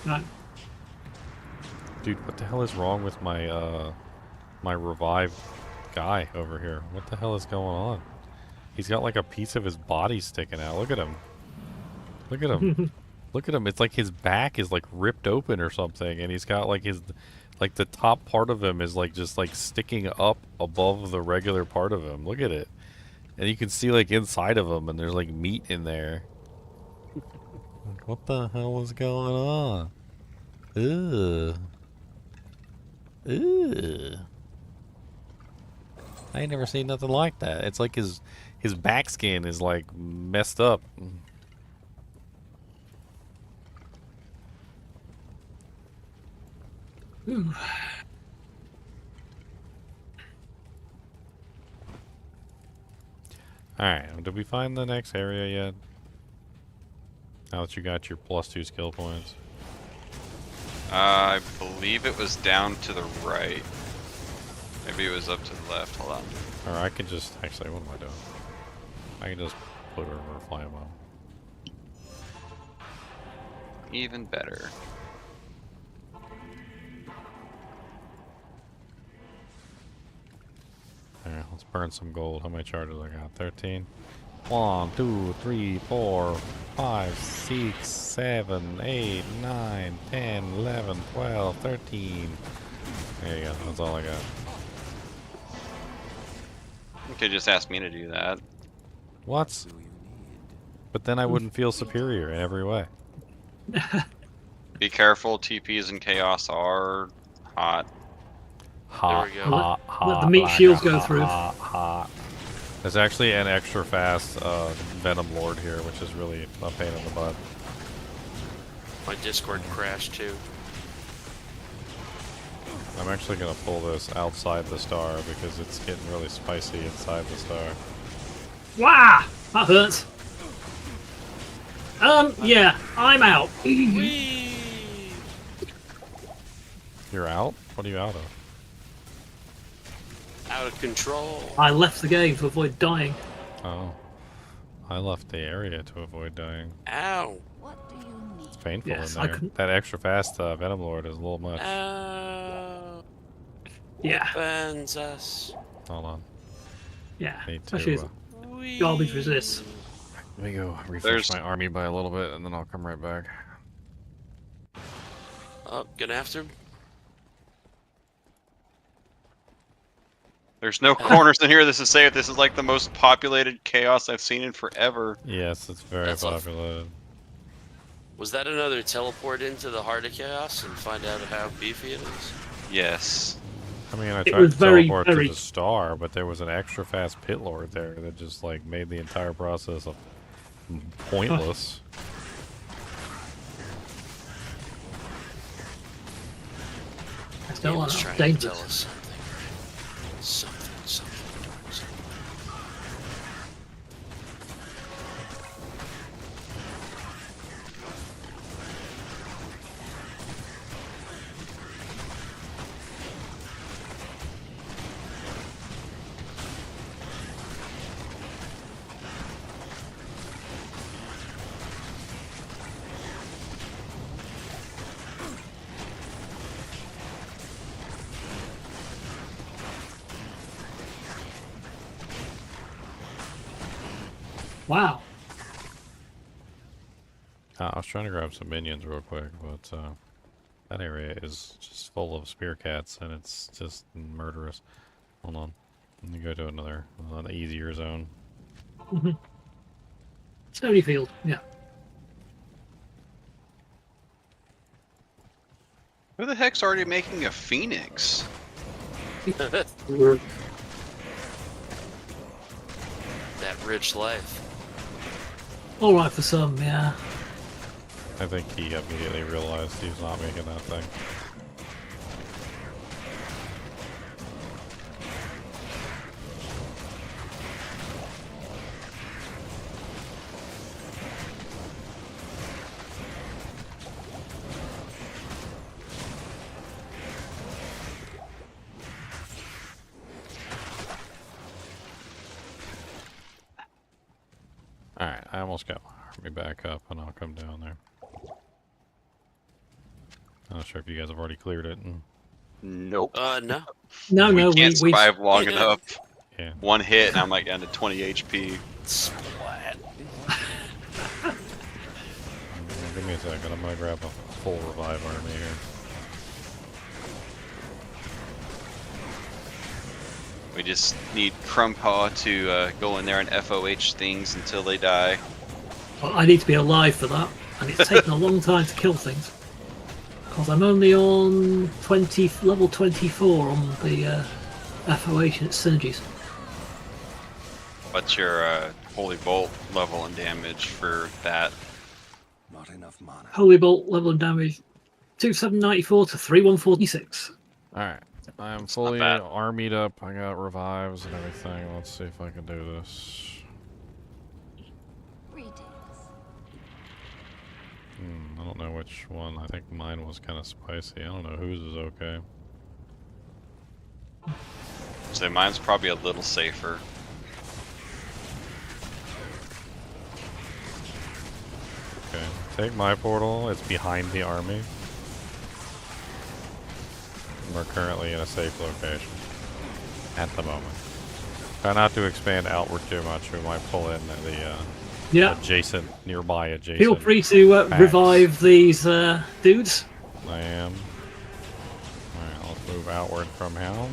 Right. Dude, what the hell is wrong with my my revived guy over here? What the hell is going on? He's got like a piece of his body sticking out. Look at him. Look at him. Look at him. It's like his back is like ripped open or something, and he's got like his, like the top part of him is like just like sticking up above the regular part of him. Look at it, and you can see like inside of him, and there's like meat in there. What the hell is going on? Ugh. Ugh. I ain't never seen nothing like that. It's like his back skin is like messed up. Ooh. Alright, did we find the next area yet? Now that you got your +2 skill points. I believe it was down to the right. Maybe it was up to the left. Hold on. Or I can just... Actually, what am I doing? I can just put her over fly bomb. Even better. Alright, let's burn some gold. How many charges I got? 13? 1, 2, 3, 4, 5, 6, 7, 8, 9, 10, 11, 12, 13. There you go. That's all I got. You could just ask me to do that. What? But then I wouldn't feel superior in every way. Be careful, TPs and chaos are hot. Hot, There we go. hot, hot. Let the meat like shields a go hot, through. Hot, hot. There's actually an extra fast Venom Lord here, which is really a pain in the butt. My Discord crashed too. I'm actually going to pull this outside the star because it's getting really spicy inside the star. Wow, that hurts. Yeah, I'm out. You're out? What are you out of? Out of control. I left the game to avoid dying. Oh. I left the area to avoid dying. Ow. It's painful Yes, in I there. couldn't- That extra fast Venom Lord is a little much. Ow. Yeah. Burns us. Hold on. Yeah, Need to, especially as garbage resists. Let me go refresh my army by a little bit and then I'll come right back. Oh, gonna after him. There's no corners in here. This is safe. This is like the most populated chaos I've seen in forever. Yes, it's very populated. Was that another teleport into the heart of chaos and find out how beefy it is? Yes. I mean, I It tried was to very, teleport very- to the star, but there was an extra fast pit lord there that just like made the entire process of pointless. I still He want was to trying to update tell it. us something. Something. Wow. I was trying to grab some minions real quick, but that area is just full of spear cats and it's just murderous. Hold on. Let me go to another easier zone. Mm-hmm. Stony Field, yeah. Who the heck's already making a phoenix? That rich life. Alright for some, yeah. I think he immediately realized he was not making that thing. Alright, I almost got my army back up and I'll come down there. I'm not sure if you guys have already cleared it. Nope. No. No, we no, can't we survive long Yeah. enough. Yeah. One hit and I'm like down to 20 HP. Splat. me a second. I'm gonna grab a full revive army here. We just need Crumpaw to go in there and FOH things until they die. Well, I need to be alive for that, and it's taken a long time to kill things. Because I'm only on level 24 on the FOH and its synergies. What's your Holy Bolt level and damage for that? Not enough mana. Holy Bolt level and damage 2794 to 3146. Alright. I'm fully armied up. I got revives and everything. Let's see if I can do this. I don't know which one. I think mine was kind of spicy. I don't know whose is okay. So mine's probably a little safer. Okay, take my portal. It's behind the army. We're currently in a safe location at the moment. Try not to expand outward too much. We might pull in the nearby adjacent. Feel free to revive these dudes. I am. Alright, let's move outward from Helm.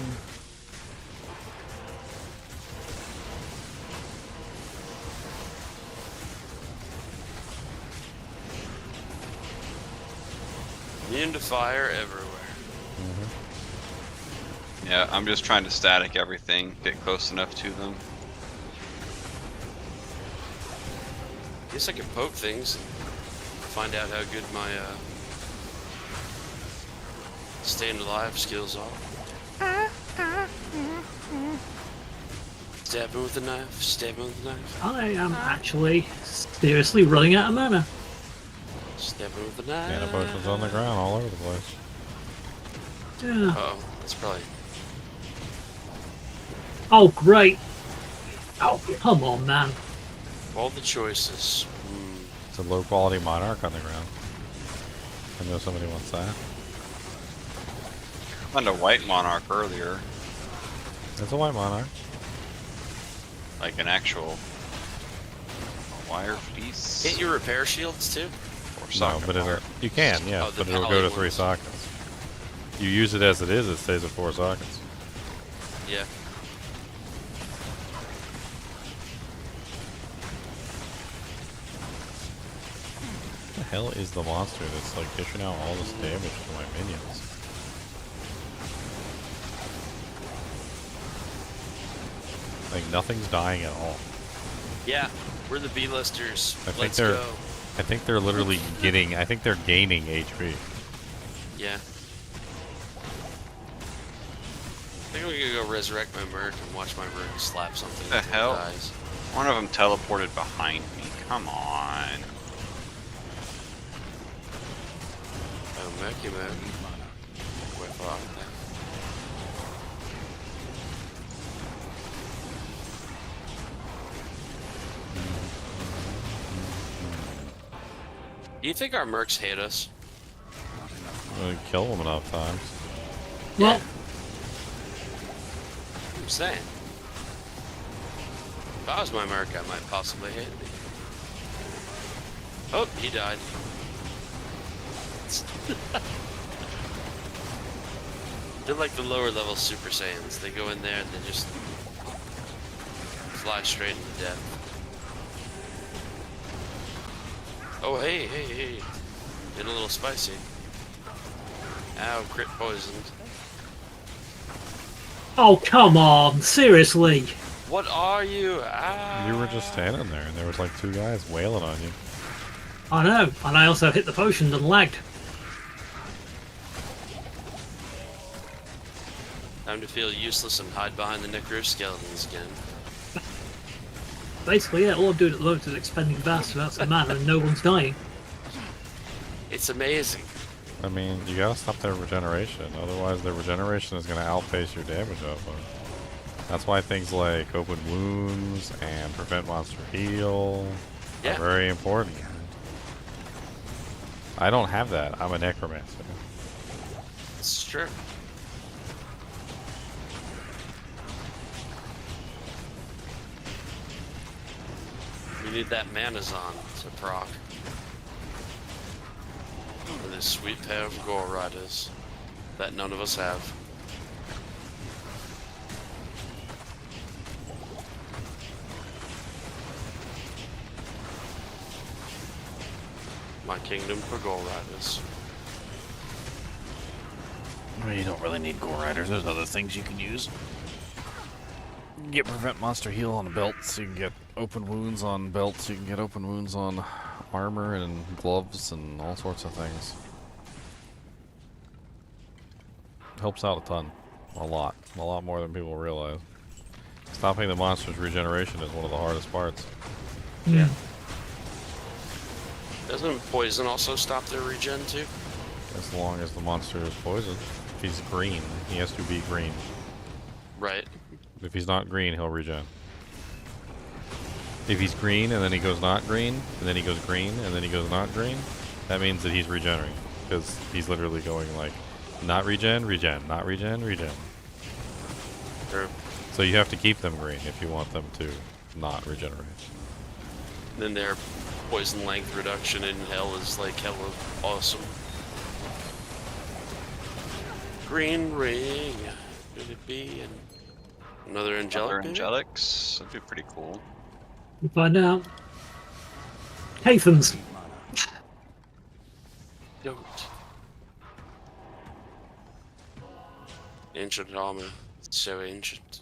Immune to fire everywhere. Yeah, I'm just trying to static everything, get close enough to them. Guess I could poke things and find out how good my staying alive skills are. Stabbing with a knife, stabbing with a knife. I am actually seriously running out of mana. Stabbing with a knife. Mana potions on the ground all over the place. Yeah. Oh, that's probably... Oh, great. Oh, come on, man. All the choices. It's a low quality monarch on the ground. I know somebody wants that. I found a white monarch earlier. It's a white monarch. Like an actual wire piece. Can't you repair shields too? No, but you can, yeah, but it'll go to 3 sockets. You use it as it is, it stays at 4 sockets. Yeah. What the hell is the monster that's like dishing out all this damage to my minions? Like nothing's dying at all. Yeah, we're the B-listers. I think they're literally getting. I think they're gaining HP. Yeah. I think we could go resurrect my merc and watch my merc slap something. What the hell? Dies. One of them teleported behind me. Come on. Oh, mercy, man. Quite far. Do you think our mercs hate us? We kill them enough times. Well, I'm saying. If I was my merc, I might possibly hate me. Oh, he died. They're like the lower level Super Saiyans. They go in there and they just fly straight into death. Oh, hey. Getting a little spicy. Ow, crit poisoned. oh, come on, seriously. What are you? Ah. You were just standing there, and there was like 2 guys wailing on you. I know, and I also hit the potion and lagged. Time to feel useless and hide behind the necroskeletons again. Basically, yeah, all I'm doing at the moment is expending vast amounts of mana and no one's dying. It's amazing. I mean, you gotta stop their regeneration, otherwise their regeneration is gonna outpace your damage output. That's why things like open wounds and prevent monster heal are very important. I don't have that. I'm a necromancer. It's true. We need that Manazon to proc. with this sweet pair of gore riders that none of us have. My kingdom for gore riders. Well, you don't really need gore riders. There's other things you can use. Get prevent monster heal on belts. You can get open wounds on belts. You can get open wounds on armor and gloves and all sorts of things. Helps out a ton. A lot more than people realize. Stopping the monster's regeneration is one of the hardest parts. Yeah. Doesn't poison also stop their regen too? As long as the monster is poisoned. If he's green, he has to be green. Right. If he's not green, he'll regen. If he's green and then he goes not green, and then he goes green and then he goes not green, that means that he's regenerating. Because he's literally going like, not regen, regen, not regen, regen. True. So you have to keep them green if you want them to not regenerate. Then their poison length reduction in hell is like hella awesome. Green ring. Could it be another angelic? Other angelics? That'd be pretty cool. We'll find out. Hathens. Don't. Ancient armor. It's so ancient.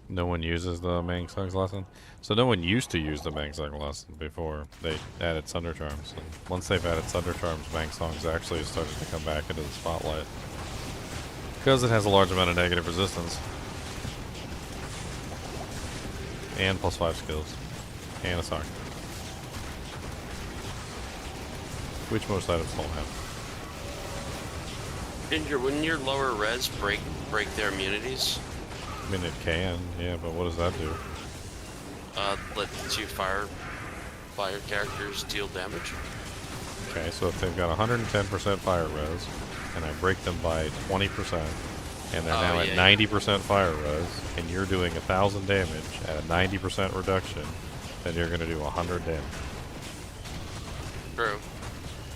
No one uses the Mangsug's lesson? So no one used to use the Mangsug lesson before they added Sunder Charms. And once they've added Sunder Charms, Mangsug's actually started to come back into the spotlight. Because it has a large amount of negative resistance. And +5 skills. And a sock. Which most items don't have. Wouldn't your lower res break their immunities? I mean, it can, yeah, but what does that do? Let the two fire characters deal damage. Okay, so if they've got 110% fire res, and I break them by 20%, and they're now at 90% fire res, and you're doing 1,000 damage at a 90% reduction, then you're going to do 100 damage. True.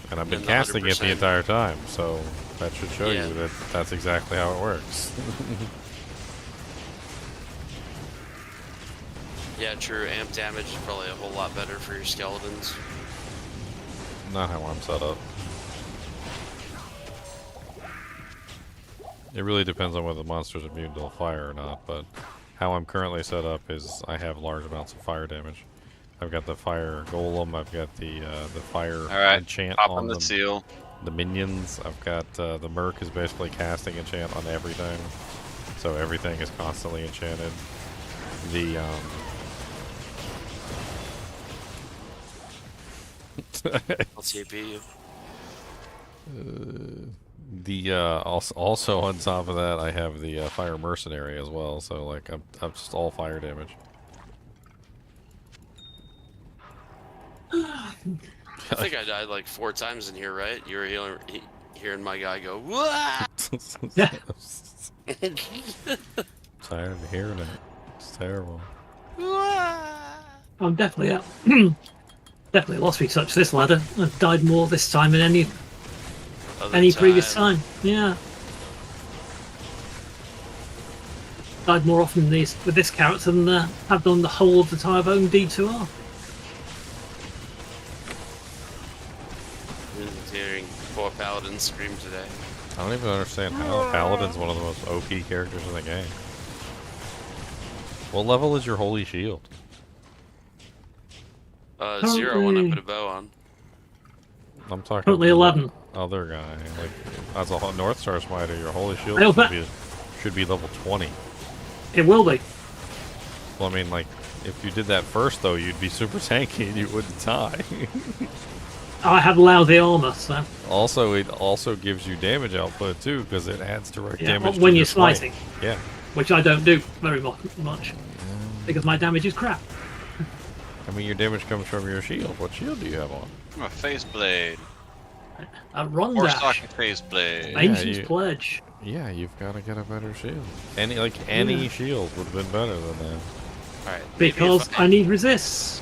And I've been casting it the entire time, so that should show Yeah. you that that's exactly how it works. Yeah, true. Amp damage is probably a whole lot better for your skeletons. Not how I'm set up. It really depends on whether the monster's immune to fire or not, but how I'm currently set up is I have large amounts of fire damage. I've got the fire golem, I've got the fire enchant on the seal. The minions, I've got the merc is basically casting enchant on everything, so everything is constantly enchanted. The I'll TP you. Also on top of that, I have the fire mercenary as well. So like I'm just all fire damage. I think I died like 4 times in here, right? You were hearing my guy go, "Wah!" Tired of hearing it. It's terrible. I'm definitely up. Definitely lost me touch this ladder. I've died more this time than any previous time. Yeah. Died more often with this character than I've done the whole of the time I've owned D2R. Hearing poor Paladin scream today. I don't even understand how Paladin's one of the most OP characters in the game. What level is your holy shield? 0 when I put a bow on. I'm talking Currently 11. Other guy. Like as a North Star Smiter, your holy shield should be level 20. It will be. Well, I mean, like, if you did that first, though, you'd be super tanky and you wouldn't die. I have lousy armor, so. Also, it also gives you damage output, too, because it adds direct damage when to you're your flank. smiting. Yeah. Which I don't do very much. Because my damage is crap. I mean, your damage comes from your shield. What shield do you have on? A face blade. A run Or dash. stocking face blade. Ancient's Pledge. Yeah, you've got to get a better shield. Any shield would have been better than that. Alright. Because I need resists.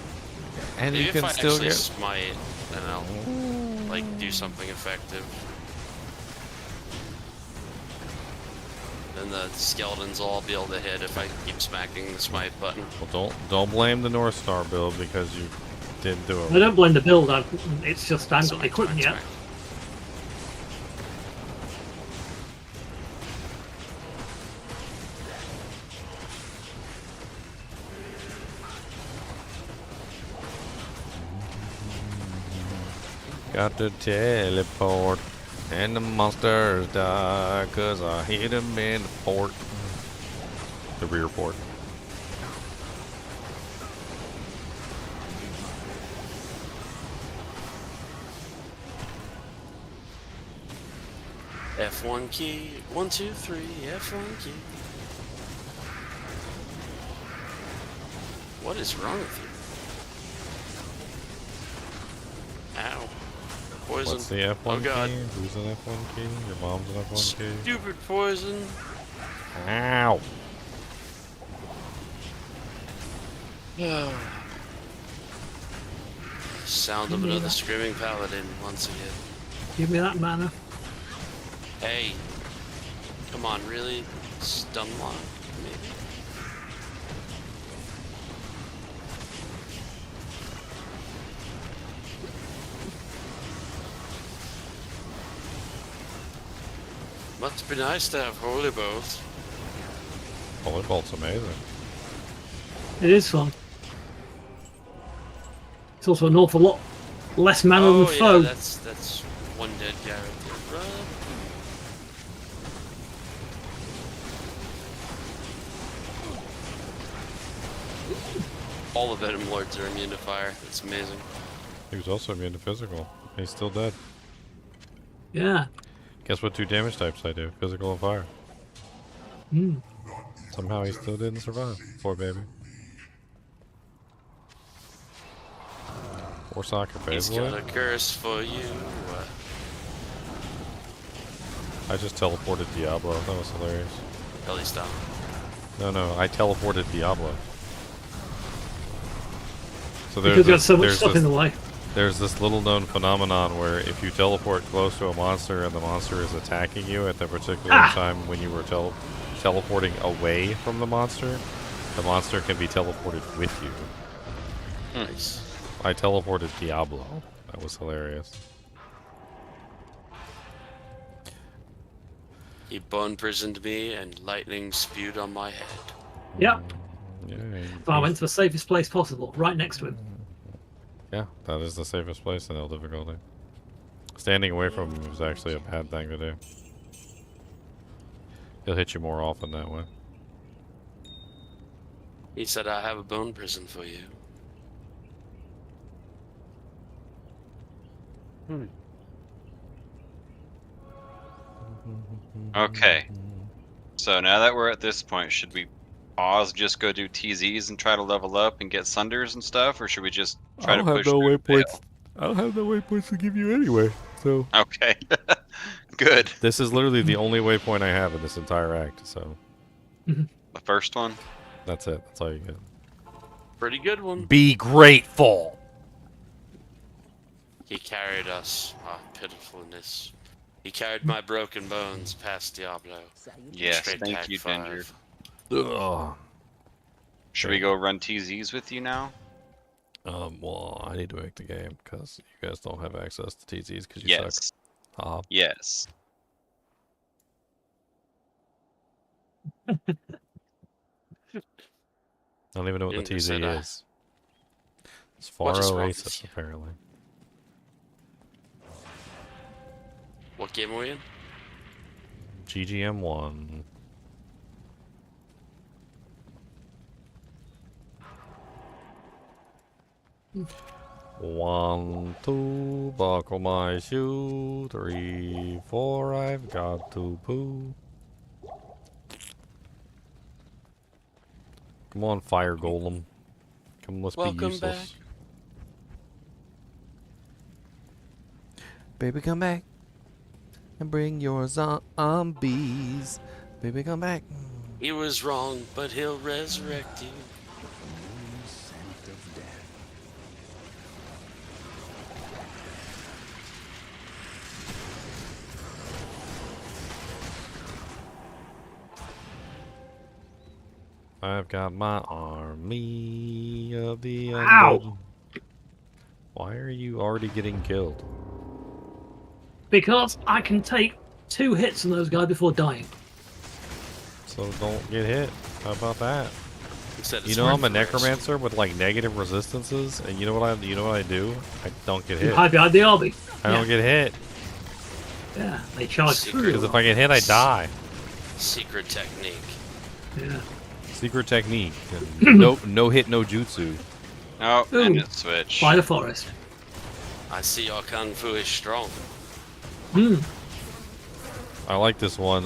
And maybe you can if I still actually get smite, then I'll like do something effective. Then the skeletons will all be able to hit if I keep smacking the smite button. Well, don't blame the North Star build because you didn't do it. I don't blame the build. It's just I haven't got the equipment yet. Got to teleport, and the monsters die, cause I hit them in the port. The rear port. F1 key, 1, 2, 3, F1 key. What is wrong with you? Ow. Poison. What's the F1 oh god. key? Who's an F1 key? Your mom's an F1 key? Stupid poison. Ow. Sound of another screaming paladin once again. Give me that mana. Hey. Come on, really? Stun lock, maybe? Must be nice to have holy bolt. Holy bolt's amazing. It is fun. It's also an awful lot less mana than foe. Yeah, that's one dead character. Run. All the Venom Lords are immune to fire. It's amazing. He was also immune to physical. He's still dead. Yeah. Guess what 2 damage types I do? Physical and fire. Somehow he still didn't survive. Poor baby. Or soccer phase. He's got a curse for you. I just teleported Diablo. That was hilarious. Belly stop. No, I teleported Diablo. So because there's so much stuff in the way. There's this little known phenomenon where if you teleport close to a monster and the monster is attacking you at the particular time when you were teleporting away from the monster can be teleported with you. Nice. I teleported Diablo. That was hilarious. He bone prisoned me and lightning spewed on my head. Yep. Yeah, So I went to the safest place possible, right next to him. Yeah, that is the safest place in L difficulty. Standing away from him is actually a bad thing to do. He'll hit you more often that way. He said, I have a bone prison for you. Okay. So now that we're at this point, should we pause, just go do TZs and try to level up and get sunders and stuff, or should we just try to push through Vale? I don't have no waypoints to give you anyway, so... Okay. Good. This is literally the only waypoint I have in this entire act, so... The first one? That's it. That's all you get. Pretty good one. Be grateful! He carried us. Ah, pitifulness. He carried my broken bones past Diablo. Yes, Straight thank tag you, 5. Ginger. Ugh. Should we go run TZs with you now? Well, I need to make the game, because you guys don't have access to TZs, because you suck. Yes. I don't even know what the Ginger TZ said, is. It's Far What is wrong Oasis, with you? apparently. What game are we in? GGM1. One, two, buckle my shoe. 3, 4, I've got to poo. Come on, fire golem. Come, let's be useless. Back. Baby, come back and bring your zombies. Baby, come back. He was wrong, but he'll resurrect you. I've got my army of the Ow! undead. Why are you already getting killed? Because I can take 2 hits on those guys before dying. So don't get hit. How about that? Except You it's know I'm a worth it. necromancer with like negative resistances, and you know what I do? I don't get You hit. hide behind the army. I don't get hit. Yeah, they charge through. Because if I get hit, I die. Secret technique. Yeah. Secret technique. No hit, no jutsu. Oh, Ooh, and it switched. By the forest. I see your kung fu is strong. I like this one.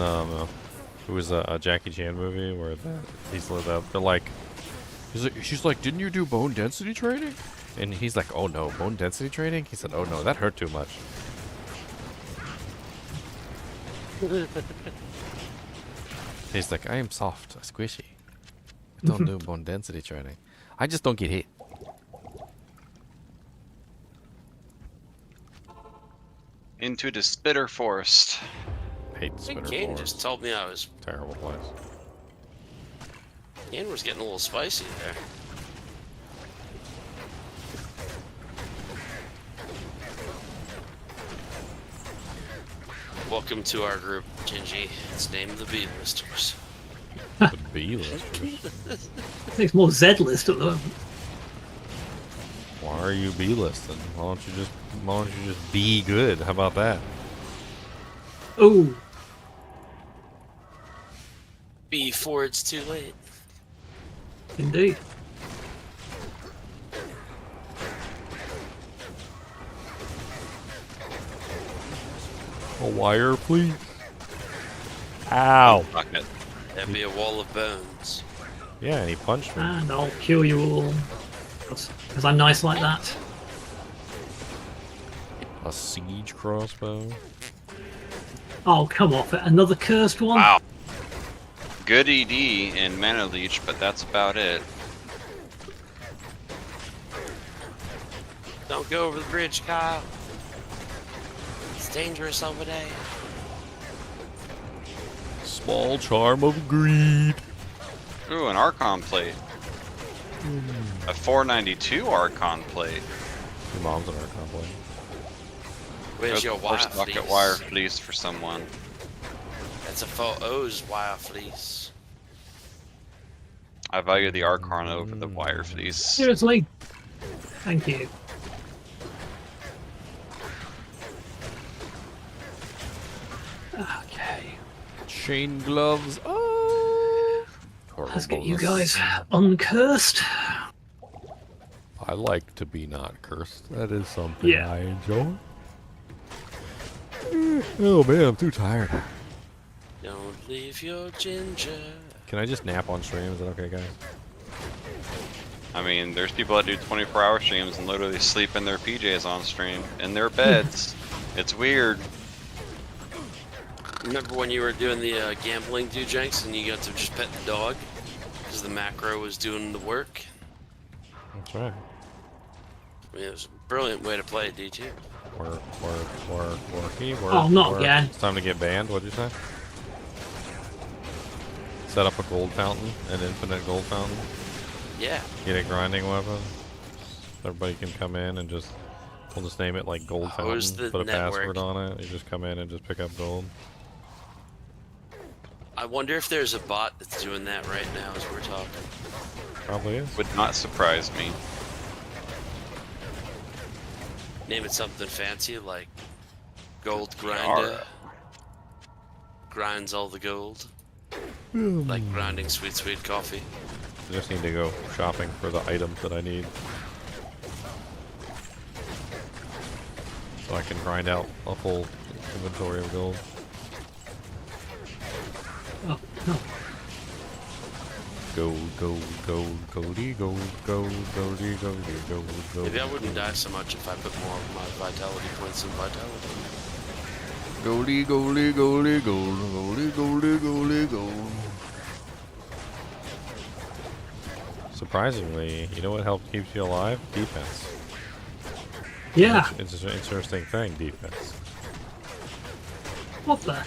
It was a Jackie Chan movie where he's they're like, she's like, didn't you do bone density training? And he's like, oh no, bone density training? He said, oh no, that hurt too much. He's like, I am soft, squishy. I don't do bone density training. I just don't get hit. Into the Spitter Forest. Hate I think Spitter Kane Forest. just told me I was. Terrible place. Kane was getting a little spicy there. Welcome to our group, Gingy. It's named the B-listers. The B-listers? It's more Z-list at the moment. Why are you B-listing? Why don't you just be good? How about that? Ooh. Before it's too late. Indeed. A wire, please. Ow. Bucket. That'd be a wall of bones. Yeah, and he punched me. And I'll kill you all. Because I'm nice like that. A siege crossbow. Oh, come off it. Another cursed one? Wow. Good ED and mana leech, but that's about it. Don't go over the bridge, Kyle. It's dangerous over there. Small charm of greed. Ooh, an Archon plate. A 492 Archon plate. Your mom's an Archon plate. Where's your wire First bucket fleece? wire fleece for someone. That's a 4O's wire fleece. I value the Archon over the wire fleece. Seriously? Thank you. Okay. Chain gloves. Oh. Let's get you guys uncursed. I like to be not cursed. That is something Yeah. I enjoy. Oh man, I'm too tired. Don't leave your ginger. Can I just nap on stream? Is that okay, guys? I mean, there's people that do 24-hour streams and literally sleep in their PJs on stream, in their beds. It's weird. Remember when you were doing the gambling do Jenks and you got to just pet the dog? Because the macro was doing the work? That's right. I mean, it was a brilliant way to play D2. Work. Oh, not again. It's time to get banned, what'd you say? Set up a gold fountain, an infinite gold fountain. Yeah. Get a grinding weapon. Everybody can come in and just, we'll just name it like gold Hose fountain, the put a network. password on it, you just come in and just pick up gold. I wonder if there's a bot that's doing that right now as we're talking. Probably is. Would not surprise me. Name it something fancy like Gold Grinder. Grinds all the gold. Like grinding sweet, sweet coffee. I just need to go shopping for the items that I need. So I can grind out a full inventory of gold. Oh, no. Goldy, gold, goldy, gold. Maybe I wouldn't die so much if I put more of my vitality points in vitality. Goldy, gold. Surprisingly, you know what helps keeps you alive? Defense. Yeah. It's an interesting thing, defense. What the?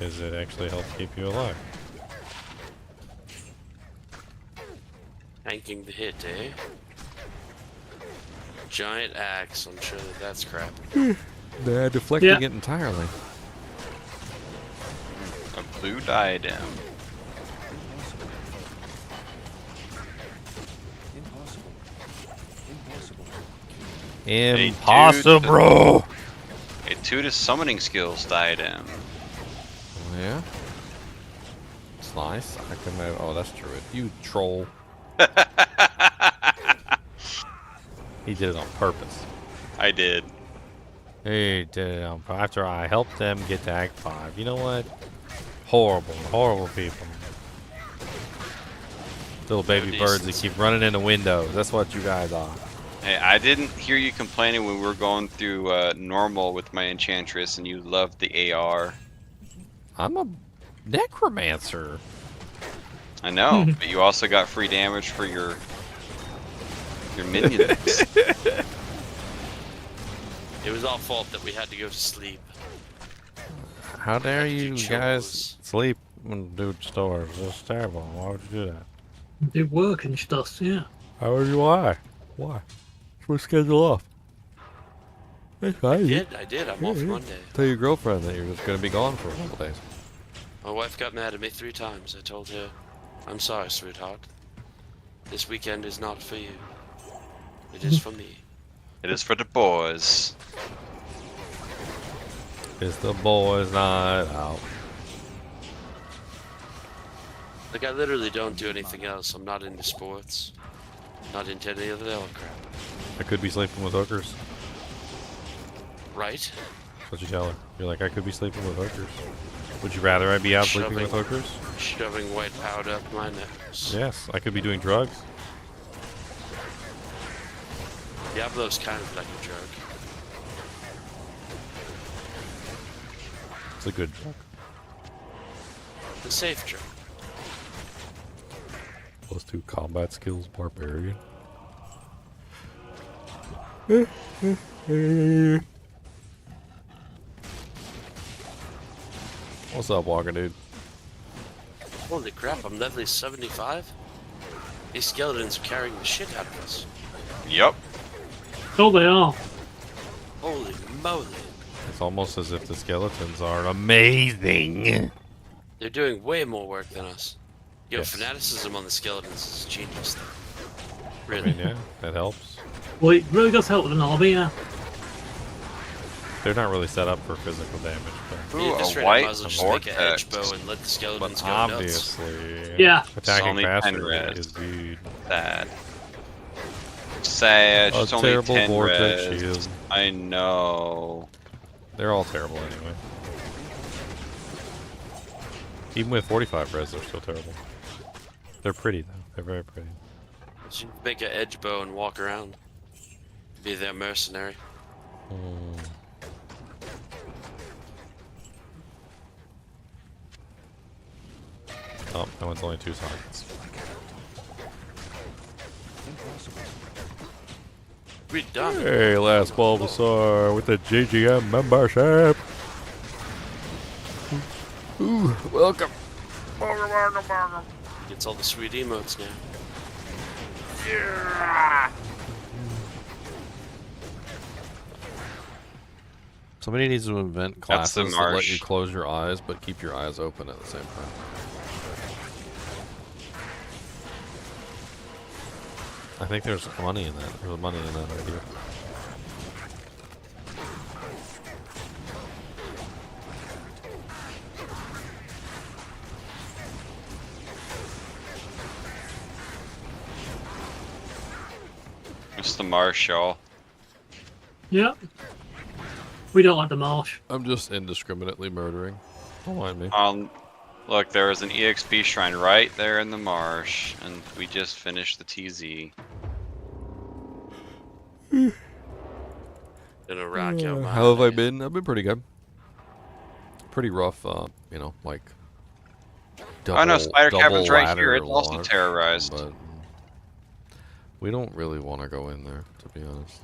Is it actually helps keep you alive. Tanking the hit, eh? Giant axe, I'm sure that's crap. They're deflecting it entirely. A blue diadem. Impossible! A 2 to summoning skills diadem. Yeah. It's nice. I can have, oh, that's true. You troll. He did it on purpose. I did. He did it on purpose. After I helped them get to Act 5. You know what? Horrible, horrible people. Little baby birds that keep running into windows. That's what you guys are. Hey, I didn't hear you complaining when we were going through normal with my enchantress and you loved the AR. I'm a necromancer. I know, but you also got free damage for your minions. It was our fault that we had to go to sleep. How dare you guys sleep when dude stores? That's terrible. Why would you do that? Do work and stuff, yeah. How would you lie? Why? We're scheduled off. I did. I'm off Monday. Tell your girlfriend that you're just going to be gone for a couple days. My wife got mad at me 3 times. I told her, I'm sorry, sweetheart. This weekend is not for you. It is for me. It is for the boys. It's the boys' night out. Like, I literally don't do anything else. I'm not into sports. Not into any of the other crap. I could be sleeping with hookers. Right? That's what you tell her. You're like, I could be sleeping with hookers. Would you rather I be out sleeping with hookers? Shoving white powder up my nose. Yes, I could be doing drugs. Diablo's kind of like a drug. It's a good drug. The safe drug. +2 combat skills, barbarian. What's up, Walker dude? Holy crap, I'm level 75? These skeletons are carrying the shit out of us. Yep. Oh, they are. Holy moly. It's almost as if the skeletons are amazing. They're doing way more work than us. Yo, Yes. fanaticism on the skeletons is genius. Really? I mean, yeah, that helps. Well, it really does help with an army, yeah. They're not really set up for physical damage, but Ooh, At this a rate, I white might as well just make an edge vortex. bow and let the skeletons but go nuts. obviously, Yeah. attacking Only 10 faster res. is good. Sad. Sad. A It's only terrible 10 vortex res. shield. I know. They're all terrible anyway. Even with 45 res, they're still terrible. They're pretty though. They're very pretty. So you make an edge bow and walk around. Be their mercenary. Oh, that one's only 2 targets. We done it. Hey, last Bulbasaur with the GGM membership. Ooh, welcome. Gets all the sweet emotes now. Somebody needs to invent That's the classes that let marsh. you close your eyes but keep your eyes open at the same time. I think there's money in that. There's money in that idea. It's the marsh, y'all. Yep. We don't like the marsh. I'm just indiscriminately murdering. Don't mind me. Look, there is an EXP shrine right there in the marsh, and we just finished the TZ. In a rock out my How have I been? I've been pretty good. Pretty rough, you know, like double, Oh no, Spider Cavern's right ladder here. It's also launch, terrorized. But we don't really want to go in there, to be honest.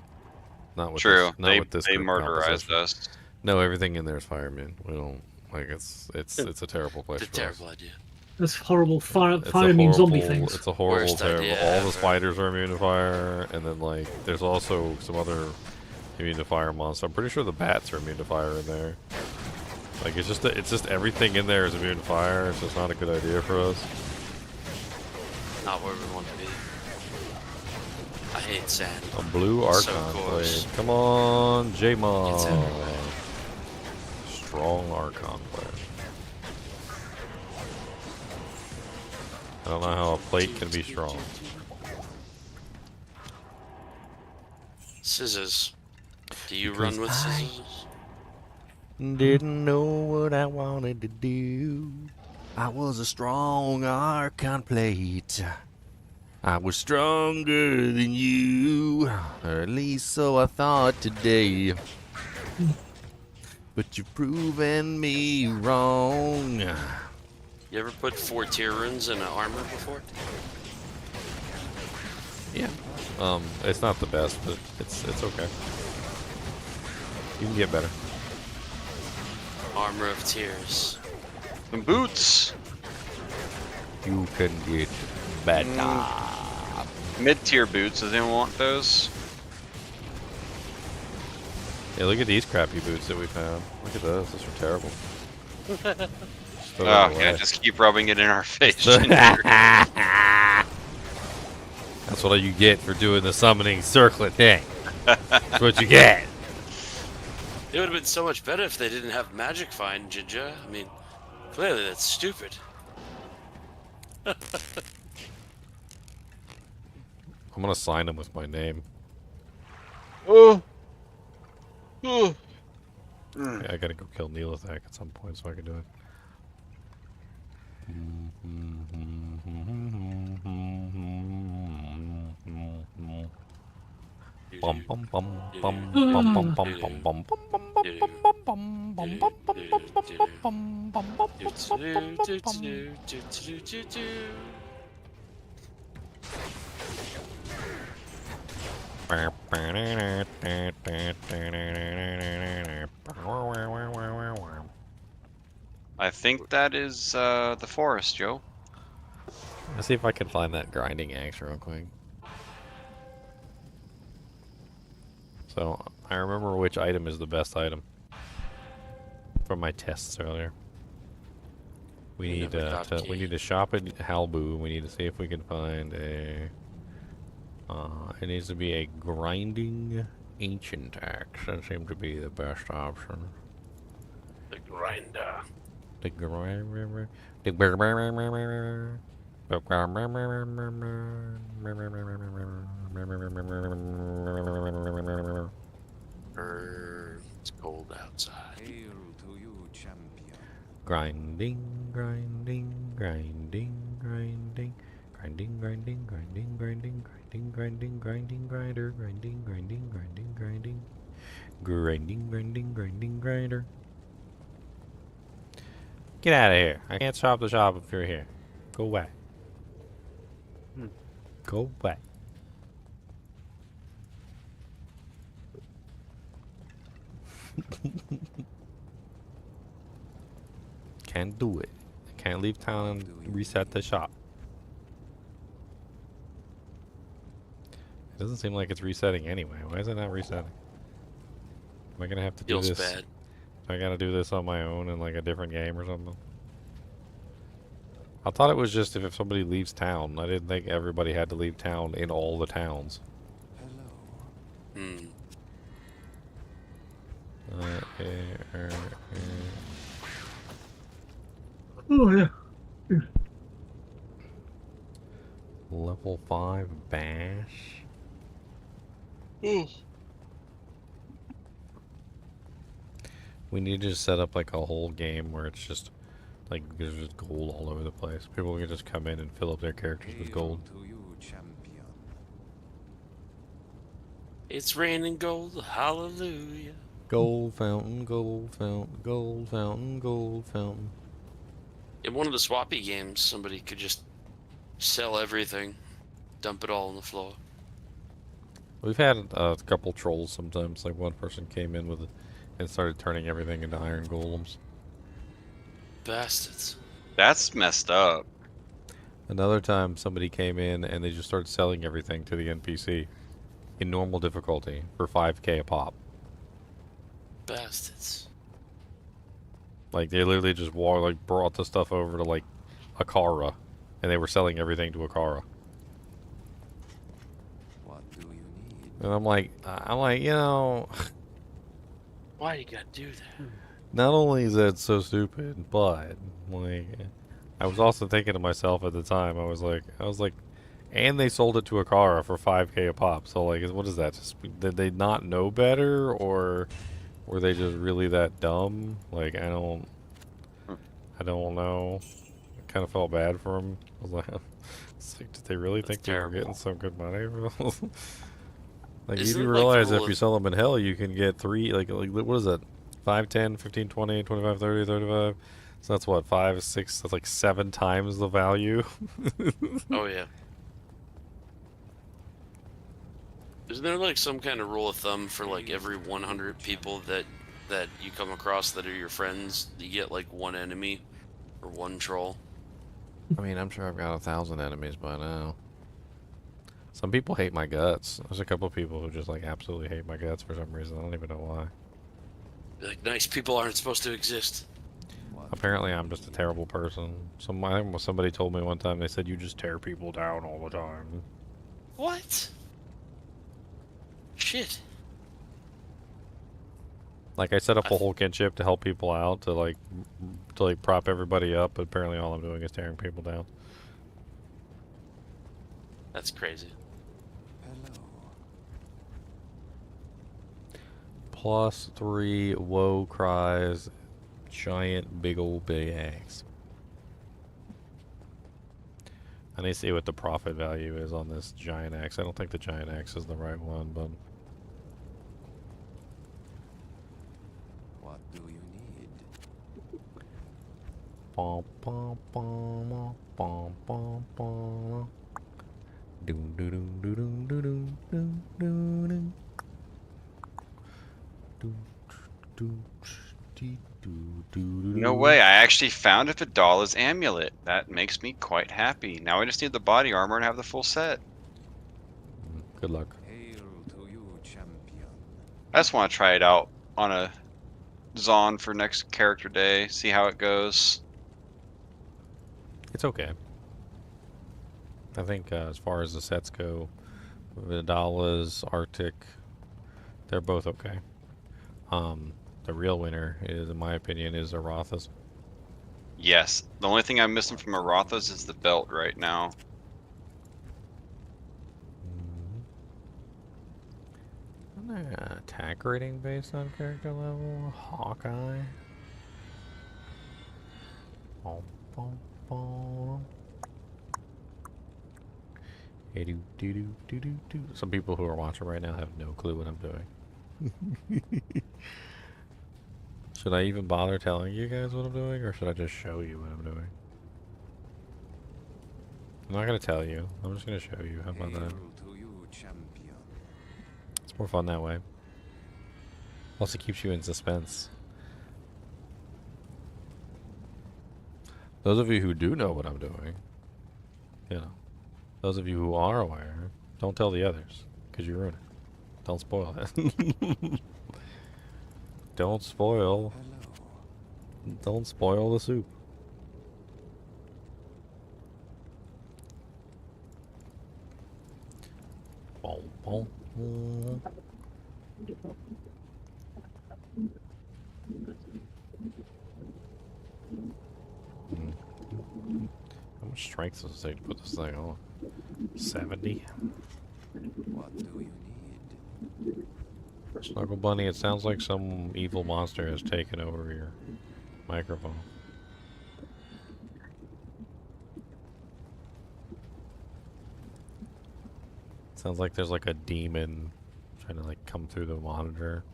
Not with True. This, not with this They group murderized composition. us. No, everything in there is firemen. We don't like it's a terrible place. It's a for us. terrible idea. This horrible fire It's immune zombie things. It's a horrible, Worst terrible. idea All ever. the spiders are immune to fire, and then like there's also some other immune to fire monster. I'm pretty sure the bats are immune to fire in there. Like it's just everything in there is immune to fire. It's just not a good idea for us. Not where we want to be. I hate sand. A blue So Archon coarse. blade. Come on, J-Mon. It's everywhere. Strong Archon blade. I don't know how a plate can be strong. Scissors. Do you run with scissors? Didn't know what I wanted to do. I was a strong Archon plate. I was stronger than you, or at least so I thought today. But you've proven me wrong. You ever put 4 tier runes in an armor before? Yeah. It's not the best, but it's okay. You can get better. Armor of tears. Some boots. You can get better. Mid-tier boots. Does anyone want those? Yeah, look at these crappy boots that we found. Look at those. Those are terrible. Oh, yeah, just keep rubbing it in our face. That's what you get for doing the summoning circlet thing. That's what you get. It would have been so much better if they didn't have magic find, Ginger. I mean, clearly that's stupid. I'm gonna sign them with my name. Oh. Yeah, I gotta go kill Neelathak at some point so I can do it. Bum bum bum bum bum bum bum bum bum I think that is the forest, Joe. Let's see if I can find that grinding axe real quick. So, I remember which item is the best item from my tests earlier. We need to shop at Halbu. We need to see if we can find a. It needs to be a grinding ancient axe. That seems to be the best option. The grinder. The grinder. The It's cold outside. Hail to you, champion. grinding, grinding, grinding, grinding, grinding, grinding, grinding, grinding, grinding, grinding, grinding, grinder, grinding, grinding, grinding, grinding, grinding, grinding, grinding, grinder. Get out of here! I can't shop the shop if you're here. Go away. Go away. Can't do it. Can't leave town and reset the shop. It doesn't seem like it's resetting anyway. Why is it not resetting? Am I gonna have to do Feels this? bad. I gotta do this on my own in like a different game or something? I thought it was just if somebody leaves town. I didn't think everybody had to leave town in all the towns. Hmm. Oh yeah. Level 5 bash. We need to just set up like a whole game where it's just like there's just gold all over the place. People can just come in and fill up their characters with gold. To you, champion. It's raining gold, hallelujah. Gold fountain, gold fountain, gold fountain, gold fountain. In one of the swappy games, somebody could just sell everything, dump it all on the floor. We've had a couple trolls sometimes. Like one person came in and started turning everything into iron golems. Bastards. That's messed up. Another time, somebody came in and they just started selling everything to the NPC in normal difficulty for 5k a pop. Bastards. Like they literally just brought the stuff over to like Akara, and they were selling everything to Akara. What do you need? And I'm like, you know, Why you gotta do that? not only is that so stupid, but like, I was also thinking to myself at the time, I was like, and they sold it to Akara for 5k a pop. So like, what is that? Just, did they not know better, or were they just really that dumb? Like, I don't know. I kind of felt bad for them. I was like, it's like, did they really think they were getting some good money? Like, you do realize if you sell them in hell, you can get like what is it? 5, 10, 15, 20, 25, 30, 35. So that's what, 5, 6, that's like 7 times the value. Oh yeah. Isn't there like some kind of rule of thumb for like every 100 people that you come across that are your friends, you get like 1 enemy or 1 troll? I mean, I'm sure I've got 1,000 enemies by now. Some people hate my guts. There's a couple of people who just like absolutely hate my guts for some reason. I don't even know why. Like, nice people aren't supposed to exist. Apparently, I'm just a terrible person. Somebody told me one time, they said, you just tear people down all the time. What? Shit. Like, I set up a whole kinship to help people out, to prop everybody up, but apparently all I'm doing is tearing people down. That's crazy. +3 woe cries, giant big old big axe. I need to see what the profit value is on this giant axe. I don't think the giant axe is the right one, but What do you need? bum bum bum bum bum bum. Doom doo doom doo doom doo doom doom doo doom. No way, I actually found a Fidala's amulet. That makes me quite happy. Now I just need the body armor and have the full set. Good luck. Hail to you, champion. I just want to try it out on a Zon for next character day, see how it goes. It's okay. I think as far as the sets go, Vidala's, Arctic, they're both okay. The real winner is, in my opinion, is Aratha's. Yes, the only thing I'm missing from Aratha's is the belt right now. Attack rating based on character level? Hawkeye? Bum, bum, bum. Some people who are watching right now have no clue what I'm doing. Should I even bother telling you guys what I'm doing, or should I just show you what I'm doing? I'm not gonna tell you. I'm just gonna show you. How about that? It's more fun that way. Also keeps you in suspense. Those of you who do know what I'm doing, you know, those of you who are aware, don't tell the others, because you ruin it. Don't spoil it. Don't spoil the soup. Boom, boom, boom. How much strength does it take to put this thing on? 70? What do you need? Snuggle Bunny, it sounds like some evil monster has taken over your microphone. Sounds like there's like a demon trying to like come through the monitor.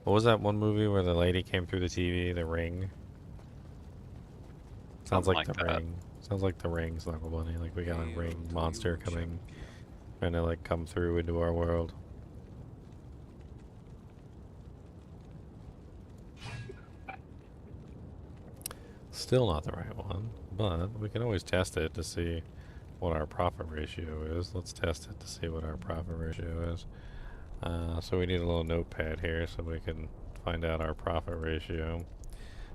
What was that one movie where the lady came through the TV, The Ring? Sounds like The Ring. Sounds like The Ring, Snuggle Bunny. Like we got a ring monster coming, trying to like come through into our world. Still not the right one, but we can always test it to see what our profit ratio is. Let's test it to see what our profit ratio is. So we need a little notepad here so we can find out our profit ratio.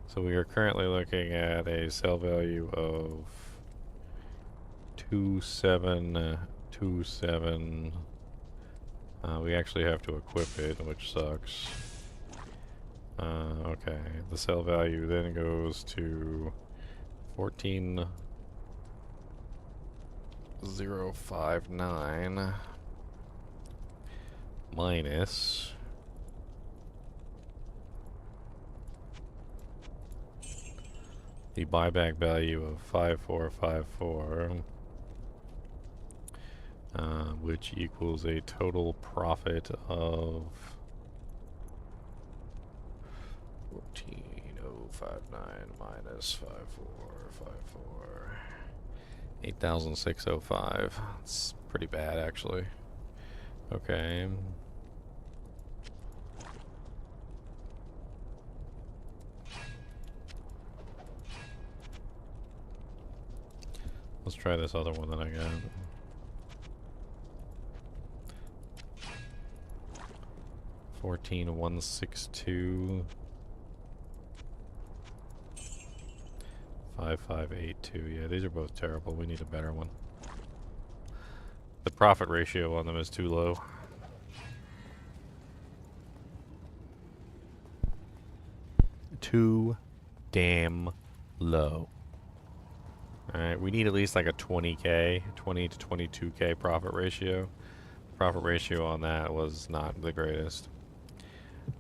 So we are currently looking at a sell value of 2727. We actually have to equip it, which sucks. Okay, the sell value then goes to 14,059 minus the buyback value of 5454, which equals a total profit of 14,059 minus 5454, 8,605. It's pretty bad, actually. Okay. Let's try this other one that I got. $14,162 5582. Yeah, these are both terrible. We need a better one. The profit ratio on them is too low. Too damn low. Alright, we need at least like a 20k, 20 to 22k profit ratio. Profit ratio on that was not the greatest.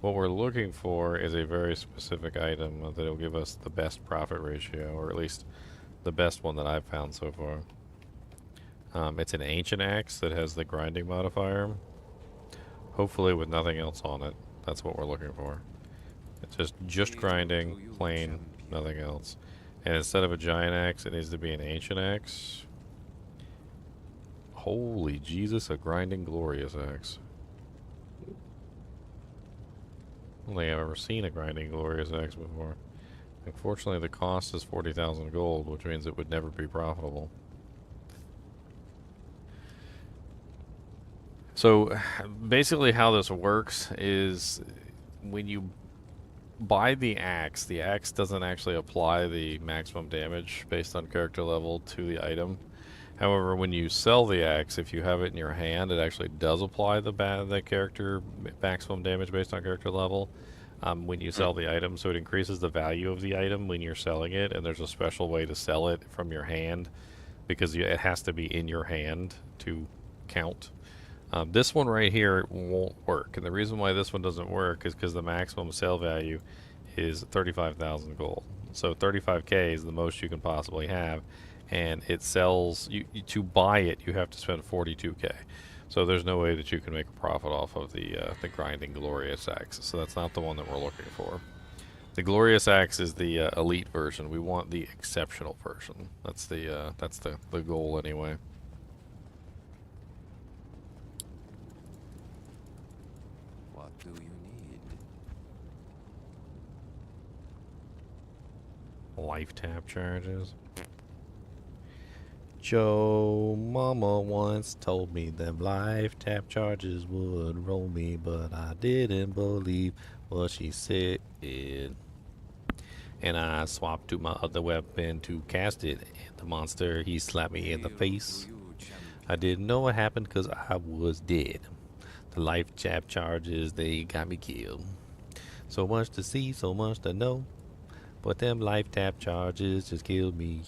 What we're looking for is a very specific item that will give us the best profit ratio, or at least the best one that I've found so far. It's an ancient axe that has the grinding modifier, hopefully with nothing else on it. That's what we're looking for. It's just grinding, plain, nothing else. And instead of a giant axe, it needs to be an ancient axe. Holy Jesus, a grinding glorious axe. I don't think I've ever seen a grinding glorious axe before. Unfortunately, the cost is 40,000 gold, which means it would never be profitable. So, basically how this works is when you buy the axe doesn't actually apply the maximum damage based on character level to the item. However, when you sell the axe, if you have it in your hand, it actually does apply the character maximum damage based on character level when you sell the item. So it increases the value of the item when you're selling it, and there's a special way to sell it from your hand because it has to be in your hand to count. This one right here won't work, and the reason why this one doesn't work is because the maximum sale value is 35,000 gold. So 35k is the most you can possibly have. And it sells, to buy it, you have to spend 42k. So there's no way that you can make a profit off of the grinding glorious axe. So that's not the one that we're looking for. The glorious axe is the elite version. We want the exceptional version. That's the goal anyway. What do you need? Life tap charges. Joe mama once told me them life tap charges would roll me, but I didn't believe what she said. And I swapped to my other weapon to cast it, and the monster, he slapped me in the face. I didn't know what happened because I was dead. The life tap charges, they got me killed. So much to see, so much to know, but them life tap charges just killed me.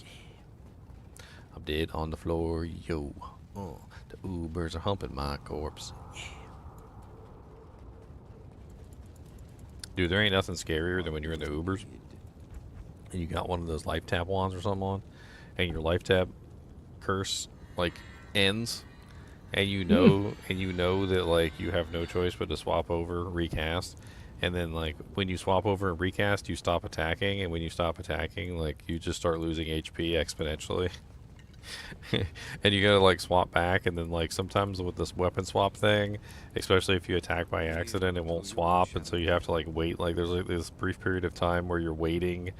I'm dead on the floor, yo. The Ubers are humping my corpse. Yeah. Dude, there ain't nothing scarier than when you're in the Ubers and you got one of those life tap wands or something on, and your life tap curse like ends, and you know that like you have no choice but to swap over, recast, and then like when you swap over and recast, you stop attacking, and when you stop attacking, like you just start losing HP exponentially. And you gotta like swap back, and then like sometimes with this weapon swap thing, especially if you attack by accident, it won't swap, and so you have to like wait. Like there's like this brief period of time where you're waiting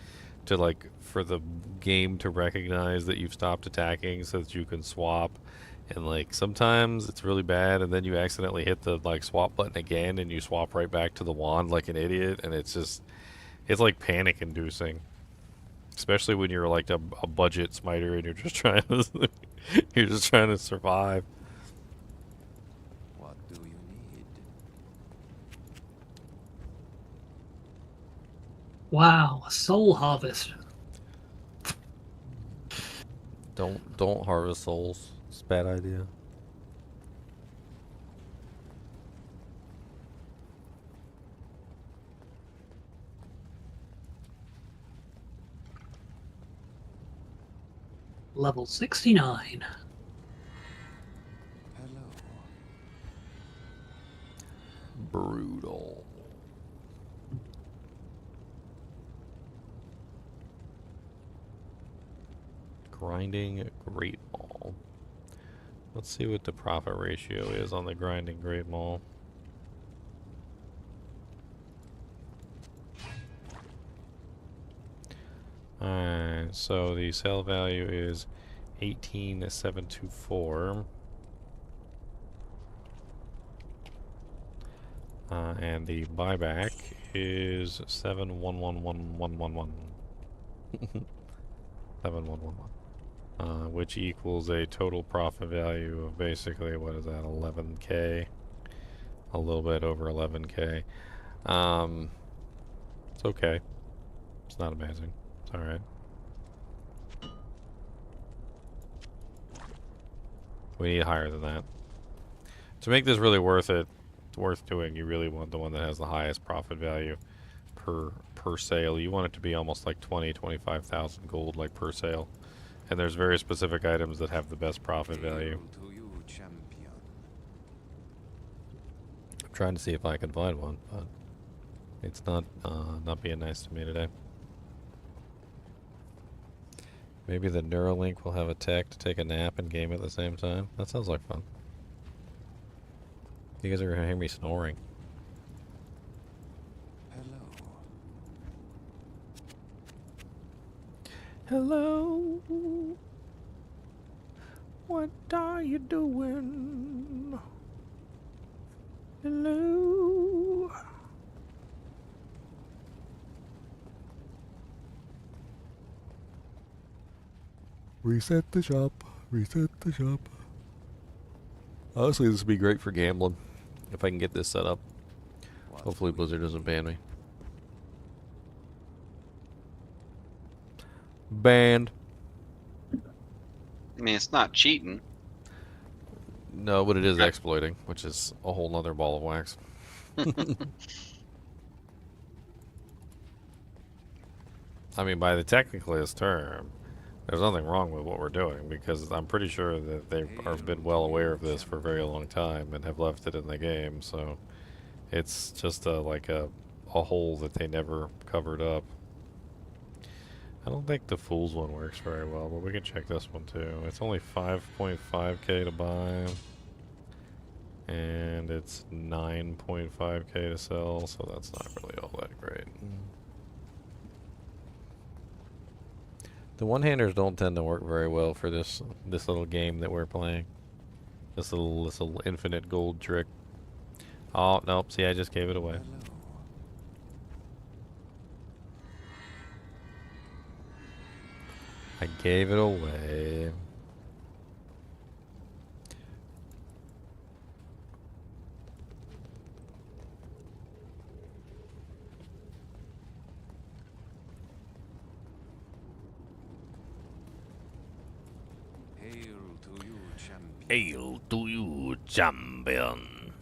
to like for the game to recognize that you've stopped attacking so that you can swap. And like sometimes it's really bad, and then you accidentally hit the like swap button again, and you swap right back to the wand like an idiot, and it's like panic inducing. Especially when you're like a budget smiter and you're just trying to survive. What do you need? Wow, a soul harvest. Don't harvest souls. It's a bad idea. Level 69. Hello. Brutal. Grinding Great Maul. Let's see what the profit ratio is on the Grinding Great Maul. Alright, so the sale value is 18,724. And the buyback is 7111111. 7111. Which equals a total profit value of basically, what is that, 11k? A little bit over 11k. It's okay. It's not amazing. It's alright. We need higher than that. To make this really worth doing, you really want the one that has the highest profit value per sale. You want it to be almost like 25,000 gold, like per sale. And there's very specific items that have the best profit value. I'm trying to see if I can find one, but it's not being nice to me today. Maybe the Neuralink will have a tech to take a nap and game at the same time. That sounds like fun. You guys are gonna hear me snoring. Hello. What are you doing? Hello. Reset the shop. Reset the shop. Honestly, this would be great for gambling if I can get this set up. Hopefully Blizzard doesn't ban me. Banned. I mean, it's not cheating. No, but it is exploiting, which is a whole nother ball of wax. I mean, by the technicalist term, there's nothing wrong with what we're doing, because I'm pretty sure that they've been well aware of this for a very long time and have left it in the game, so it's just like a hole that they never covered up. I don't think the Fool's one works very well, but we can check this one too. It's only 5.5k to buy, and it's 9.5k to sell, so that's not really all that great. The one-handers don't tend to work very well for this little game that we're playing. This little infinite gold trick. Oh, nope, see, I just gave it away. I gave it away. Hail to you, champion.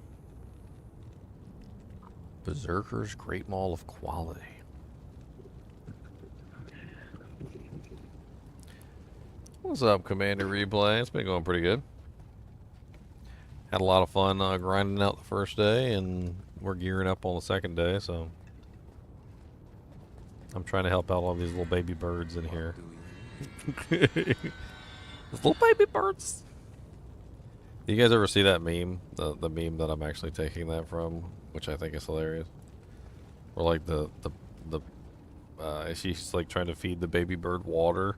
Berserker's Great Maul of Quality. What's up, Commander Replay? It's been going pretty good. Had a lot of fun grinding out the first day, and we're gearing up on the second day, so I'm trying to help out all these little baby birds in here. These little baby birds. You guys ever see that meme? The meme that I'm actually taking that from, which I think is hilarious. Or like the she's like trying to feed the baby bird water.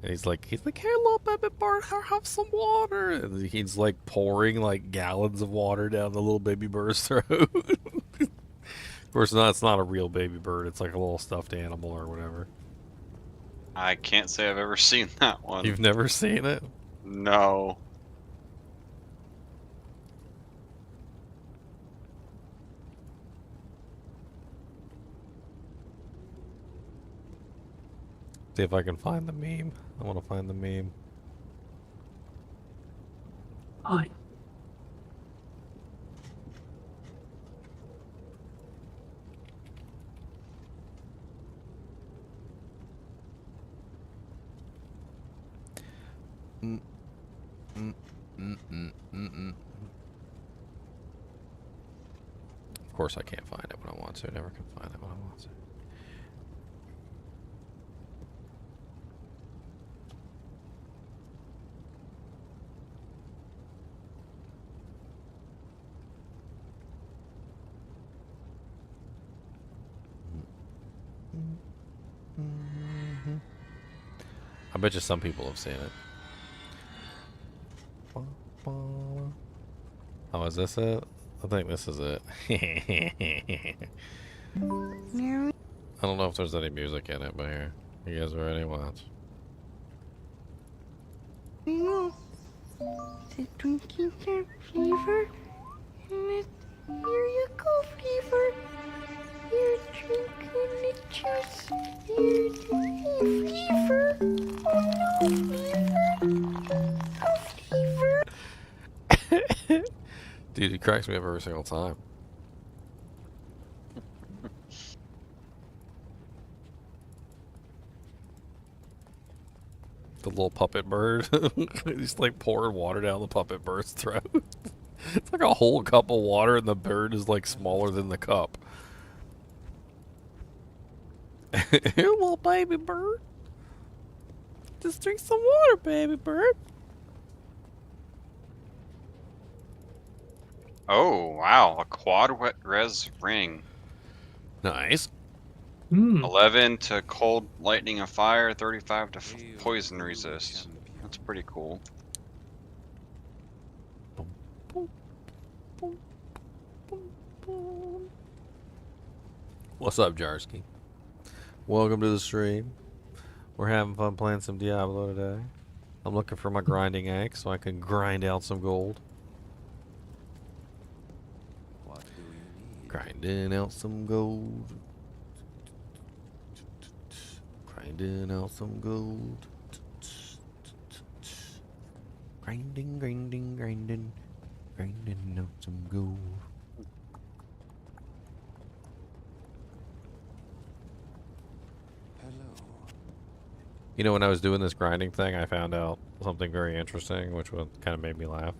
And he's like, hey, little baby bird, have some water. And he's like pouring like gallons of water down the little baby bird's throat. Of course, no, it's not a real baby bird. It's like a little stuffed animal or whatever. I can't say I've ever seen that one. You've never seen it? No. See if I can find the meme. I want to find the meme. Hi. Of course I can't find it when I want to. I never can find it when I want to. I bet you some people have seen it. Oh, is this it? I think this is it. I don't know if there's any music in it, but here. You guys ready? Watch. The drinking fever, and it's here you go, fever. You're drinking the juice. You're drinking fever. Oh no, fever. Oh, fever. Dude, he cracks me up every single time. The little puppet bird. He's like pouring water down the puppet bird's throat. It's like a whole cup of water and the bird is like smaller than the cup. Here, little baby bird. Just drink some water, baby bird. Oh, wow. A quad wet res ring. Nice. 11 to cold, lightning, and fire. 35 to poison resist. That's pretty cool. What's up, Jarsky? Welcome to the stream. We're having fun playing some Diablo today. I'm looking for my grinding axe so I can grind out some gold. Grinding out some gold. Grinding out some gold. Grinding, grinding, grinding. Grinding out some gold. You know, when I was doing this grinding thing, I found out something very interesting, which kind of made me laugh.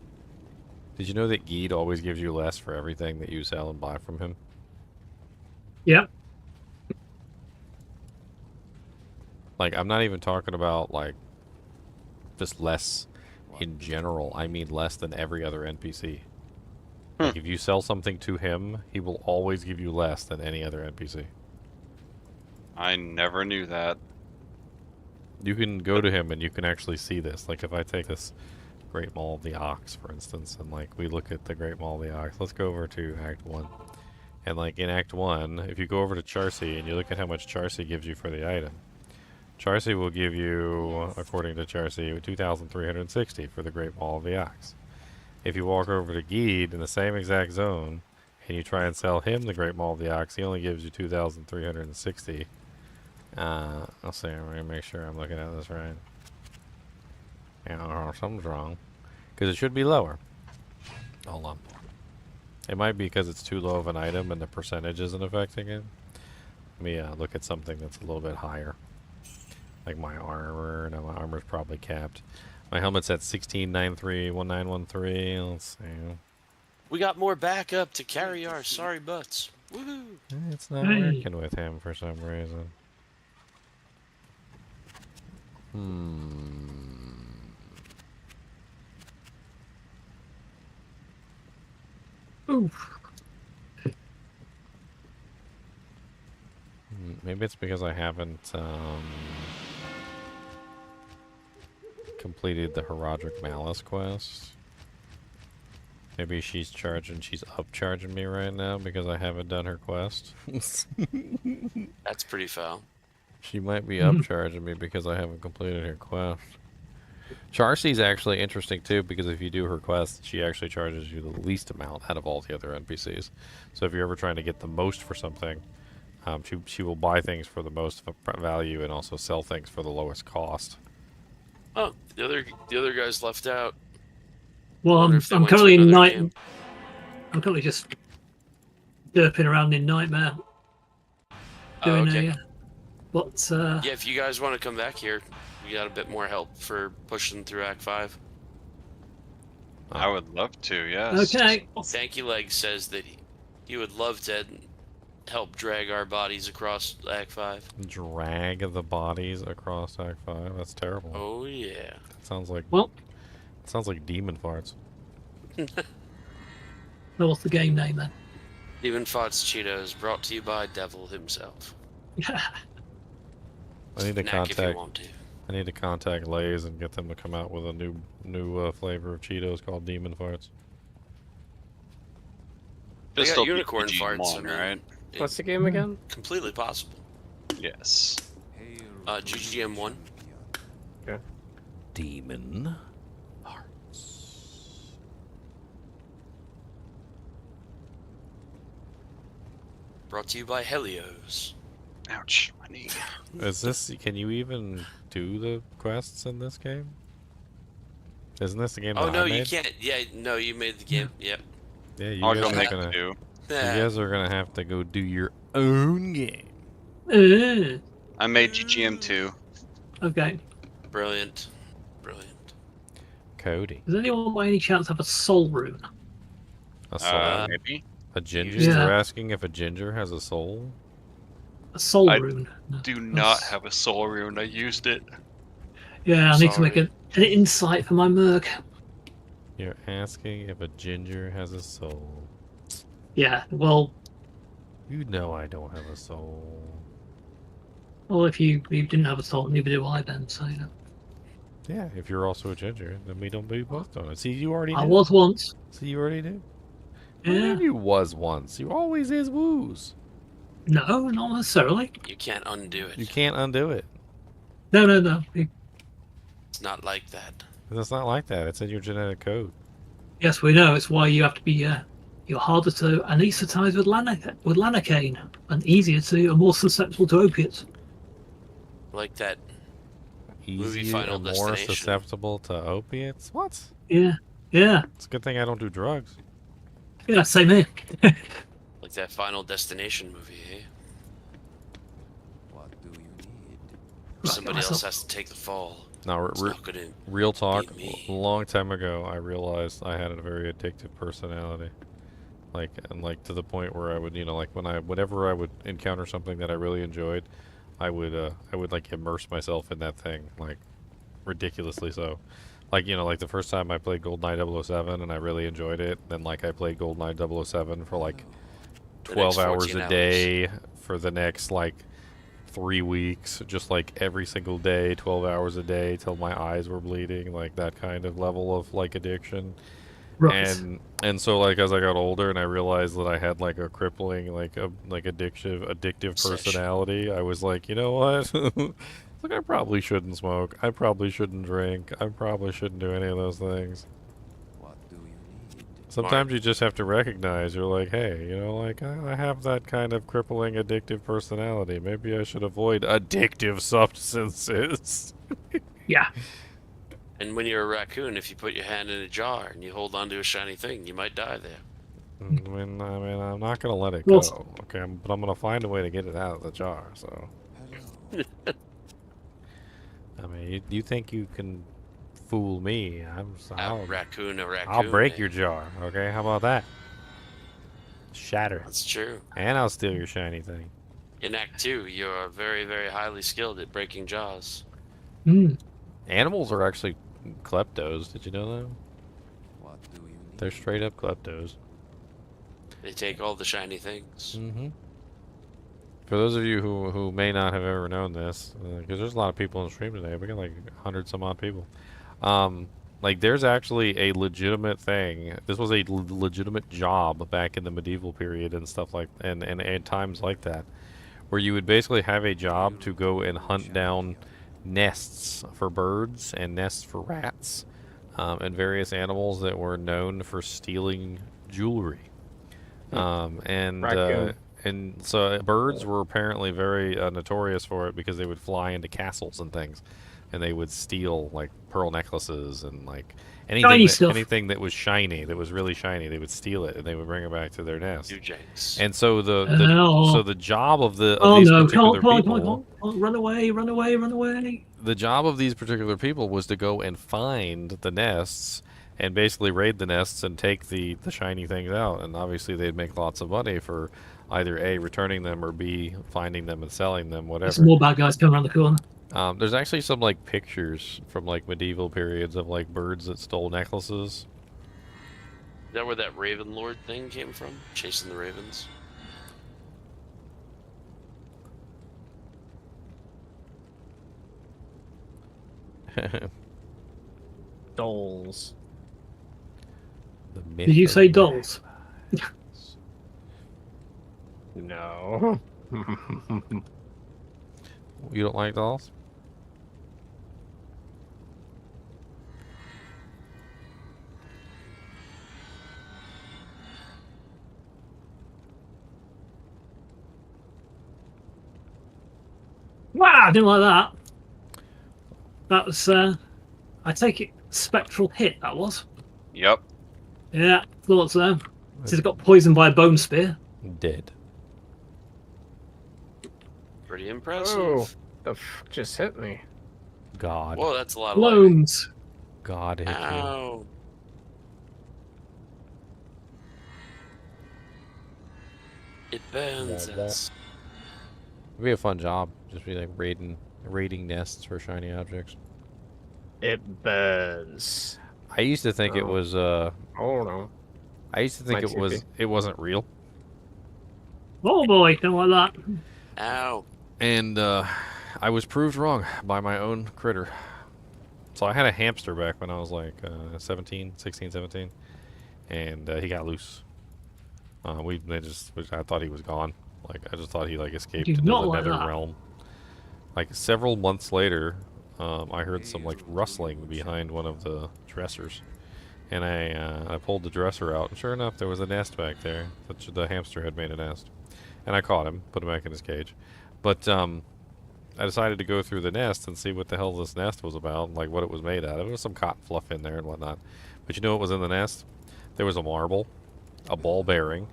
Did you know that Geed always gives you less for everything that you sell and buy from him? Yep. Like, I'm not even talking about, like, just less in general. I mean less than every other NPC. Like, if you sell something to him, he will always give you less than any other NPC. I never knew that. You can go to him and you can actually see this. Like, if I take this Great Maul of the Ox, for instance, and, like, we look at the Great Maul of the Ox. Let's go over to Act 1. And, like, in Act 1, if you go over to Charcy and you look at how much Charcy gives you for the item, Charcy will give you, according to Charcy, 2,360 for the Great Maul of the Ox. If you walk over to Geed in the same exact zone, and you try and sell him the Great Maul of the Ox, he only gives you 2,360. I'll see, I'm going to make sure I'm looking at this right. Yeah, something's wrong. Because it should be lower. Hold on. It might be because it's too low of an item and the percentage isn't affecting it. Let me look at something that's a little bit higher. Like my armor. No, my armor's probably capped. My helmet's at 16931913. Let's see. We got more backup to carry our sorry butts. Woohoo! It's not working with him for some reason. Oof. Maybe it's because I haven't completed the Herodric Malice quest. Maybe she's upcharging me right now because I haven't done her quest. That's pretty foul. She might be upcharging me because I haven't completed her quest. Charcy's actually interesting too because if you do her quest, she actually charges you the least amount out of all the other NPCs. So if you're ever trying to get the most for something, she will buy things for the most value and also sell things for the lowest cost. Oh, the other guys left out. Well, I'm currently in night. I'm currently just derping around in Nightmare. Doing okay. Yeah, if you guys want to come back here, we got a bit more help for pushing through Act 5. I would love to, yes. Okay. Tanky Leg says that he would love to help drag our bodies across Act 5. Drag the bodies across Act 5? That's terrible. Oh, yeah. Sounds like demon farts. So what's the game name then? Demon Farts Cheetos, brought to you by Devil himself. I need to Snack if you want to. I need to contact Lay's and get them to come out with a new flavor of Cheetos called Demon Farts. They got unicorn farts, right? What's the game again? Completely possible. Yes. GGM1. Okay. Demon Farts. Brought to you by Helios. Ouch, my knee. Is this? Can you even do the quests in this game? Isn't this the game that I made? You can't. Yeah, no, you made the game. Yep. Yeah, you I'll guys go are make gonna. do. You guys are gonna have to go do your own game. I made GGM2. Okay. Brilliant. Cody. Does anyone by any chance have a soul rune? A soul? Maybe. A ginger? Yeah. You're asking if a ginger has a soul? A soul rune. Do not have a soul rune. I used it. Yeah, I need to make an insight for my merc. You're asking if a ginger has a soul. Yeah, well... You know I don't have a soul. Well, if you didn't have a soul, neither do I then, so you know. Yeah, if you're also a ginger, then we don't be both on it. See, you already did. I was once. See, you already did. Yeah. You was once. You always is woos. No, not necessarily. You can't undo it. You can't undo it. No. It's not like that. It's not like that. It's in your genetic code. Yes, we know. It's why you have to be... you're harder to anesthetize with lanacane, and easier to... and more susceptible to opiates. Like that movie Easier Final and more Destination. susceptible to opiates? What? Yeah. It's a good thing I don't do drugs. Yeah, same here. Like that Final Destination movie, eh? What do you need? Somebody else has to take the fall. No, It's not gonna real talk. be me. A long time ago, I realized I had a very addictive personality. Like to the point where I would, whenever I would encounter something that I really enjoyed, I would like immerse myself in that thing, like ridiculously so. Like, like the first time I played GoldenEye 007 and I really enjoyed it, then like I played GoldenEye 007 for like 12 hours a day for the next like 3 weeks, just like every single day, 12 hours a day till my eyes were bleeding, like that kind of level of like addiction. Right. And so like as I got older and I realized that I had like a crippling addictive personality, I was like, you know what? Look, I probably shouldn't smoke. I probably shouldn't drink. I probably shouldn't do any of those things. What do you need? Sometimes you just have to recognize, you're like, hey, I have that kind of crippling addictive personality. Maybe I should avoid addictive substances. Yeah. And when you're a raccoon, if you put your hand in a jar and you hold onto a shiny thing, you might die there. I mean, I'm not gonna let it go. Okay, but I'm gonna find a way to get it out of the jar. So. I mean, you think you can fool me? I'll raccoon. I'll break man. your jar. Okay, how about that? Shatter. That's true. And I'll steal your shiny thing. In Act 2, you're very, very highly skilled at breaking jaws. Animals are actually kleptos. Did you know that? What do you need? They're straight up kleptos. They take all the shiny things. Mm-hmm. For those of you who may not have ever known this, because there's a lot of people in the stream today, we got like 100 some odd people. Like there's actually a legitimate thing. This was a legitimate job back in the medieval period and stuff like, and times like that, where you would basically have a job to go and hunt down nests for birds and nests for rats, and various animals that were known for stealing jewelry. And so birds were apparently very notorious for it because they would fly into castles and things, and they would steal like pearl necklaces and like anything that was shiny, that was really shiny. They would steal it and they would bring it back to their nest. And so the job of these particular people. Run away, run away, run away. The job of these particular people was to go and find the nests and basically raid the nests and take the shiny things out. And obviously they'd make lots of money for either A, returning them, or B, finding them and selling them, whatever. There's more bad guys coming around the corner. There's actually some like pictures from like medieval periods of like birds that stole necklaces. Is that where that Raven Lord thing came from? Chasing the ravens? Dolls. Did you say dolls? No. You don't like dolls? Wow, I didn't like that. That was, I take it, spectral hit, that was. Yep. Yeah, thought so. He's got poisoned by a bone spear. Dead. Pretty impressive. Oh, the f just hit me. God. Whoa, that's a lot of Loams. God hit you. Ow. It burns us. It'd be a fun job. Just be like raiding nests for shiny objects. It burns. I used to think it was Oh no. I used to think it wasn't real. Oh boy, don't like that. Ow. And I was proved wrong by my own critter. So I had a hamster back when I was like 16, 17, and he got loose. I thought he was gone. Like I just thought he like escaped into the nether realm. Like several months later, I heard some like rustling behind one of the dressers, and I pulled the dresser out, and sure enough, there was a nest back there. The hamster had made a nest, and I caught him, put him back in his cage. But I decided to go through the nest and see what the hell this nest was about, like what it was made out of. There was some cotton fluff in there and whatnot. But you know what was in the nest? There was a marble, a ball bearing,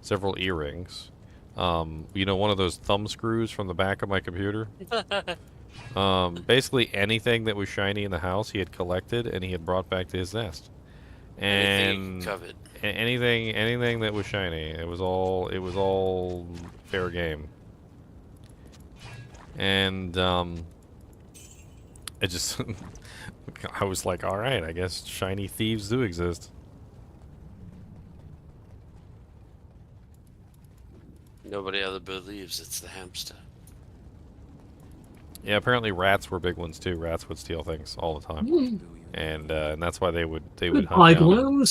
several earrings. You know, one of those thumb screws from the back of my computer? Basically anything that was shiny in the house he had collected and he had brought back to his nest. And anything that was shiny. It was all fair game. And it just I was like, all right, I guess shiny thieves do exist. Nobody ever believes it's the hamster. Yeah, apparently rats were big ones too. Rats would steal things all the time, and that's why they would hunt down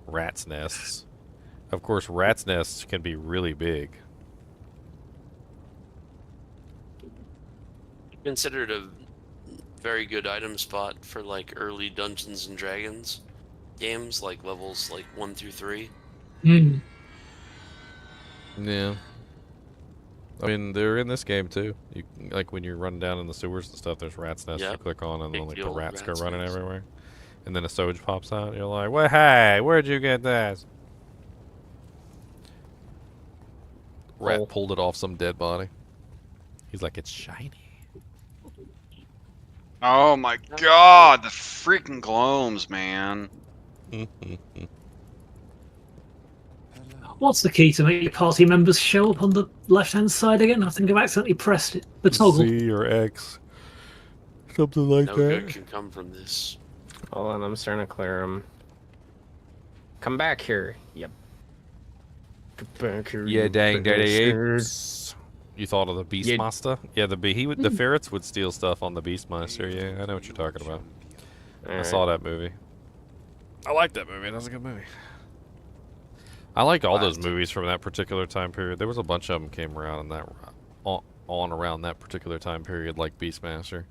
rats' nests. Of course, rats' nests can be really big. Considered a very good item spot for like early Dungeons and Dragons games, like levels like 1 through 3. Yeah. I mean, they're in this game too. You like when you're running down in the sewers and stuff. There's rats' nests you click on, and then like the rats go running everywhere, and then a Soj pops out. And you're like, "Well, hey, where'd you get this?" Rat pulled it off some dead body. He's like, "It's shiny." Oh my god, the freaking glomes, man. What's the key to make your party members show up on the left-hand side again? I think I've accidentally pressed it. The toggle. Z or X. Something like No that. good can come from this. Hold on, I'm starting to clear them. Come back here. Yep. Come back here. Yeah, dang dirty apes. You thought of the Beastmaster? Yeah, the ferrets would steal stuff on the Beastmaster. Yeah, I know what you're talking about. I saw that movie. I like that movie. That was a good movie. I like all those movies from that particular time period. There was a bunch of them came around in that on around that particular time period, like Beastmaster.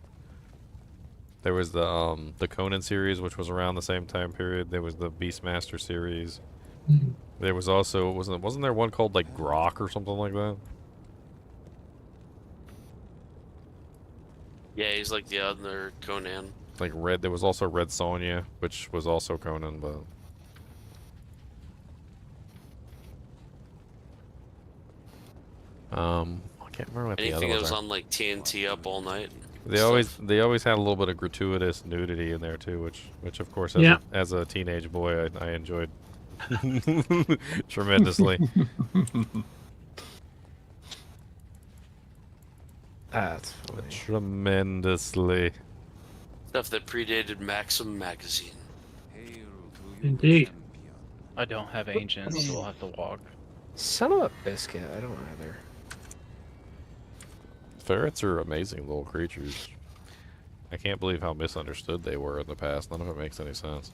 There was the Conan series, which was around the same time period. There was the Beastmaster series. There was also wasn't there one called like Grok or something like that? Yeah, he's like the other Conan. Like Red. There was also Red Sonja, which was also Conan, but. I can't remember what the other Anything that ones was are. on like TNT up all night. They always had a little bit of gratuitous nudity in there too, which of course as a teenage boy I enjoyed tremendously. That's funny. Tremendously. Stuff that predated Maxim magazine. Indeed. I don't have ancients, so we'll have to walk. Son of a biscuit, I don't either. Ferrets are amazing little creatures. I can't believe how misunderstood they were in the past. None of it makes any sense.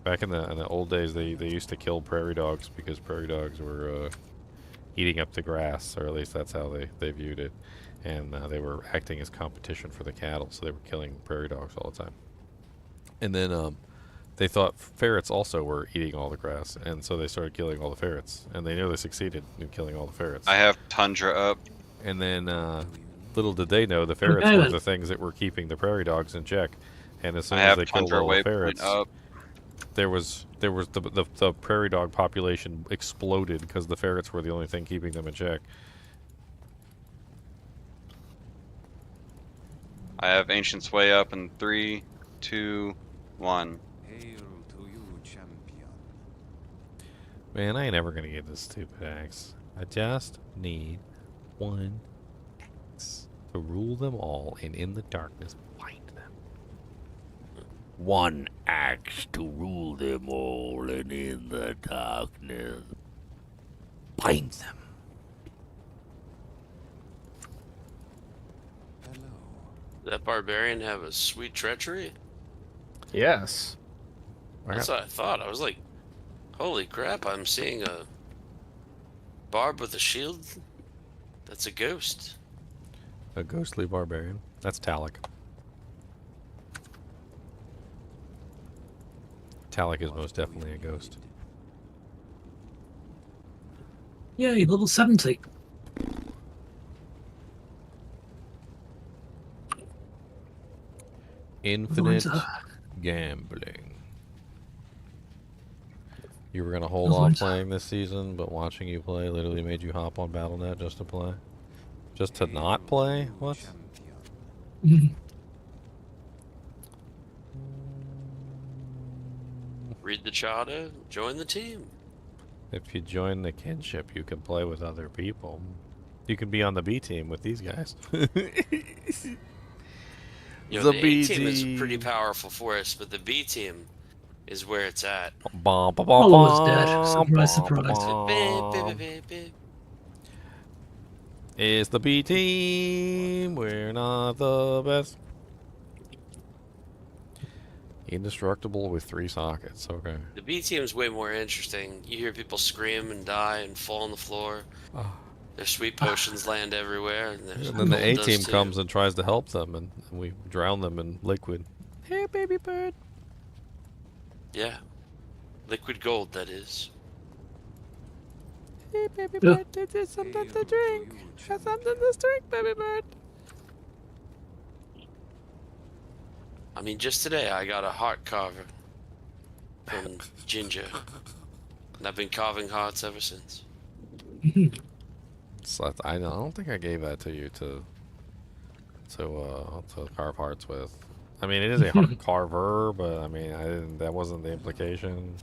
Back in the old days, they used to kill prairie dogs because prairie dogs were eating up the grass, or at least that's how they viewed it. And they were acting as competition for the cattle, so they were killing prairie dogs all the time. And then they thought ferrets also were eating all the grass, and so they started killing all the ferrets. And they nearly succeeded in killing all the ferrets. I have Tundra up. And then little did they know the ferrets were the things that were keeping the prairie dogs in check. And as soon as they killed all the ferrets, there was the prairie dog population exploded because the ferrets were the only thing keeping them in check. I have Ancient Sway up in 3, 2, 1. Man, I ain't ever gonna get this stupid axe. I just need one axe to rule them all, and in the darkness find them. One axe to rule them all, and in the darkness find them. Did that barbarian have a sweet treachery? Yes. That's what I thought. I was like, holy crap, I'm seeing a barb with a shield. That's a ghost. A ghostly barbarian. That's Talik. Talik is most definitely a ghost. Yay, level 70. Infinite gambling. You were gonna hold off playing this season, but watching you play literally made you hop on Battle.net just to play? Just to not play? What? Read the charter, join the team. If you join the Kinship, you can play with other people. You can be on the B team with these guys. You know, the A team is a pretty powerful force, but the B team is where it's at. Almost dead. Surprise, surprise. It's the B team. We're not the best. Indestructible with 3 sockets. Okay. The B team's way more interesting. You hear people scream and die and fall on the floor. Their sweet potions land everywhere. And then the A team comes and tries to help them, and we drown them in liquid. Hey, baby bird. Yeah. Liquid gold, that is. Hey, baby bird, there's something to drink. There's something to drink, baby bird. I mean, just today I got a heart carver from Ginger. And I've been carving hearts ever since. So I don't think I gave that to you to carve hearts with. I mean, it is a heart carver, but I mean, I didn't. That wasn't the implication.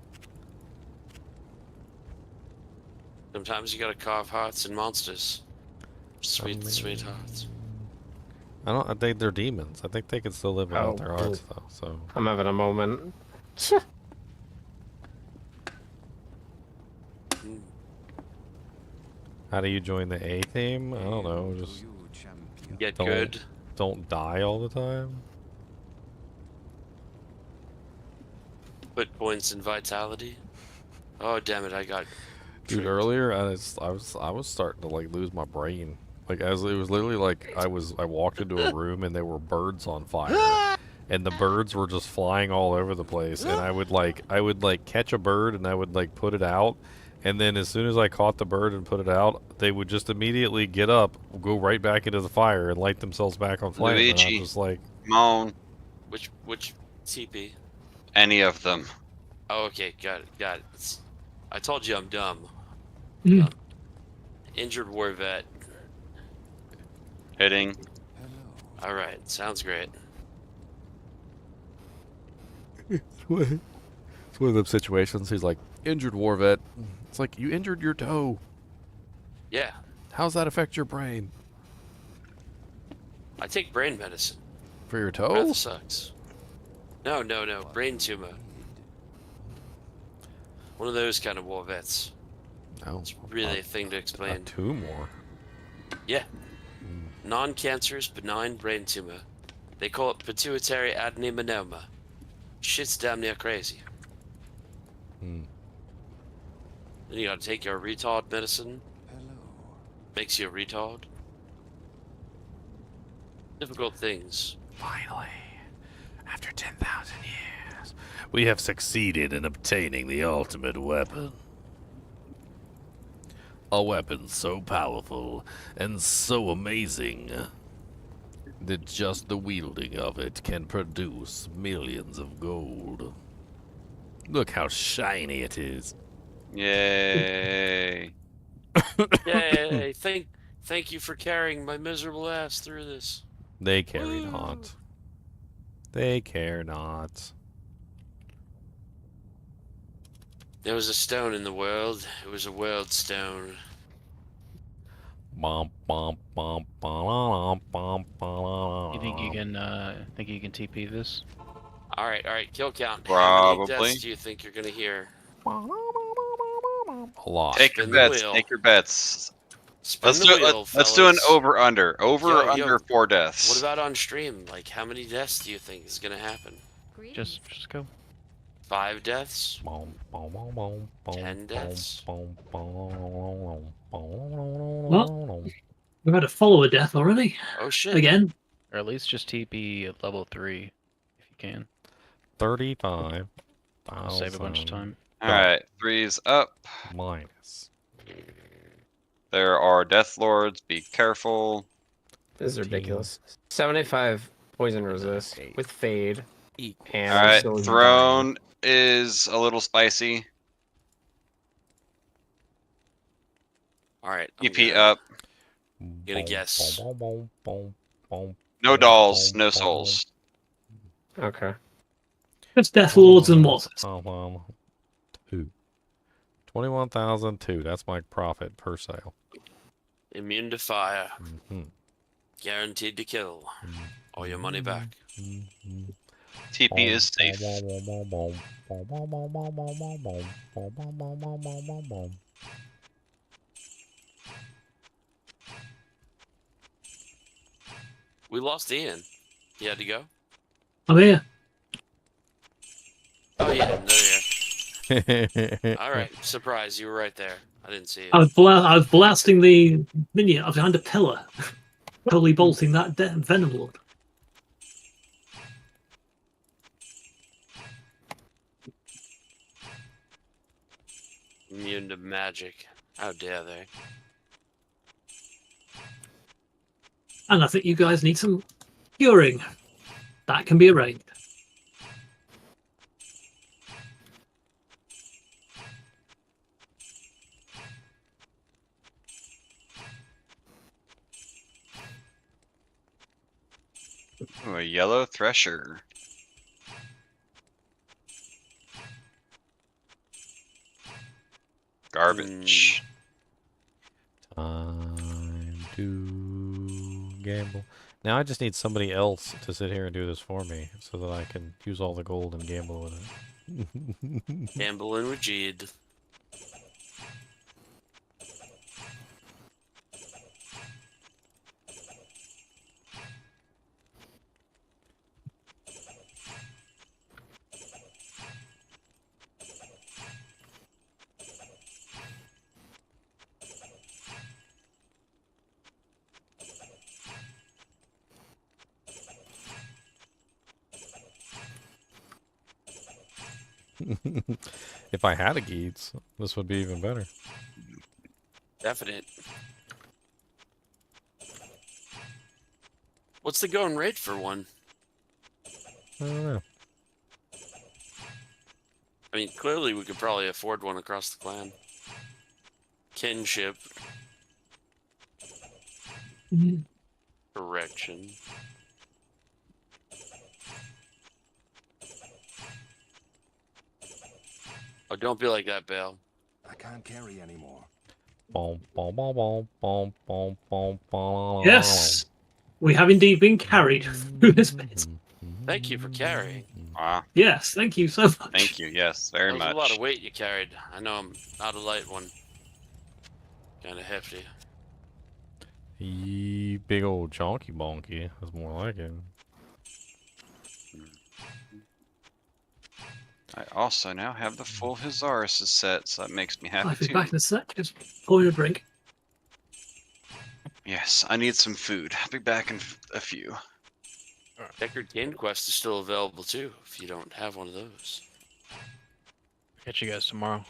Sometimes you gotta carve hearts and monsters. Sweet, sweet hearts. I think they're demons. I think they can still live without their hearts, though. So I'm having a moment. How do you join the A team? I don't know. Just Get good. Don't die all the time. Put points in vitality. Oh damn it! I got. Dude, earlier I was starting to like lose my brain. Like as it was literally like I walked into a room and there were birds on fire. And the birds were just flying all over the place, and I would like catch a bird and I would like put it out, and then as soon as I caught the bird and put it out, they would just immediately get up, go right back into the fire, and light themselves back on fire. And I'm just like, Moan. Which TP? Any of them. Oh, okay, got it. I told you I'm dumb. Injured war vet. Hitting. All right, sounds great. it's one of those situations. He's like, injured war vet. It's like, you injured your toe. Yeah. How's that affect your brain? I take brain medicine. For your toe? Breath sucks. No. Brain tumor. One of those kind of war vets. Oh, it's really a thing to explain. A tumor? Yeah. Non-cancerous benign brain tumor. They call it pituitary adenoma. Shit's damn near crazy. Then you gotta take your retard medicine. Makes you a retard. Difficult things. Finally, after 10,000 years, we have succeeded in obtaining the ultimate weapon. A weapon so powerful and so amazing that just the wielding of it can produce millions of gold. Look how shiny it is. Yay. Yay, thank you for carrying my miserable ass through this. They carry not. They care not. There was a stone in the world. It was a world stone. Bum, bum, bum, bum, bum, You think you can TP this? All right, kill count. How Probably. many deaths do you think you're gonna hear? A lot. Take your bets. Take your bets. Let's do an over/under. Over/under 4 deaths. What about on stream? Like, how many deaths do you think is gonna happen? Just go. 5 deaths? 10 deaths? Well, we've had a follower death already. Oh shit. Again. Or at least just TP at level 3, if you can. 35. Save a bunch of time. Alright, 3's up. Minus. There are Death Lords, be careful. This is ridiculous. 75 poison resist with fade. And Alright, still Throne is a little spicy. Alright. EP up. Gonna guess. No dolls, no souls. Okay. It's Death Lords and what? 2. 21,002. That's my profit per sale. Immune to fire. Guaranteed to kill. All your money back. TP is safe. We lost Ian. He had to go. I'm here. Oh yeah, there you are. Alright, surprise, you were right there. I didn't see it. I was blasting the minion. I was behind a pillar. Totally bolting that Venom Lord. Immune to magic. How dare they? And I think you guys need some curing. That can be arranged. Ooh, a yellow thresher. Garbage. Time to gamble. Now I just need somebody else to sit here and do this for me so that I can use all the gold and gamble with it. Gambling with Jeed. If I had a Geats, this would be even better. Definite. What's the going rate for one? I don't know. I mean, clearly we could probably afford one across the clan. Kinship. Correction. Oh, don't be like that, Bale. I can't carry anymore. Yes, we have indeed been carried through this bit. Thank you for carrying. Wow. Yes, thank you so much. Thank you. Yes, very That was much. a lot of weight you carried. I know I'm not a light one. Kind of hefty. Ye big old chonky bonky. That's more like it. I also now have the full Hizaris set, so that makes me happy I'll be too. back in a sec. Just pour you a drink. Yes, I need some food. I'll be back in a few. Deckard Game Quest is still available too, if you don't have one of those. Catch you guys tomorrow.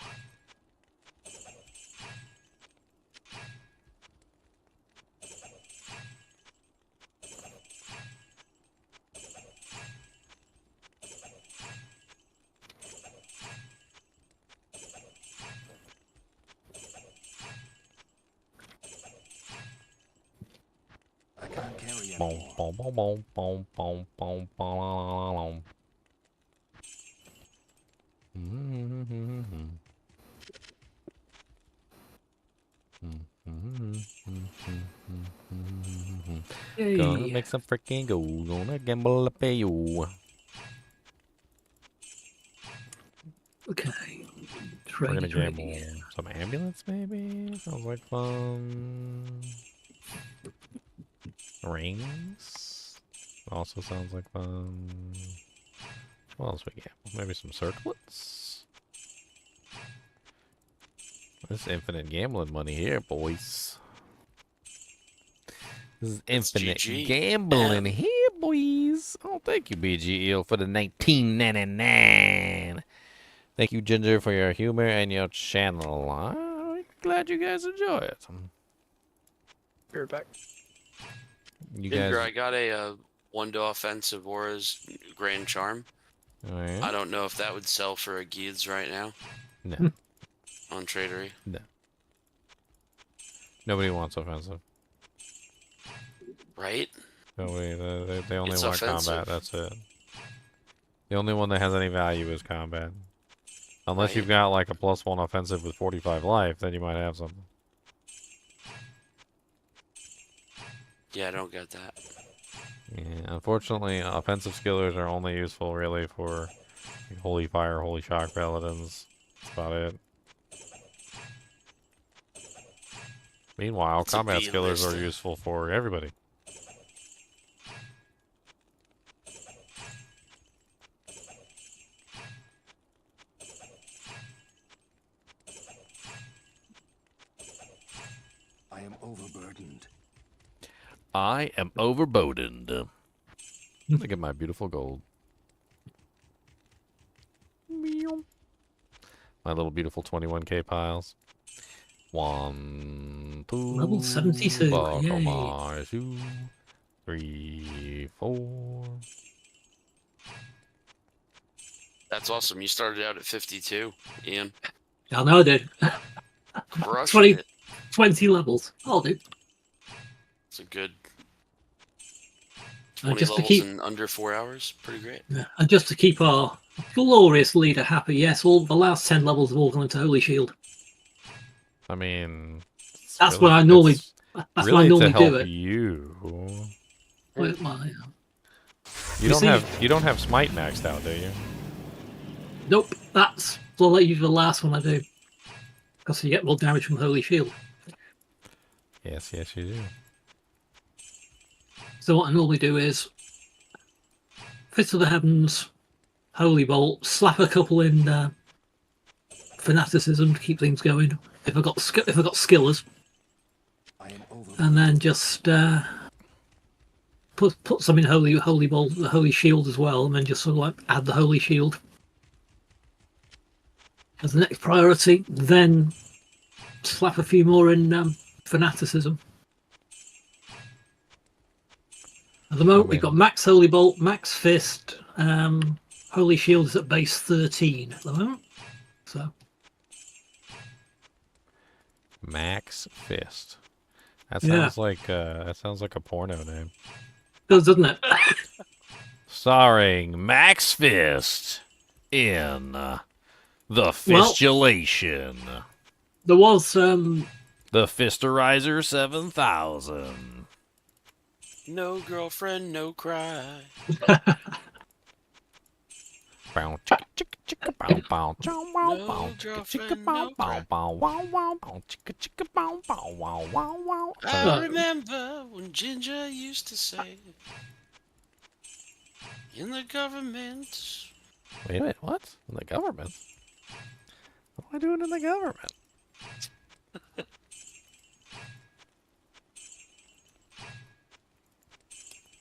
I can't carry Boom, anymore. boom, boom, boom, boom, boom, boom, boom, Gonna make some freaking gold. Gonna gamble up a you. Okay. We're gonna Trade. gamble some ambulance, maybe. Sounds like fun. Rings. Also sounds like fun. What else we gamble? Maybe some circlets. This is infinite gambling money here, boys. This is infinite GG. gambling here, boys. Oh, thank you, BGEL, for the 19.99. Thank you, Ginger, for your humor and your channel. I'm glad you guys enjoy it. Be right back. You Ginger, guys, I got a 1 to offensive Aura's Grand Charm. all right? I don't know if that would sell for a Geeds right now No, on Tradery. no. Nobody wants offensive. Right? Nobody. They only It's want offensive. combat. That's it. The only one that has any value is combat. Unless Right. you've got like a +1 offensive with 45 life, then you might have something. Yeah, I don't get that. Yeah, unfortunately, offensive skillers are only useful really for like, Holy Fire, Holy Shock Paladins. That's about it. Meanwhile, It's a combat B skillers are list. useful for everybody. I am overburdened. I am overburdened. Look at my beautiful gold. Meow. My little beautiful 21k piles. 1, 2, Level 72, buckle yay. my shoe. 3, 4. That's awesome. You started out at 52, Ian. I know I did. Crushing 20, it. 20 levels. I'll do. It's a good And 20 just to levels keep, in under 4 hours. Pretty great. and just to keep our glorious leader happy, yes, all the last 10 levels have all gone into Holy Shield. I mean, it's That's really- what I normally. it's That's really what I to normally help do it. you. Well, yeah. You don't have smite maxed out, do you? Nope. That's usually the last one I do. Because you get more damage from Holy Shield. Yes, yes, you do. So what I normally do is Fist of the Heavens, Holy Bolt, slap a couple in Fanaticism to keep things going. If I got skillers, and then just put some in Holy Bolt, the Holy Shield as well, and then just sort of like add the Holy Shield. as the next priority, then slap a few more in fanaticism. At the moment, we've got Max Holy Bolt, Max Fist, Holy Shield is at base 13 at the moment. So Max Fist. That sounds like a porno name. Does, doesn't it? Starring Max Fist in The Fistulation. There was The Fisterizer 7000. No girlfriend, no cry. Bow chicka chicka chicka bow bow chow wow bow chicka chicka bow bow bow wow wow bow chicka chicka bow bow wow wow wow. I remember when Ginger used to say, in the government. Wait a minute, what? In the government? What am I doing in the government?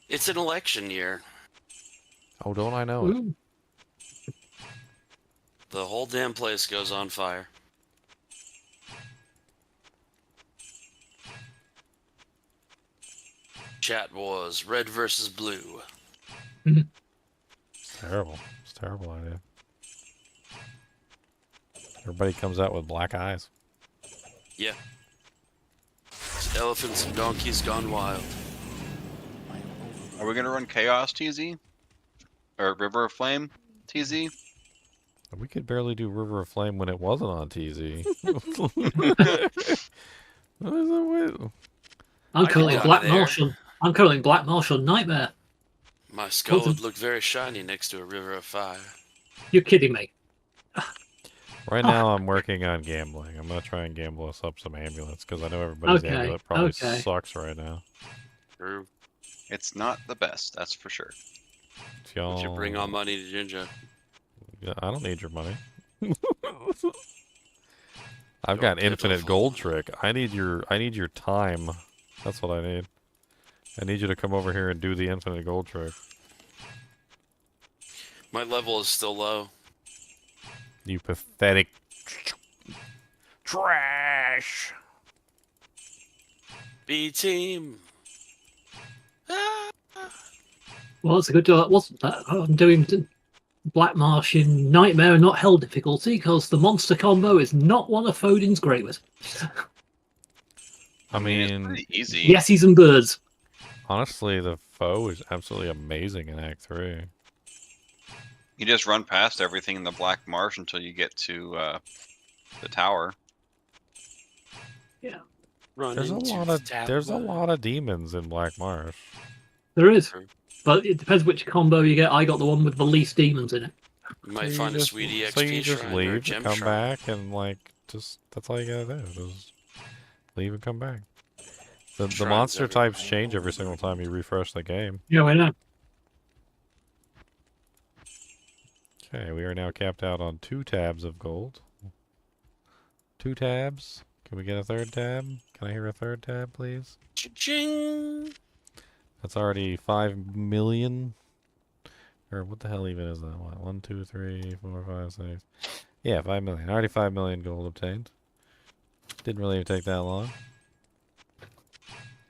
It's an election year. Oh, don't I know it? The whole damn place goes on fire. Chat wars, red versus blue. It's terrible. It's a terrible idea. Everybody comes out with black eyes. Yeah. It's elephants and donkeys gone wild. Are we gonna run Chaos TZ? Or River of Flame TZ? We could barely do River of Flame when it wasn't on TZ. I'm currently Black Martial. I'm currently Black Martial Nightmare. My skull would look very shiny next to a river of fire. You're kidding me. Right now, I'm working on gambling. I'm gonna try and gamble us up some ambulance because I know everybody's amulet probably sucks right now. True. It's not the best, that's for sure. Would you bring on money to Ginger? Yeah, I don't need your money. I've got infinite gold trick. I need your time. That's what I need. I need you to come over here and do the infinite gold trick. My level is still low. You pathetic trash. B team. Well, it's a good deal. That wasn't that. I'm doing Black Martian Nightmare and not Hell difficulty because the monster combo is not one of Foden's greatest. I mean, it's pretty easy. Yeses and birds. Honestly, the foe is absolutely amazing in Act 3. You just run past everything in the Black Marsh until you get to the tower. Yeah. There's a lot of demons in Black Marsh. There is. But it depends which combo you get. I got the one with the least demons in it. You might find a sweet EXP So you just shrine or leave, a gem come shrine. back, and that's all you gotta do. Just leave and come back. The Shrines monster everywhere. types change every single time you refresh the game. Yeah, I know. Okay, we are now capped out on 2 tabs of gold. 2 tabs. Can we get a 3rd tab? Can I hear a 3rd tab, please? Cha-ching! That's already 5 million. Or what the hell even is that? What? 1, 2, 3, 4, 5, 6. Yeah, 5 million. Already 5 million gold obtained. Didn't really even take that long.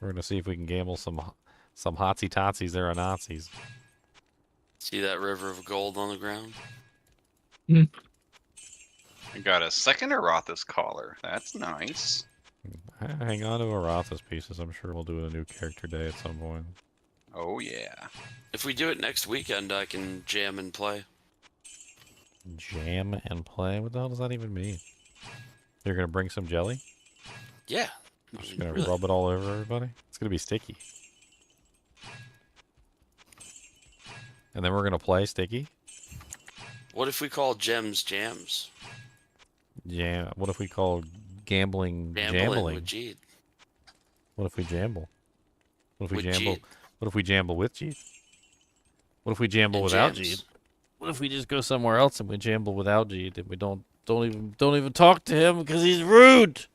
We're gonna see if we can gamble some hotsy totsies. There are Nazis. See that river of gold on the ground? I got a second Arathis collar. That's nice. Hang on to Arathis pieces. I'm sure we'll do a new character day at some point. Oh yeah. If we do it next weekend, I can jam and play. Jam and play? What the hell does that even mean? You're gonna bring some jelly? Yeah. You're just gonna rub it all over everybody? It's gonna be sticky. And then we're gonna play sticky? What if we call gems jams? Yeah. What if we call gambling jambling? With Jeed. What if we jamble? What if we With jamble? Jeed. What if we jamble with Jeed? What if we jamble without jams. Jeed? What if we just go somewhere else and we jamble without Jeed and we don't even talk to him because he's rude?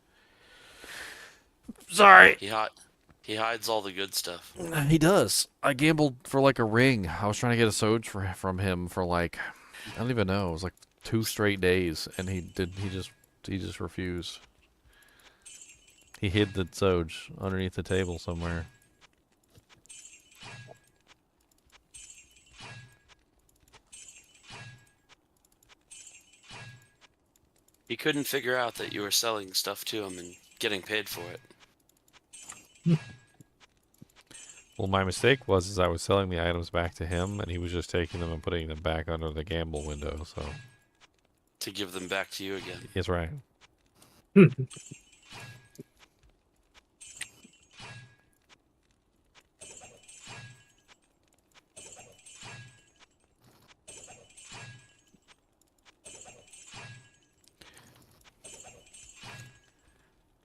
Sorry. He hides all the good stuff. He does. I gambled for like a ring. I was trying to get a Soj from him for like, I don't even know. It was like 2 straight days, and he just refused. He hid the Soj underneath the table somewhere. He couldn't figure out that you were selling stuff to him and getting paid for it. Well, my mistake was I was selling the items back to him, and he was just taking them and putting them back under the gamble window, so... To give them back to you again. That's right.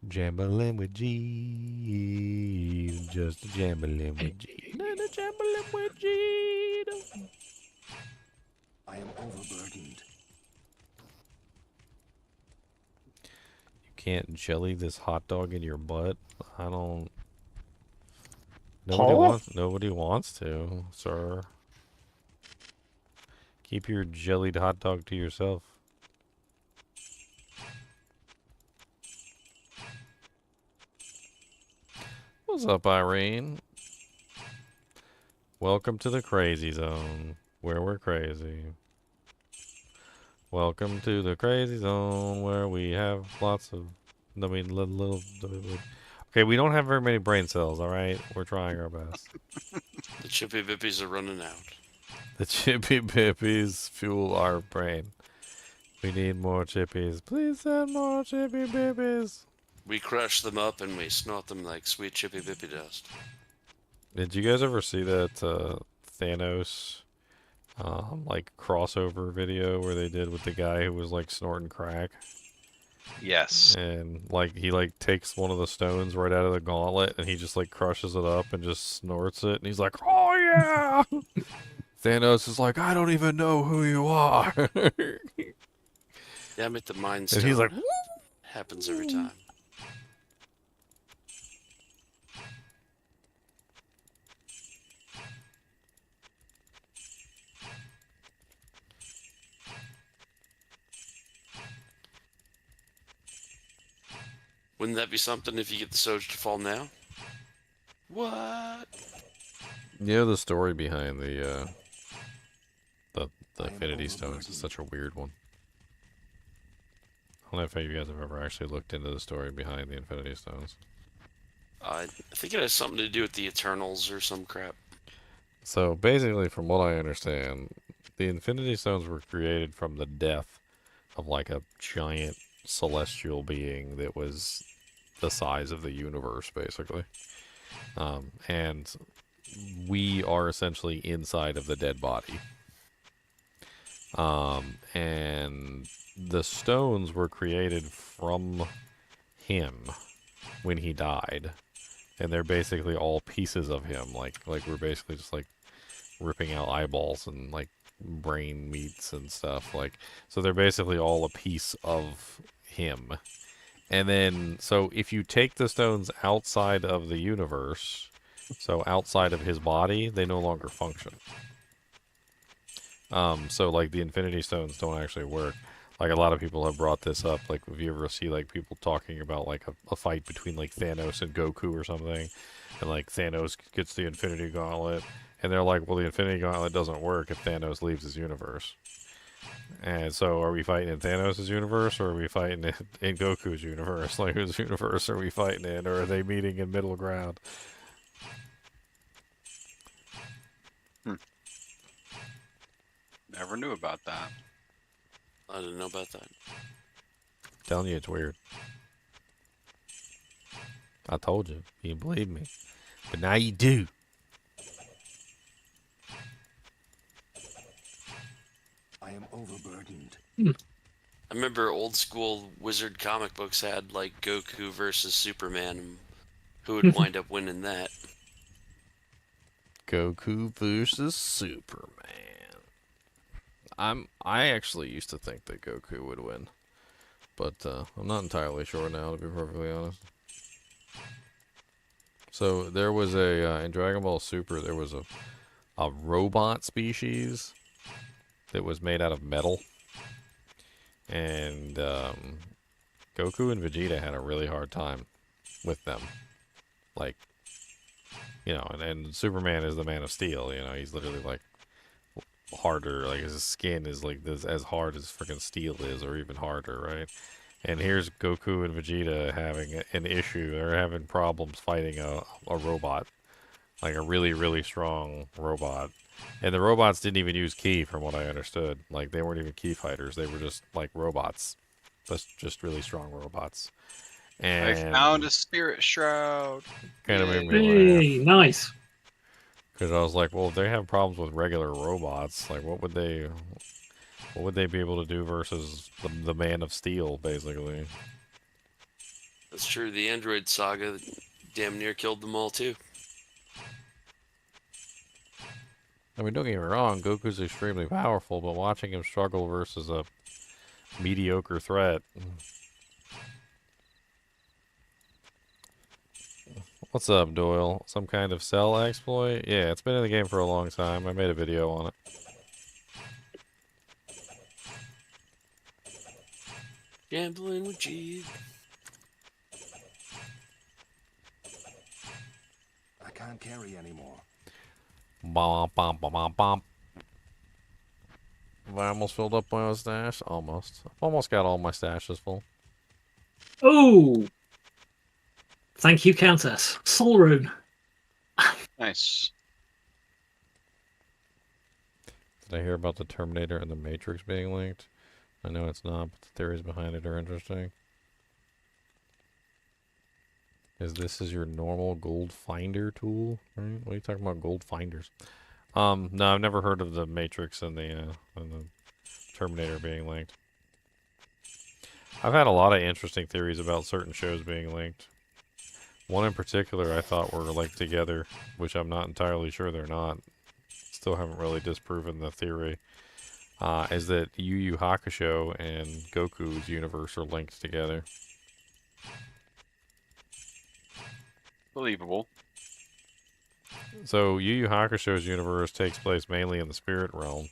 Jambalin with G, just a jambalin with G. Not a jambalin with G. I am overburdened. You can't jelly this hot dog in your butt. I don't. Nobody wants to, sir. Keep your jellied hot dog to yourself. What's up, Irene? Welcome to the crazy zone, where we're crazy. Welcome to the crazy zone, where we have lots of... Okay, we don't have very many brain cells, alright? We're trying our best. The chippy bippies are running out. The chippy bippies fuel our brain. We need more chippies. Please send more chippy bippies. We crush them up and we snort them like sweet chippy bippy dust. Did you guys ever see that Thanos like crossover video where they did with the guy who was like snorting crack? Yes. And like he like takes one of the stones right out of the gauntlet and he just like crushes it up and just snorts it and he's like, "Oh yeah!" Thanos is like, "I don't even know who you are." Damn it, the mind stone. And he's like, happens every time. Wouldn't that be something if you get the Soj to fall now? What? you know the story behind the Infinity Stones is such a weird one. I don't know if any of you guys have ever actually looked into the story behind the Infinity Stones. I think it has something to do with the Eternals or some crap. So basically, from what I understand, the Infinity Stones were created from the death of like a giant celestial being that was the size of the universe, basically. And we are essentially inside of the dead body. And the stones were created from him when he died. And they're basically all pieces of him. Like we're basically just like ripping out eyeballs and like brain meats and stuff. So they're basically all a piece of him. And then, so if you take the stones outside of the universe, so outside of his body, they no longer function. So like the Infinity Stones don't actually work. Like a lot of people have brought this up. Like if you ever see like people talking about like a fight between like Thanos and Goku or something, and like Thanos gets the Infinity Gauntlet, and they're like, well, the Infinity Gauntlet doesn't work if Thanos leaves his universe. And so are we fighting in Thanos' universe, or are we fighting in Goku's universe? Like whose universe are we fighting in, or are they meeting in middle ground? Never knew about that. I didn't know about that. Telling you it's weird. I told you. You didn't believe me. But now you do. I am overburdened. I remember old school wizard comic books had like Goku versus Superman, and who would wind up winning that? Goku versus Superman. I actually used to think that Goku would win, but I'm not entirely sure now, to be perfectly honest. So there was in Dragon Ball Super, there was a robot species that was made out of metal, And Goku and Vegeta had a really hard time with them. Like, you know, and Superman is the Man of Steel, you know, he's literally like harder, like his skin is like this as hard as freaking steel is, or even harder, right? And here's Goku and Vegeta having an issue, they're having problems fighting a robot, like a really, really strong robot. And the robots didn't even use ki, from what I understood. Like, they weren't even ki fighters, they were just like robots. Just really strong robots. And I found a spirit shroud. Kind of made me laugh. Nice. Because I was like, well, if they have problems with regular robots, like what would they be able to do versus the Man of Steel, basically? That's true. The Android saga damn near killed them all too. I mean, don't get me wrong, Goku's extremely powerful, but watching him struggle versus a mediocre threat. What's up, Doyle? Some kind of cell exploit? Yeah, it's been in the game for a long time. I made a video on it. Gambling with G. I can't carry anymore. Bom, bom, bom, bom, bom. Have I almost filled up my stash? Almost. I've almost got all my stashes full. Oh! Thank you, Countess. Soul Rune. Nice. Did I hear about the Terminator and the Matrix being linked? I know it's not, but the theories behind it are interesting. This is your normal gold finder tool? Right? What are you talking about, gold finders? No, I've never heard of the Matrix and the Terminator being linked. I've had a lot of interesting theories about certain shows being linked. One in particular I thought were linked together, which I'm not entirely sure they're not. Still haven't really disproven the theory. Is that Yu Yu Hakusho and Goku's universe are linked together. Believable. So Yu Yu Hakusho's universe takes place mainly in the spirit realm.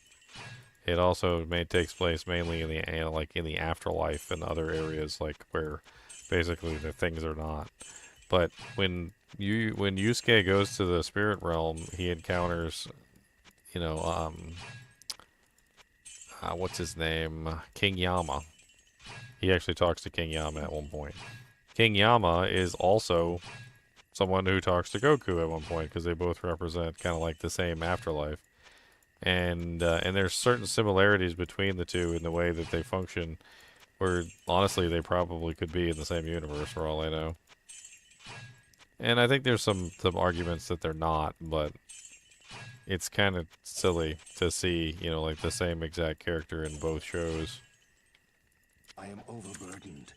It also takes place mainly in the afterlife and other areas, like where basically the things are not. But when Yusuke goes to the spirit realm, he encounters, you know, what's his name? King Yama. He actually talks to King Yama at one point. King Yama is also someone who talks to Goku at one point, because they both represent kind of like the same afterlife. And there's certain similarities between the two in the way that they function, where honestly they probably could be in the same universe for all I know. And I think there's some arguments that they're not, but it's kind of silly to see, you know, like the same exact character in both shows. I am overburdened.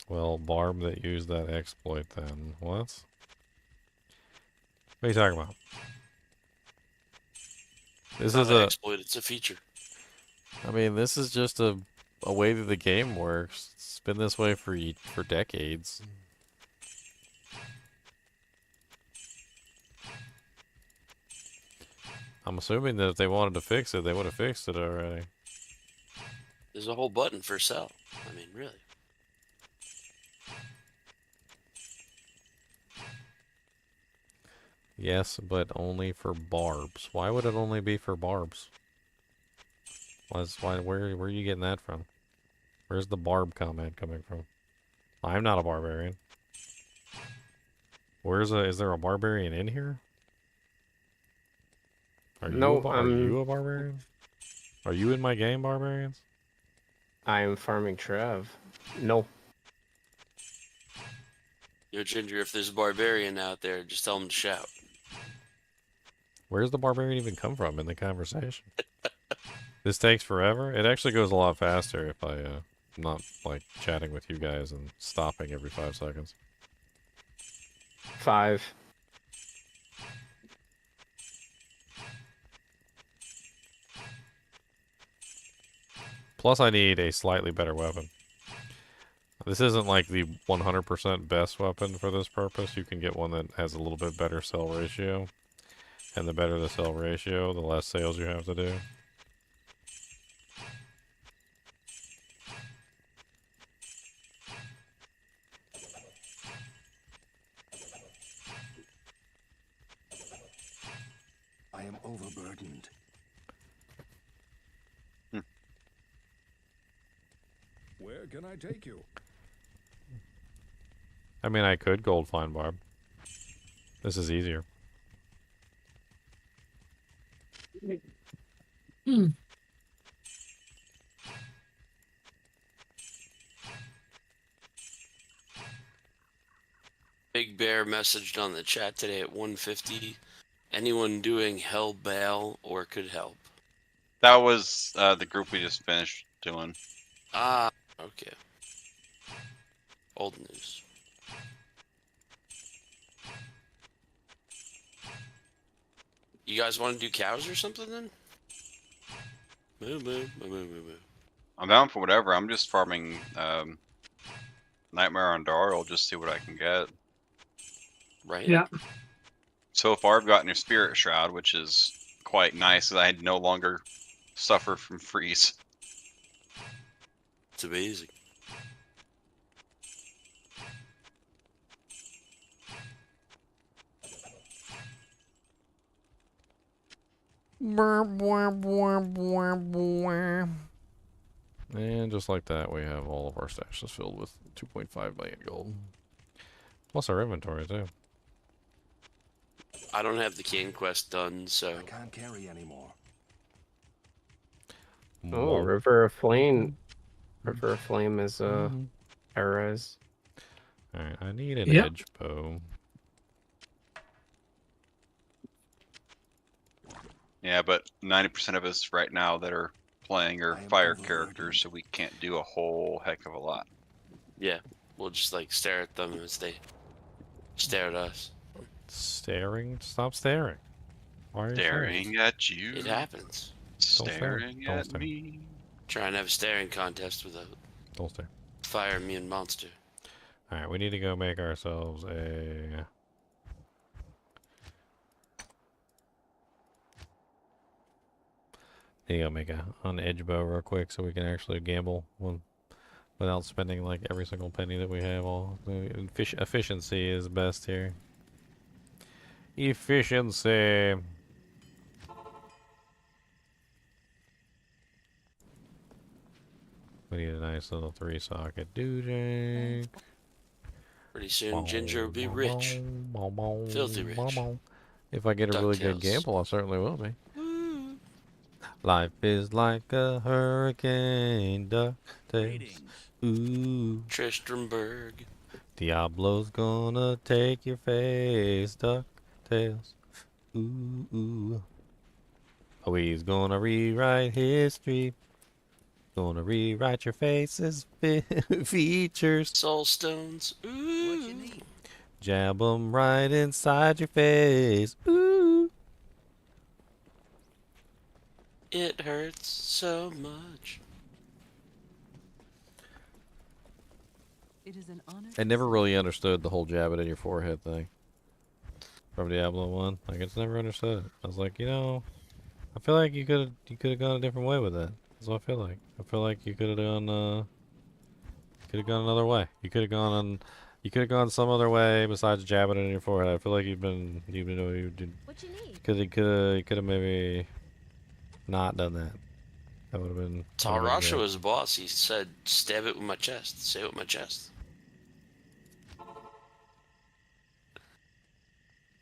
Well, Barb that used that exploit then. What? What are you talking about? This is an exploit, it's a feature. I mean, this is just a way that the game works. It's been this way for decades. I'm assuming that if they wanted to fix it, they would have fixed it already. There's a whole button for sell. I mean, really. Yes, but only for barbs. Why would it only be for barbs? Where are you getting that from? Where's the barb comment coming from? I'm not a barbarian. Is there a barbarian in here? Are you a barbarian? Are you in my game, barbarians? I am farming Trev. No. Yo, Ginger, if there's a barbarian out there, just tell him to shout. Where's the barbarian even come from in the conversation? This takes forever? It actually goes a lot faster if I'm not, like, chatting with you guys and stopping every 5 seconds. 5. Plus, I need a slightly better weapon. This isn't like the 100% best weapon for this purpose. You can get one that has a little bit better cell ratio. And the better the sell ratio, the less sales you have to do. I am overburdened. Where can I take you? I mean, I could gold find Barb. This is easier. Big Bear messaged on the chat today at 1:50. Anyone doing Hell Baal or could help? That was the group we just finished doing. Ah, okay. Old news. You guys want to do cows or something then? Moo, moo, moo, moo, moo, moo. I'm down for whatever. I'm just farming Nightmare on Darl, just see what I can get. Right. Yeah. So far, I've gotten your Spirit Shroud, which is quite nice. I no longer suffer from freeze. It's amazing. And just like that, we have all of our stashes filled with 2.5 million gold. Plus our inventory, too. I don't have the King quest done, so... I can't carry anymore. Oh, River of Flame. River of Flame is Perez. Alright, I need an Yep. edge bow. Yeah, but 90% of us right now that are playing are fire characters, so we can't do a whole heck of a lot. Yeah, we'll just like stare at them as they stare at us. Staring? Stop staring. Why are you Staring at you. It happens. Staring Don't at stare. me. Try and have a staring contest with a Don't stare. fire immune monster. Alright, we need to go make ourselves a... Need to go make an edge bow real quick so we can actually gamble without spending like every single penny that we have. All efficiency is best here. Efficiency. We need a nice little 3-socket doojang. Pretty soon, Ginger will be rich. Filthy rich. If I get a really good DuckTales. gamble, I certainly will be. Life is like a hurricane, DuckTales. Ooh. Tristramberg. Diablo's gonna take your face, DuckTales. Ooh, ooh. Oh, he's gonna rewrite history. Gonna rewrite your face's features. Soul stones. Ooh. What you need? Jab 'em right inside your face. Ooh. It hurts so much. It is an honor. I never really understood the whole jab it in your forehead thing from Diablo 1. Like, it's never understood it. I was like, you know, I feel like you could have gone a different way with that. That's what I feel like. I feel like you could have gone another way. You could have gone some other way besides jabbing it in your forehead. I feel like you could have maybe not done that. That would have been. Tarasha was a boss. He said, "Stab it with my chest. Say it with my chest."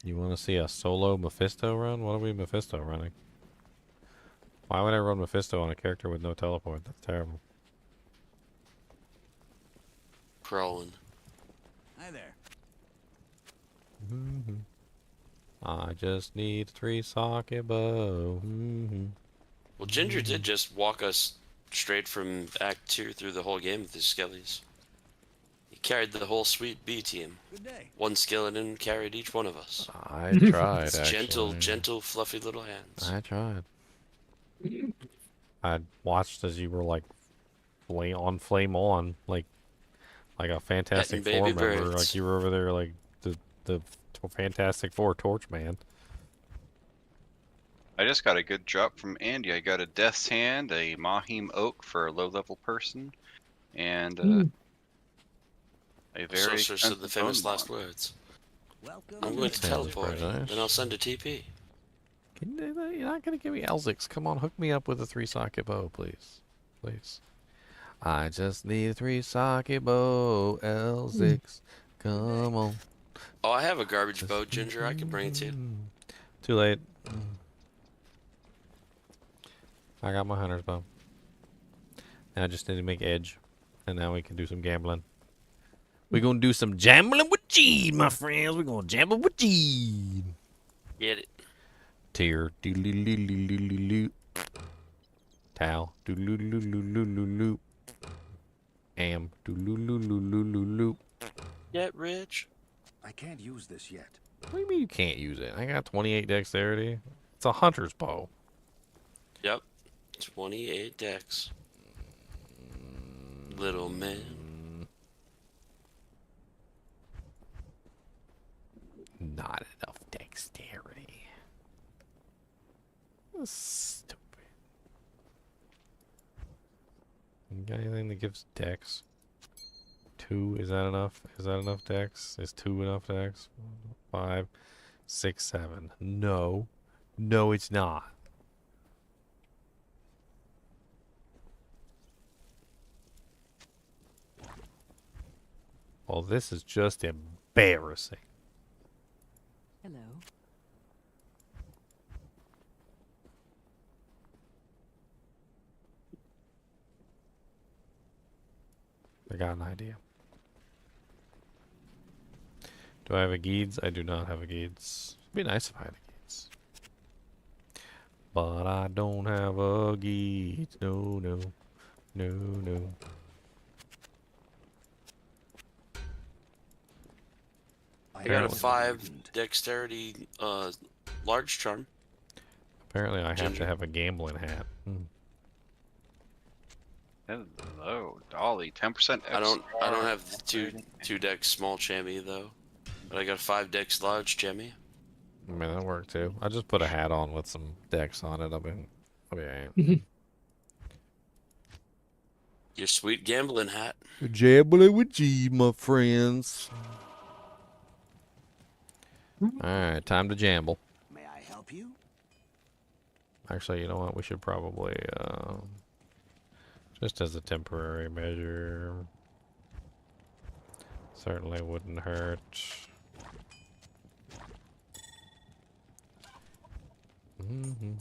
You want to see a solo Mephisto run? What are we Mephisto running? Why would I run Mephisto on a character with no teleport? That's terrible. Crawling. Hi there. I just need a 3-socket bow. Well, Ginger did just walk us straight from Act 2 through the whole game with his skellies. He carried the whole Sweet B team. Good day. One skeleton carried each one of us. I tried, His actually. gentle, fluffy little hands. I tried. I watched as you were like flame on, like a Fantastic Petting Four baby member. birds. Like you were over there like the Fantastic Four torch man. I just got a good drop from Andy. I got a Death's Hand, a Mahim Oak for a low-level person, and a very Sorcerer said the expensive famous bone last bond. words. I'm going to teleport, then I'll send a TP. You're not going to give me Elzix. Come on, hook me up with a 3-socket bow, please. Please. I just need a 3-socket bow, Elzix. Come on. Oh, I have a garbage bow, Ginger. I can bring it to you. Too late. I got my hunter's bow. Now I just need to make edge. And now we can do some gambling. We're going to do some gambling with Gene, my friends. We're going to gamble with Gene. Get it. Tear. Doodle-loo-loo-loo-loo-loo. Towel. Doodle-loo-loo-loo-loo-loo. Am. Doodle-loo-loo-loo-loo-loo. Get rich. I can't use this yet. What do you mean you can't use it? I got 28 dexterity. It's a hunter's bow. Yep. 28 decks. Little man. Not enough dexterity. Stupid. You got anything that gives dex? 2, is that enough? Is that enough dex? Is 2 enough dex? 5, 6, 7. No. No, it's not. Well, this is just embarrassing. Hello. I got an idea. Do I have a Geeds? I do not have a Geeds. It'd be nice if I had a Geeds. But I don't have a Geeds. No, no. No, no. I got a 5 dexterity large charm. Apparently I have to have a gambling hat. Hello, Dolly. 10% I don't have the two dex small chamois though. But I got a 5 dex large chamois. I mean, that worked too. I just put a hat on with some dex on it. I'll be alright. Your sweet gambling hat. Gambling with G, my friends. Alright, time to jamble. May I help you? Actually, you know what? We should probably, just as a temporary measure. Certainly wouldn't hurt. Boom,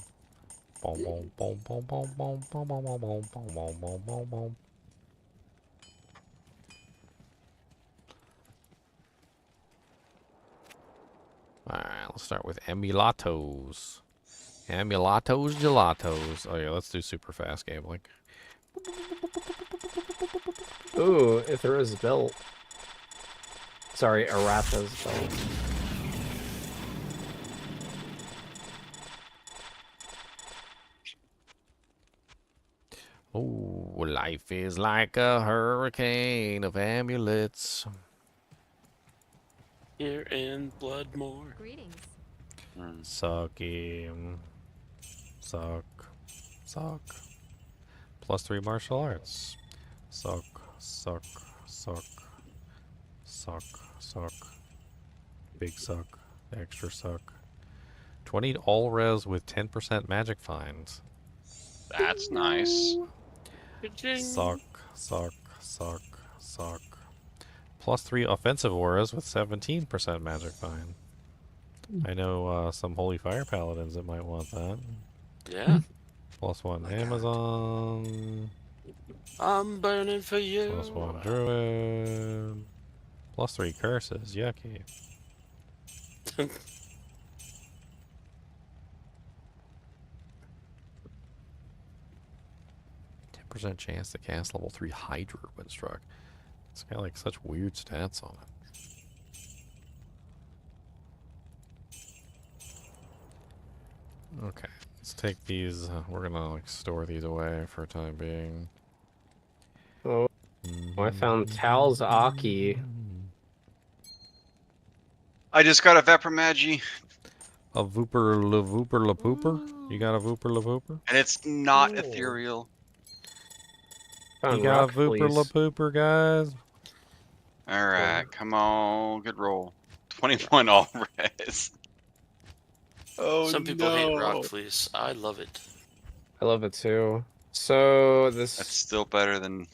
boom, boom, boom, boom, boom, boom, boom, boom, boom, boom, boom, boom, boom. Alright, let's start with emulatos. Emulatos gelatos. Oh yeah, let's do super fast gambling. Ooh, Ithra's belt. Sorry, Aratha's belt. Oh, life is like a hurricane of amulets. Here in Bloodmore. Greetings. Sucky. Suck. Suck. +3 martial arts. Suck. Suck. Suck. Suck. Suck. Big suck. Extra suck. 20 all res with 10% magic finds. That's nice. Suck. Suck. Suck. Suck. +3 offensive auras with 17% magic find. I know some Holy Fire Paladins that might want that. Yeah. +1 Amazon. I'm burning for you. +1 Druid. +3 Curses. Yucky. 10% chance to cast level 3 Hydra when struck. It's got like such weird stats on it. Okay, let's take these. We're gonna like store these away for a time being. Oh, I found Tal's Aki. I just got a Vapor Magi. A Vooper la Pooper? You got a Vooper Lavooper? And it's not ethereal. You got a Vooper Lapooper, guys? Alright, come on. Good roll. 21 all res. Oh, Some people hate rock fleece. I love it. I love it too. So this. That's still better than.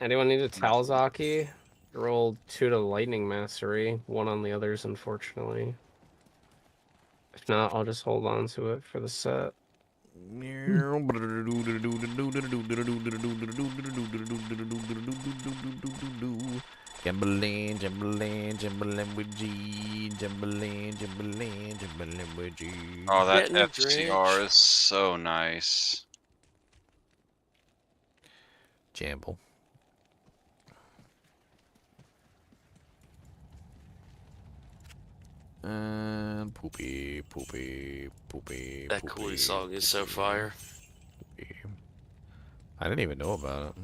Anyone need a Talzaki? Rolled 2 to Lightning Mastery, 1 on the others, unfortunately. If not, I'll just hold on to it for the set. Jambalin, jambalin, jambalin with G, jambalin, jambalin, jambalin with G. Oh, that FCR is so nice. Jamble. And poopy, poopy, poopy. That Cooley song is so fire. Poopy. I didn't even know about it.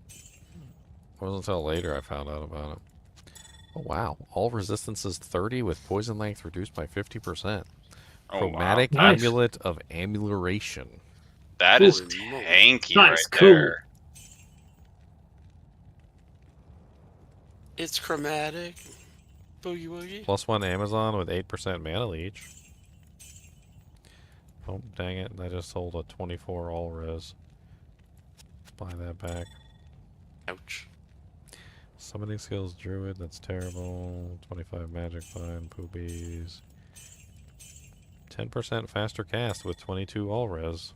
It wasn't until later I found out about it. Oh wow! All resistances 30 with poison length reduced by 50%. Chromatic wow. Nice. Amulet of Amelioration. That is tanky right cool. there. It's chromatic. Boogie woogie. +1 Amazon with 8% mana leech. Oh dang it! I just sold a 24 all res. Buy that back. Ouch. Summoning skills, druid, that's terrible. 25 magic find, poopies. 10% faster cast with 22 all res.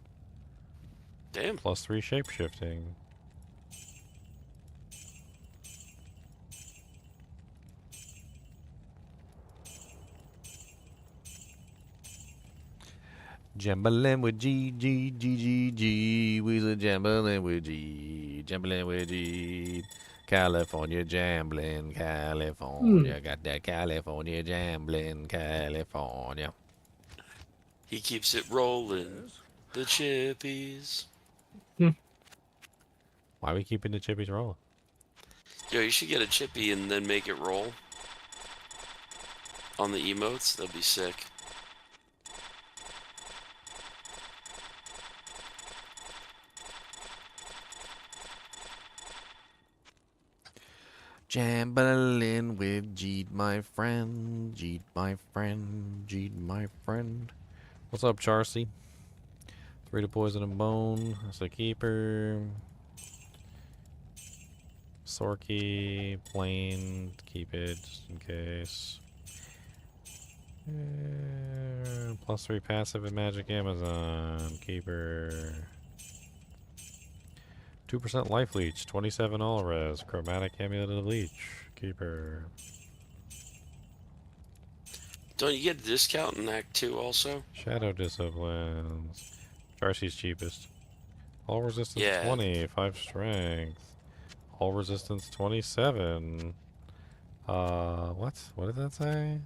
Damn. +3 shapeshifting. Jambalin with G, G, G, G, G. We's a jambalin with G, jambalin with G. California jambalin, California. Got that California jambalin, California. He keeps it rolling. The chippies. Why are we keeping the chippies rolling? Yo, you should get a chippy and then make it roll. On the emotes, that'd be sick. Jambalin with Jeet, my friend. Jeet, my friend. Jeet, my friend. What's up, Charcy? 3 to poison and bone. That's a keeper. Sorky, plain, keep it just in case. +3 passive and magic Amazon, keeper. 2% life leech, 27 all res, chromatic amulet of leech, keeper. Don't you get a discount in Act 2 also? Shadow disciplines. Charcy's cheapest. All resistance Yeah. 20, 5 strength. All resistance 27. What? What did that say?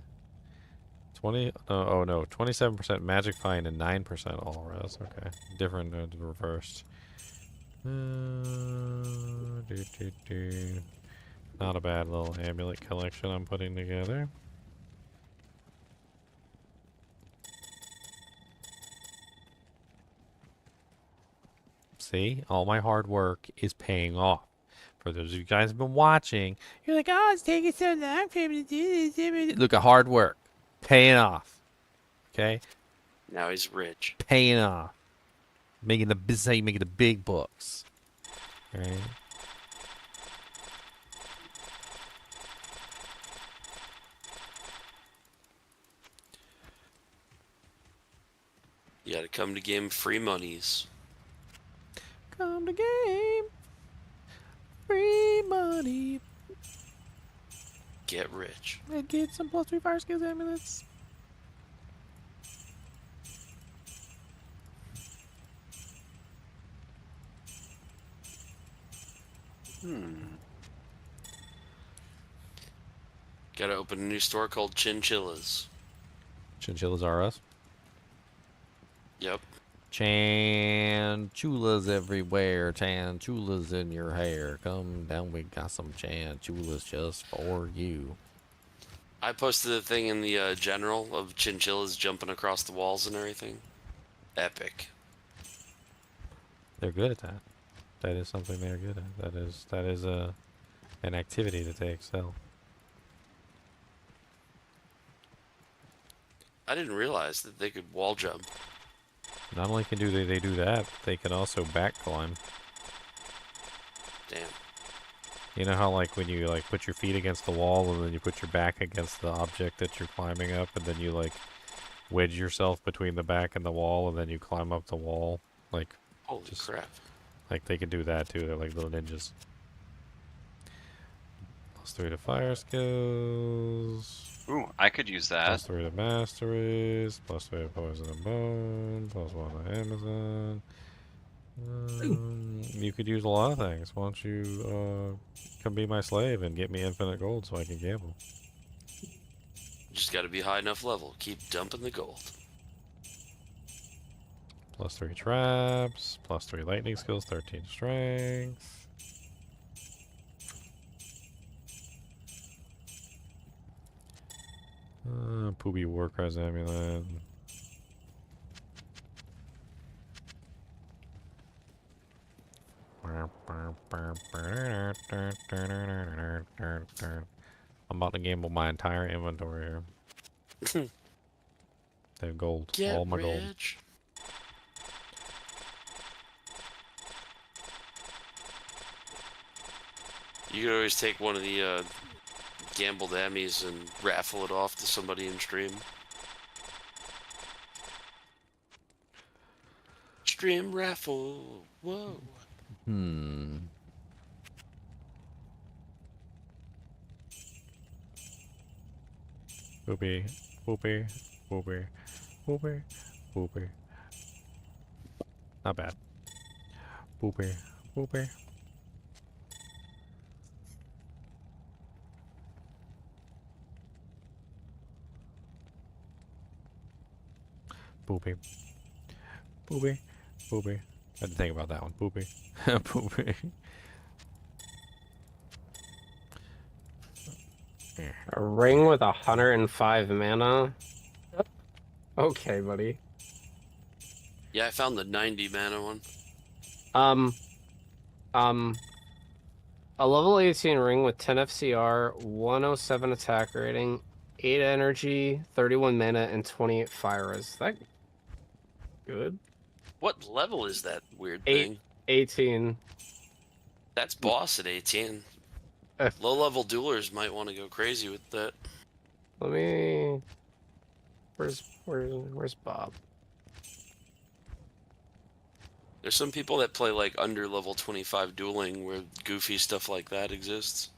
20. Oh no, 27% magic find and 9% all res. Okay, different, reversed. Not a bad little amulet collection I'm putting together. See, all my hard work is paying off. For those of you guys who've been watching, you're like, oh, it's taking so long for him to do this. Look at hard work. Paying off. Okay? Now he's rich. Paying off. Making the business, making the big bucks. Right? You gotta come to game free monies. Come to game. Free money. Get rich. And get some +3 fire skills amulets. Gotta open a new store called Chinchillas. Chinchillas are us. Yep. Chanchulas everywhere. Chanchulas in your hair. Come down, we got some chanchulas just for you. I posted a thing in the general of chinchillas jumping across the walls and everything. Epic. They're good at that. That is something they're good at. That is an activity that they excel. I didn't realize that they could wall jump. Not only can they do that, they can also back climb. Damn. You know how like when you like put your feet against the wall and then you put your back against the object that you're climbing up and then you like wedge yourself between the back and the wall and then you climb up the wall? Like, holy crap. Like they can do that too. They're like little ninjas. +3 to fire skills. Ooh, I could use that. +3 to masteries. +3 to poison and bone. +1 to Amazon. You could use a lot of things. Why don't you come be my slave and get me infinite gold so I can gamble? Just gotta be high enough level. Keep dumping the gold. +3 traps. +3 lightning skills. 13 strength. Poopy Warcry's amulet. I'm about to gamble my entire inventory here. They have gold. Get all my gold. rich. You could always take one of the gambled Emmys and raffle it off to somebody in stream. Stream raffle. Whoa. Poopy. Poopy. Poopy. Poopy. Poopy. Not bad. Poopy. Poopy. Poopy. Poopy. Poopy. I had to think about that one. Poopy. Poopy. A ring with 105 mana? Okay, buddy. Yeah, I found the 90 mana one. A level 18 ring with 10 FCR, 107 attack rating, 8 energy, 31 mana, and 28 fire. Is that good? What level is that weird thing? 18. That's boss at 18. Low-level duelers might want to go crazy with that. Let me... Where's Bob? There's some people that play like under level 25 dueling where goofy stuff like that exists.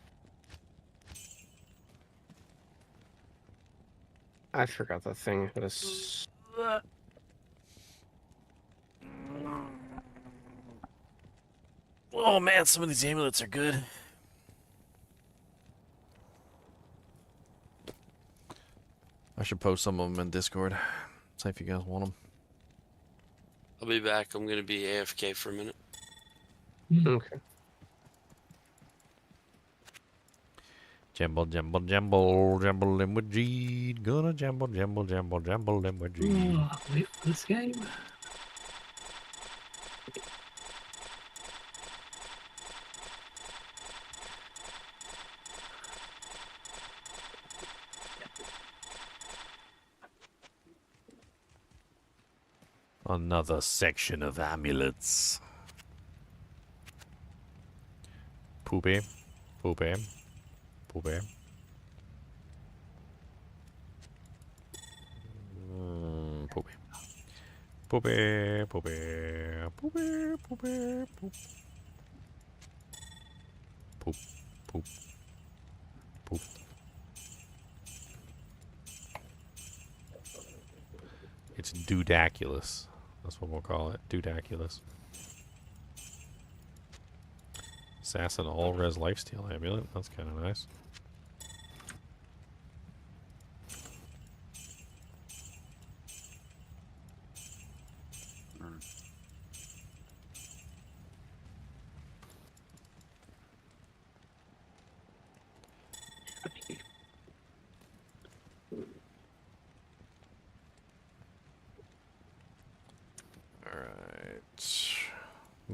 I forgot the thing. Oh man, some of these amulets are good. I should post some of them in Discord. See if you guys want them. I'll be back. I'm gonna be AFK for a minute. Okay. Jumble, jumble, jumble, jumble in with G. Gonna jumble, jumble, jumble, jumble in with G. Wait for this game. Another section of amulets. Poopy. Poopy. Poopy. Poopy. Poopy. Poopy. Poopy. Poopy. Poop. Poop. Poop. Poop. It's Dudaculous. That's what we'll call it. Dudaculous. Assassin all-res lifesteal amulet. That's kind of nice.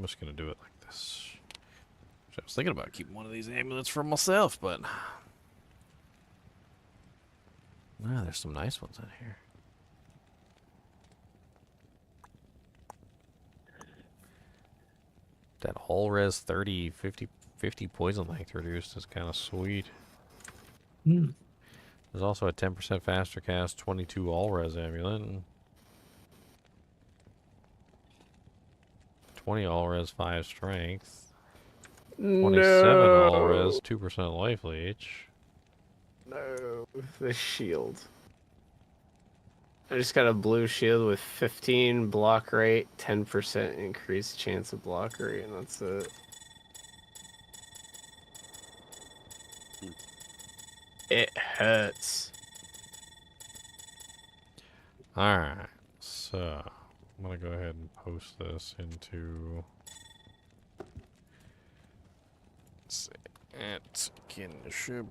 just gonna do it like this. I was thinking about keeping one of these amulets for myself, but there's some nice ones in here. That all res 30, 50 poison length reduced is kind of sweet. Hmm. There's also a 10% faster cast 22 all res amulet. 20 all res 5 strength. 27 all res 2% life leech. No, the shield. I just got a blue shield with 15 block rate, 10% increased chance of block rate, and that's it. It hurts. Alright, so I'm going to go ahead and post this into... Let's see, at Kinship.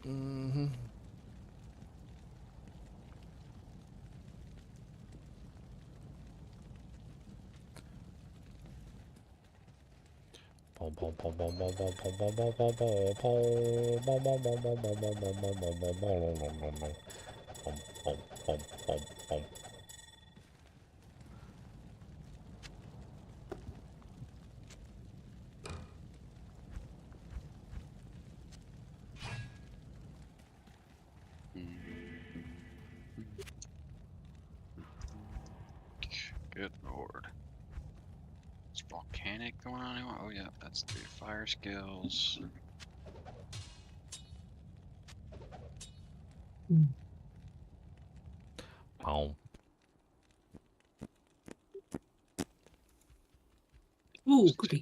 Mm-hmm. Good lord. Is volcanic going on anymore? Oh yeah, that's 3 fire skills. Oh. Ooh, goody.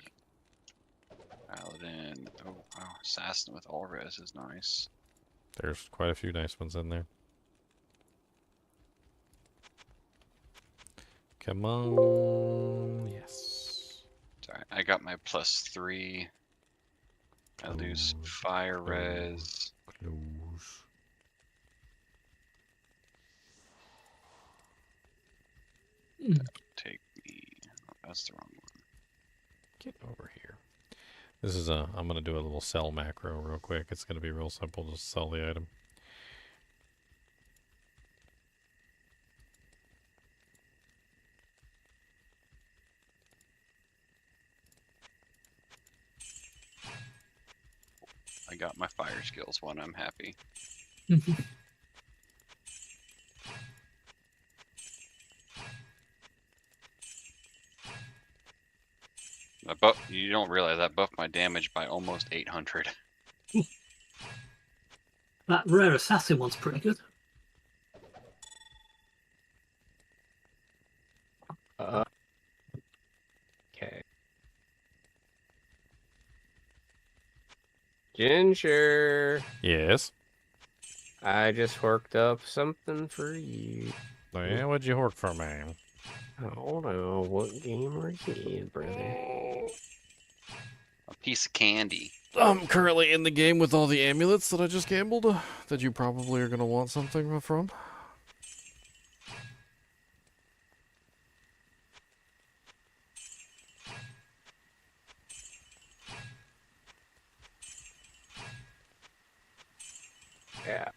Paladin. Oh wow, assassin with all res is nice. There's quite a few nice ones in there. Come on, yes. Sorry, I got my +3. I lose fire res. Close. Take me. Oh, that's the wrong one. Get over here. This is a. I'm gonna do a little sell macro real quick. It's gonna be real simple. Just sell the item. I got my fire skills one. I'm happy. You don't realize that buffed my damage by almost 800. That rare assassin one's pretty good. Okay. Ginger. Yes. I just worked up something for you. Oh, yeah, what'd you work for, man? I don't know. What game are you in, brother? A piece of candy. I'm currently in the game with all the amulets that I just gambled, that you probably are going to want something from. Yeah.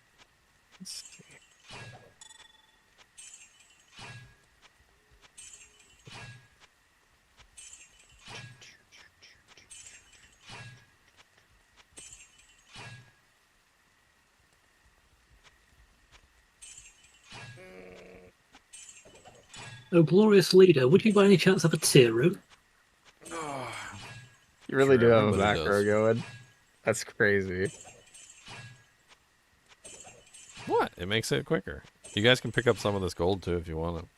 Oh, glorious leader, would you by any chance have a tier room? You really do have a everybody macro does. going. That's crazy. What? It makes it quicker. You guys can pick up some of this gold too if you want it.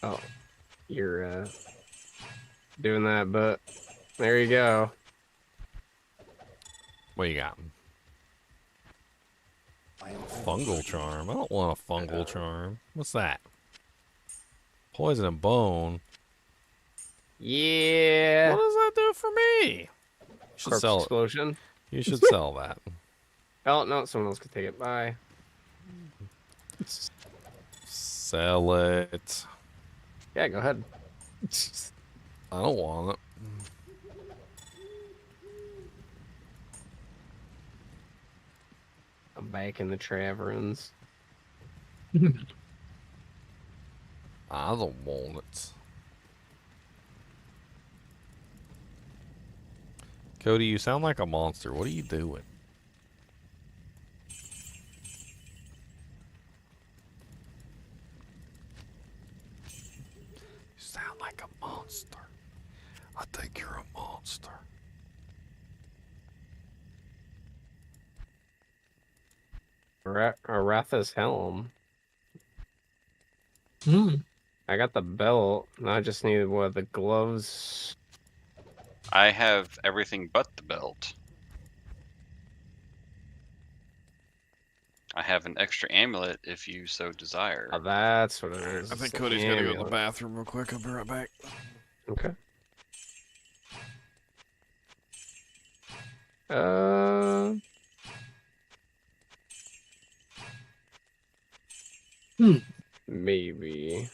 Oh, you're doing that, but there you go. What you got? Fungal charm. I don't want a fungal charm. What's that? Poison and bone. Yeah. What does that do for me? You should Corpse sell it. explosion. You should sell that. Oh no, someone else could take it. Bye. Sell it. Yeah, go ahead. I don't want it. I'm back in the Traverns. I don't want it. Cody, you sound like a monster. What are you doing? You sound like a monster. I think you're a monster. Aratha's helm. Hmm. I got the belt. Now I just need the gloves. I have everything but the belt. I have an extra amulet if you so desire. Oh, that's what it is. I think It's Cody's the gonna go to amulet. the bathroom real quick. I'll be right back. Okay. Uh. Maybe.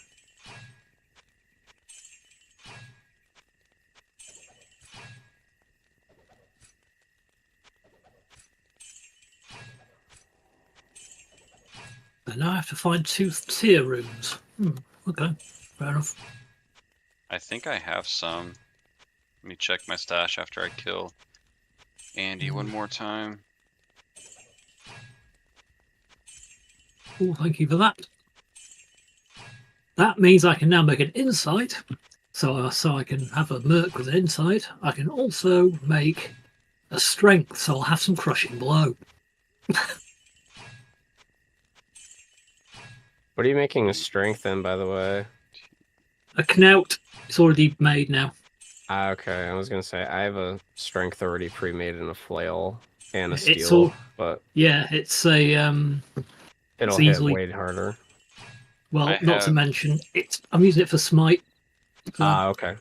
And now I have to find 2 tier rooms. Okay, fair enough. I think I have some. Let me check my stash after I kill Andy one more time. Oh, thank you for that. That means I can now make an insight. So I can have a merc with an insight. I can also make a strength, so I'll have some crushing blow. What are you making a strength in, by the way? A knout. It's already made now. Ah, okay. I was gonna say I have a strength already pre-made in a flail and a It's steel, all, but yeah, it's a it'll it's hit easily, way harder. well, not to mention I'm using it for smite. So Ah, okay.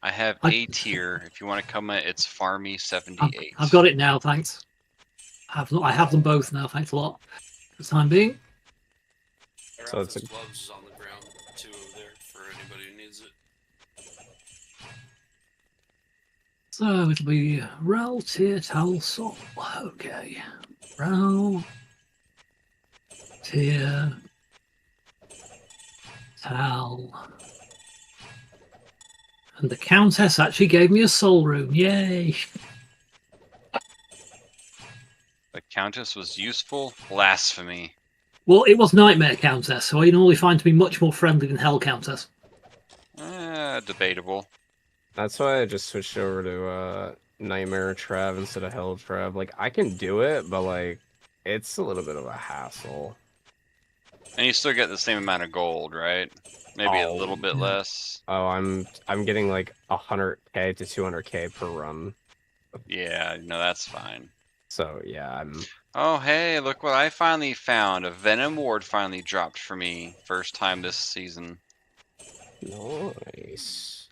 I have A tier. If you want to come in, it's Farmy 78. I've got it now, thanks. I have them both now, thanks a lot. For the time being. So it's a gloves is on the ground, 2 over there for anybody who needs it. So it'll be Rel, Tier, Tal, Sol. Okay. Rel, Tier, Tal. And the Countess actually gave me a soul rune. Yay! The Countess was useful. Blasphemy. Well, it was Nightmare Countess, so I normally find to be much more friendly than Hell Countess. Debatable. That's why I just switched over to Nightmare Trav instead of Hell Trav. Like I can do it, but like it's a little bit of a hassle. And you still get the same amount of gold, right? Maybe a little bit less. Oh, I'm getting like 100k to 200k per run. Yeah, no, that's fine. So yeah, I'm. Oh, hey, look what I finally found. A Venom Ward finally dropped for me. First time this season. Nice.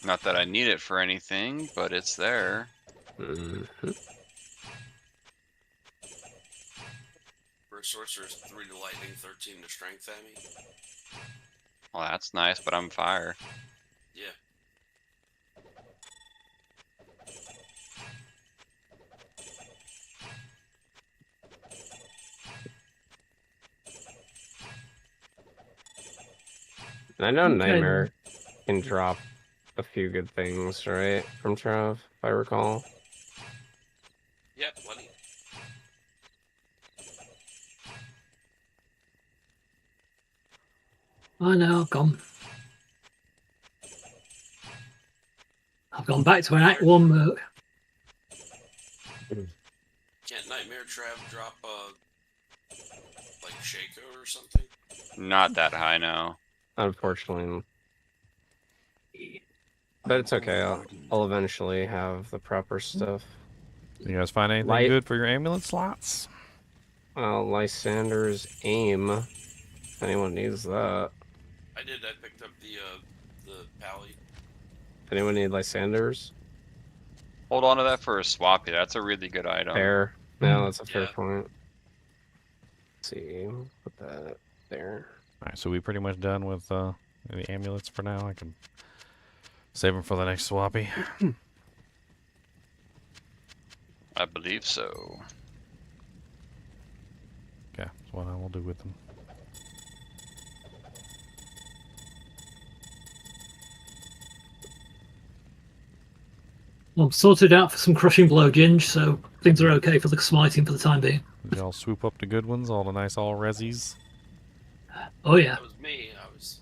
Not that I need it for anything, but it's there. For sorcerers, 3 to lightning, 13 to strength, Amy. Well, that's nice, but I'm fire. Yeah. I know Okay. Nightmare can drop a few good things, right? From Trav, if I recall. Yep, plenty. I know, I've gone back to an Act 1 mode. Can't Nightmare Trav drop like Shaco or something? Not that high, no. Unfortunately. But it's okay. I'll eventually have the proper stuff. You guys find anything good for your amulet slots? Lysander's aim. If anyone needs that. I did. I picked up the pally. If anyone need Lysander's. Hold on to that for a swappy. That's a really good item. Fair. No, that's a fair point. Let's see. Put that there. Alright, so we pretty much done with the amulets for now. I can save them for the next swappy. I believe so. Okay, that's what I will do with them. I'm sorted out for some crushing blow, Ginge, so things are okay for the smiting for the time being. Did y'all swoop up the good ones, all the nice all resis? Oh yeah. That was me. I was.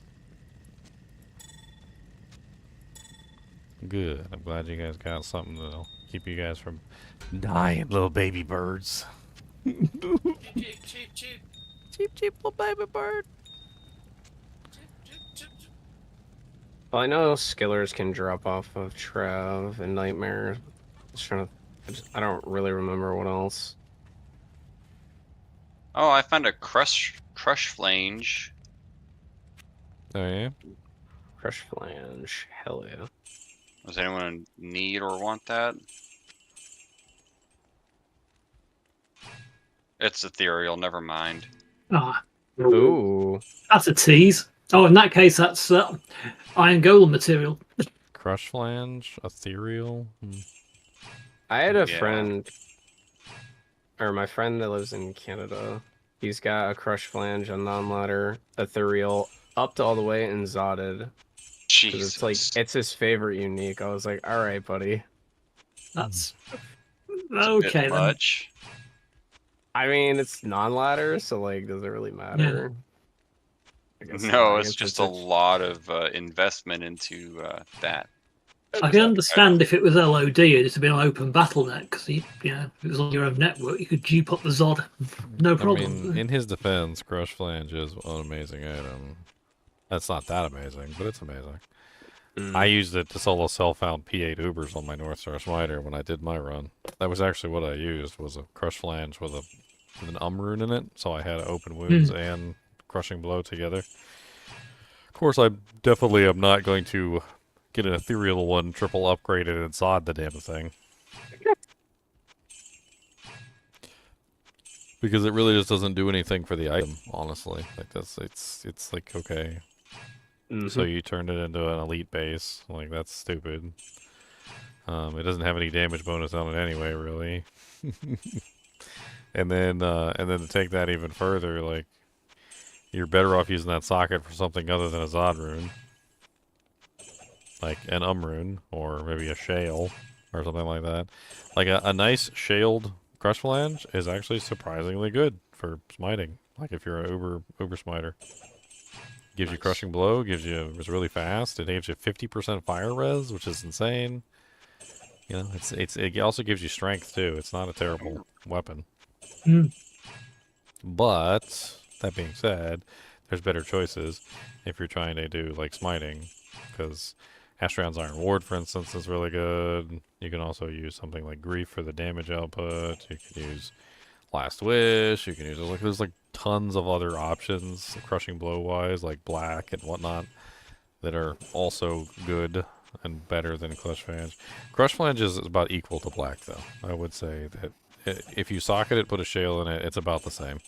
Good. I'm glad you guys got something that'll keep you guys from dying, little baby birds. Cheap little baby bird. Well, I know skillers can drop off of Trev and Nightmare. I don't really remember what else. Oh, I found a crush flange. Oh yeah? Crush flange. Hell yeah. Does anyone in need or want that? It's ethereal, never mind. Ah. Ooh. That's a tease. Oh, in that case, that's Iron Golem material. Crush flange, ethereal. I had a friend, or my friend that lives in Canada. He's got a crush flange, a non-ladder, ethereal, up to all the way and zotted. Jesus. It's like it's his favorite unique. I was like, all right, buddy. That's okay then. Much. I mean, it's non-ladder, so like, does it really matter? I guess No, it's just a lot of investment into that. I can understand if it was LOD, it'd have been an open battle net, because if it was on your own network, you could dupe up the Zod, no problem. I mean, in his defense, Crush Flange is an amazing item. That's not that amazing, but it's amazing. I used it to solo self-found P8 Ubers on my North Star Smiter when I did my run. That was actually what I used, was a Crush Flange with an rune in it, so I had open wounds and crushing blow together. Of course, I definitely am not going to get an ethereal one triple upgraded and Zod the damn thing. Because it really just doesn't do anything for the item, honestly. Like it's like okay. So you turned it into an elite base. Like that's stupid. It doesn't have any damage bonus on it anyway, really. and then to take that even further, like you're better off using that socket for something other than a Zod rune. Like an rune, or maybe a shale, or something like that. Like a nice shaled Crush Flange is actually surprisingly good for smiting. Like if you're an uber smiter. Gives you crushing blow, it's really fast, it gives you 50% fire res, which is insane. You know, it also gives you strength too. It's not a terrible weapon. But that being said, there's better choices if you're trying to do like smiting, because Astrion's Iron Ward, for instance, is really good. You can also use something like Grief for the damage output. You can use Last Wish. You can use there's like tons of other options, crushing blow wise, like Black and whatnot, that are also good and better than Crush Flange. Crush Flange is about equal to Black, though. I would say that if you socket it, put a shale in it, it's about the same.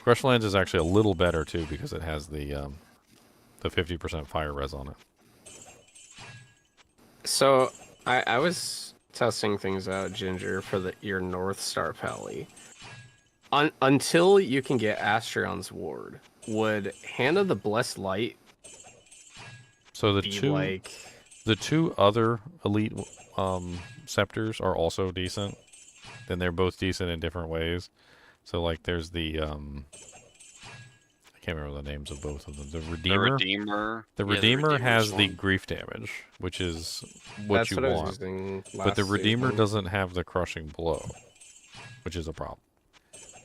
Crush Flange is actually a little better too because it has the 50% fire res on it. So I was testing things out, Ginger, for your North Star Pally. Until you can get Astrion's Ward, would Hand of the Blessed Light so the two other elite scepters are also decent, and they're both decent in different ways. So like there's the I can't remember the names of both of them. The Redeemer. Has the grief damage, which is what That's you what I was want. using But the last Redeemer season. doesn't have the crushing blow, which is a problem.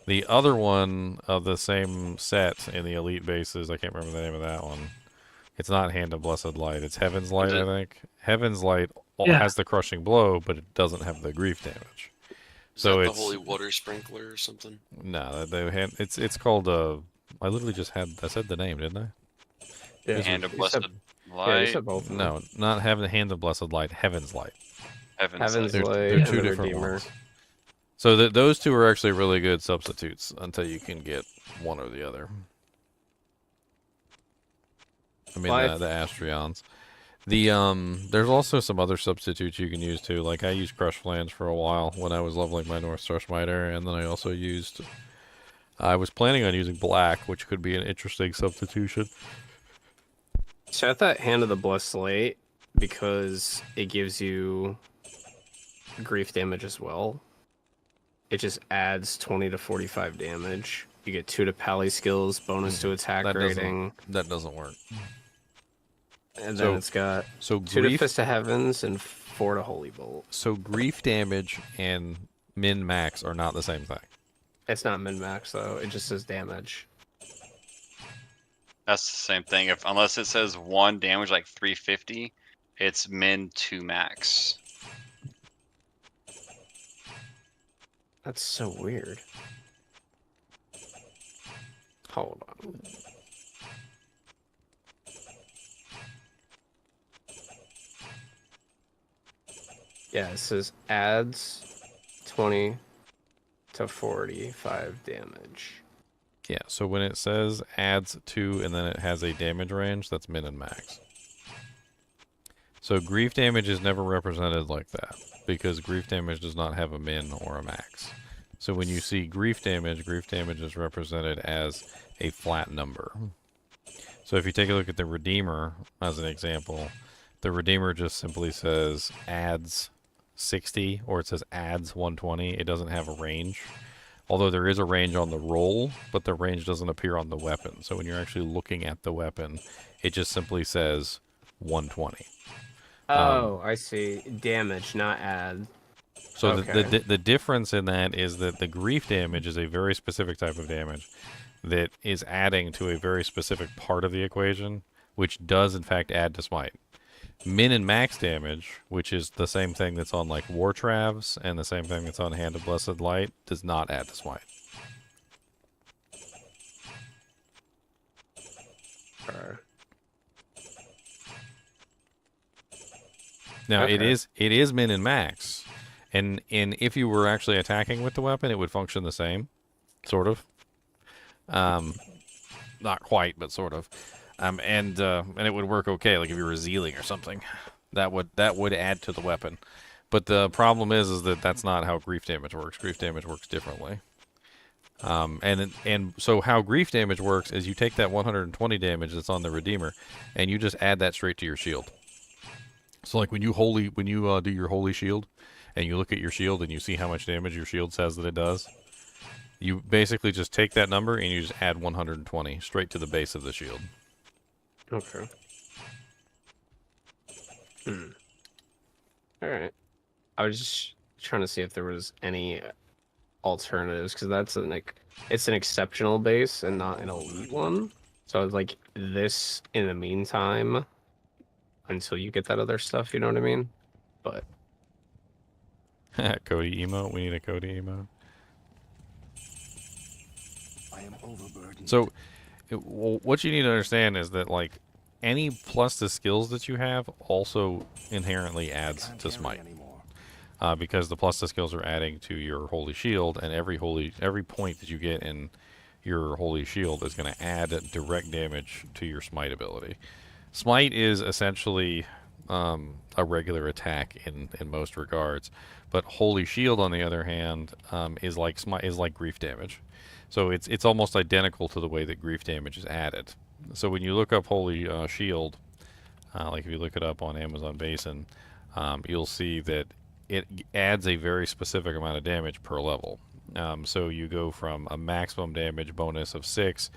The other one of the same set in the elite bases, I can't remember the name of that one. It's not Hand of Blessed Light. It's Heaven's Light, I think. Heaven's Light has the crushing blow, but it doesn't have the grief damage. Is So that it's the holy water sprinkler or something? no, it's called I literally just I said the name, didn't I? Yeah. Hand of Blessed Light. Yeah, you said both of them. No, not Hand of Blessed Light. Heaven's Light. Heaven's They're Light, two and the different Redeemer. ones. So those two are actually really good substitutes until you can get one or the other. I mean, the Astrions. There's also some other substitutes you can use too. Like I used Crush Flange for a while when I was leveling my North Star Smiter, and then I also used. I was planning on using Black, which could be an interesting substitution. So I thought Hand of the Blessed Light because it gives you grief damage as well. It just adds 20 to 45 damage. You get 2 to pally skills, bonus to attack rating. That doesn't work. And then it's got 2 to Fist of Heavens and 4 to Holy Bolt. So grief damage and min max are not the same thing. It's not min max though. It just says damage. That's the same thing. Unless it says 1 damage like 350, it's min 2 max. That's so weird. Hold on. Yeah, it says adds 20 to 45 damage. Yeah, so when it says adds 2 and then it has a damage range, that's min and max. So grief damage is never represented like that, because grief damage does not have a min or a max. So when you see grief damage is represented as a flat number. So if you take a look at the Redeemer, as an example, the Redeemer just simply says adds 60, or it says adds 120. It doesn't have a range. Although there is a range on the roll, but the range doesn't appear on the weapon. So when you're actually looking at the weapon, it just simply says 120. Oh, I see. Damage, not add. So Okay. the difference in that is that the grief damage is a very specific type of damage that is adding to a very specific part of the equation, which does in fact add to smite. Min and max damage, which is the same thing that's on like War Travs and the same thing that's on Hand of Blessed Light, does not add to smite. Now it is min and max, and if you were actually attacking with the weapon, it would function the same, sort of. Not quite, but sort of. And it would work okay, like if you were zealing or something. That would add to the weapon. But the problem is that that's not how grief damage works. Grief damage works differently. And so how grief damage works is you take that 120 damage that's on the Redeemer, and you just add that straight to your shield. So like when you do your holy shield, and you look at your shield and you see how much damage your shield says that it does, you basically just take that number and you just add 120 straight to the base of the shield. Okay. Alright. I was just trying to see if there was any alternatives, because that's it's an exceptional base and not an elite one. So I was like, this in the meantime, until you get that other stuff, you know what I mean? But Cody emote. We need a Cody emote. I am overburdened. So, what you need to understand is that like any plus the skills that you have also inherently adds to smite, because the plus the skills are adding to your holy shield, and every point that you get in your holy shield is going to add direct damage to your smite ability. Smite is essentially a regular attack in most regards, but holy shield on the other hand is like grief damage. So it's almost identical to the way that grief damage is added. So when you look up holy shield, like if you look it up on Amazon Basin, you'll see that it adds a very specific amount of damage per level. So you go from a maximum damage bonus of 6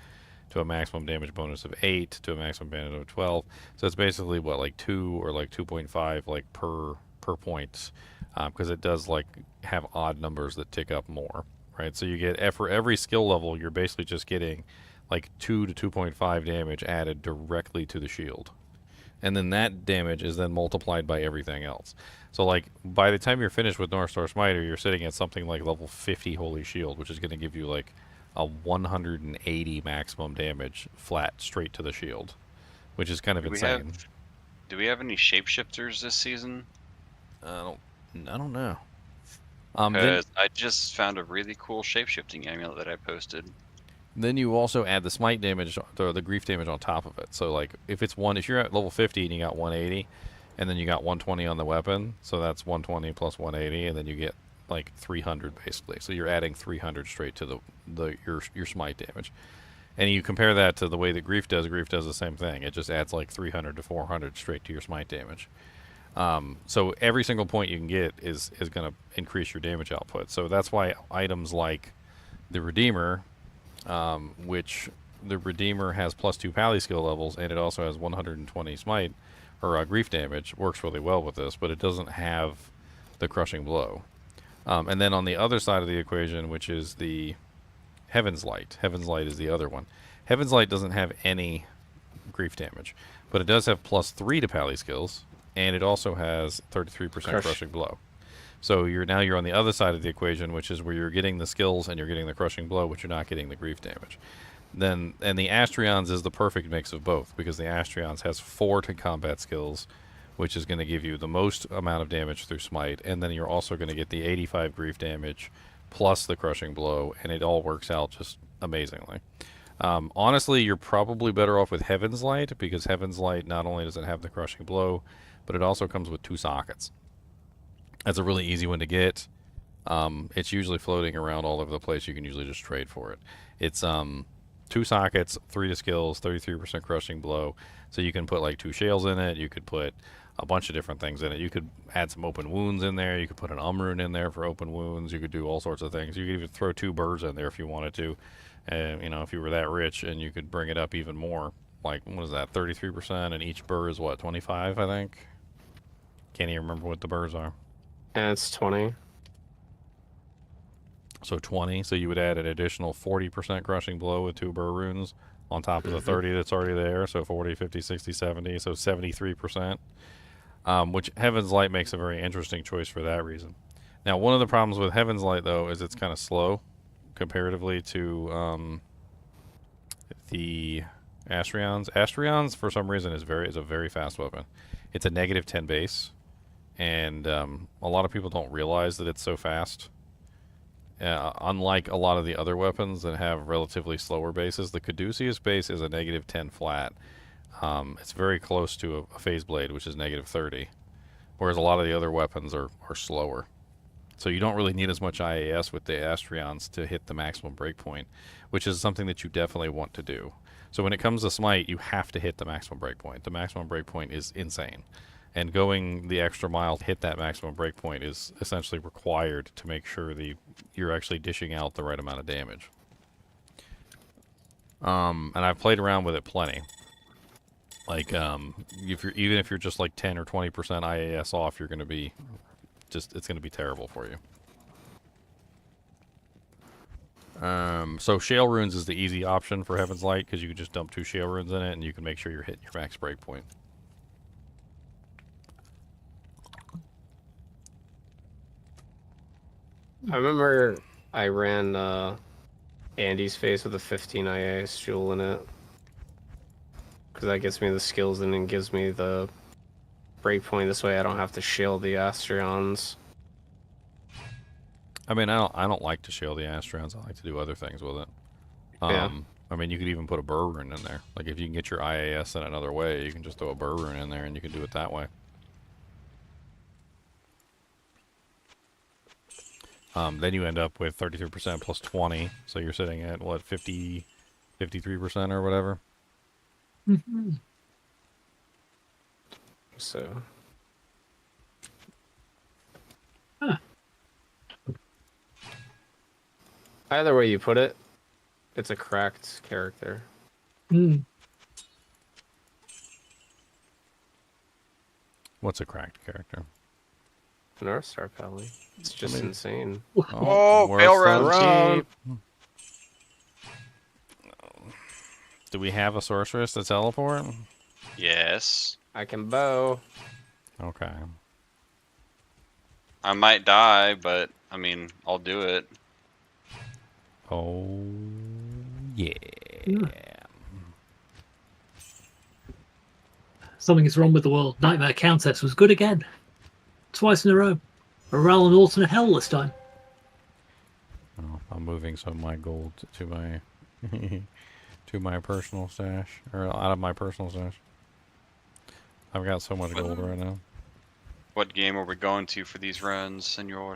to a maximum damage bonus of 8 to a maximum damage of 12. So it's basically what, like 2 or like 2.5 like per point, because it does like have odd numbers that tick up more, right? So you get, for every skill level, you're basically just getting like 2 to 2.5 damage added directly to the shield. And then that damage is then multiplied by everything else. So like by the time you're finished with North Star Smiter, you're sitting at something like level 50 Holy Shield, which is going to give you like a 180 maximum damage flat straight to the shield, which is kind of insane. Do we have any shapeshifters this season? I don't know. Because I just found a really cool shapeshifting amulet that I posted. Then you also add the smite damage, or the grief damage on top of it. So like if you're at level 50 and you got 180, and then you got 120 on the weapon, so that's 120 plus 180, and then you get like 300 basically. So you're adding 300 straight to your smite damage. And you compare that to the way that grief does the same thing. It just adds like 300 to 400 straight to your smite damage. So every single point you can get is going to increase your damage output. So that's why items like the Redeemer, which the Redeemer has +2 pally skill levels, and it also has 120 smite or grief damage, works really well with this, but it doesn't have the crushing blow. And then on the other side of the equation, which is the Heaven's Light. Heaven's Light is the other one. Heaven's Light doesn't have any grief damage, but it does have +3 to pally skills, and it also has 33% crushing blow. So you're on the other side of the equation, which is where you're getting the skills and you're getting the crushing blow, but you're not getting the grief damage. And the Astrions is the perfect mix of both, because the Astrions has 4 to combat skills, which is going to give you the most amount of damage through smite, and then you're also going to get the 85 grief damage plus the crushing blow, and it all works out just amazingly. Honestly, you're probably better off with Heaven's Light, because Heaven's Light not only does it have the crushing blow, but it also comes with 2 sockets. That's a really easy one to get. It's usually floating around all over the place. You can usually just trade for it. It's 2 sockets, 3 to skills, 33% crushing blow. So you can put like 2 shales in it. You could put a bunch of different things in it. You could add some open wounds in there. You could put an rune in there for open wounds. You could do all sorts of things. You could even throw 2 birds in there if you wanted to. And if you were that rich, and you could bring it up even more. Like, what is that, 33%? And each burr is what, 25, I think? Can't even remember what the burrs are. And it's 20. So 20. So you would add an additional 40% crushing blow with 2 burr runes on top of the 30 that's already there. So 40, 50, 60, 70. So 73%. Which Heaven's Light makes a very interesting choice for that reason. Now, one of the problems with Heaven's Light, though, is it's kind of slow comparatively to the Astrions. Astrions, for some reason, is a very fast weapon. It's a -10 base, and a lot of people don't realize that it's so fast. Unlike a lot of the other weapons that have relatively slower bases, the Caduceus base is a -10 flat. It's very close to a phase blade, which is -30, whereas a lot of the other weapons are slower. So you don't really need as much IAS with the Astrions to hit the maximum breakpoint, which is something that you definitely want to do. So when it comes to smite, you have to hit the maximum breakpoint. The maximum breakpoint is insane. And going the extra mile to hit that maximum breakpoint is essentially required to make sure that you're actually dishing out the right amount of damage. And I've played around with it plenty. Like, even if you're just like 10 or 20% IAS off, you're going to be it's going to be terrible for you. So Shale Runes is the easy option for Heaven's Light, because you can just dump 2 Shale Runes in it, and you can make sure you're hitting your max breakpoint. I remember I ran Andy's face with a 15 IAS jewel in it, because that gets me the skills and then gives me the breakpoint. This way I don't have to shield the Astrions. I mean, I don't like to shield the Astrions. I like to do other things with it. Yeah. I mean, you could even put a burr rune in there. Like, if you can get your IAS in another way, you can just throw a burr rune in there, and you can do it that way. Then you end up with 33% plus 20, so you're sitting at, what, 50, 53% or whatever? Mm-hmm. So... Either way you put it, it's a cracked character. What's a cracked character? North Star Pally. It's just insane. Oh, World Bale Star runs. Cheap. Do we have a sorceress to teleport? Yes. I can bow. Okay. I might die, but I mean, I'll do it. Oh, yeah. Something is wrong with the world. Nightmare Countess was good again. Twice in a row. Morale and alternate hell this time. Oh, I'm moving some of my gold to my to my personal stash, or out of my personal stash. I've got so much gold right now. What game are we going to for these runs, senor?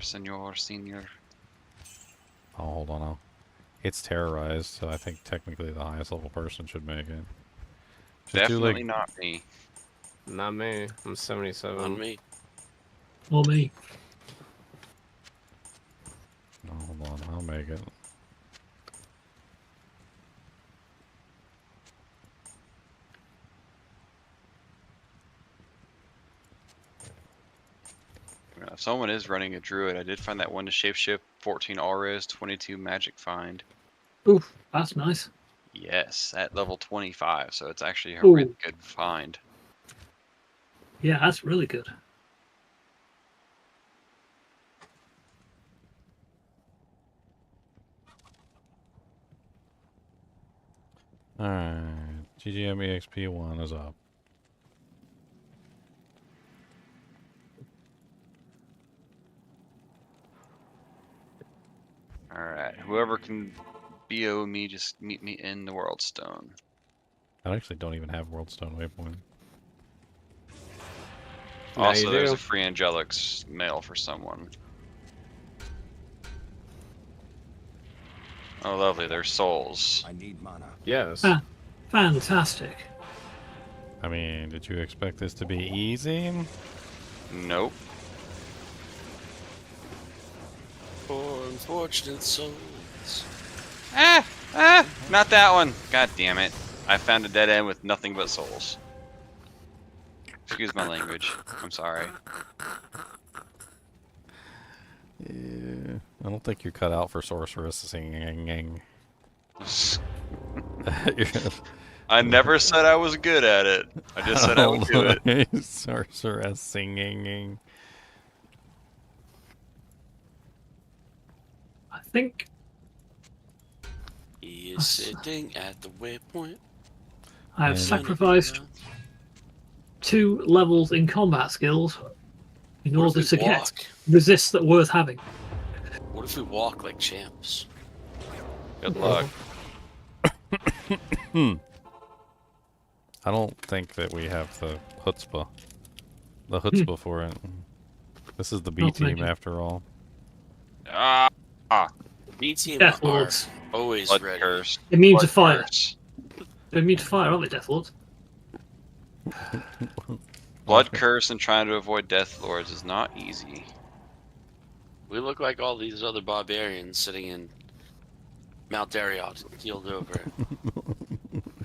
Oh, hold on now. It's terrorized, so I think technically the highest level person should make it. Just Definitely not me. Not me. I'm 77. On me. Or me. No, hold on. I'll make it. If someone is running a druid, I did find that one to shapeshift, 14 all-res, 22 magic find. Oof, that's nice. Yes, at level 25, so it's actually a Ooh. really good find. Yeah, that's really good. Alright. GGM EXP 1 is up. Alright, whoever can BO me, just meet me in the World Stone. I actually don't even have World Stone Waypoint. Also, there's a free Angelics mail for someone. Oh, lovely, there's souls. I need mana. Yes. Ah, fantastic. I mean, did you expect this to be easy? Nope. Poor unfortunate souls. Not that one. God damn it. I found a dead end with nothing but souls. Excuse my language. I'm sorry. Yeah, I don't think you're cut out for sorceress singing. I never said I was good at it. I just said I would do it. Sorceress singing. I think He is sitting at the waypoint. I have sacrificed 2 levels in combat skills in What if order we to get walk? resists that worth having. What if we walk like champs? Good luck. I don't think that we have the chutzpah. The chutzpah for it. This is the B team after all. B team Death are Lords. always Blood ready. curse. Immune Blood to fire. curse. They're immune to fire, aren't they, Death Lords? Blood curse and trying to avoid Death Lords is not easy. We look like all these other barbarians sitting in Mount Dariot, keeled over.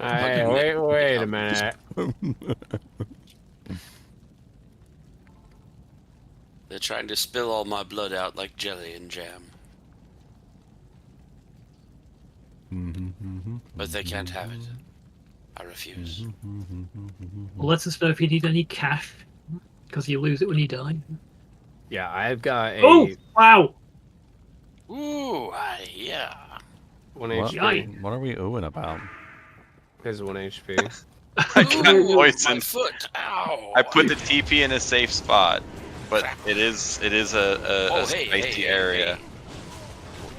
Hey, wait a minute. They're trying to spill all my blood out like jelly and jam. But they can't have it. I refuse. Well, let us know if you need any cash, because you lose it when you die. Yeah, I've got a... Oh, wow! Ooh, yeah. 1 What, HP. what are we oohing about? His 1 HP. I got Ooh, my poisoned. foot! Ow! I put the TP in a safe spot, but it is a spicy area. Hey.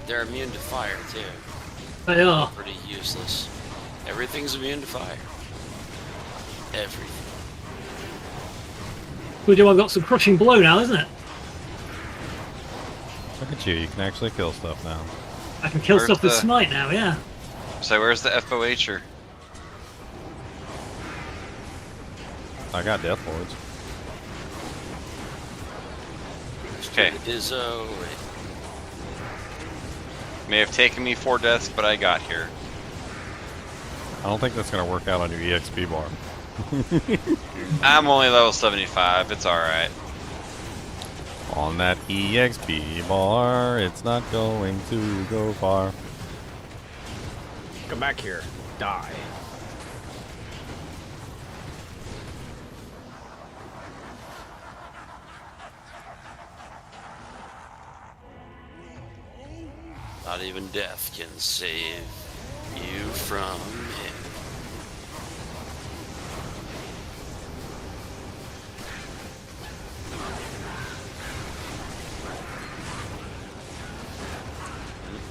They're immune to fire too. They are. Pretty useless. Everything's immune to fire. Everything. Good job, I've got some crushing blow now, isn't it? Look at you, you can actually kill stuff now. I can kill Where's stuff with the- smite now, yeah. So where's the FOHer? I got Death Lords. Okay. Izzo. May have taken me 4 deaths, but I got here. I don't think that's gonna work out on your EXP bar. I'm only level 75. It's alright. On that EXP bar, it's not going to go far. Come back here. Die. Not even death can save you from him.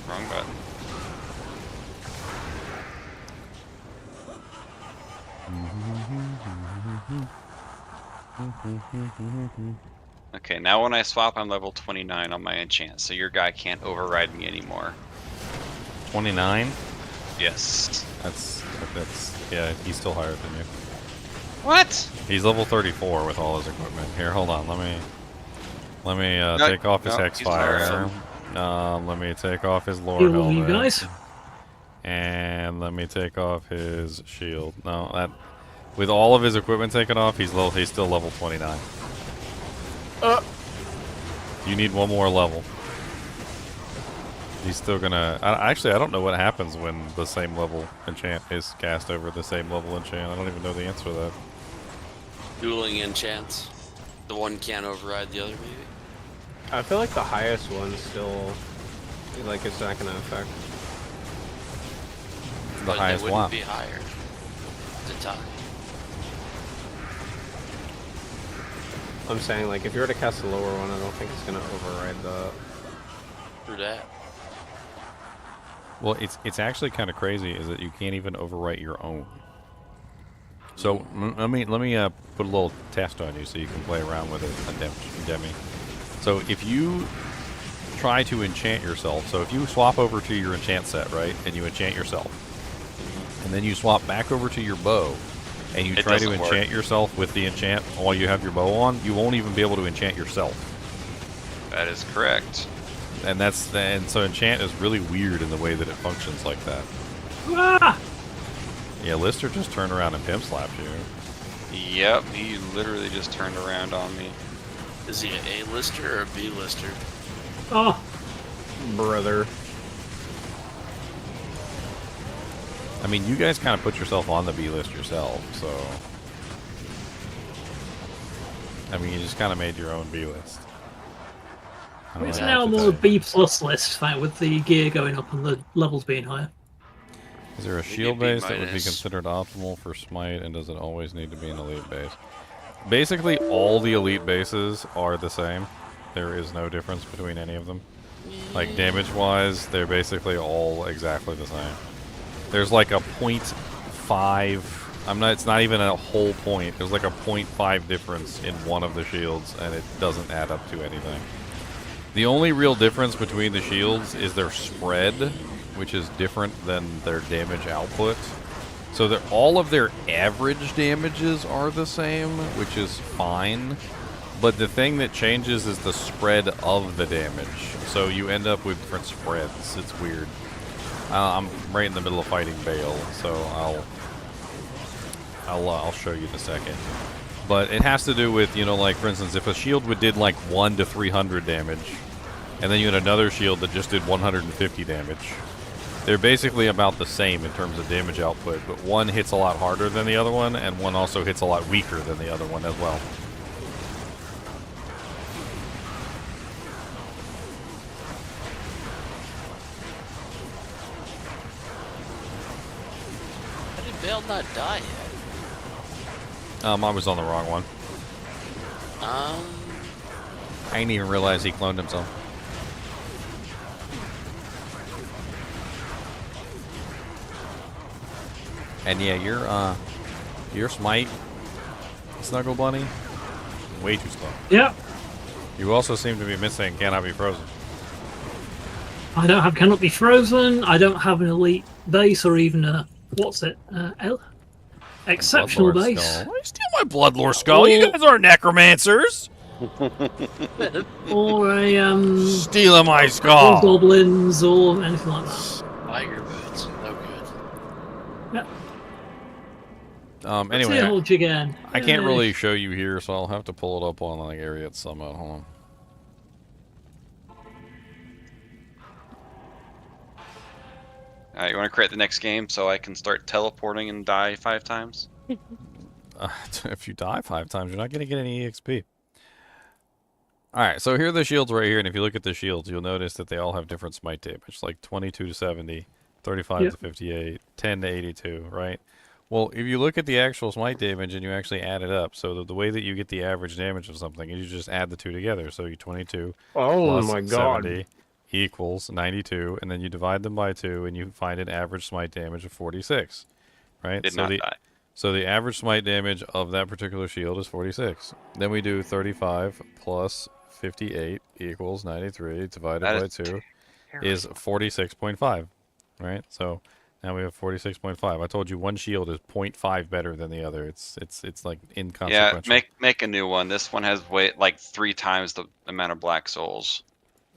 Wrong button. Okay, now when I swap, I'm level 29 on my enchant, so your guy can't override me anymore. 29? Yes. That's yeah, he's still higher than you. What? He's level 34 with all his equipment. Here, hold on. Let me take off his Hexfire. Let me take off his Lore Heal Helmet. you guys. And let me take off his shield. No, that with all of his equipment taken off, he's still level 29. You need one more level. He's still gonna. Actually, I don't know what happens when the same level enchant is cast over the same level enchant. I don't even know the answer to that. Dueling enchants. The one can't override the other, maybe? I feel like the highest one still, like, it's not gonna affect. The But highest they wouldn't one. be higher. To tie. I'm saying, like, if you were to cast a lower one, I don't think it's gonna override the. Through that. Well, it's actually kind of crazy is that you can't even overwrite your own. So let me put a little test on you so you can play around with it, Demi. So if you try to enchant yourself, so if you swap over to your enchant set, right, and you enchant yourself, and then you swap back over to your bow, and you try to enchant yourself with the enchant while you have your bow on, you won't even be able to enchant yourself. That is correct. And so enchant is really weird in the way that it functions like that. Ah! Yeah, Lister just turned around and pimp slapped you. Yep, he literally just turned around on me. Is he an A-lister or a B-lister? Oh, brother. I mean, you guys kind of put yourself on the B list yourself, so. I mean, you just kind of made your own B list. it's now more a B+ list, with the gear going up and the levels being higher. Is there a shield base that would be considered optimal for Smite, and does it always need to be an elite base? Basically, all the elite bases are the same. There is no difference between any of them. Like, damage-wise, they're basically all exactly the same. There's like a 0.5... it's not even a whole point. There's like a 0.5 difference in one of the shields, and it doesn't add up to anything. The only real difference between the shields is their spread, which is different than their damage output. So that all of their average damages are the same, which is fine. But the thing that changes is the spread of the damage. So you end up with different spreads. It's weird. I'm right in the middle of fighting Bale, so I'll show you in a second. But it has to do with, like, for instance, if a shield did like 1 to 300 damage, and then you had another shield that just did 150 damage, they're basically about the same in terms of damage output, but one hits a lot harder than the other one, and one also hits a lot weaker than the other one as well. How did Bale not die yet? I was on the wrong one. I didn't even realize he cloned himself. And yeah, your Smite, Snuggle Bunny, way too slow. Yeah. You also seem to be missing Cannot Be Frozen. I don't have Cannot Be Frozen. I don't have an elite base or even a exceptional Bloodlord base. Skull. Why you steal my Bloodlord Skull? You guys aren't necromancers. Or a stealing my skull. Goblins or anything like that. Tiger boots, no good. Yeah. Anyway, again. I can't really show you here, so I'll have to pull it up on like Ariat Summit. Hold on. Alright, you want to create the next game so I can start teleporting and die 5 times? If you die 5 times, you're not going to get any EXP. Alright, so here are the shields right here, and if you look at the shields, you'll notice that they all have different smite damage, like 22 to 70, 35 to 58, 10 to 82, right? Well, if you look at the actual smite damage and you actually add it up, so the way that you get the average damage of something is you just add the two together. So you 22 plus 70 equals 92, and then you divide them by 2, and you find an average smite damage of 46, right? Did not die. So the average smite damage of that particular shield is 46. Then we do 35 plus 58 equals 93 divided by 2 is 46.5, right? So now we have 46.5. I told you one shield is 0.5 better than the other. It's like inconsequential. Yeah, make a new one. This one has like 3 times the amount of black souls.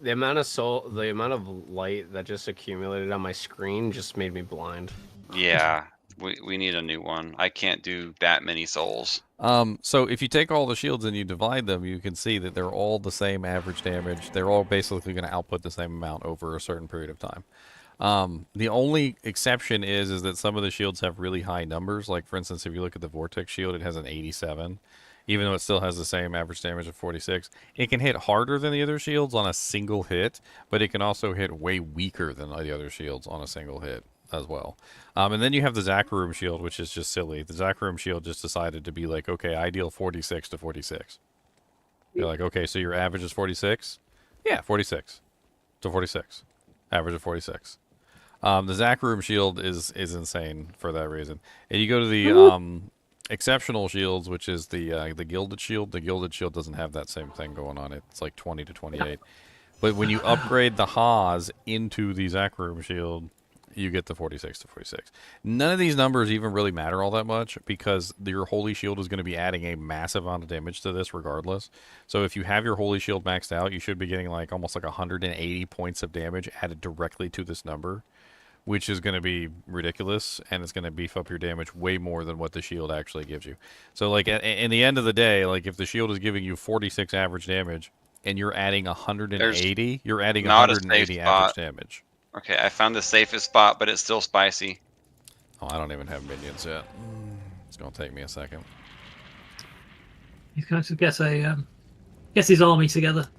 The amount of light that just accumulated on my screen just made me blind. Yeah, we need a new one. I can't do that many souls. So if you take all the shields and you divide them, you can see that they're all the same average damage. They're all basically going to output the same amount over a certain period of time. The only exception is that some of the shields have really high numbers. Like, for instance, if you look at the Vortex shield, it has an 87. Even though it still has the same average damage of 46. It can hit harder than the other shields on a single hit, but it can also hit way weaker than the other shields on a single hit as well. And then you have the Zakharum shield, which is just silly. The Zakharum shield just decided to be like, okay, I deal 46 to 46. You're like, okay, so your average is 46? Yeah, 46 to 46. Average of 46. The Zakharum shield is insane for that reason. And you go to the exceptional shields, which is the Gilded shield. The Gilded shield doesn't have that same thing going on. It's like 20 to 28. But when you upgrade the Haas into the Zakharum shield, you get the 46 to 46. None of these numbers even really matter all that much because your Holy Shield is going to be adding a massive amount of damage to this regardless. So if you have your Holy Shield maxed out, you should be getting like almost like 180 points of damage added directly to this number, which is going to be ridiculous, and it's going to beef up your damage way more than what the shield actually gives you. So like in the end of the day, like if the shield is giving you 46 average damage and you're adding 180, you're adding 180 average damage. Okay, I found the safest spot, but it's still spicy. Oh, I don't even have minions yet. It's gonna take me a second. He's going to get his army together.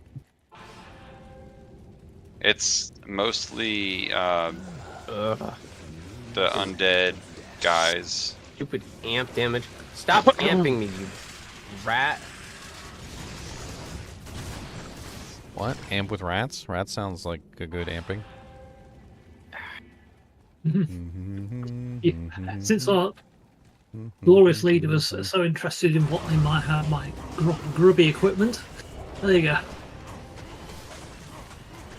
It's mostly the undead guys. Stupid amp damage. Stop amping me, you rat. What? Amp with rats? Rats sounds like a good amping. Since our glorious leader was so interested in what they might have, my grubby equipment, there you go.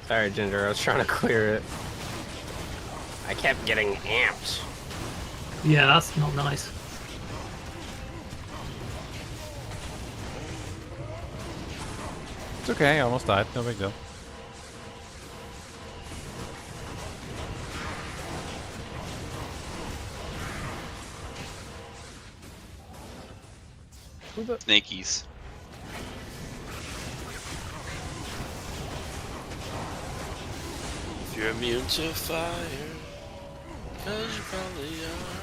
Sorry, Ginger, I was trying to clear it. I kept getting amped. Yeah, that's not nice. It's okay, I almost died. No big deal. Snakies. If you're immune to fire, cause you probably are.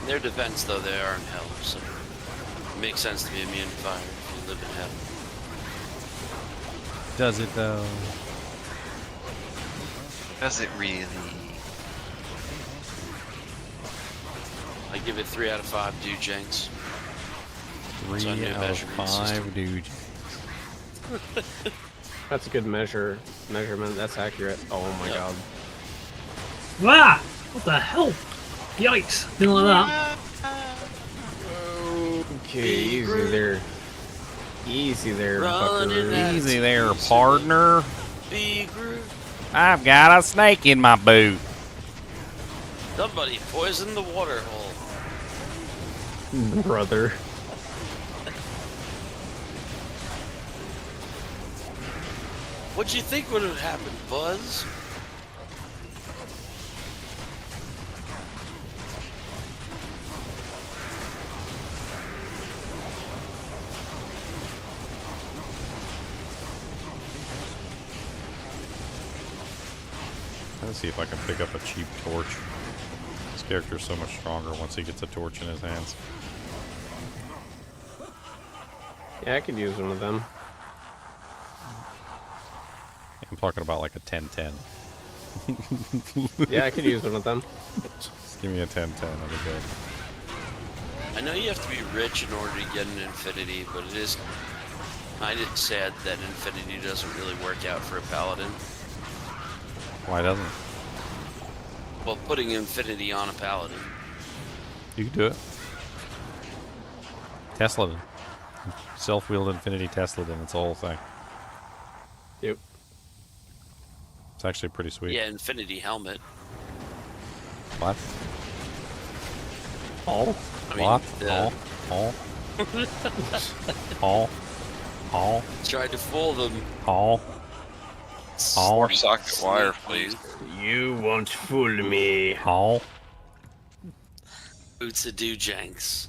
In their defense, though, they are in hell, so it makes sense to be immune to fire if you live in hell. Does it, though? Does it really? I give it 3 out of 5 dude janks. 3 out of 5 dude. That's a good measurement. That's accurate. Oh my god. Wow! What the hell? Yikes! Didn't like that. Okay, easy there. Easy there, buckaroo. Easy there, partner. I've got a snake in my boot. Somebody poisoned the water hole. Brother. What'd you think would have happened, Buzz? Let's see if I can pick up a cheap torch. This character's so much stronger once he gets a torch in his hands. Yeah, I could use one of them. I'm talking about like a 10-10. Yeah, I could use one of them. Just give me a 10-10, that'd be good. I know you have to be rich in order to get an Infinity, but it is kind of sad that Infinity doesn't really work out for a Paladin. Why doesn't it? Well, putting Infinity on a Paladin. You can do it. Tesla. Self-wheeled Infinity Tesla, then it's the whole thing. Yep. It's actually pretty sweet. Yeah, Infinity helmet. What? Oh. I mean, What? Tried to fool them. More socket wire, please. You won't fool me. Boots a do janks.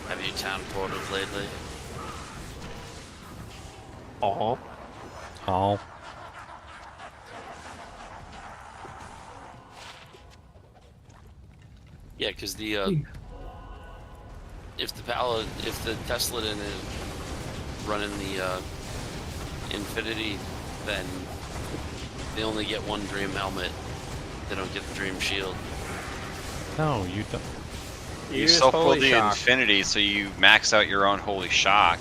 Have you town ported lately? Yeah, because the if the Tesladin is running the Infinity, then they only get one Dream helmet. They don't get the Dream shield. No, you don't. You self-pull the Infinity, so you max out your own Holy Shock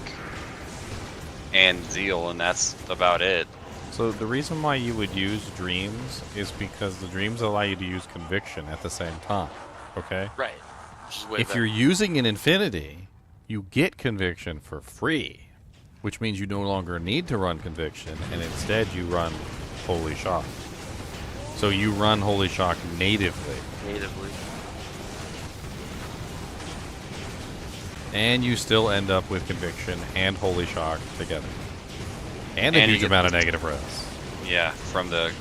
and Zeal, and that's about it. So the reason why you would use Dreams is because the Dreams allow you to use Conviction at the same time. Okay? Right. If you're using an Infinity, you get Conviction for free, which means you no longer need to run Conviction, and instead you run Holy Shock. So you run Holy Shock natively. And you still end up with Conviction and Holy Shock together. And a huge amount of negative res. Yeah, from the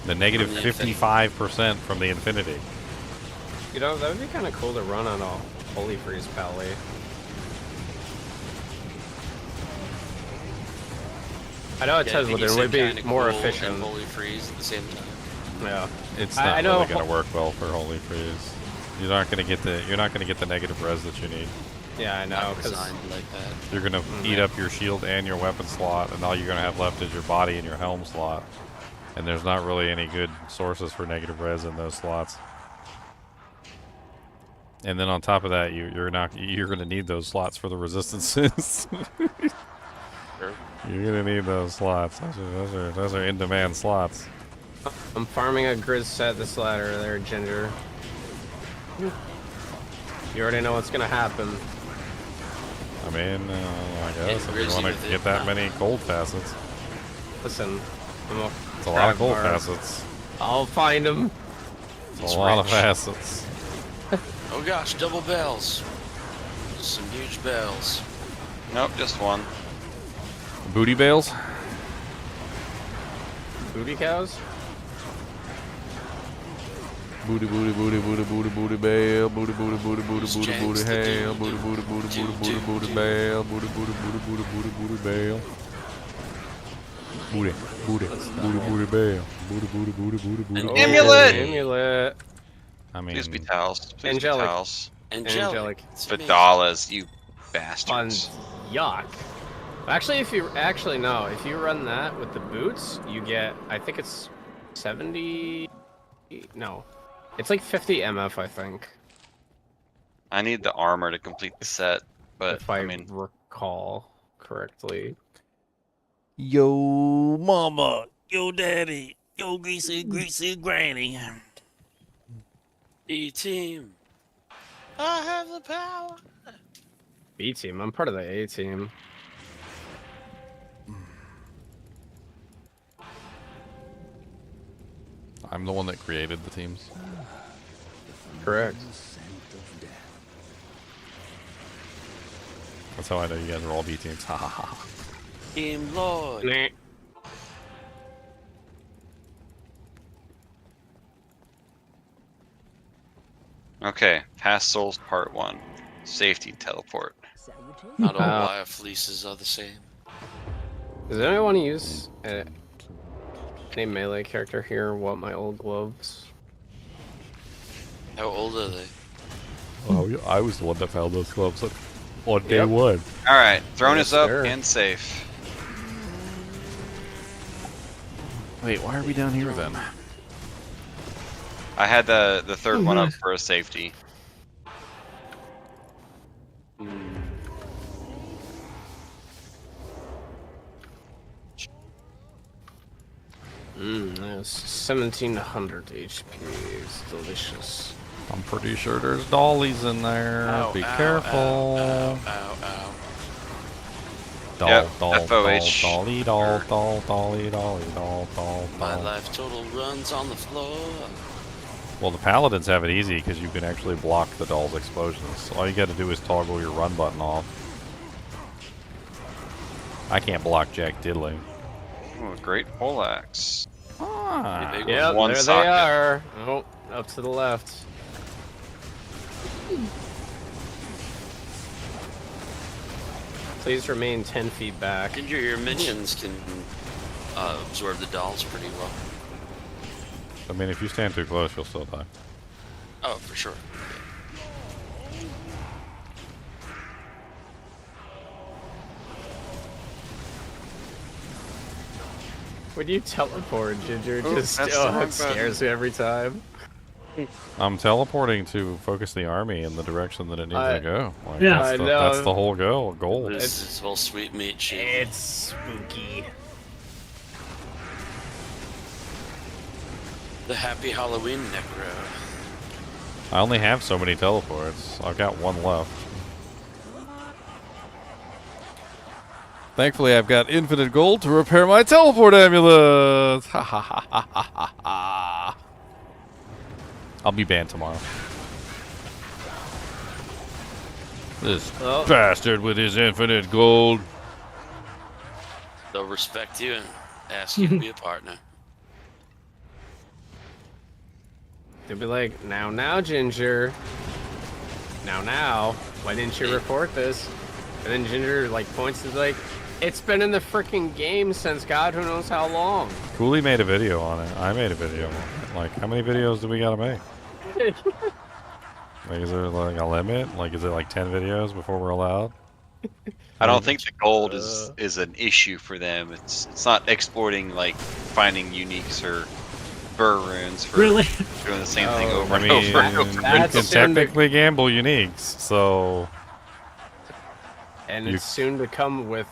negative 55% from the Infinity. You know, that would be kind of cool to run on a Holy Freeze Pally. I know it says, but it would be more efficient. Holy Freeze at the same time. Yeah, it's not really going to work well for Holy Freeze. You're not going to get the negative res that you need. Yeah, I know. Like that. You're going to eat up your shield and your weapon slot, and all you're going to have left is your body and your helm slot. And there's not really any good sources for negative res in those slots. And then on top of that, you're going to need those slots for the resistances. Sure. You're going to need those slots. Those are in-demand slots. I'm farming a Grizz set this ladder there, Ginger. You already know what's going to happen. I mean, I guess if you want to get that many gold facets. Listen, it's a lot of gold facets. I'll find them. It's a lot of facets. Oh gosh, double bells. Some huge bells. Nope, just one. Booty bales? Booty cows? Booty booty booty booty booty booty bale, booty booty booty booty booty booty hail, booty booty booty booty booty booty bale, booty booty booty booty booty booty bale. Booty booty booty booty bale, booty booty booty booty booty. Amulet. I mean, please be towels. Please Angelic. be towels. Angelic. Vidalas, you bastards. Yuck. Actually, if you run that with the boots, you get, I think it's 70. No, it's like 50 MF, I think. I need the armor to complete the set, but if I recall correctly. Yo, mama, yo, daddy, yo, greasy granny. E-team. I have the power. B team. I'm part of the A team. I'm the one that created the teams. correct. That's how I know you guys are all B teams. Ha ha ha. Team Lord. Nah. Okay, Past Souls Part 1. Safety teleport. Not all wire fleeces are the same. Does anyone want to use any melee character here? What my old gloves? How old are they? Oh, I was the one that found those gloves on day one. Alright, throne Yes, is up sir. and safe. Wait, why are we down here then? I had the third one up for a safety. Nice. 1700 HP. It's delicious. I'm pretty sure there's dollies in there. Ow, Be ow, careful. Ow, ow, ow. Doll, Yep, doll, FOH. doll, dolly, doll, doll, dolly, dolly, doll, doll, My doll. life total runs on the floor. Well, the paladins have it easy because you can actually block the doll's explosions. All you got to do is toggle your run button off. I can't block Jack Diddley. Ooh, great poleaxe. Ah, Yep, One there socket. they are. Oh, up to the left. Please remain 10 feet back. Ginger, your minions can absorb the dolls pretty well. I mean, if you stand too close, you'll still die. Oh, for sure. When you teleport, Ginger, Oh, just that's the wrong it scares me every time. I'm teleporting to focus the army in the direction that it needs to go. Like, Yeah. that's, I that's know. the whole goal. This is whole sweet meat shit. It's spooky. The Happy Halloween Necro. I only have so many teleports. I've got one left. Thankfully, I've got infinite gold to repair my teleport amulet. Ha ha ha ha ha ha. I'll be banned tomorrow. This bastard with his infinite gold. They'll respect you and ask you to be a partner. They'll be like, now, Ginger. Now, why didn't you report this? And then Ginger, like, points to, like, it's been in the freaking game since God who knows how long. Cooley made a video on it. I made a video on it. Like, how many videos do we gotta make? Like, is there, like, a limit? Like, is it, like, 10 videos before we're allowed? I don't think the gold is an issue for them. It's not exporting, like, finding uniques or burr runes for Really? doing the same thing over I and mean, over and over. we can technically gamble uniques, so... And it's soon to come with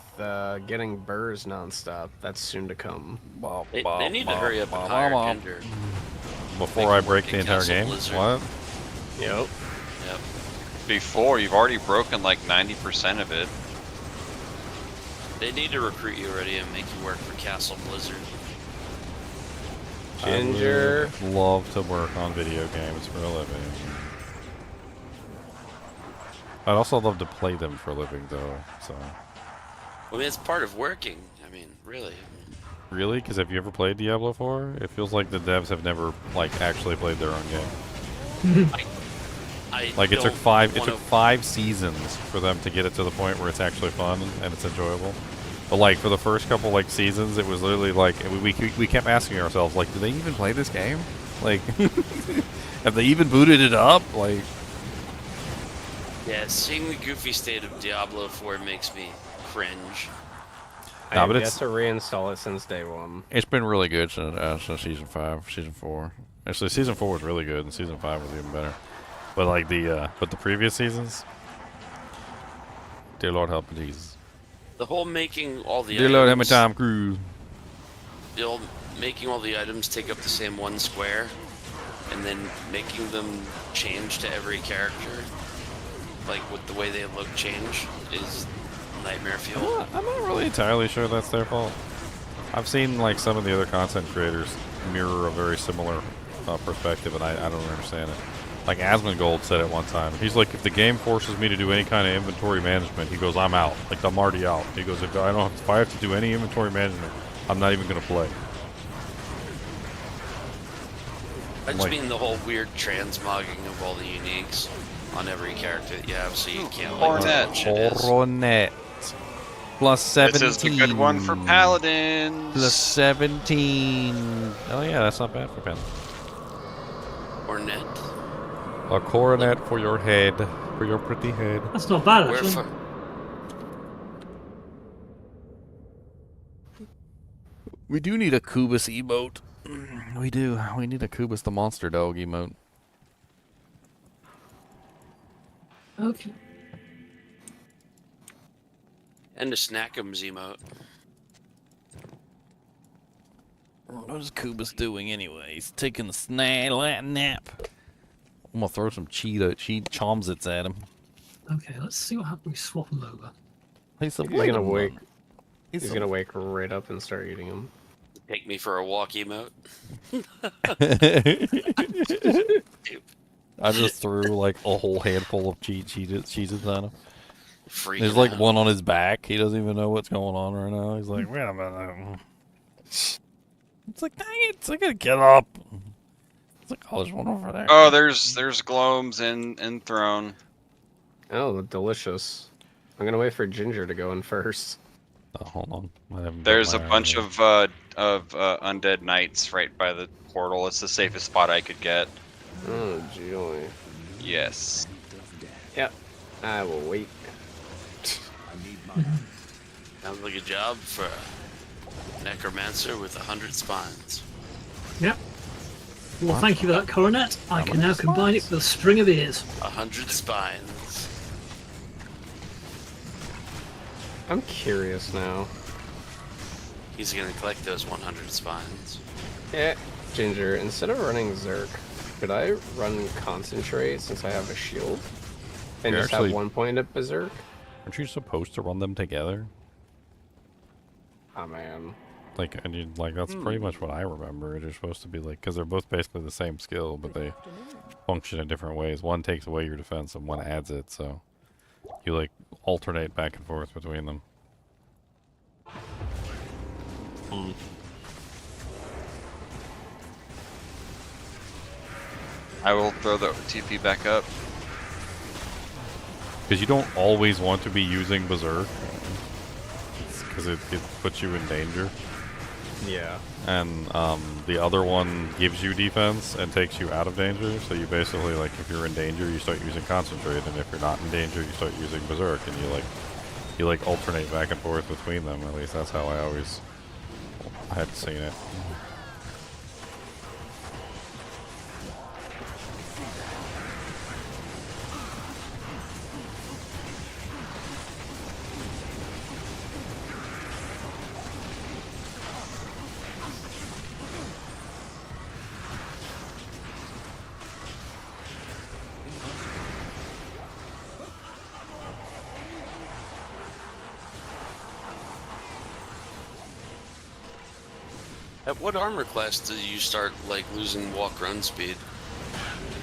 getting burrs nonstop. That's soon to come. They need to hurry up and hire Ginger. Before I break the entire game? What? Yep. Yep. Before, you've already broken like 90% of it. They need to recruit you already and make you work for Castle Blizzard. Ginger. I would love to work on video games for a living. I'd also love to play them for a living, though. So. I mean, it's part of working. I mean, really. Really? Because have you ever played Diablo 4? It feels like the devs have never like actually played their own game. Like it took five seasons for them to get it to the point where it's actually fun and it's enjoyable. But like for the first couple like seasons, it was literally like we kept asking ourselves like, do they even play this game? Like, have they even booted it up? Like. Yeah, seeing the goofy state of Diablo 4 makes me cringe. I have yet to reinstall it since day one. It's been really good since season 5, season 4. Actually, season 4 was really good, and season 5 was even better. But like the previous seasons, dear Lord help me Jesus. The whole making all the Dear Lord help me Tom Cruise. The whole making all the items take up the same one square, and then making them change to every character, like with the way they look change, is nightmare fuel. I'm not really entirely sure that's their fault. I've seen like some of the other content creators mirror a very similar perspective, and I don't understand it. Like Asmongold said at one time. He's like, if the game forces me to do any kind of inventory management, he goes, I'm out. Like, I'm already out. He goes, if I have to do any inventory management, I'm not even gonna play. I just mean the whole weird transmogging of all the uniques on every character that you have, so you can't like tell what shit is. Coronet. Plus 17. This is the good one for paladins. Plus 17. Oh yeah, that's not bad for paladins. Coronet. A coronet for your head, for your pretty head. That's not bad, actually. We do need a Kubus emote. We do. We need a Kubus the monster dog emote. Okay. And a Snackums emote. What is Kubus doing anyway? He's taking a nap. I'm gonna throw some cheat chomsits at him. Okay, let's see what happens. We swap them over. He's gonna wake. He's gonna wake right up and start eating them. Take me for a walk emote. I just threw like a whole handful of cheeses at him. Freaking There's like out. one on his back. He doesn't even know what's going on right now. He's like, wait a minute. It's like, dang it! I gotta get up. It's like, oh, there's one over there. Oh, there's gloams in throne. Oh, delicious. I'm gonna wait for Ginger to go in first. Oh, hold on. I haven't There's a got my bunch iron of undead knights right by the portal. It's the safest spot I could get. Oh, joy. Yes. Yep. I will wait. Sounds like a job for a necromancer with 100 spines. Yep. Well, thank you for that coronet. I can now combine it with a string of ears. 100 spines. I'm curious now. He's gonna collect those 100 spines. Yeah, Ginger, instead of running Zerk, could I run Concentrate since I have a shield? And You're just actually- have 1 point at Berserk? Aren't you supposed to run them together? Oh man. Like, and you, like that's pretty much what I remember. They're supposed to be like, because they're both basically the same skill, but they function in different ways. One takes away your defense, and one adds it. So you like alternate back and forth between them. I will throw the TP back up. Because you don't always want to be using Berserk, because it puts you in danger. Yeah. And the other one gives you defense and takes you out of danger. So you basically, like, if you're in danger, you start using Concentrate, and if you're not in danger, you start using Berserk, and you alternate back and forth between them. At least that's how I had seen it. At what armor class do you start like losing walk-run speed?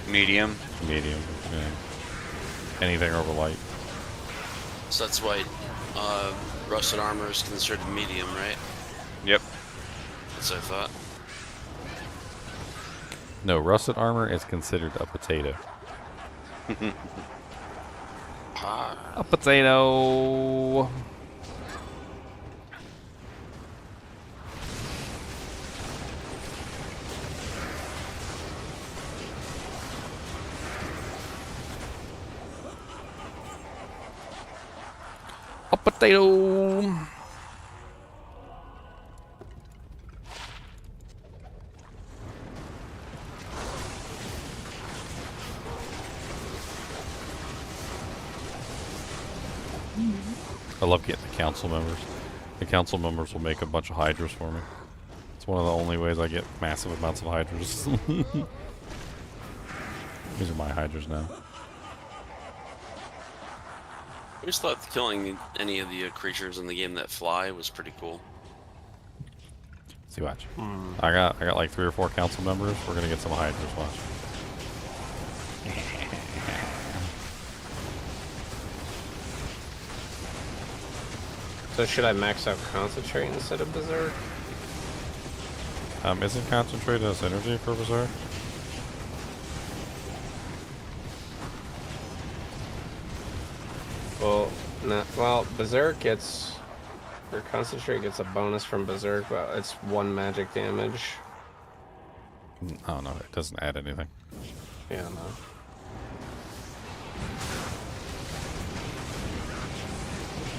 Medium. Medium, yeah. Anything over light. So that's why rusted armor is considered medium, right? Yep. That's what I thought. No, rusted armor is considered a potato. A potato. A potato. I love getting the council members. The council members will make a bunch of hydras for me. It's one of the only ways I get massive amounts of hydras. These are my hydras now. I just thought killing any of the creatures in the game that fly was pretty cool. See, watch. I got like 3 or 4 council members. We're gonna get some hydras. Watch. So should I max out Concentrate instead of Berserk? Isn't Concentrate a synergy for Berserk? Well, no, well, Berserk gets, or Concentrate gets a bonus from Berserk, but it's 1 magic damage. Oh no, it doesn't add anything. Yeah, no.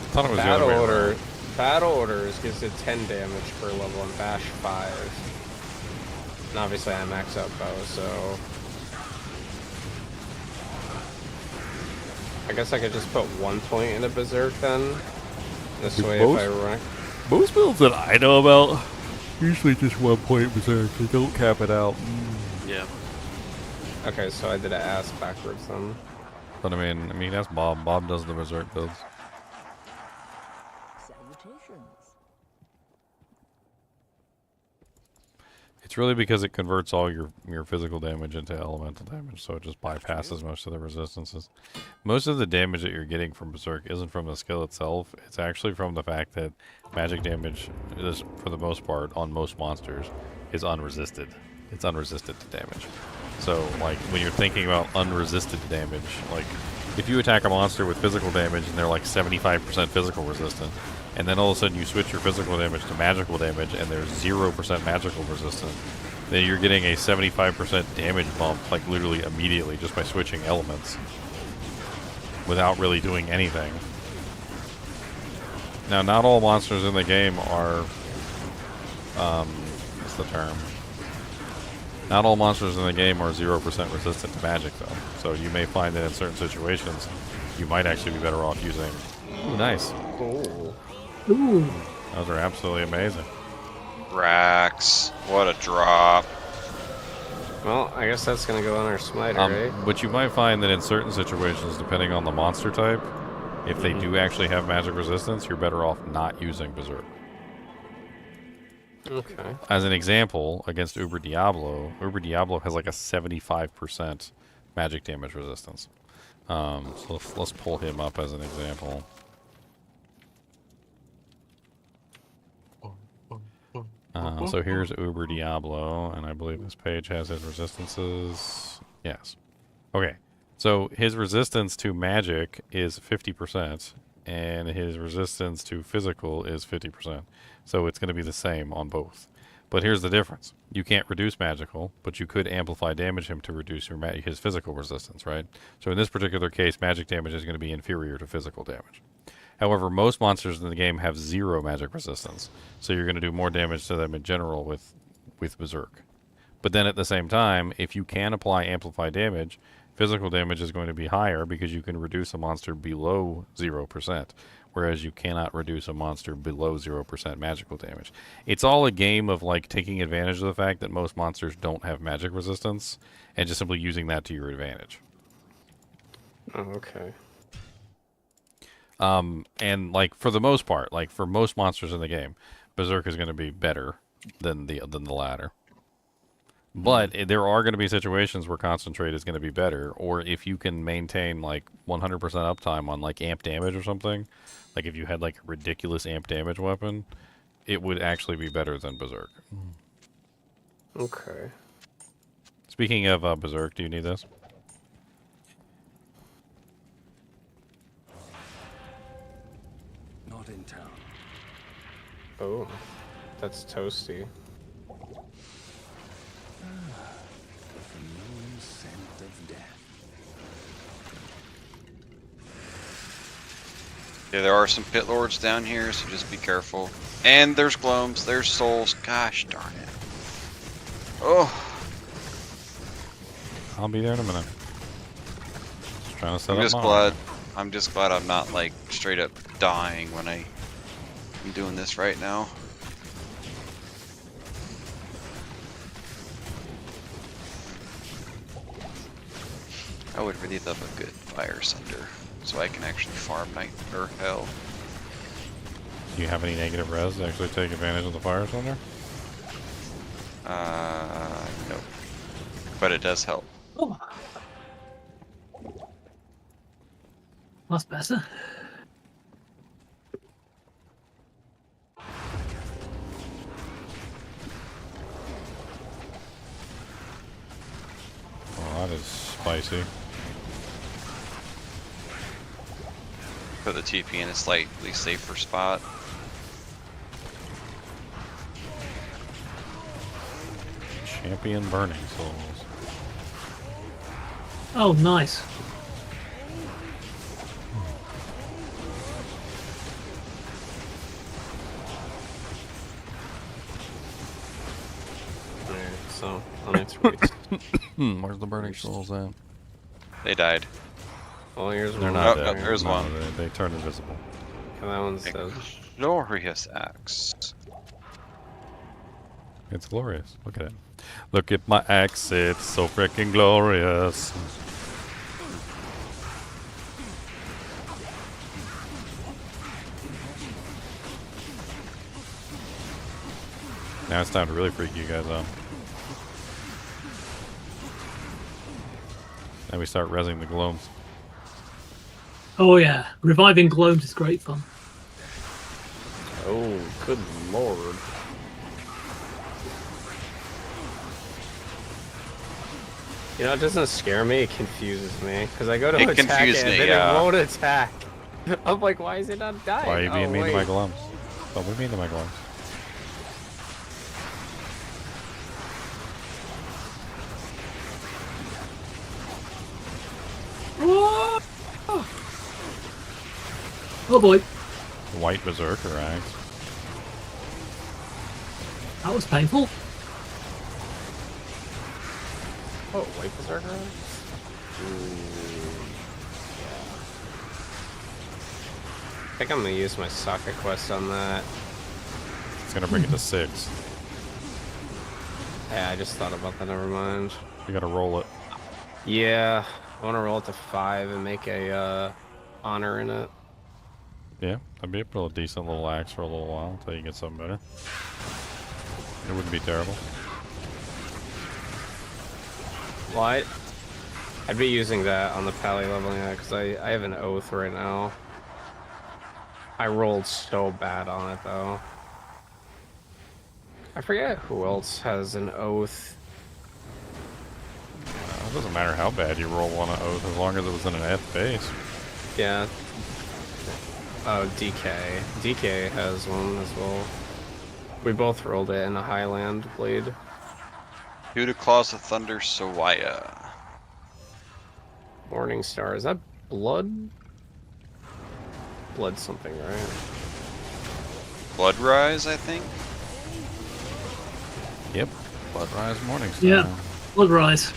I thought it was the other way around. Battle Orders gives it 10 damage per level and Bash 5. And obviously I max out bow, so I guess I could just put 1 point into Berserk then. This way if I rank. Most builds that I know about, usually just 1 point Berserk. They don't cap it out. Yeah. Okay, so I did it ass backwards then. But I mean that's Bob. Bob does the Berserk builds. It's really because it converts all your physical damage into elemental damage, so it just bypasses most of the resistances. Most of the damage that you're getting from Berserk isn't from the skill itself, it's actually from the fact that magic damage is, for the most part, on most monsters, is unresisted. It's unresisted to damage. So, like, when you're thinking about unresisted damage, like, if you attack a monster with physical damage and they're like 75% physical resistant, and then all of a sudden you switch your physical damage to magical damage and there's 0% magical resistance, then you're getting a 75% damage bump, like literally immediately, just by switching elements without really doing anything. Now, not all monsters in the game are, what's the term? Not all monsters in the game are 0% resistant to magic, though. So you may find that in certain situations, you might actually be better off using... Ooh, nice. Cool. Ooh. Those are absolutely amazing. Rax. What a drop. Well, I guess that's going to go on our smiter, right? But you might find that in certain situations, depending on the monster type, if they do actually have magic resistance, you're better off not using Berserk. Okay. As an example, against Uber Diablo has like a 75% magic damage resistance. So let's pull him up as an example. So here's Uber Diablo, and I believe this page has his resistances. Yes. Okay. So his resistance to magic is 50%, and his resistance to physical is 50%. So it's going to be the same on both. But here's the difference. You can't reduce magical, but you could amplify damage him to reduce his physical resistance, right? So in this particular case, magic damage is going to be inferior to physical damage. However, most monsters in the game have 0 magic resistance, so you're going to do more damage to them in general with Berserk. But then at the same time, if you can apply amplify damage, physical damage is going to be higher because you can reduce a monster below 0%, whereas you cannot reduce a monster below 0% magical damage. It's all a game of like taking advantage of the fact that most monsters don't have magic resistance and just simply using that to your advantage. Oh, okay. And like for the most part, like for most monsters in the game, Berserk is going to be better than the latter. But there are going to be situations where Concentrate is going to be better, or if you can maintain like 100% uptime on like amp damage or something, like if you had like a ridiculous amp damage weapon, it would actually be better than Berserk. Okay. Speaking of Berserk, do you need this? Not in town. Oh, that's toasty. Yeah, there are some pit lords down here, so just be careful. And there's gloams, there's souls. Gosh darn it. Oh. I'll be there in a minute. Just trying to set up I'm just glad I'm not like straight up dying when I'm doing this right now. I would really love a good fire sunder, so I can actually farm night or hell. Do you have any negative res to actually take advantage of the fire thunder? No. But it does help. Oh. That's better. Oh, that is spicy. Put the TP in a slightly safer spot. Champion Burning Souls. Oh, nice. Alright, so on next week. Where's the Burning Souls at? They died. Well, here's They're one. not Oh, dead. there's No, one. They turn invisible. And that one's dead. Glorious axe. It's glorious. Look at it. Look at my axe. It's so freaking glorious. Now it's time to really freak you guys out. Then we start rezzing the gloams. Oh yeah, reviving gloams is great fun. Oh, good lord. You know, it doesn't scare me, it confuses me. Because I go to attack it and then it won't attack. I'm like, why is it not dying? Why are you being mean to my gloams? Don't be mean to my gloams. Oh boy, White Berserker axe. that was painful. Oh, white berserker? I think I'm gonna use my socket quest on that. It's gonna bring it to 6. Yeah, I just thought about that, never mind. You gotta roll it. Yeah, I wanna roll it to 5 and make a honor in it. Yeah, that'd be a pretty decent little axe for a little while until you get something better. It wouldn't be terrible. Well, I'd be using that on the pally leveling it because I have an oath right now. I rolled so bad on it though. I forget who else has an oath. It doesn't matter how bad you roll on an oath as long as it was in an F base. Yeah. Oh, DK. DK has one as well. We both rolled it in a Highland blade. Due to Claws of Thunder, Sawaya. Morning Star. Is that blood? Blood something, right? Blood Rise, I think? Yep. Blood Rise Morning Star. Yeah, Blood Rise.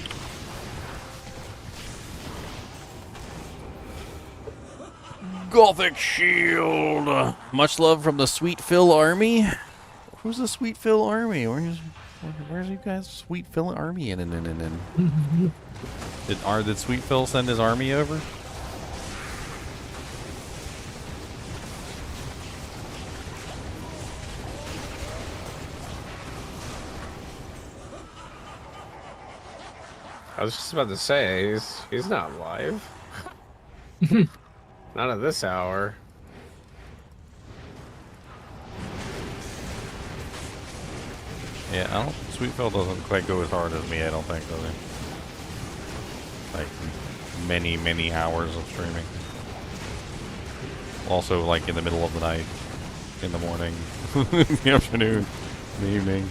Gothic Shield! Much love from the Sweet Phil Army. Who's the Sweet Phil Army? Where's you guys Sweet Phil Army in? Did Sweet Phil send his army over? I was just about to say, he's not live. Not at this hour. Yeah, Sweet Phil doesn't quite go as hard as me, I don't think, does he? Like, many hours of streaming. Also, like, in the middle of the night, in the morning, in the afternoon, in the evening,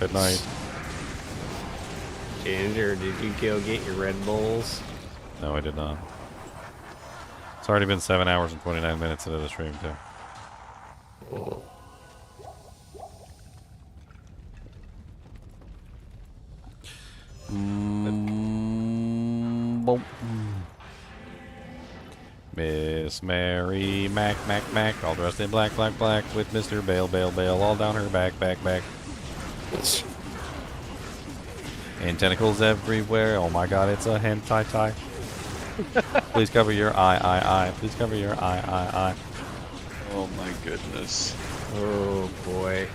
at night. Ginger, did you go get your Red Bulls? No, I did not. It's already been 7 hours and 29 minutes into the stream, too. Oh. Miss Mary Mac, all dressed in black, with Mr. Bale, all down her back. And tentacles everywhere. Oh my god, it's a hentai tie. Please cover your eye. Please cover your eye. Oh my goodness. Oh boy.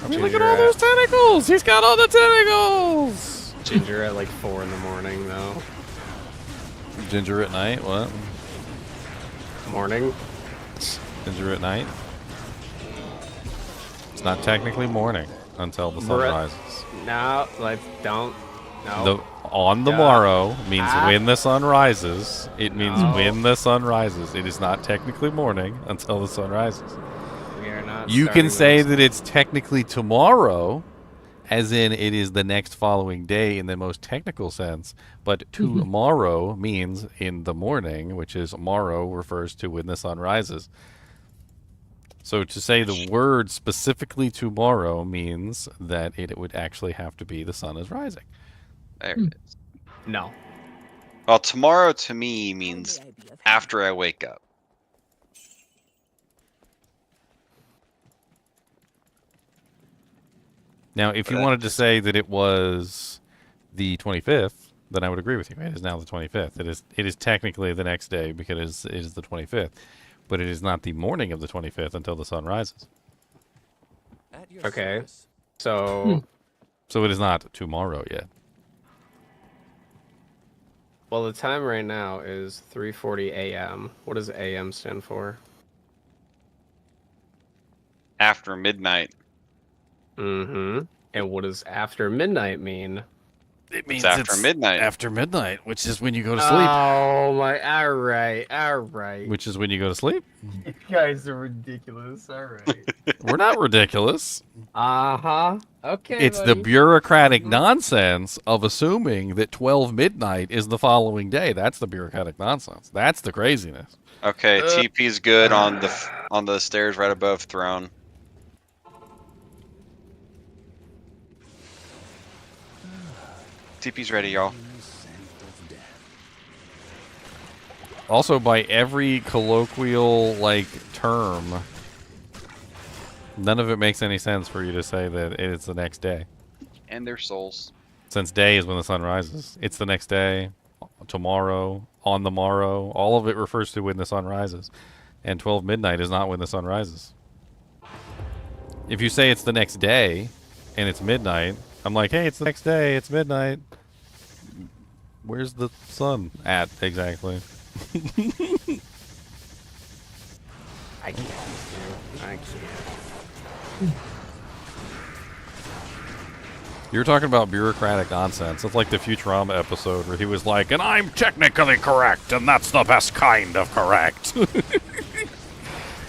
I mean, look at all those tentacles! He's got all the tentacles! Ginger at like 4 in the morning, though. Ginger at night? What? Morning. Since you're at night. It's not technically morning until the sun rises. No, don't. No. On the morrow means when the sun rises. It means when the sun rises. It is not technically morning until the sun rises. We are not. You can say that it's technically tomorrow, as in it is the next following day in the most technical sense, but tomorrow means in the morning, which is morrow refers to when the sun rises. So to say the word specifically tomorrow means that it would actually have to be the sun is rising. There it is. No. Well, tomorrow to me means after I wake up. Now, if you wanted to say that it was the 25th, then I would agree with you. It is now the 25th. It is technically the next day because it is the 25th, but it is not the morning of the 25th until the sun rises. Okay. So it is not tomorrow yet. Well, the time right now is 3:40 a.m. What does a.m. stand for? After midnight. Mm-hmm. And what does after midnight mean? It means it's after midnight. After midnight, which is when you go to sleep. Oh my! All right. Which is when you go to sleep. You guys are ridiculous. All right. We're not ridiculous. Okay. It's the bureaucratic nonsense of assuming that 12 midnight is the following day. That's the bureaucratic nonsense. That's the craziness. Okay, TP's good on the stairs right above throne. TP's ready, y'all. Also, by every colloquial term, none of it makes any sense for you to say that it's the next day. And their souls. Since day is when the sun rises. It's the next day, tomorrow, on the morrow. All of it refers to when the sun rises. And 12 midnight is not when the sun rises. If you say it's the next day and it's midnight, I'm like, hey, it's the next day, it's midnight. Where's the sun at exactly? I can't. You're talking about bureaucratic nonsense. It's like the Futurama episode where he was like, and I'm technically correct, and that's the best kind of correct.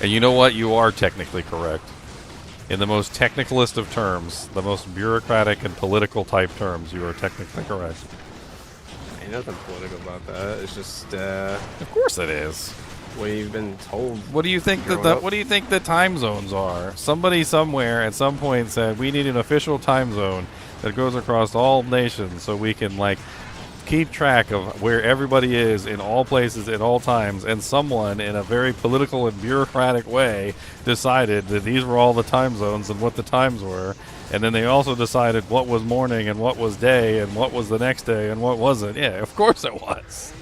And you know what? You are technically correct. In the most technicalist of terms, the most bureaucratic and political type terms, you are technically correct. Ain't nothing political about that. It's just Of course it is. what you've been told. What do you think what do you think the time zones are? Somebody somewhere at some point said we need an official time zone that goes across all nations so we can keep track of where everybody is in all places at all times, and someone in a very political and bureaucratic way decided that these were all the time zones and what the times were, and then they also decided what was morning and what was day and what was the next day and what wasn't. Yeah, of course it was.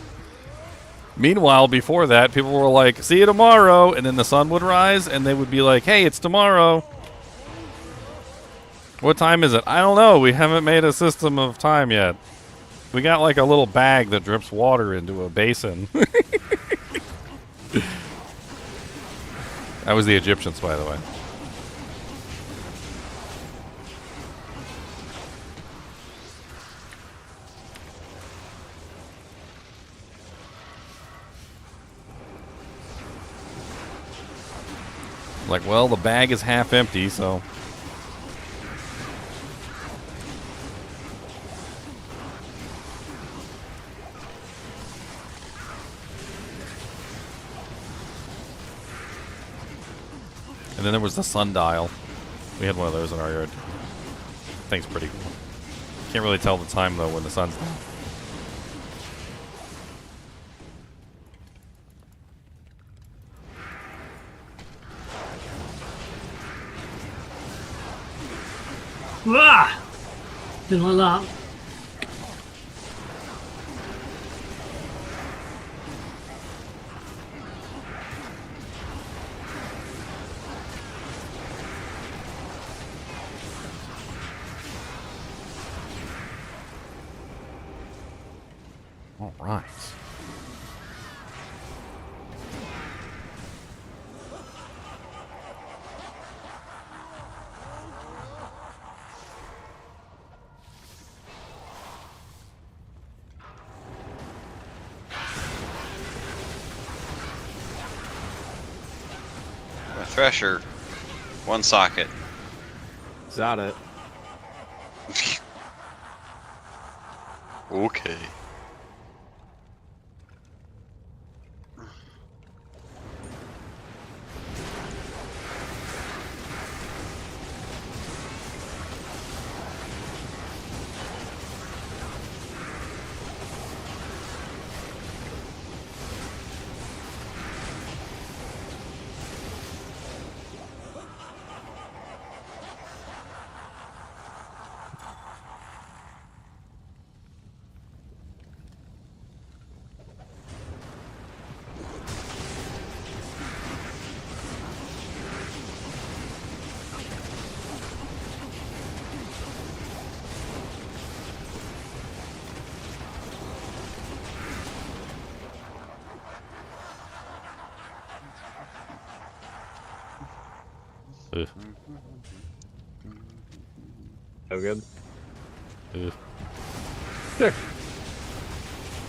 Meanwhile, before that, people were like, see you tomorrow, and then the sun would rise and they would be like, hey, it's tomorrow. What time is it? I don't know. We haven't made a system of time yet. We got a little bag that drips water into a basin. That was the Egyptians, by the way. Well, the bag is half empty, so... And then there was the sundial. We had one of those in our yard. Thing's pretty cool. Can't really tell the time, though, when the sun's down. Ah! Didn't like that. All right. Thresher. One socket. Is that it? Okay. Ugh. So good. Ugh. Sure.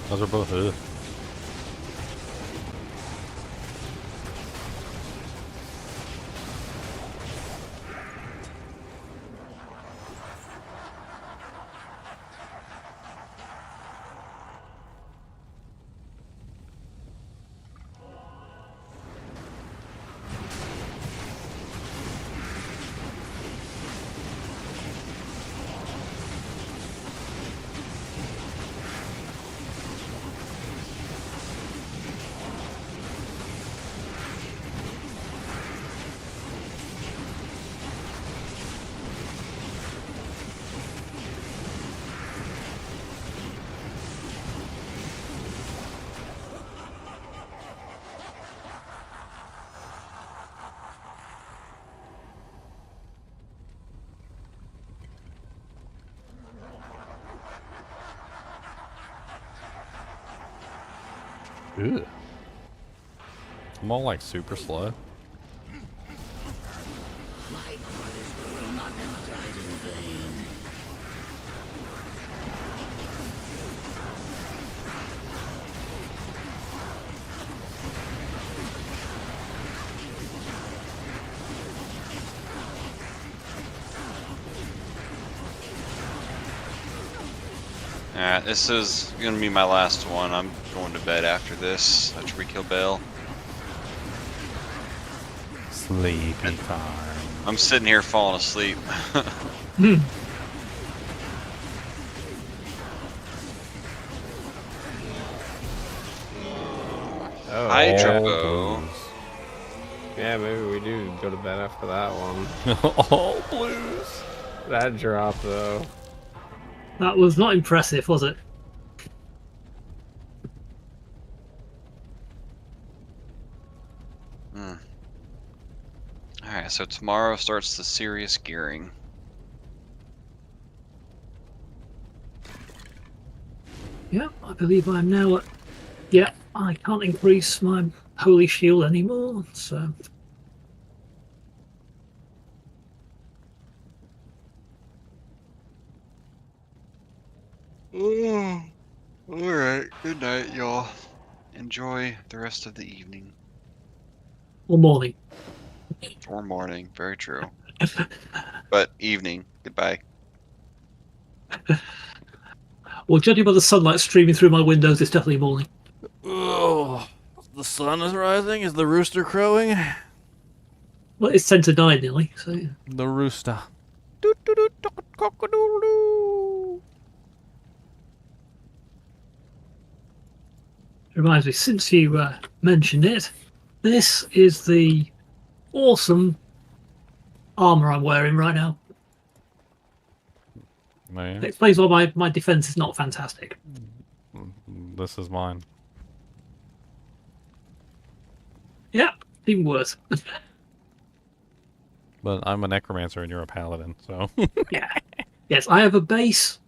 Those are both ugh. Ugh. I'm all like super slow. Alright, this is gonna be my last one. I'm going to bed after this. After we kill Bale. Sleepy time. I'm sitting here falling asleep. Oh. Hydro bow. Yeah, maybe we do go to bed after that one. All blues. That drop though. That was not impressive, was it? Alright, so tomorrow starts the serious gearing. Yeah, I believe I'm now at... Yeah, I can't increase my holy shield anymore, so... Alright, good night, y'all. Enjoy the rest of the evening. Or morning. Or morning, very true. But evening, goodbye. Well, judging by the sunlight streaming through my windows, it's definitely morning. Oh, the sun is rising. Is the rooster crowing? Well, it's 10 to 9 nearly, so... Yeah. The rooster. Reminds me, since you mentioned it, this is the awesome armor I'm wearing right now. Man. It explains why my defense is not fantastic. This is mine. Yeah, even worse. But I'm a necromancer and you're a paladin, so... Yeah. Yes, I have a base.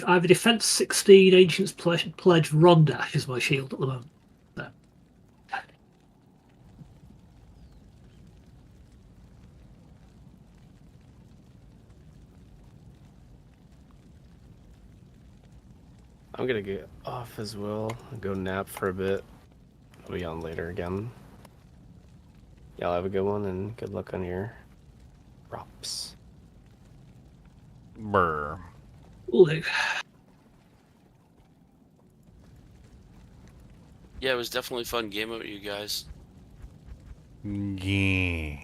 I have a defense 16 Ancient's Pledge Rondash is my shield at the moment. So. I'm gonna get off as well. Go nap for a bit. I'll be on later again. Y'all have a good one and good luck on your props. Brr. Will do. Yeah, it was definitely a fun game with you guys. Yeah.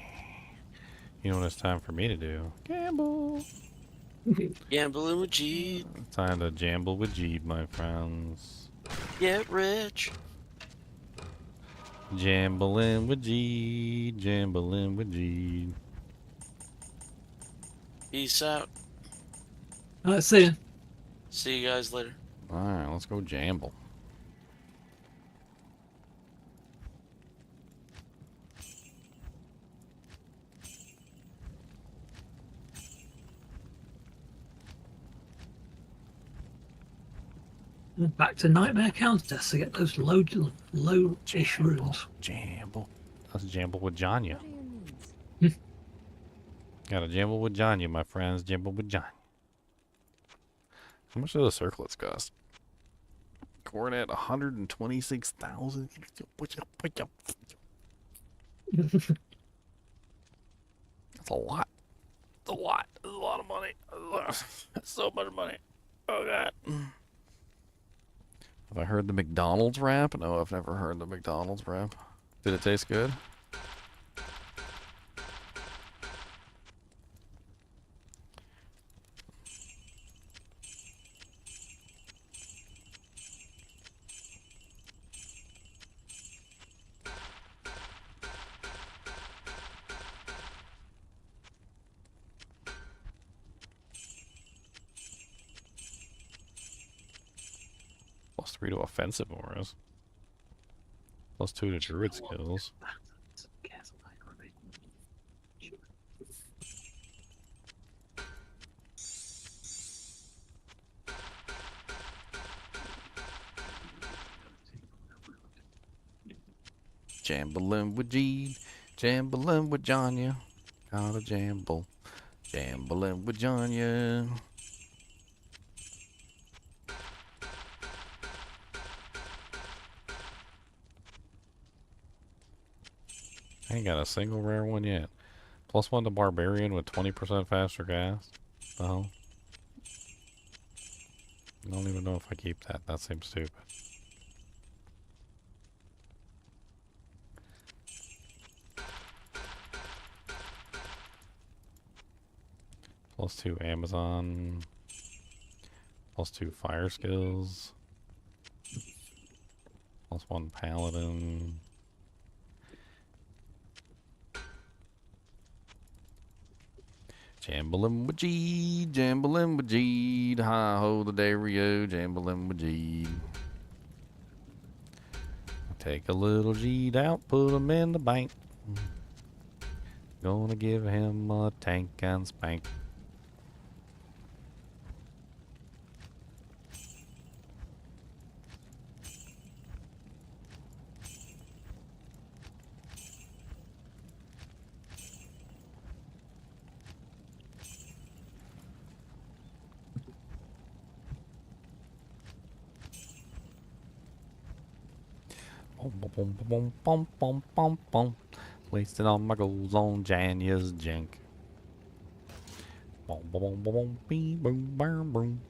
You know what it's time for me to do? Gamble. Gambling with G. Time to jamble with Jeed, my friends. Get rich. Jambling with Jeed. Jambling with Jeed. Peace out. Alright, see ya. See you guys later. Alright, let's go jamble. Back to Nightmare Countess to get those low-ish runes. Jamble. Let's jamble with Janya. Gotta jamble with Janya, my friends. Jamble with Janya. How much do the circlets cost? We're at 126,000. That's a lot. That's a lot. That's a lot of money. That's so much money. Oh, God. Have I heard the McDonald's rap? No, I've never heard the McDonald's rap. Did it taste good? +3 to offensive auras. +2 to druid skills. Jambling with G, jambling with Janya. Gotta jamble, jambling with Janya. I ain't got a single rare one yet. +1 to Barbarian with 20% faster cast. The hell? I don't even know if I keep that. That seems stupid. +2 Amazon. +2 fire skills. +1 paladin. Jambling with G, jambling with G, hi ho the Dario, jambling with G. Take a little G'd out, put him in the bank. Gonna give him a tank and spank. Boom, boom, boom, boom, boom, boom. Wasting all my goals on Janya's jink. Boom, boom, boom, boom, boom, boom, boom, boom.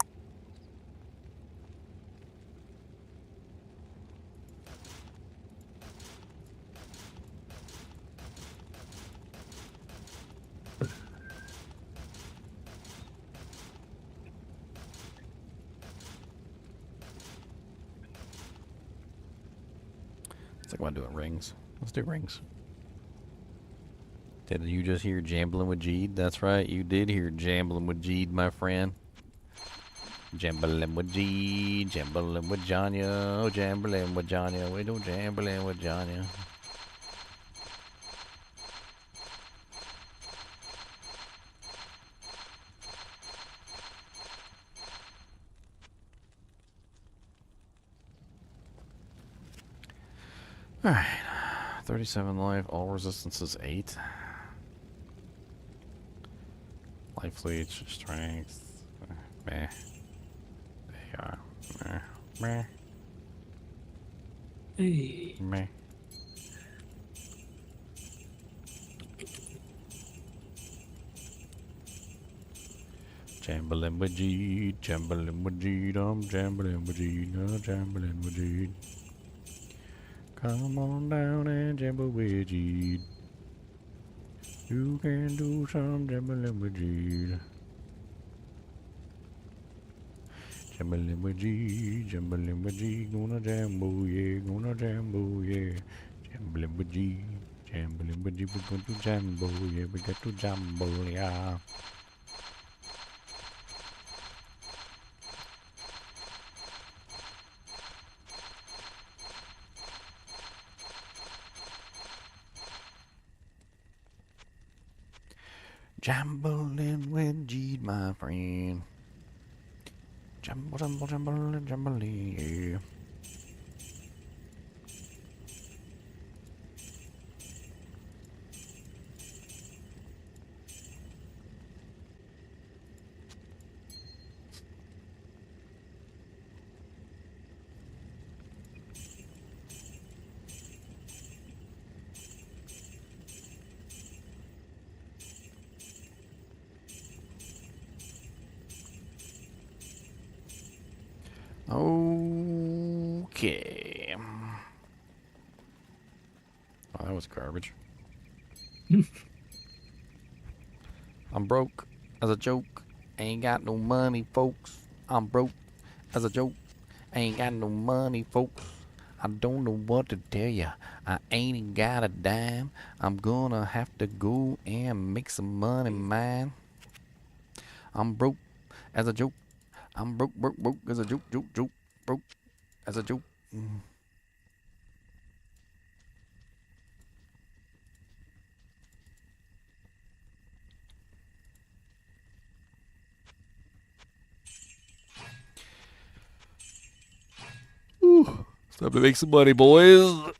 It's like I'm doing rings. Let's do rings. Did you just hear jambling with Jeed? That's right, you did hear jambling with Jeed, my friend. Jambling with Jeed, jambling with Janya, oh, jambling with Janya, we do jambling with Janya. Alright, 37 life, all resistance is 8. Life leech, strength, meh. There you are. Meh. Hey. Meh. Chamberlain with G, Chamberlain with G, I'm Chamberlain with G, no Chamberlain with G. Come on down and Chamber with G. You can do some Chamberlain with G. Chamberlain with G, Chamberlain with G, gonna jambo, yeah, gonna jambo, yeah. Chamberlain with G, Chamberlain with G, we're going to jambo, yeah, we got to jambo, yeah. Jambling with G, my friend. Jamble, jamble, jamble, jamble, yeah. Okay. Oh, that was garbage. I'm broke as a joke. Ain't got no money, folks. I'm broke as a joke. Ain't got no money, folks. I don't know what to tell ya. I ain't got a dime. I'm gonna have to go and make some money, man. I'm broke as a joke. I'm broke, broke, broke as a joke, joke, joke. Broke as a joke. Ooh, it's time to make some money, boys.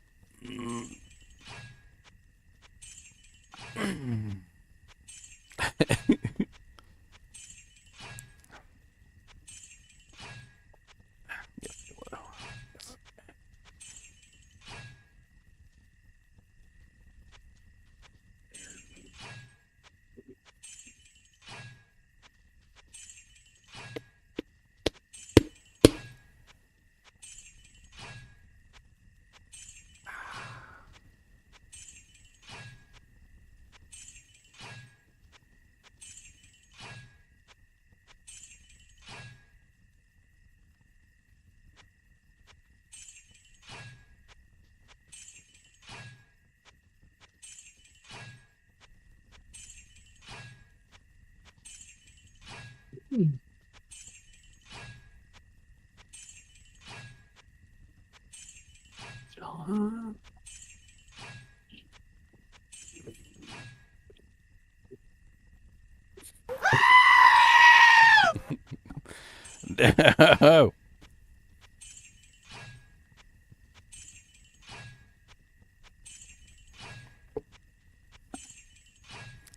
No.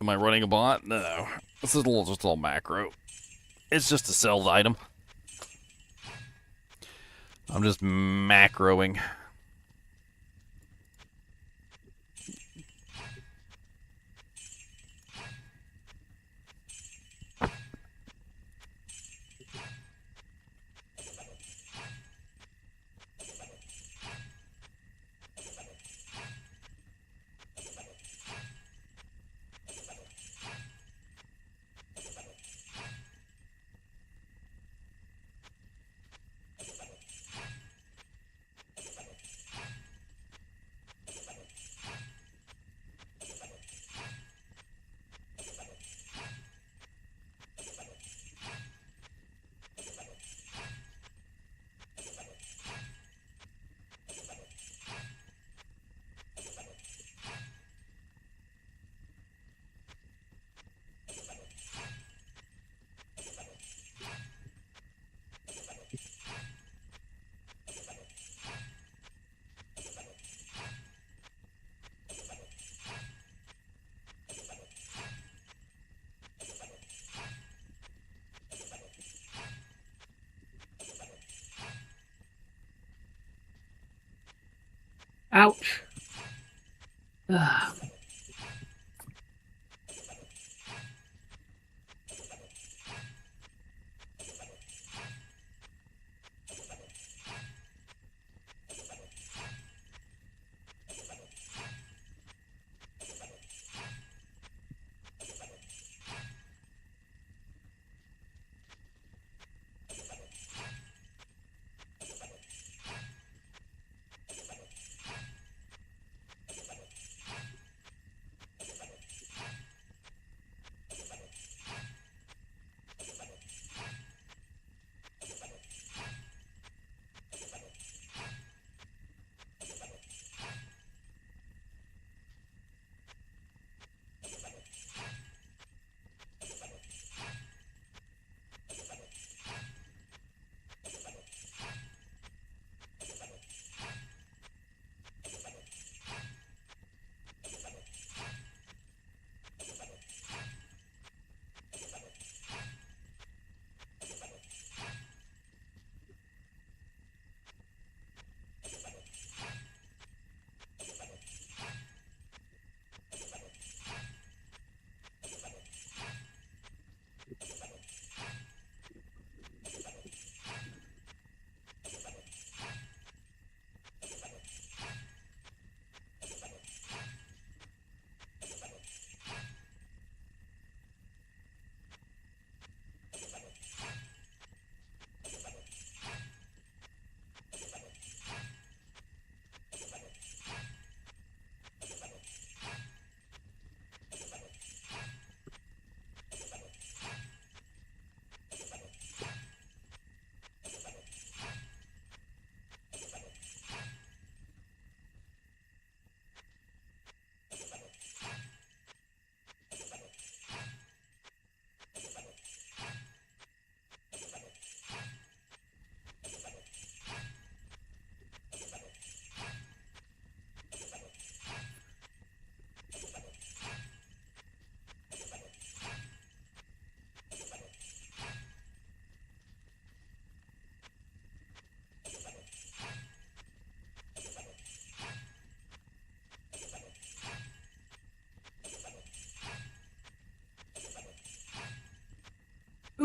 Am I running a bot? No. This is just a little macro. It's just a sell item. I'm just macroing. Ouch. Ah.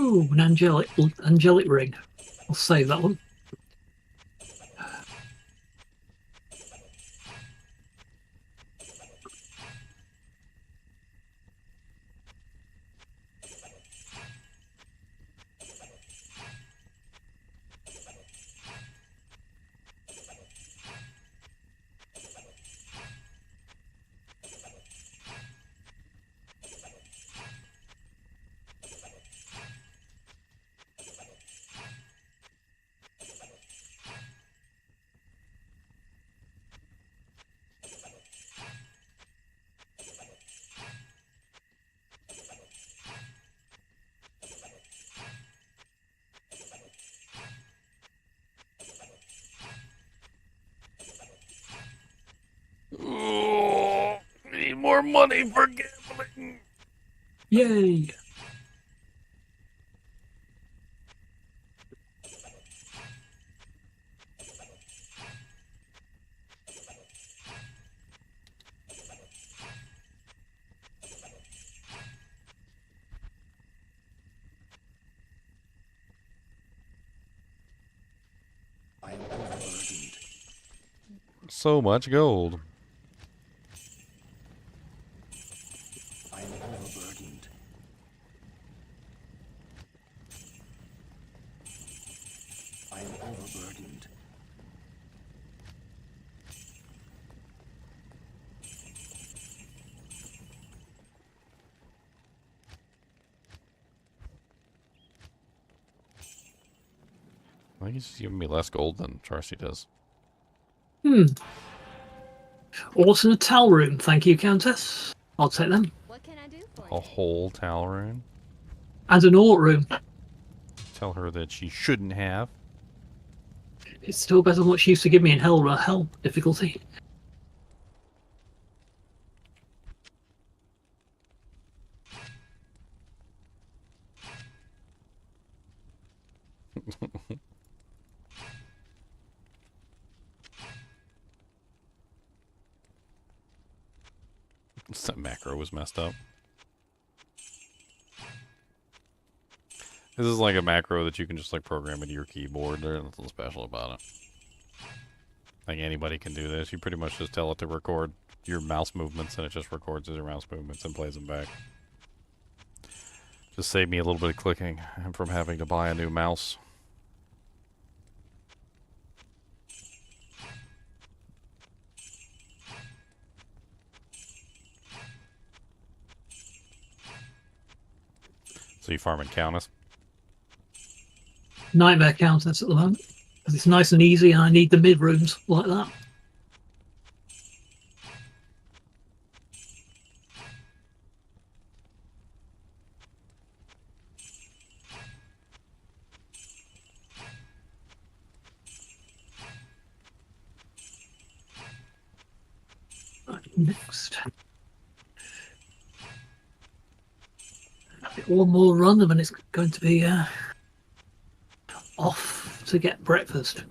Ooh, an angelic ring. I'll save that one. Oh, need more money for gambling. Yay! I am overburdened. So much gold. I am overburdened. I am overburdened. I think he's just giving me less gold than Charcy does. Awesome towel room, thank you, Countess. I'll take them. What can I do for A whole towel room. And an ort room. Tell her that she shouldn't have. It's still better than what she used to give me in hell difficulty. That macro was messed up. This is like a macro that you can just like program into your keyboard. There's nothing special about it. Like anybody can do this. You pretty much just tell it to record your mouse movements and it just records your mouse movements and plays them back. Just save me a little bit of clicking from having to buy a new mouse. So you farming Countess? Nightmare Countess at the moment. Because it's nice and easy and I need the mid rooms like that. Right, next. One more run and then it's going to be off to get breakfast.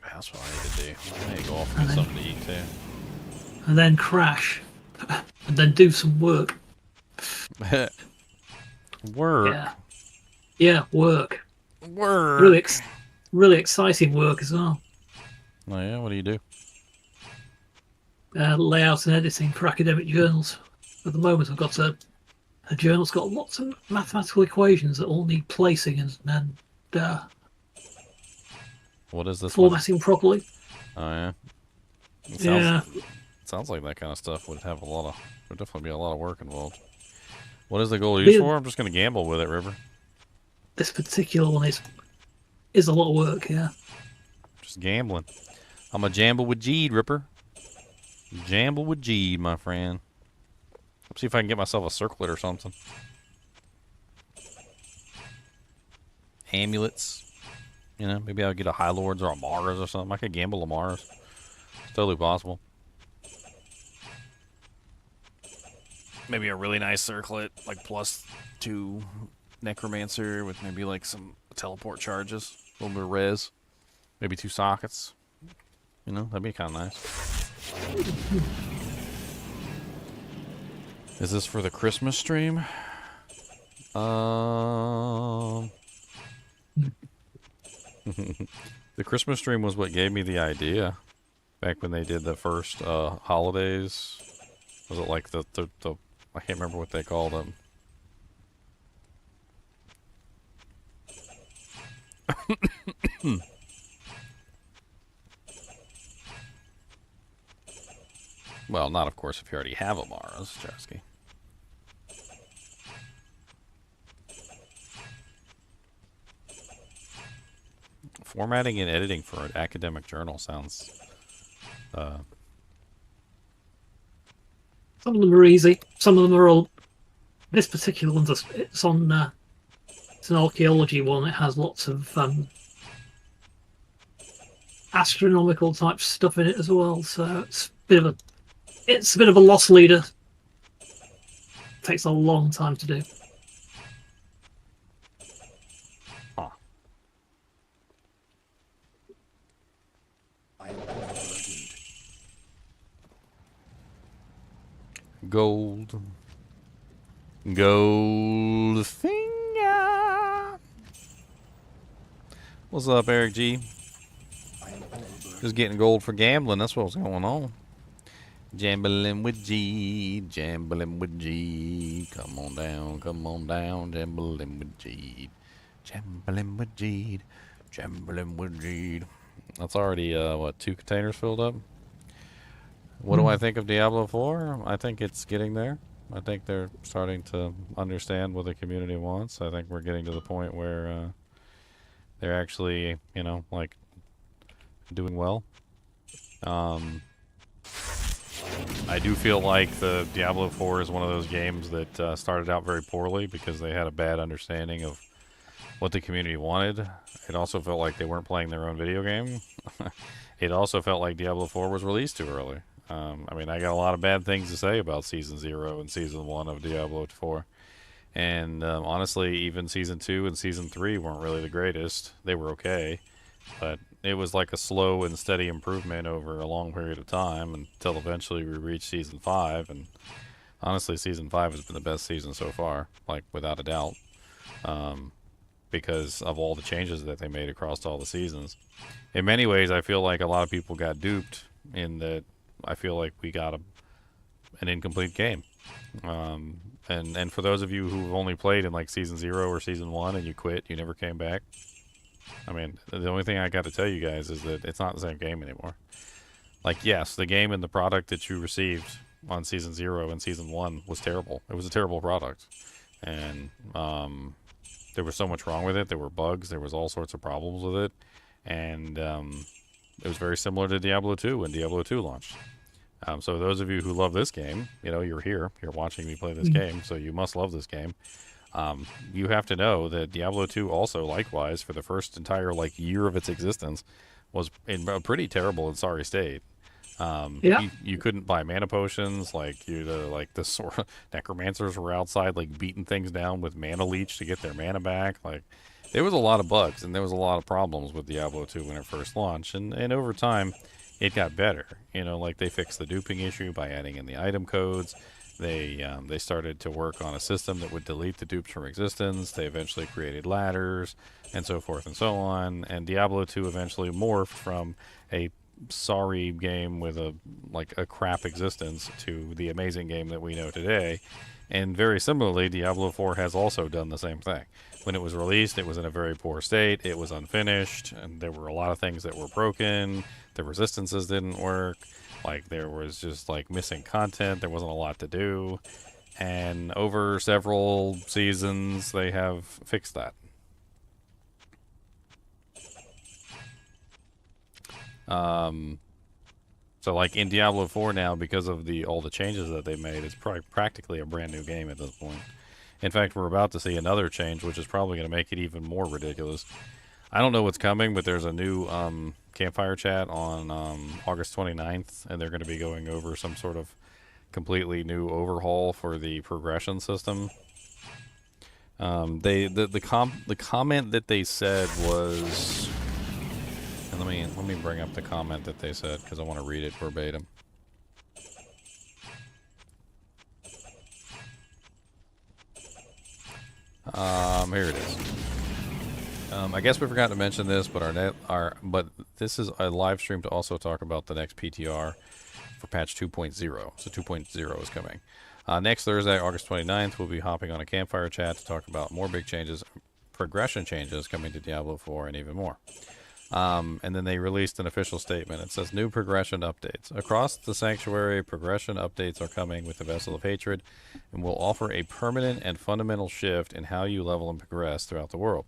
That's what I need to do. I need to go off and get something to eat too. And then crash. And then do some work. Work? Yeah. Yeah, work. Work. Really exciting work as well. Oh yeah, what do you do? Layout and editing for academic journals. At the moment I've got a journal's got lots of mathematical equations that all need placing and what is this formatting properly. Oh yeah. Sounds like that kind of stuff would have would definitely be a lot of work involved. What is the goal used for? I'm just gonna gamble with it, River. This particular one is a lot of work, yeah. Just gambling. I'm a jamble with Jeed, Ripper. Jamble with Jeed, my friend. See if I can get myself a circlet or something. Amulets. You know, maybe I'll get a High Lords or a Mars or something. I could gamble a Mars. It's totally possible. Maybe a really nice circlet, like +2 Necromancer with maybe like some teleport charges. A little bit of res. Maybe 2 sockets. You know, that'd be kind of nice. Is this for the Christmas stream? The Christmas stream was what gave me the idea. Back when they did the first holidays. Was it like the I can't remember what they called them. Well, not of course if you already have a Mars, Chesky. Formatting and editing for an academic journal sounds some of them are easy. Some of them are all. This particular one's it's on. It's an archaeology one. It has lots of astronomical type stuff in it as well. So it's a bit of a loss leader. Takes a long time to do. Gold finger. What's up, Eric G? Just getting gold for gambling. That's what's going on. Jambling with G, jambling with G. Come on down, jambling with G, jambling with G, jambling with G. That's already what, 2 containers filled up? What do I think of Diablo 4? I think it's getting there. I think they're starting to understand what the community wants. I think we're getting to the point where they're actually, you know, like, doing well. I do feel like the Diablo 4 is one of those games that started out very poorly because they had a bad understanding of what the community wanted. It also felt like they weren't playing their own video game. It also felt like Diablo 4 was released too early. I mean, I got a lot of bad things to say about Season 0 and Season 1 of Diablo 4. And honestly, even Season 2 and Season 3 weren't really the greatest. They were okay. But it was like a slow and steady improvement over a long period of time until eventually we reached Season 5. And honestly, Season 5 has been the best season so far, like without a doubt. Because of all the changes that they made across all the seasons. In many ways, I feel like a lot of people got duped in that I feel like we got an incomplete game. And for those of you who've only played in like Season 0 or Season 1 and you quit, you never came back. I mean, the only thing I got to tell you guys is that it's not the same game anymore. Like, yes, the game and the product that you received on Season 0 and Season 1 was terrible. It was a terrible product. And there was so much wrong with it. There were bugs. There was all sorts of problems with it. And it was very similar to Diablo 2 when Diablo 2 launched. So those of you who love this game, you know, you're here. You're watching me play this game, so you must love this game. You have to know that Diablo 2 also, likewise, for the first entire like year of its existence, was in a pretty terrible and sorry state. You couldn't buy mana potions. Like the sort of necromancers were outside like beating things down with mana leech to get their mana back. Like there was a lot of bugs and there was a lot of problems with Diablo 2 when it first launched, and over time it got better. You know, like they fixed the duping issue by adding in the item codes. They started to work on a system that would delete the dupes from existence. They eventually created ladders and so forth and so on. And Diablo 2 eventually morphed from a sorry game with a crap existence to the amazing game that we know today. And very similarly, Diablo 4 has also done the same thing. When it was released, it was in a very poor state. It was unfinished, and there were a lot of things that were broken. The resistances didn't work. Like, there was just, like, missing content. There wasn't a lot to do. And over several seasons, they have fixed that. So, like, in Diablo 4 now, because of all the changes that they made, it's practically a brand new game at this point. In fact, we're about to see another change, which is probably going to make it even more ridiculous. I don't know what's coming, but there's a new campfire chat on August 29th, and they're going to be going over some sort of completely new overhaul for the progression system. The comment that they said was, and let me bring up the comment that they said because I want to read it verbatim. Here it is. I guess we forgot to mention this, but but this is a live stream to also talk about the next PTR for patch 2.0. So 2.0 is coming. Next Thursday, August 29th, we'll be hopping on a campfire chat to talk about more big changes, progression changes coming to Diablo 4, and even more. And then they released an official statement. It says, new progression updates. Across the Sanctuary, progression updates are coming with the Vessel of Hatred, and will offer a permanent and fundamental shift in how you level and progress throughout the world.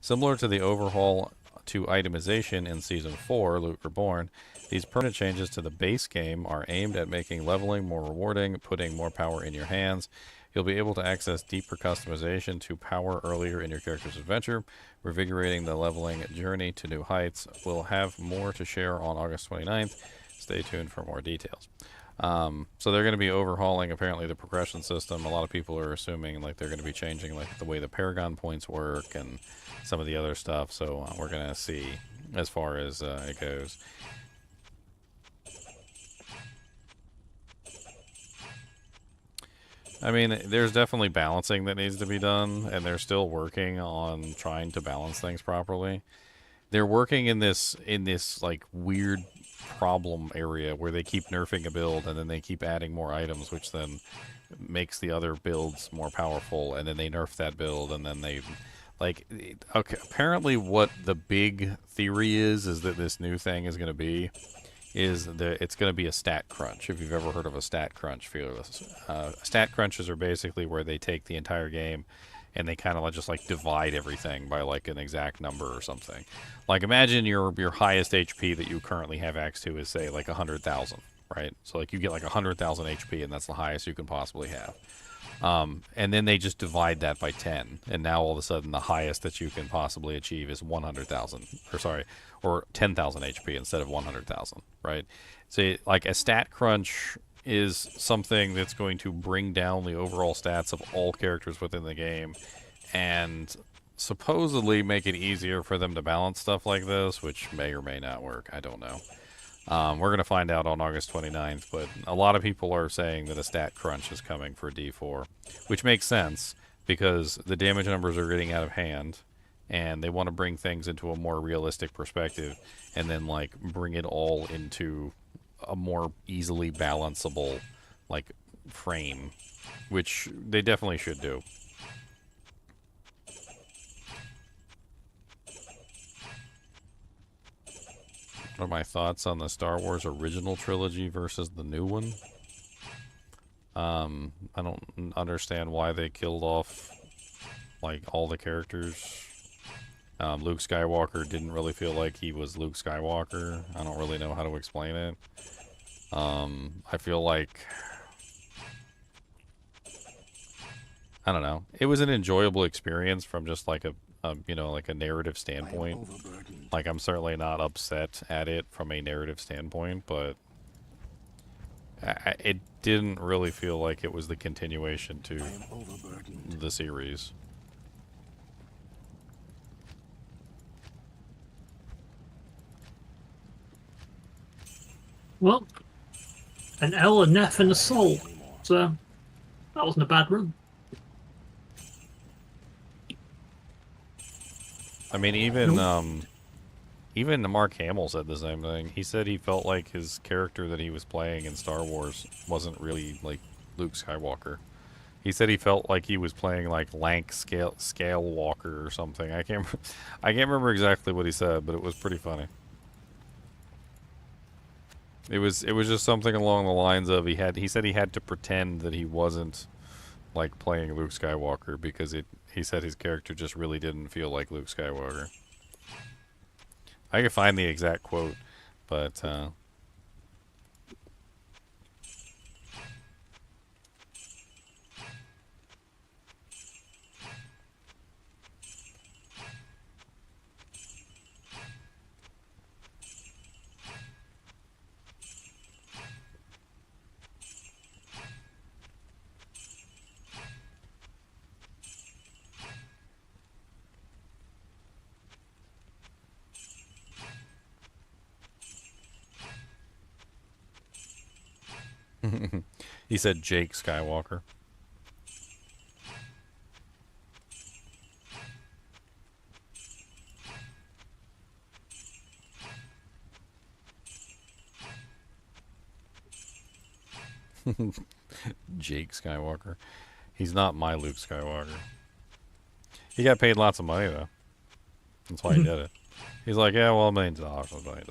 Similar to the overhaul to itemization in Season 4, Loot Reborn, these permanent changes to the base game are aimed at making leveling more rewarding, putting more power in your hands. You'll be able to access deeper customization to power earlier in your character's adventure, revigorating the leveling journey to new heights. We'll have more to share on August 29th. Stay tuned for more details. So they're going to be overhauling, apparently, the progression system. A lot of people are assuming like they're going to be changing like the way the Paragon points work and some of the other stuff. So we're going to see as far as it goes. I mean, there's definitely balancing that needs to be done, and they're still working on trying to balance things properly. They're working in this like weird problem area where they keep nerfing a build and then they keep adding more items, which then makes the other builds more powerful, and then they nerf that build, and then they like okay. Apparently, what the big theory is that this new thing is going to be. It's going to be a stat crunch. If you've ever heard of a stat crunch, stat crunches are basically where they take the entire game and they kind of just like divide everything by like an exact number or something. Like imagine your highest HP that you currently have access to is say like 100,000, right? So like you get like 100,000 HP and that's the highest you can possibly have. And then they just divide that by 10, and now all of a sudden the highest that you can possibly achieve is 100,000, or 10,000 HP instead of 100,000, right? So like a stat crunch is something that's going to bring down the overall stats of all characters within the game, and supposedly make it easier for them to balance stuff like this, which may or may not work. I don't know. We're going to find out on August 29th, but a lot of people are saying that a stat crunch is coming for D4, which makes sense because the damage numbers are getting out of hand, and they want to bring things into a more realistic perspective, and then like bring it all into a more easily balanceable like frame, which they definitely should do. What are my thoughts on the Star Wars original trilogy versus the new one? I don't understand why they killed off like all the characters. Luke Skywalker didn't really feel like he was Luke Skywalker. I don't really know how to explain it. I feel like I don't know. It was an enjoyable experience from just like a you know, like a narrative standpoint. Like I'm certainly not upset at it from a narrative standpoint, but it didn't really feel like it was the continuation to the series. Well, an L, a Neff, and a Soul. So that wasn't a bad run. I mean, even Mark Hamill said the same thing. He said he felt like his character that he was playing in Star Wars wasn't really like Luke Skywalker. He said he felt like he was playing like Lank Scale Walker or something. I can't remember exactly what he said, but it was pretty funny. It was just something along the lines of he said he had to pretend that he wasn't like playing Luke Skywalker because he said his character just really didn't feel like Luke Skywalker. I can find the exact quote, but he said Jake Skywalker. Jake Skywalker. He's not my Luke Skywalker. He got paid lots of money, though. That's why he did it. He's like, yeah, well, $1 million, $1 million.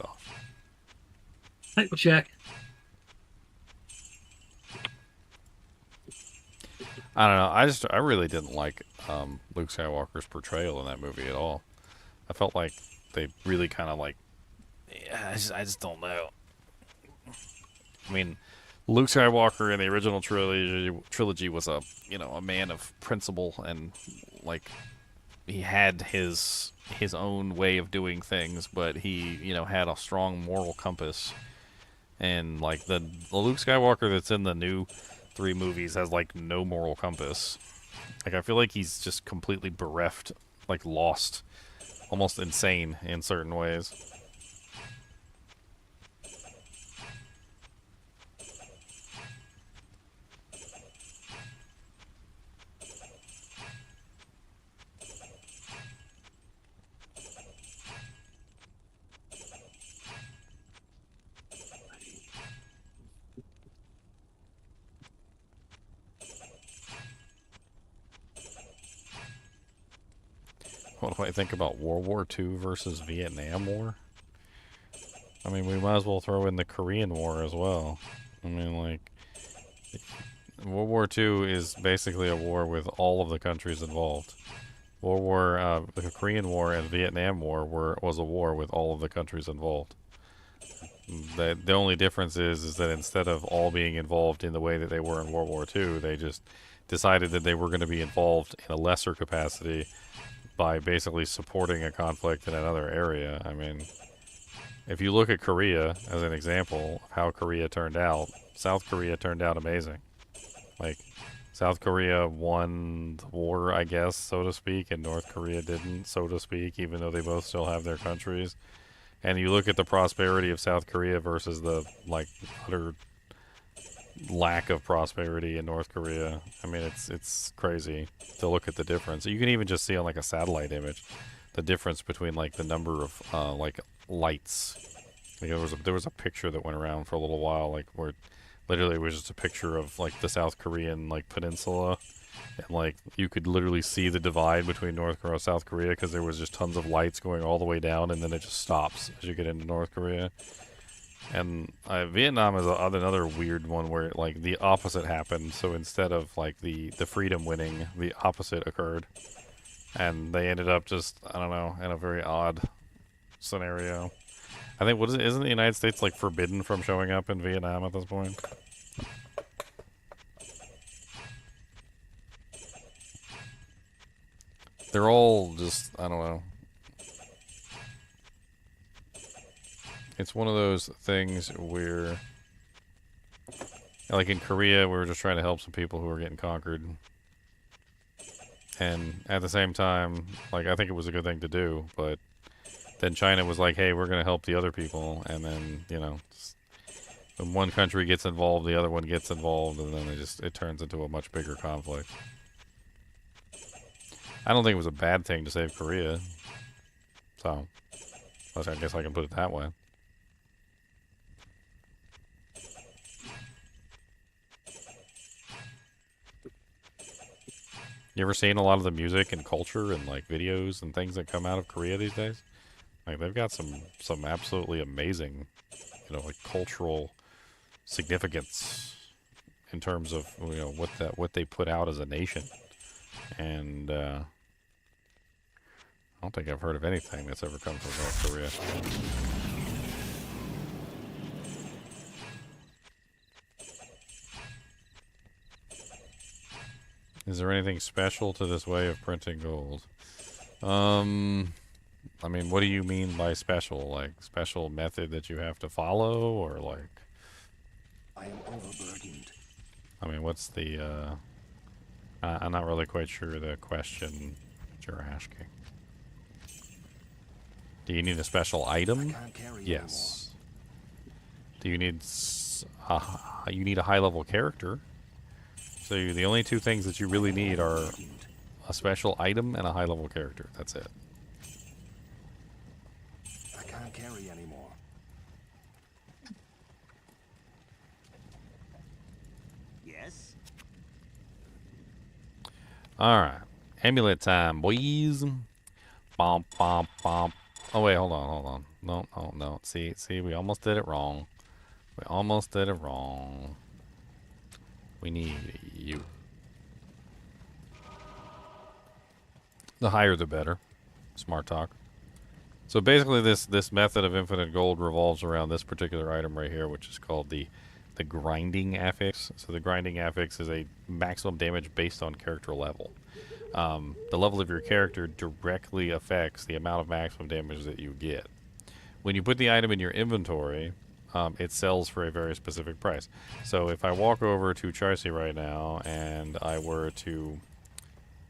Take a check. I don't know. I really didn't like Luke Skywalker's portrayal in that movie at all. I felt like they really kind of like, yeah, I just don't know. I mean, Luke Skywalker in the original trilogy was a man of principle, and like he had his own way of doing things, but he had a strong moral compass. And like the Luke Skywalker that's in the new 3 movies has like no moral compass. Like I feel like he's just completely bereft, like lost, almost insane in certain ways. What do I think about World War II versus Vietnam War? I mean, we might as well throw in the Korean War as well. I mean, like, World War II is basically a war with all of the countries involved. The Korean War and Vietnam War was a war with all of the countries involved. The only difference is that instead of all being involved in the way that they were in World War II, they just decided that they were going to be involved in a lesser capacity by basically supporting a conflict in another area. I mean, if you look at Korea as an example of how Korea turned out, South Korea turned out amazing. Like, South Korea won the war, I guess, so to speak, and North Korea didn't, so to speak, even though they both still have their countries. And you look at the prosperity of South Korea versus the, like, utter lack of prosperity in North Korea. I mean, it's crazy to look at the difference. You can even just see on like a satellite image the difference between like the number of like lights. Like, there was a picture that went around for a little while, like where literally it was just a picture of like the South Korean like peninsula, and like you could literally see the divide between North Korea and South Korea because there was just tons of lights going all the way down, and then it just stops as you get into North Korea. And Vietnam is another weird one where like the opposite happened. So instead of like the freedom winning, the opposite occurred, and they ended up just, I don't know, in a very odd scenario. I think isn't the United States like forbidden from showing up in Vietnam at this point? They're all just, I don't know. It's one of those things where, like in Korea, we were just trying to help some people who were getting conquered. And at the same time, like, I think it was a good thing to do, but then China was like, hey, we're going to help the other people. And then, when one country gets involved, the other one gets involved, and then it turns into a much bigger conflict. I don't think it was a bad thing to save Korea. So, I guess I can put it that way. You ever seen a lot of the music and culture and like videos and things that come out of Korea these days? Like they've got some absolutely amazing, like cultural significance in terms of what they put out as a nation. And I don't think I've heard of anything that's ever come from North Korea. Is there anything special to this way of printing gold? I mean, what do you mean by special? Like, special method that you have to follow, or like... I am overburdened. I mean, what's the, I'm not really quite sure the question that you're asking. Do you need a special item? Yes. Do you need... you need a high-level character. So the only two things that you really need are a special item and a high-level character. That's it. I can't carry anymore. Yes. Alright. Amulet time, boys. Bom, bom, bom. Oh, wait, hold on. No, oh, no. See, we almost did it wrong. We almost did it wrong. We need you. The higher the better. Smart talk. So basically this method of infinite gold revolves around this particular item right here, which is called the grinding affix. So the grinding affix is a maximum damage based on character level. The level of your character directly affects the amount of maximum damage that you get. When you put the item in your inventory, it sells for a very specific price. So if I walk over to Charcy right now and I were to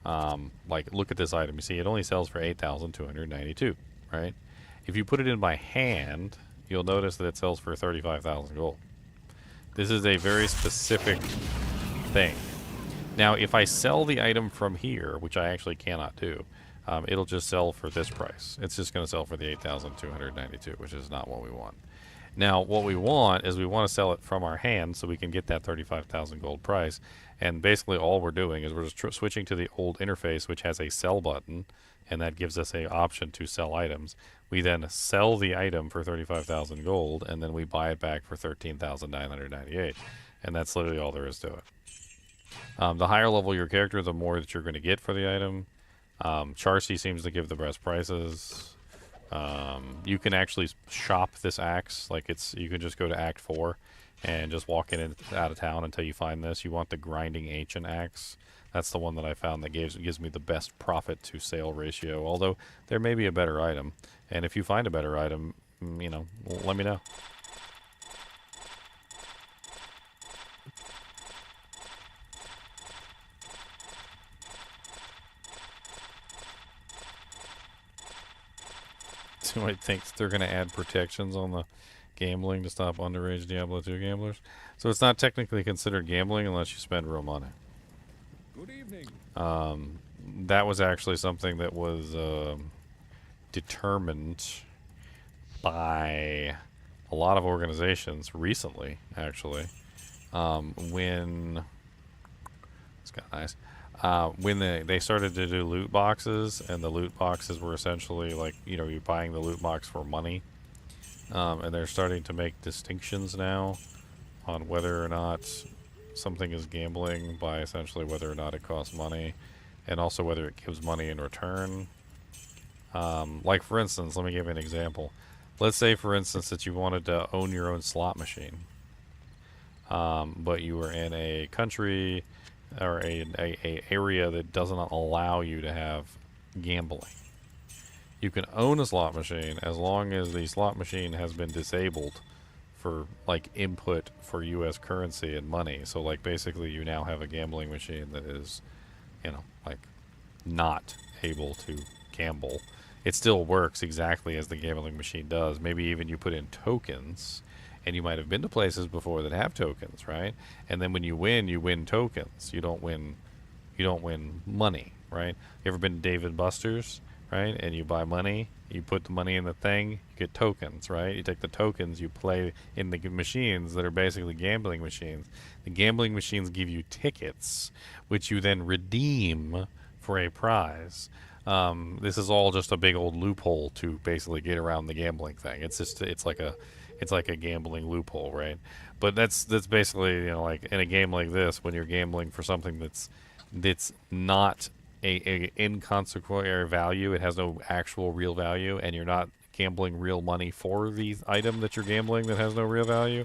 like look at this item, you see it only sells for 8,292, right? If you put it in by hand, you'll notice that it sells for 35,000 gold. This is a very specific thing. Now, if I sell the item from here, which I actually cannot do, it'll just sell for this price. It's just going to sell for the 8,292, which is not what we want. Now, what we want is we want to sell it from our hand so we can get that 35,000 gold price. And basically all we're doing is we're just switching to the old interface, which has a sell button, and that gives us an option to sell items. We then sell the item for 35,000 gold, and then we buy it back for 13,998. And that's literally all there is to it. The higher level your character, the more that you're going to get for the item. Charcy seems to give the best prices. You can actually shop this axe. Like you can just go to Act 4 and just walk in and out of town until you find this. You want the grinding ancient axe. That's the one that I found that gives me the best profit to sale ratio. Although there may be a better item, and if you find a better item, you know, let me know. Somebody thinks they're going to add protections on the gambling to stop underage Diablo 2 gamblers. So it's not technically considered gambling unless you spend real money. Good evening. That was actually something that was determined by a lot of organizations recently, actually. When it's got nice. When they started to do loot boxes, and the loot boxes were essentially like, you know, you're buying the loot box for money, and they're starting to make distinctions now on whether or not something is gambling by essentially whether or not it costs money, and also whether it gives money in return. Like for instance, let me give you an example. Let's say for instance that you wanted to own your own slot machine, but you were in a country or a area that doesn't allow you to have gambling. You can own a slot machine as long as the slot machine has been disabled for like input for US currency and money. So like basically you now have a gambling machine that is, you know, like not able to gamble. It still works exactly as the gambling machine does. Maybe even you put in tokens, and you might have been to places before that have tokens, right? And then when you win tokens. You don't win money, right? You ever been to Dave & Buster's, right? And you buy money, you put the money in the thing, you get tokens, right? You take the tokens, you play in the machines that are basically gambling machines. The gambling machines give you tickets, which you then redeem for a prize. This is all just a big old loophole to basically get around the gambling thing. It's like a gambling loophole, right? But that's basically, you know, like in a game like this, when you're gambling for something that's not a inconsequential value, it has no actual real value, and you're not gambling real money for the item that you're gambling that has no real value,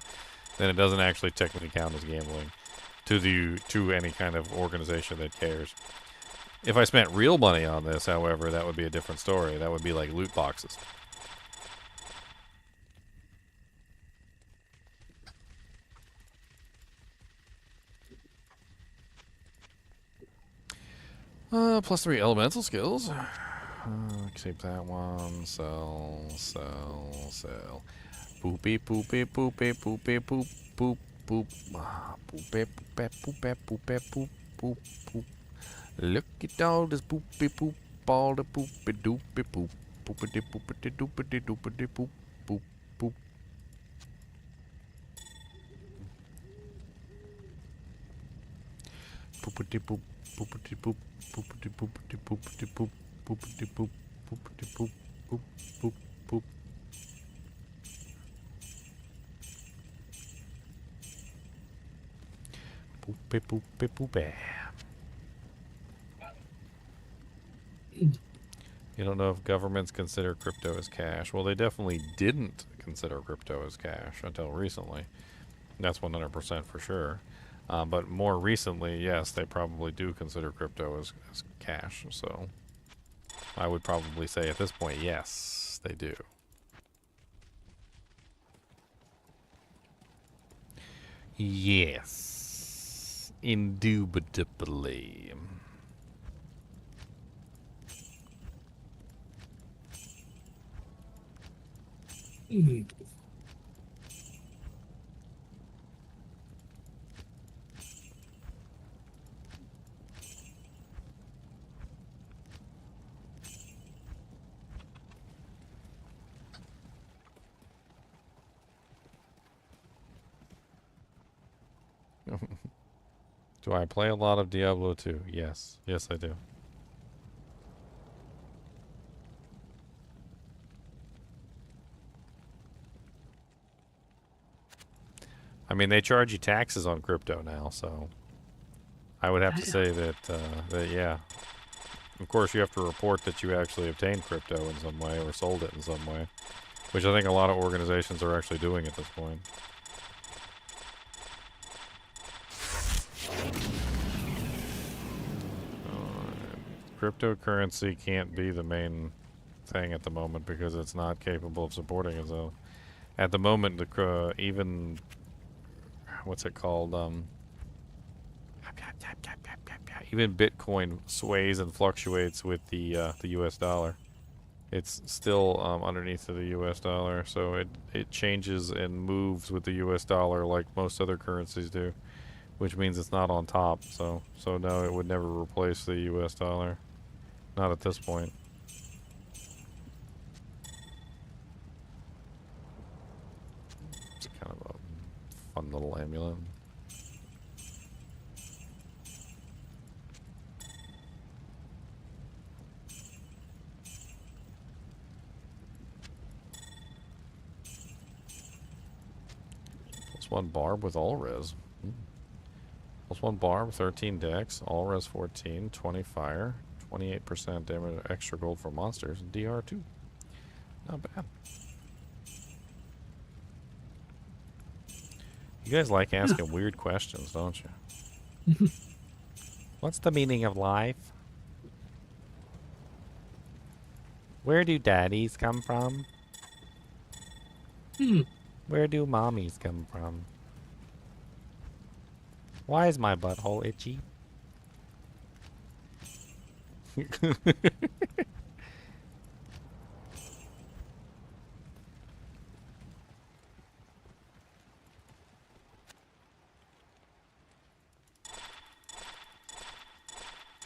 then it doesn't actually technically count as gambling to any kind of organization that cares. If I spent real money on this, however, that would be a different story. That would be like loot boxes. +3 elemental skills. Keep that one. Sell. Boopy, boopy, boopy, boopy, boop, boop, boop. Boopy, boopy, boopy, boopy, boop, boop, boop. Look at all this boopy, boop, all the boopy, doopy, boop. Boopity, boopity, doopity, doopity, boop, boop, boop. poopity poop, poopity poop, poopity poopity poopity poop, poopity poop, poopity poop, poop, poop, poop. Poopy poopy poopy. You don't know if governments consider crypto as cash. Well, they definitely didn't consider crypto as cash until recently. That's 100% for sure. But more recently, yes, they probably do consider crypto as cash. So I would probably say at this point, yes, they do. Yes, indubitably. Do I play a lot of Diablo 2? Yes. Yes, I do. I mean, they charge you taxes on crypto now, so I would have to say that yeah. Of course, you have to report that you actually obtained crypto in some way or sold it in some way, which I think a lot of organizations are actually doing at this point. Cryptocurrency can't be the main thing at the moment because it's not capable of supporting it. So, at the moment, even what's it called? Even Bitcoin sways and fluctuates with the U.S. dollar. It's still underneath of the U.S. dollar, so it changes and moves with the U.S. dollar like most other currencies do, which means it's not on top. So no, it would never replace the U.S. dollar. Not at this point. It's kind of a fun little amulet. +1 barb with all res. +1 barb, 13 dex, all res 14, 20 fire. 28% damage, extra gold for monsters, and DR2. Not bad. You guys like asking weird questions, don't you? What's the meaning of life? Where do daddies come from? Where do mommies come from? Why is my butthole itchy?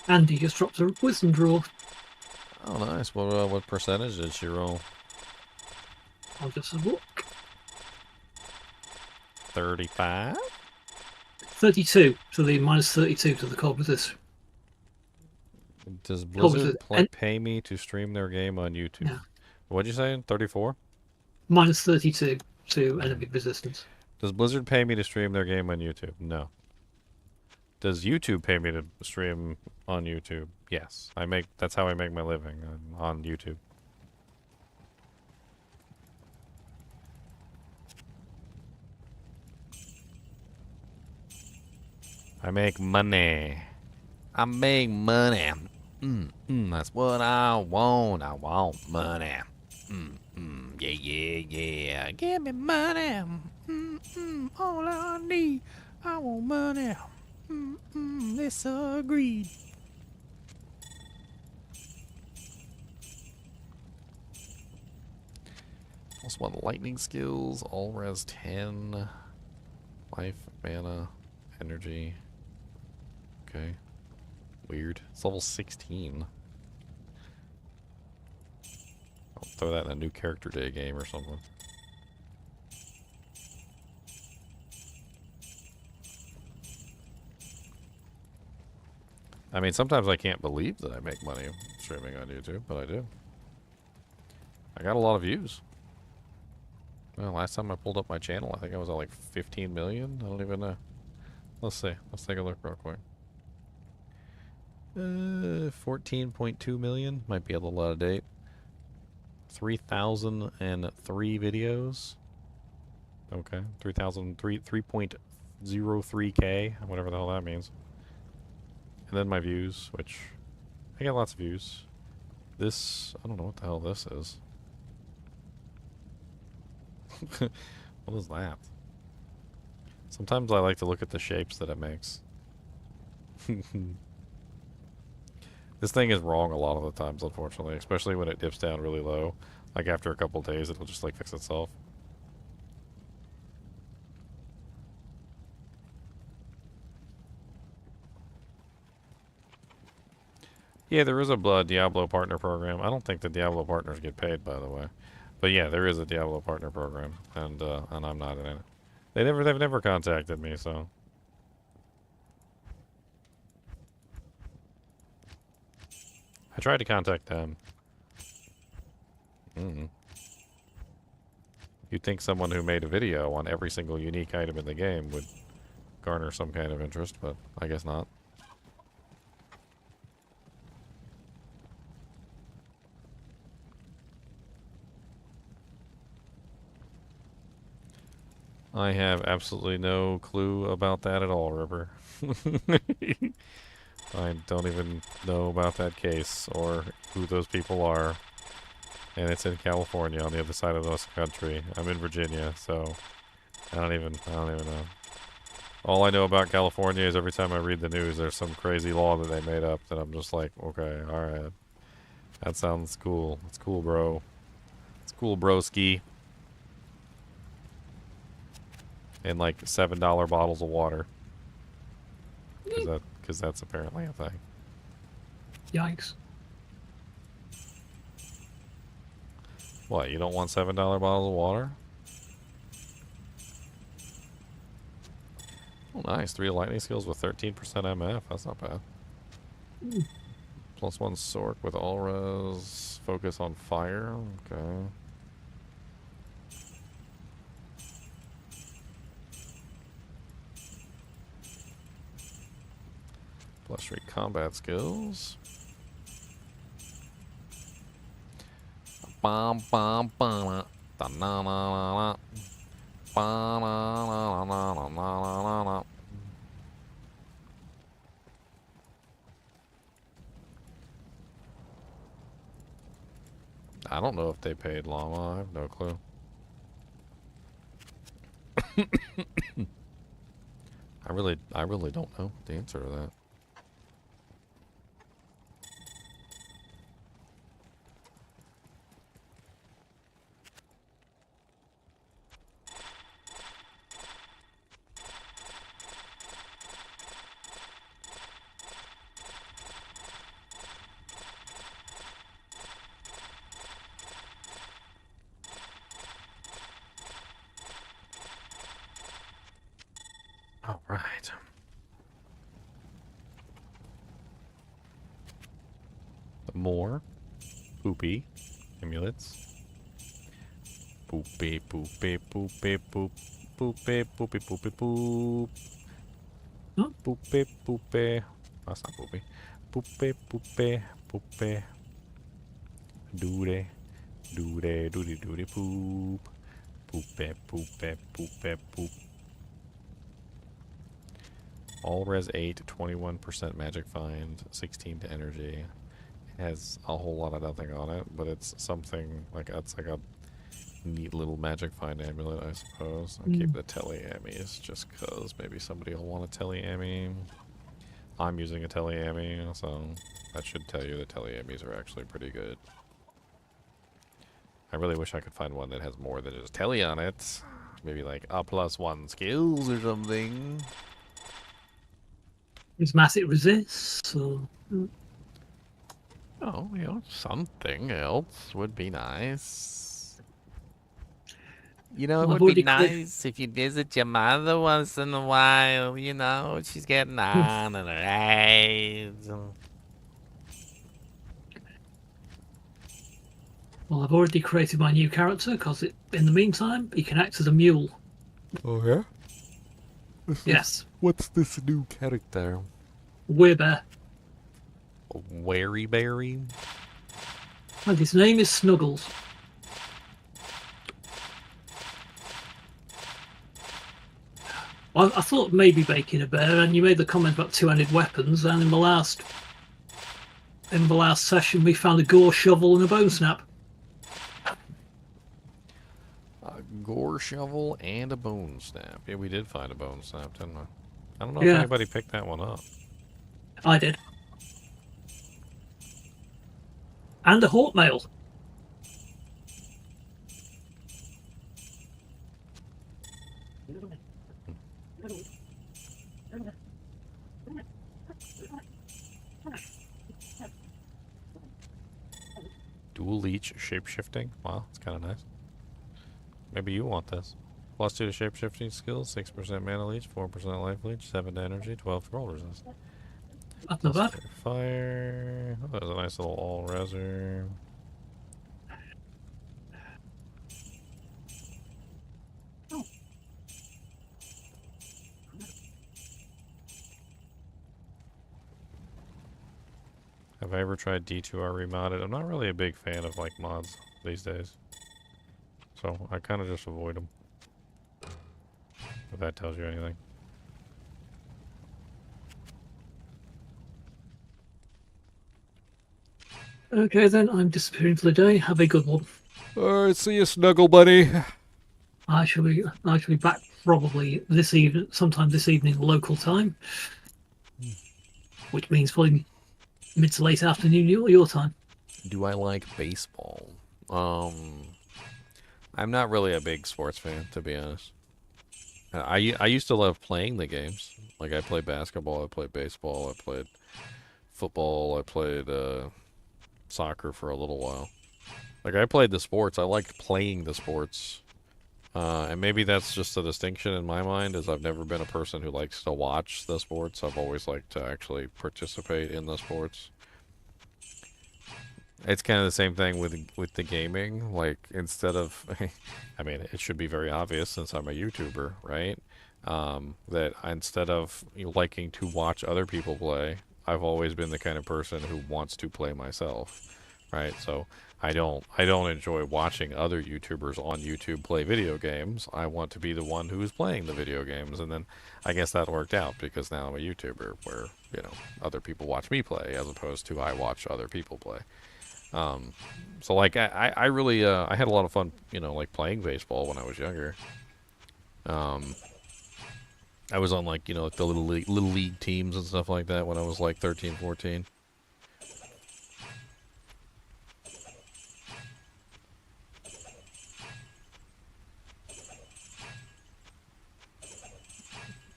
Andy just dropped a wisdom draw. Oh, nice. What percentage did she roll? I'll just look. 35? 32 to the minus 32 to the cold resist. Does Blizzard pay me to stream their game on YouTube? Yeah. What'd you say? 34? Minus 32 to enemy resistance. Does Blizzard pay me to stream their game on YouTube? No. Does YouTube pay me to stream on YouTube? Yes. That's how I make my living on YouTube. I make money. I make money. That's what I want. I want money. Yeah. Give me money. All I need. I want money. Let's agree. +1 lightning skills. All res 10. Life, mana, energy. Okay. Weird. It's level 16. I'll throw that in a new character day game or something. I mean, sometimes I can't believe that I make money streaming on YouTube, but I do. I got a lot of views. Well, last time I pulled up my channel, I think I was at like 15 million. I don't even know. Let's see. Let's take a look real quick. 14.2 million. Might be a little out of date. 3,003 videos. Okay. 3.03K, whatever the hell that means. And then my views, which I get lots of views. This, I don't know what the hell this is. What is that? Sometimes I like to look at the shapes that it makes. This thing is wrong a lot of the times, unfortunately, especially when it dips down really low. Like after a couple days, it'll just like fix itself. Yeah, there is a Diablo partner program. I don't think the Diablo partners get paid, by the way. But yeah, there is a Diablo partner program, and I'm not in it. They've never contacted me, so. I tried to contact them. You'd think someone who made a video on every single unique item in the game would garner some kind of interest, but I guess not. I have absolutely no clue about that at all, River. I don't even know about that case or who those people are. And it's in California on the other side of this country. I'm in Virginia, so I don't even know. All I know about California is every time I read the news, there's some crazy law that they made up that I'm just like, okay, alright. That sounds cool. It's cool, bro. It's cool, broski. And like $7 bottles of water. Because that's apparently a thing. Yikes. What, you don't want $7 bottles of water? Oh, nice. 3 lightning skills with 13% MF. That's not bad. +1 Sork with all res. Focus on fire. Okay. +3 combat skills. Bum bum bum. Da na na na. Ba na na na na na na. I don't know if they paid llama. I have no clue. I really don't know the answer to that. All right. More poopy amulets. Poopy, poopy, poopy, poop, poopy, poopy, poopy, poop. Poopy, poopy. That's not poopy. Poopy, poopy, poopy. Doody, doody, doody, doody, poop. Poopy, poopy, poopy, poop. All res 8, 21% magic find, 16 to energy. It has a whole lot of nothing on it, but it's something like it's like a neat little magic find amulet, I suppose. I'll keep the tele-ammies just cause maybe somebody will want a tele-ammie. I'm using a tele-ammie, so that should tell you the tele-ammies are actually pretty good. I really wish I could find one that has more than just tele on it. Maybe like a +1 skills or something. Is Mascot resists? Or... Oh, you know, something else would be nice. You know, it Well, I've would be already nice if you visit your mother once in a while. You know, she's getting on in her age. Well, I've already created my new character because in the meantime, he can act as a mule. Oh, yeah? Yes. What's this new character? Werebear. A Wereberry? And his name is Snuggles. I thought maybe making a bear, and you made the comment about two-handed weapons, and in the last session we found a gore shovel and a bone snap. A gore shovel and a bone snap. Yeah, we did find a bone snap, didn't we? I don't know Yeah. if anybody picked that one up. I did. And a hawk mail. Dual leech shapeshifting. Wow, that's kind of nice. Maybe you want this. +2 to shapeshifting skills, 6% mana leech, 4% life leech, 7 to energy, 12 to roll resist. That's not bad. Fire. Oh, there's a nice little all reserve. Have I ever tried D2R remodded? I'm not really a big fan of like mods these days, so I kind of just avoid them. If that tells you anything. Okay then, I'm disappearing for the day. Have a good one. Alright, see you, Snuggle Buddy. I shall be back probably this evening, sometime this evening local time, which means probably mid to late afternoon your time. Do I like baseball? I'm not really a big sports fan, to be honest. I used to love playing the games. Like, I played basketball, I played baseball, I played football, I played soccer for a little while. Like, I played the sports. I liked playing the sports. And maybe that's just a distinction in my mind, as I've never been a person who likes to watch the sports. I've always liked to actually participate in the sports. It's kind of the same thing with the gaming. Like, instead of, I mean, it should be very obvious since I'm a YouTuber, right? That instead of liking to watch other people play, I've always been the kind of person who wants to play myself, right? So I don't enjoy watching other YouTubers on YouTube play video games. I want to be the one who is playing the video games, and then I guess that worked out because now I'm a YouTuber where, you know, other people watch me play as opposed to I watch other people play. So like I really I had a lot of fun, you know, like playing baseball when I was younger. I was on like, you know, like the little league teams and stuff like that when I was like 13, 14.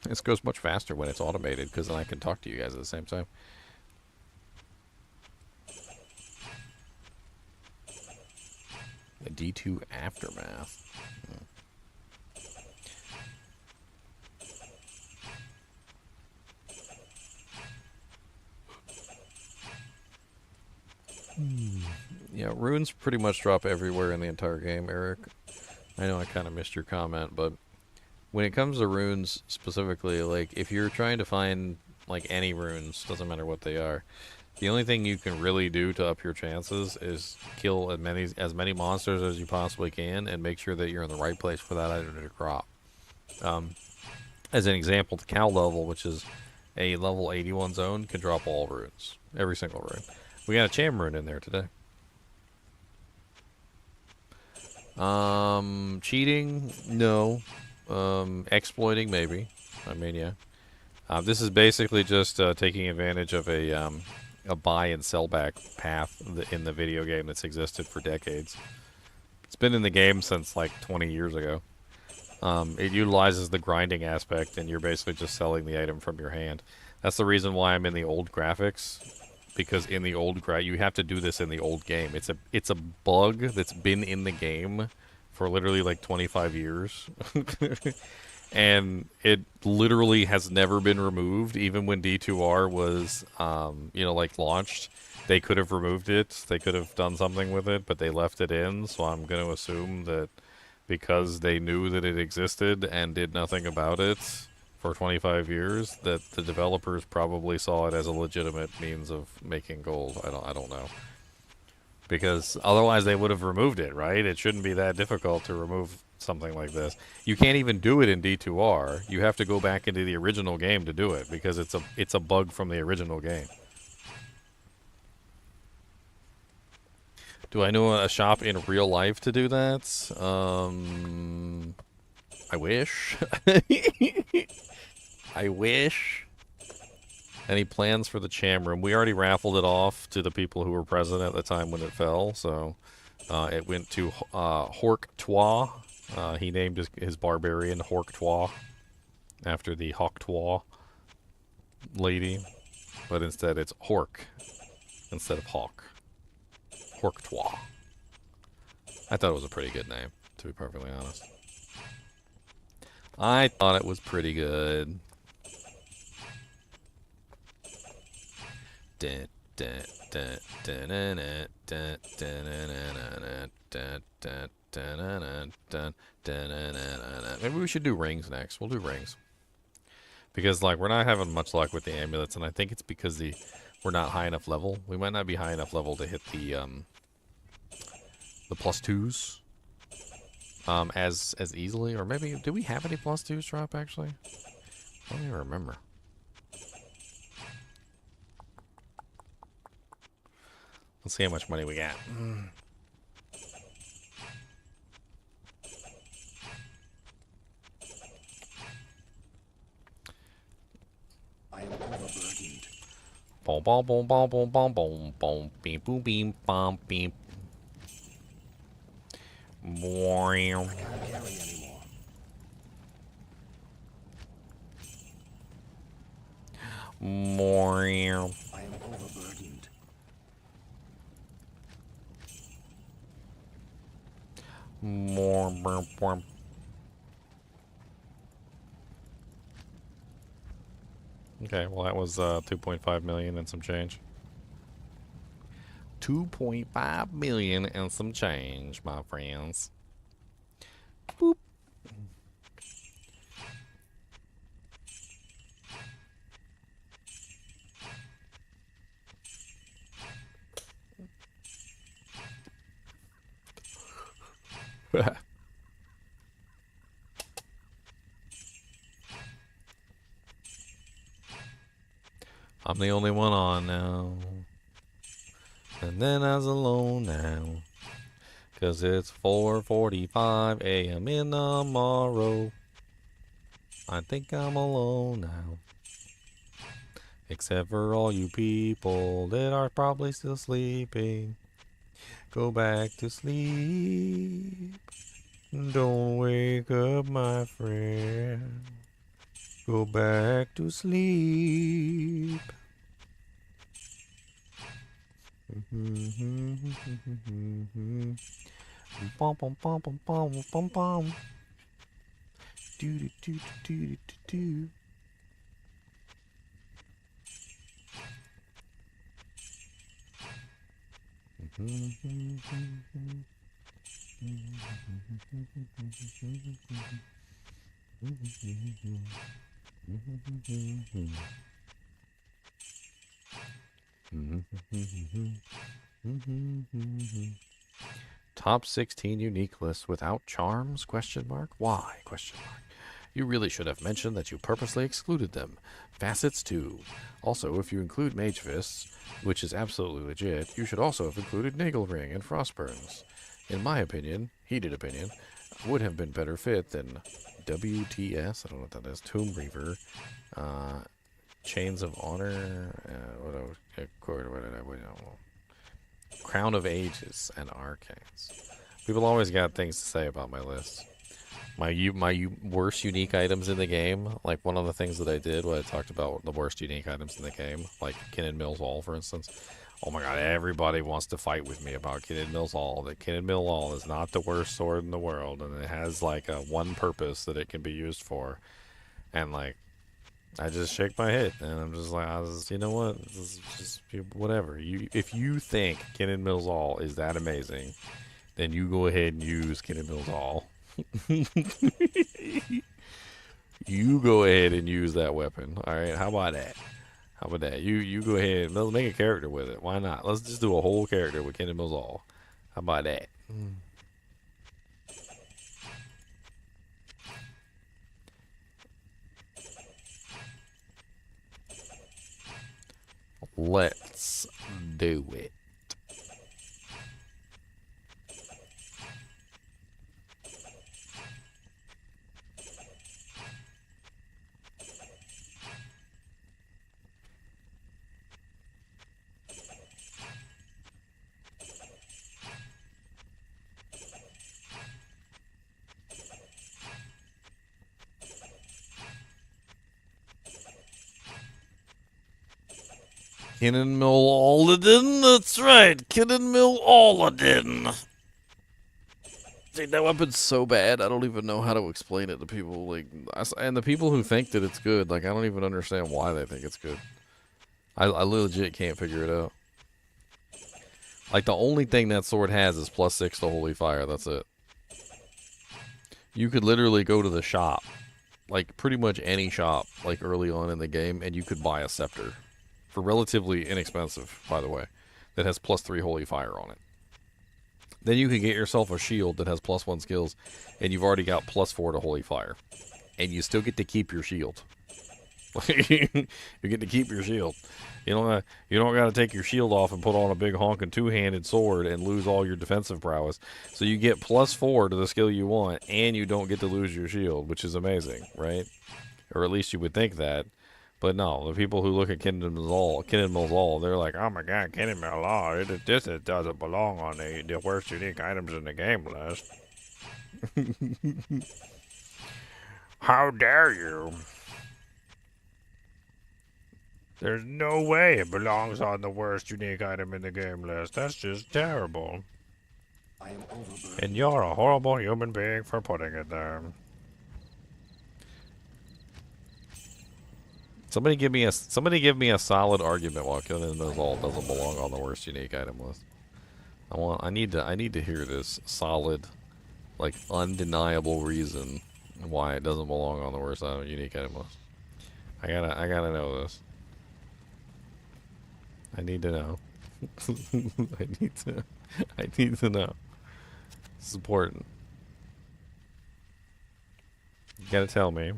This goes much faster when it's automated because then I can talk to you guys at the same time. The D2 Aftermath. Yeah, runes pretty much drop everywhere in the entire game, Eric. I know I kind of missed your comment, but when it comes to runes specifically, like if you're trying to find like any runes, doesn't matter what they are, the only thing you can really do to up your chances is kill as many monsters as you possibly can and make sure that you're in the right place for that item to drop. As an example, the cow level, which is a level 81 zone, can drop all runes. Every single rune. We got a cham rune in there today. Cheating? No. Exploiting? Maybe. I mean, yeah. This is basically just taking advantage of a buy and sell back path in the video game that's existed for decades. It's been in the game since like 20 years ago. It utilizes the grinding aspect, and you're basically just selling the item from your hand. That's the reason why I'm in the old graphics, because in the old you have to do this in the old game. It's a bug that's been in the game for literally like 25 years. And it literally has never been removed. Even when D2R was, you know, like launched, they could have removed it. They could have done something with it, but they left it in. So I'm going to assume that because they knew that it existed and did nothing about it for 25 years, that the developers probably saw it as a legitimate means of making gold. I don't know. Because otherwise they would have removed it, right? It shouldn't be that difficult to remove something like this. You can't even do it in D2R. You have to go back into the original game to do it because it's a bug from the original game. Do I know a shop in real life to do that? I wish. I wish. Any plans for the Cham Room? We already raffled it off to the people who were present at the time when it fell, so it went to Hork-Twa. He named his barbarian Hork-Twa after the Hawk-Twa lady, but instead it's Hork instead of Hawk. Hork-Twa. I thought it was a pretty good name, to be perfectly honest. I thought it was pretty good. Maybe we should do rings next. We'll do rings. Because, like, we're not having much luck with the amulets, and I think it's because we're not high enough level. We might not be high enough level to hit the +2s as easily. Or maybe, do we have any +2s drop, actually? I don't even remember. Let's see how much money we got. I am overburdened. Boom, boom, boom, boom, boom, boom, boom, boom, beam, boom, beam, bom, beam. Wow. I can't carry anymore. Wow. I am overburdened. More. Okay, well that was 2.5 million and some change. 2.5 million and some change, my friends. Boop. I'm the only one on now. And then I was alone now. 'Cause it's 4:45 a.m. in the morrow. I think I'm alone now. Except for all you people that are probably still sleeping. Go back to sleep. Don't wake up, my friend. Go back to sleep. Bum bum bum bum bum bum bum. Do do do do do do. Top 16 unique list without charms? Question mark. Why? Question mark. You really should have mentioned that you purposely excluded them. Facets too. Also, if you include Mage Fists, which is absolutely legit, you should also have included Nagel Ring and Frostburns. In my opinion, heated opinion, would have been better fit than WTS, I don't know what that is, Tomb Reaver, Chains of Honor, Crown of Ages, and Arcanes. People always got things to say about my list. My worst unique items in the game, like one of the things that I did when I talked about the worst unique items in the game, like Kinnan Mill's Wall, for instance, Oh my god, everybody wants to fight with me about Kinnan Mills All. That Kinnan Mill All is not the worst sword in the world, and it has like a one purpose that it can be used for. And like, I just shake my head, and I'm just like, you know what? This is just whatever. If you think Kinnan Mills All is that amazing, then you go ahead and use Kinnan Mills All. You go ahead and use that weapon. All right, how about that? How about that? You go ahead and let's make a character with it. Why not? Let's just do a whole character with Kinnan Mills All. How about that? Let's do it. Kinnan Mill Alden, that's right. Kinnan Mill Alden. Dude, that weapon's so bad, I don't even know how to explain it to people. Like, and the people who think that it's good, like, I don't even understand why they think it's good. I legit can't figure it out. Like, the only thing that sword has is +6 to Holy Fire, that's it. You could literally go to the shop, like, pretty much any shop, like, early on in the game, and you could buy a scepter. For relatively inexpensive, by the way, that has +3 Holy Fire on it. Then you can get yourself a shield that has +1 skills, and you've already got +4 to Holy Fire. And you still get to keep your shield. You get to keep your shield. You don't got to take your shield off and put on a big honking two-handed sword and lose all your defensive prowess. So you get +4 to the skill you want, and you don't get to lose your shield, which is amazing, right? Or at least you would think that. But no, the people who look at Kinnan Mills All, they're like, oh my god, Kinnan Mills All, this doesn't belong on the worst unique items in the game list. How dare you? There's no way it belongs on the worst unique item in the game list. That's just terrible. And you're a horrible human being for putting it there. Somebody give me a solid argument why Kinnan Mills All doesn't belong on the worst unique item list. I need to hear this solid, like, undeniable reason why it doesn't belong on the worst unique item list. I gotta know this. I need to know. I need to know. It's important. You gotta tell me.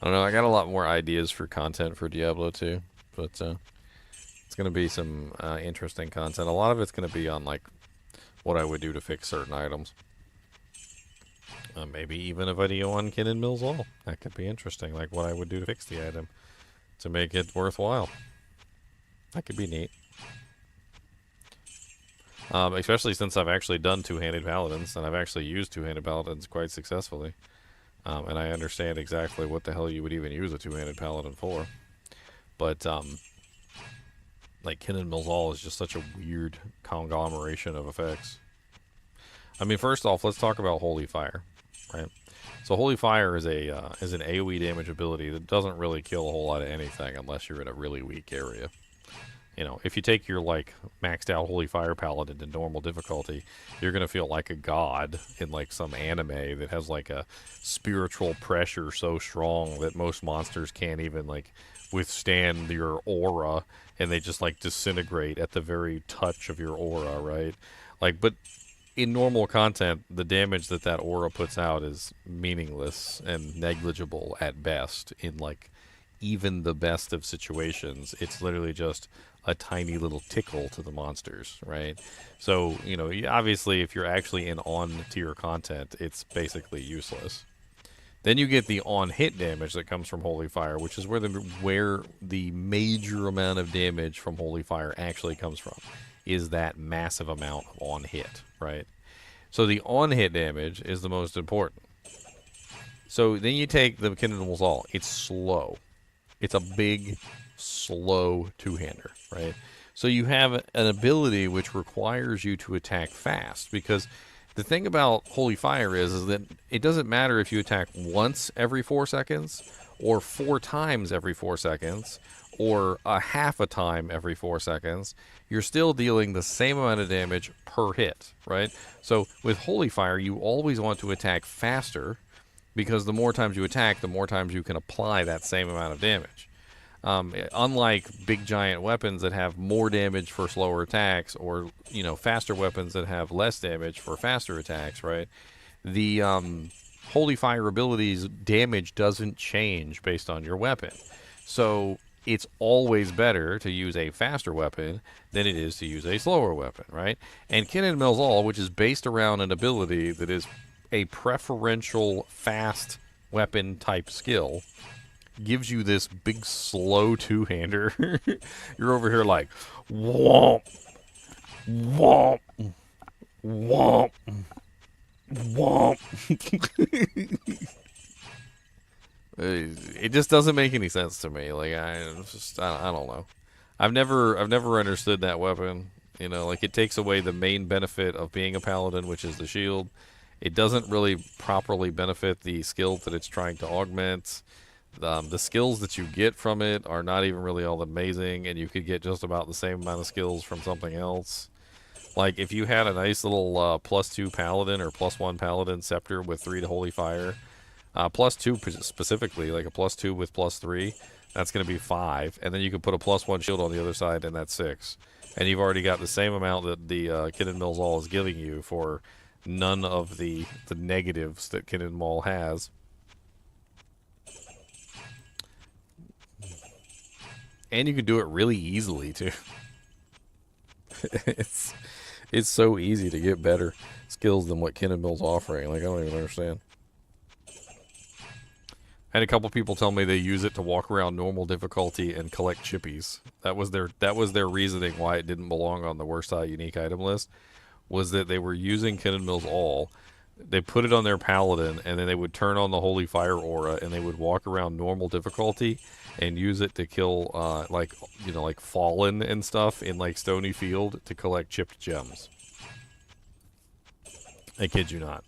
I don't know, I got a lot more ideas for content for Diablo 2, but it's going to be some interesting content. A lot of it's going to be on, like, what I would do to fix certain items. Maybe even a video on Kinnan Mills All. That could be interesting, like what I would do to fix the item to make it worthwhile. That could be neat. Especially since I've actually done two-handed paladins, and I've actually used two-handed paladins quite successfully. And I understand exactly what the hell you would even use a two-handed paladin for. But, like, Kinnan Mills All is just such a weird conglomeration of effects. I mean, first off, let's talk about Holy Fire, right? So Holy Fire is an AoE damage ability that doesn't really kill a whole lot of anything unless you're in a really weak area. You know, if you take your, like, maxed out Holy Fire Paladin to normal difficulty, you're going to feel like a god in, like, some anime that has, like, a spiritual pressure so strong that most monsters can't even, like, withstand your aura, and they just, like, disintegrate at the very touch of your aura, right? Like, but in normal content, the damage that aura puts out is meaningless and negligible at best in, like, even the best of situations. It's literally just a tiny little tickle to the monsters, right? So, you know, obviously if you're actually in on-tier content, it's basically useless. Then you get the on-hit damage that comes from Holy Fire, which is where the major amount of damage from Holy Fire actually comes from, is that massive amount of on-hit, right? So the on-hit damage is the most important. So then you take the Kindle's All. It's slow. It's a big, slow two-hander, right? So you have an ability which requires you to attack fast, because the thing about Holy Fire is that it doesn't matter if you attack once every 4 seconds, or 4 times every 4 seconds, or a half a time every 4 seconds. You're still dealing the same amount of damage per hit, right? So with Holy Fire, you always want to attack faster, because the more times you attack, the more times you can apply that same amount of damage. Unlike big giant weapons that have more damage for slower attacks, or faster weapons that have less damage for faster attacks, right? The Holy Fire ability's damage doesn't change based on your weapon. So it's always better to use a faster weapon than it is to use a slower weapon, right? And Kinnan Mills All, which is based around an ability that is a preferential fast weapon type skill, gives you this big slow two-hander. You're over here like womp, womp, womp, womp. It just doesn't make any sense to me. Like I don't know. I've never understood that weapon. Like it takes away the main benefit of being a paladin, which is the shield. It doesn't really properly benefit the skill that it's trying to augment. The skills that you get from it are not even really all that amazing, and you could get just about the same amount of skills from something else. Like if you had a nice little +2 paladin or +1 paladin scepter with 3 to Holy Fire, +2 specifically, like a +2 with +3, that's going to be 5, and then you could put a +1 shield on the other side, and that's 6. And you've already got the same amount that the Kinnan Mills All is giving you for none of the negatives that Kinnan Mall has. And you can do it really easily too. It's so easy to get better skills than what Kinnan Mill's offering. Like I don't even understand. I had a couple people tell me they use it to walk around normal difficulty and collect chippies. That was their reasoning why it didn't belong on the worst unique item list. Was that they were using Kinnan Mills All. They put it on their paladin, and then they would turn on the Holy Fire aura, and they would walk around normal difficulty and use it to kill, like Fallen and stuff in like Stony Field to collect chipped gems. I kid you not.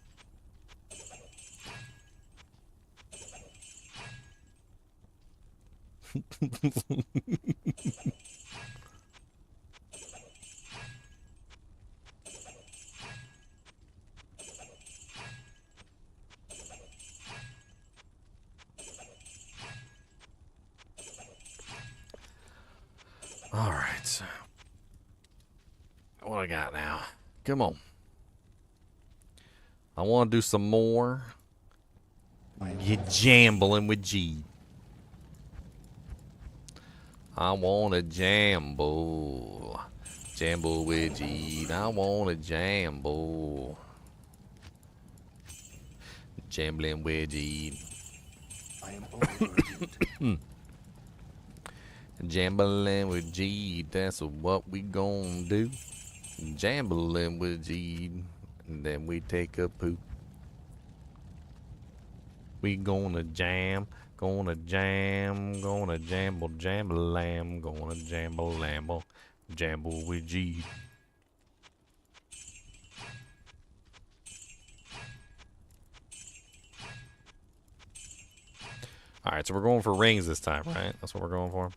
All right. What I got now? Come on. I want to do some more. Get jambling with G. I want to jamble. Jamble with G. I want to jamble. Jambling with G. I am overburdened. Jambling with G, that's what we gon' do. Jambling with G, and then we take a poop. We gonna jam, gonna jamble, jamble lamb, gonna jamble lamble, jamble with G. Alright, so we're going for rings this time, right? That's what we're going for.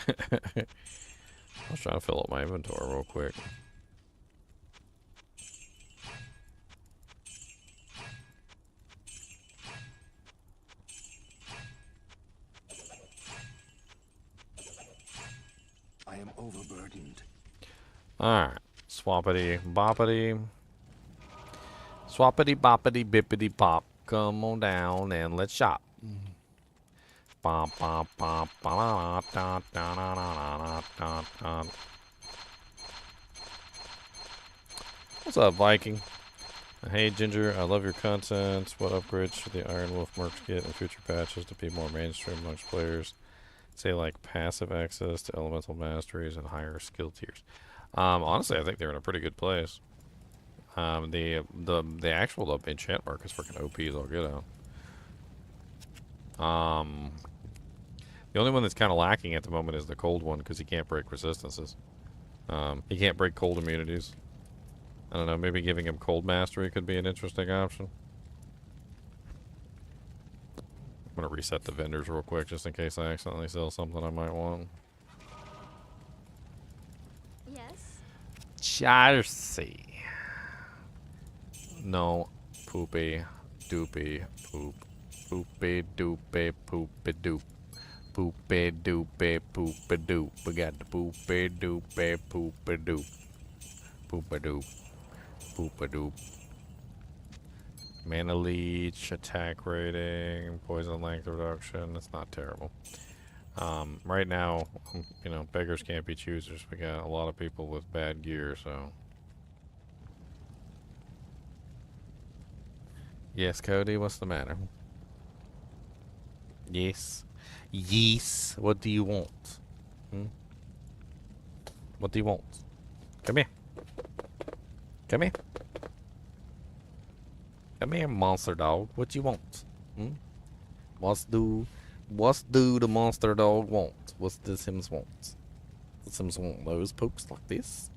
I was trying to fill up my inventory real quick. I am overburdened. Alright, Swappity boppity. Swappity boppity bippity pop. Come on down and let's shop. Bum, bum, bum, ba, da, da, da, da, da, da. What's up, Viking? Hey, Ginger, I love your content. What upgrades should the Iron Wolf mercs get in future patches to be more mainstream amongst players? Say, like, passive access to elemental masteries and higher skill tiers. Honestly, I think they're in a pretty good place. The actual enchant mark is freaking OP as all get out. The only one that's kind of lacking at the moment is the cold one because he can't break resistances. He can't break cold immunities. I don't know, maybe giving him cold mastery could be an interesting option. I'm gonna reset the vendors real quick just in case I accidentally sell something I might want. Yes. Chelsea. No. Poopy. Doopy. Poop. Poopy doopy poopy doop. Poopy doopy poopy doop. We got the poopy doopy poopy doop. Poopy doop. Poopy doop. Mana leech, attack rating, poison length reduction. It's not terrible. Right now, you know, beggars can't be choosers. We got a lot of people with bad gear, so. Yes, Cody, what's the matter? Yes. Yes. What do you want? Hmm? What do you want? Come here. Come here. Come here, monster dog. What you want? Hmm? What's do the monster dog want? What's this Sims want? The Sims want nose pokes like this.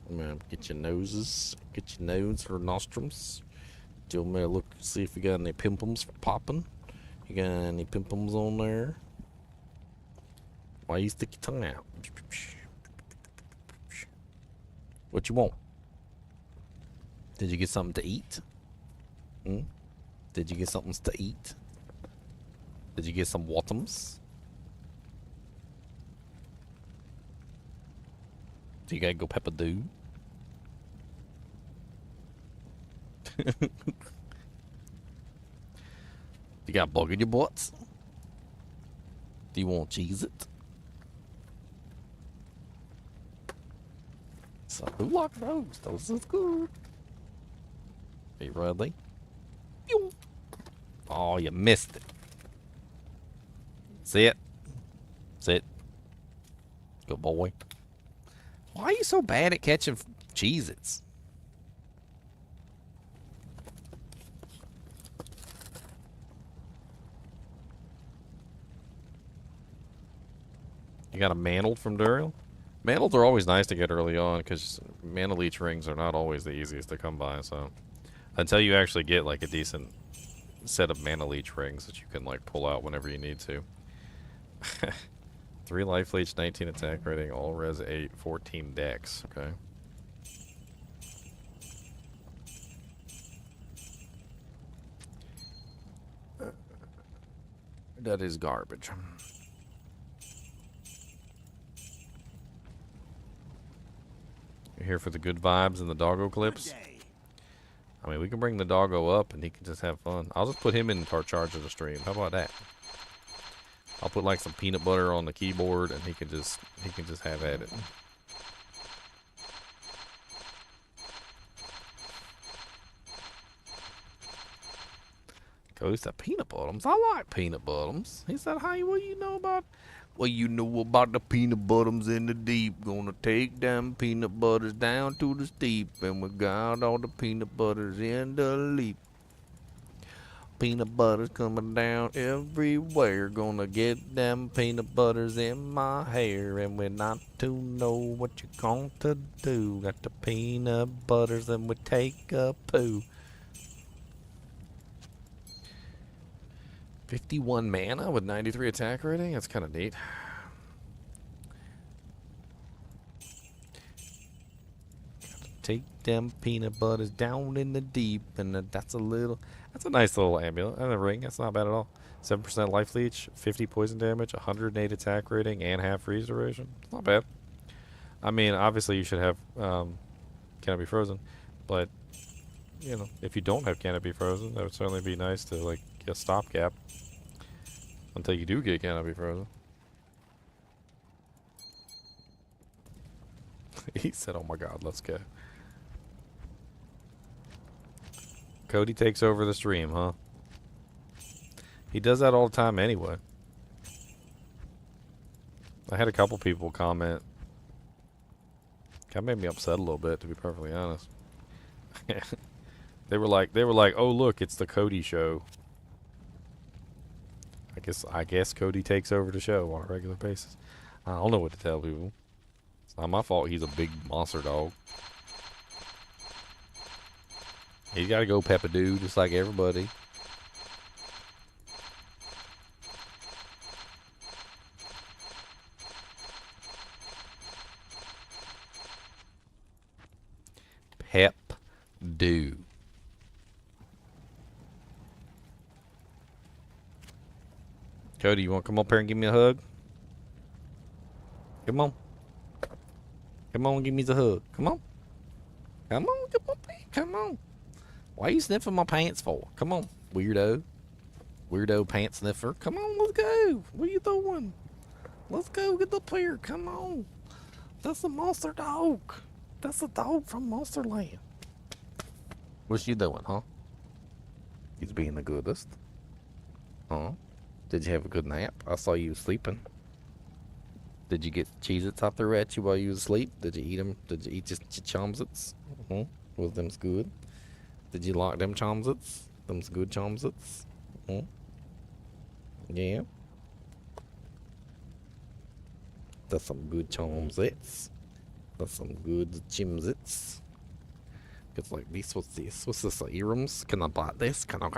I'm gonna get your noses, get your nose or nostrils. Do me look, see if you got any pimpums for popping. You got any pimpums on there? Why you stick your tongue out? What you want? Did you get something to eat? Hmm? Did you get something to eat? Did you get some watums? Do you gotta go pepper do? You got bug in your butts? Do you want cheese it? So who like those? Those is good. Are you ready? Oh, you missed it. See it? See it? Good boy. Why are you so bad at catching Cheez-Its? You got a mantled from Duriel? Mantles are always nice to get early on because mana leech rings are not always the easiest to come by, so until you actually get like a decent set of mana leech rings that you can like pull out whenever you need to. 3 life leech, 19 attack rating, all res 8, 14 dex, okay. That is garbage. You're here for the good vibes and the doggo clips? I mean, we can bring the doggo up and he can just have fun. I'll just put him in charge of the stream. How about that? I'll put like some peanut butter on the keyboard and he can just have at it. Goes to peanut butters. I like peanut butters. He said, "Hey, what you know about?" Well, you know about the peanut butters in the deep. Gonna take them peanut butters down to the steep, and we got all the peanut butters in the leap. Peanut butters coming down everywhere. Gonna get them peanut butters in my hair, and we're not to know what you're going to do. Got the peanut butters, and we take a poo. 51 mana with 93 attack rating? That's kind of neat. Take them peanut butters down in the deep, and that's a nice little amulet and a ring. That's not bad at all. 7% life leech, 50 poison damage, 108 attack rating, and half freeze duration. It's not bad. I mean, obviously you should have Canopy Frozen. But, you know, if you don't have Canopy Frozen, that would certainly be nice to, like, get a stopgap until you do get Canopy Frozen. He said, oh my god, let's go. Cody takes over the stream, huh? He does that all the time anyway. I had a couple people comment. Kind of made me upset a little bit, to be perfectly honest. They were like, oh look, it's the Cody show. I guess Cody takes over the show on a regular basis. I don't know what to tell people. It's not my fault he's a big monster dog. He's got to go pep-a-doo just like everybody. Pep-do. Cody, you want to come up here and give me a hug? Come on. Come on, give me the hug. Come on. Come on, come on, come on. Why are you sniffing my pants for? Come on, weirdo. Weirdo pants sniffer. Come on, let's go. What are you doing? Let's go, get up here. Come on. That's a monster dog. That's a dog from Monsterland. What you doing, huh? He's being the goodest. Huh? Did you have a good nap? I saw you sleeping. Did you get Cheez-Its I threw at you while you was asleep? Did you eat them? Did you eat just Chomsits? Was them's good? Did you like them Chomsits? Them's good Chomsits? Yeah. That's some good Chomsits. That's some good Chimsits. It's like this. What's this? What's this? Earums? Can I bite this? Can I?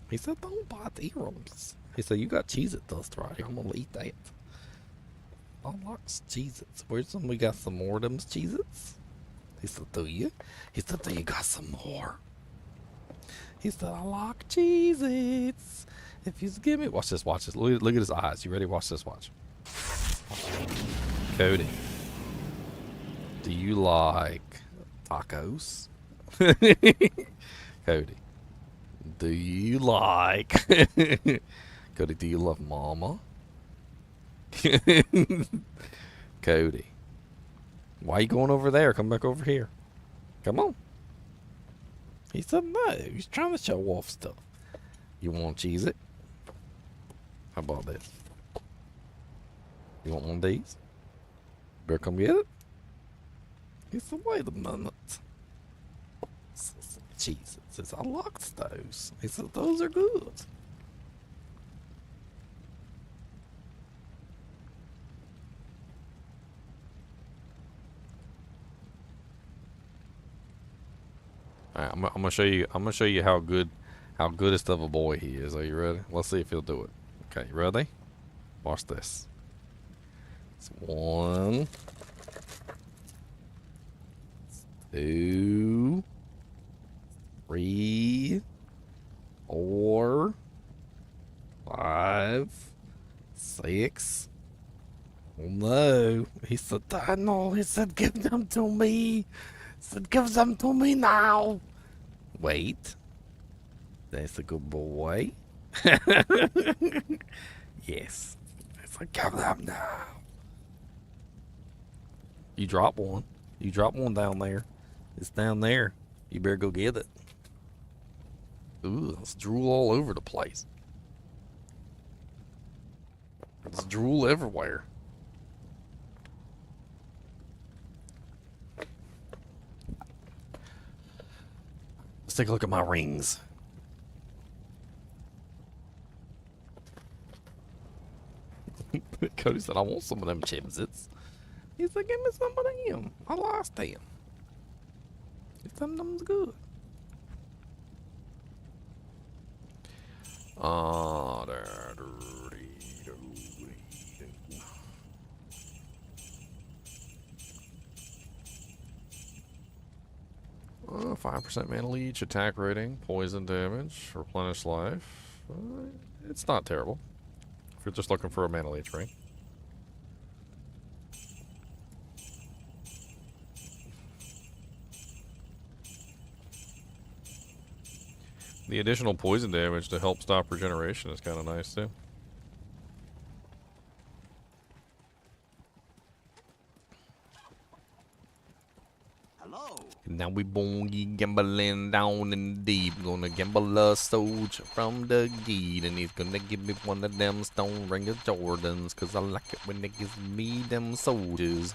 He said, don't bite the earums. He said, you got Cheez-It dust right here. I'm gonna eat that. Unlocks Cheez-Its. Where's some? We got some more of them Cheez-Its. He said, do you? He said, do you got some more? He said, I like Cheez-Its. If you just give me, watch this, watch this. Look at his eyes. You ready? Watch this, watch. Cody, do you like tacos? Cody, do you like? Cody, do you love mama? Cody, why are you going over there? Come back over here. Come on. He said no. He's trying to show off stuff. You want to cheese it? How about this? You want one of these? Better come get it. He said, wait a minute. Cheez-Its. He says, I liked those. He said, those are good. Alright, I'm gonna show you. I'm gonna show you how goodest of a boy he is. Are you ready? Let's see if he'll do it. Okay, you ready? Watch this. It's 1, 2, 3, 4, 5, 6. Oh no! He said, no. He said, give them to me. He said, give them to me now. Wait. That's a good boy. Yes. It's like, give them now. You drop one. You drop one down there. It's down there. You better go get it. Ooh, it's drool all over the place. It's drool everywhere. Let's take a look at my rings. Cody said, I want some of them Chimsits. He said, give me some of them. I lost them. He said, them's good. Oh, 5% mana leech, attack rating, poison damage, replenish life. It's not terrible if you're just looking for a mana leech ring. The additional poison damage to help stop regeneration is kind of nice too. Now we boogie gambling down in the deep. Gonna gamble a soldier from the gate. And he's gonna give me one of them stone ringer Jordans. Cause I like it when it gives me them soldiers.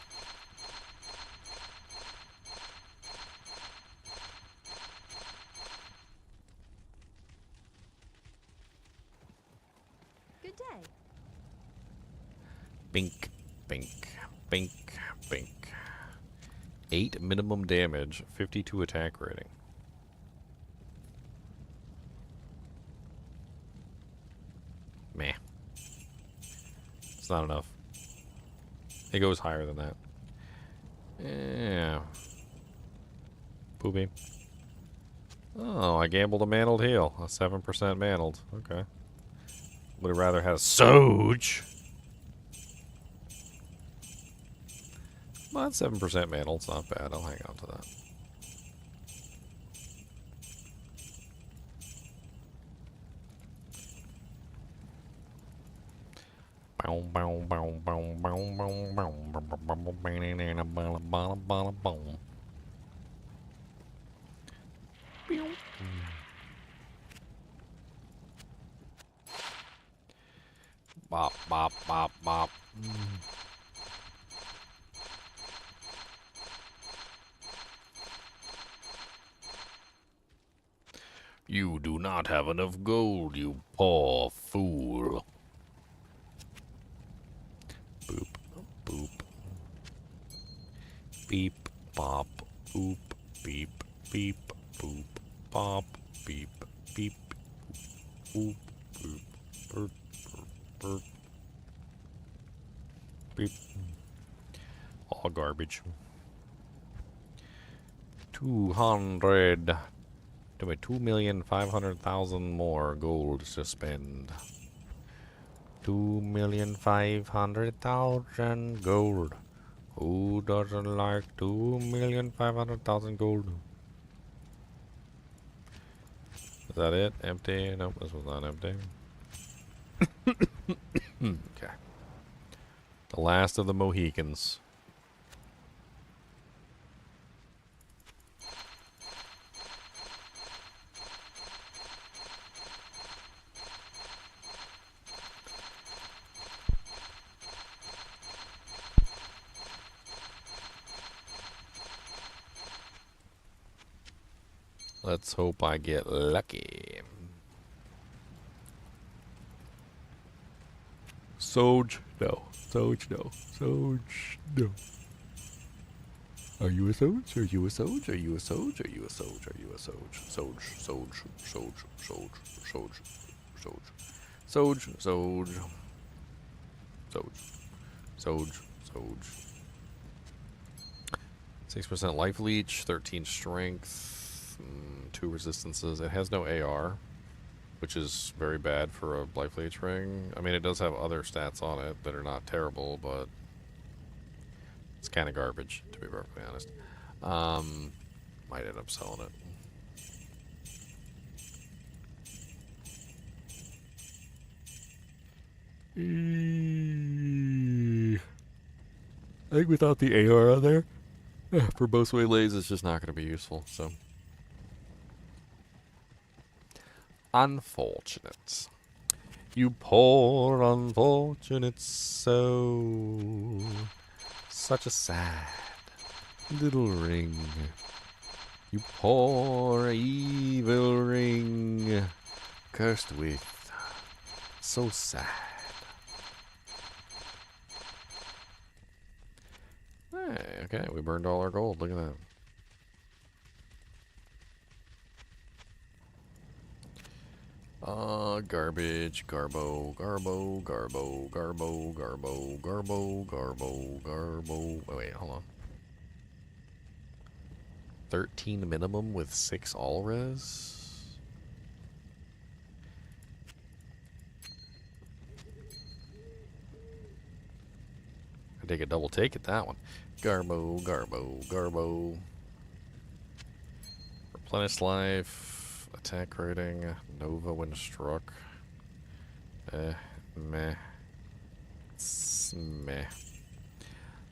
Good day. Bink, bink, bink, bink. 8 minimum damage, 52 attack rating. Meh. It's not enough. It goes higher than that. Yeah. Poopy. Oh, I gambled a mantled heal. A 7% mantled. Okay. Would have rather had a Soge. Well, 7% mantle. It's not bad. I'll hang on to that. Bop, bop, bop, bop. You do not have enough gold, you poor fool. Boop, boop. Beep, bop, boop, beep, beep, boop, bop, beep, beep, boop, boop, burp, burp, burp. Beep. All garbage. 200. 2,500,000 more gold to spend. 2,500,000 gold. Who doesn't like 2,500,000 gold? Is that it? Empty? Nope, this was not empty. Okay. The last of the Mohicans. Let's hope I get lucky. Soge, no. Soge, no. Soge, no. Are you a Soge? Are you a Soge? Are you a Soge? Are you a Soge? Are you a Soge? Soge, Soge, Soge, Soge, Soge, Soge, Soge, Soge, Soge, Soge, Soge. 6% life leech, 13 strength. 2 resistances. It has no AR, which is very bad for a life leech ring. I mean, it does have other stats on it that are not terrible, but it's kind of garbage, to be perfectly honest. Might end up selling it. I think without the AR on there, for both waylays, it's just not going to be useful, so. Unfortunate. You poor unfortunate soul. Such a sad little ring. You poor evil ring. Cursed with. So sad. Hey, okay, we burned all our gold. Look at that. Garbage, garbo, garbo, garbo, garbo, garbo, garbo, garbo, garbo. Oh, wait, hold on. 13 minimum with 6 all res? I take a double take at that one. Garbo, garbo, garbo. Replenish life. Attack rating, Nova when struck. Meh. Meh.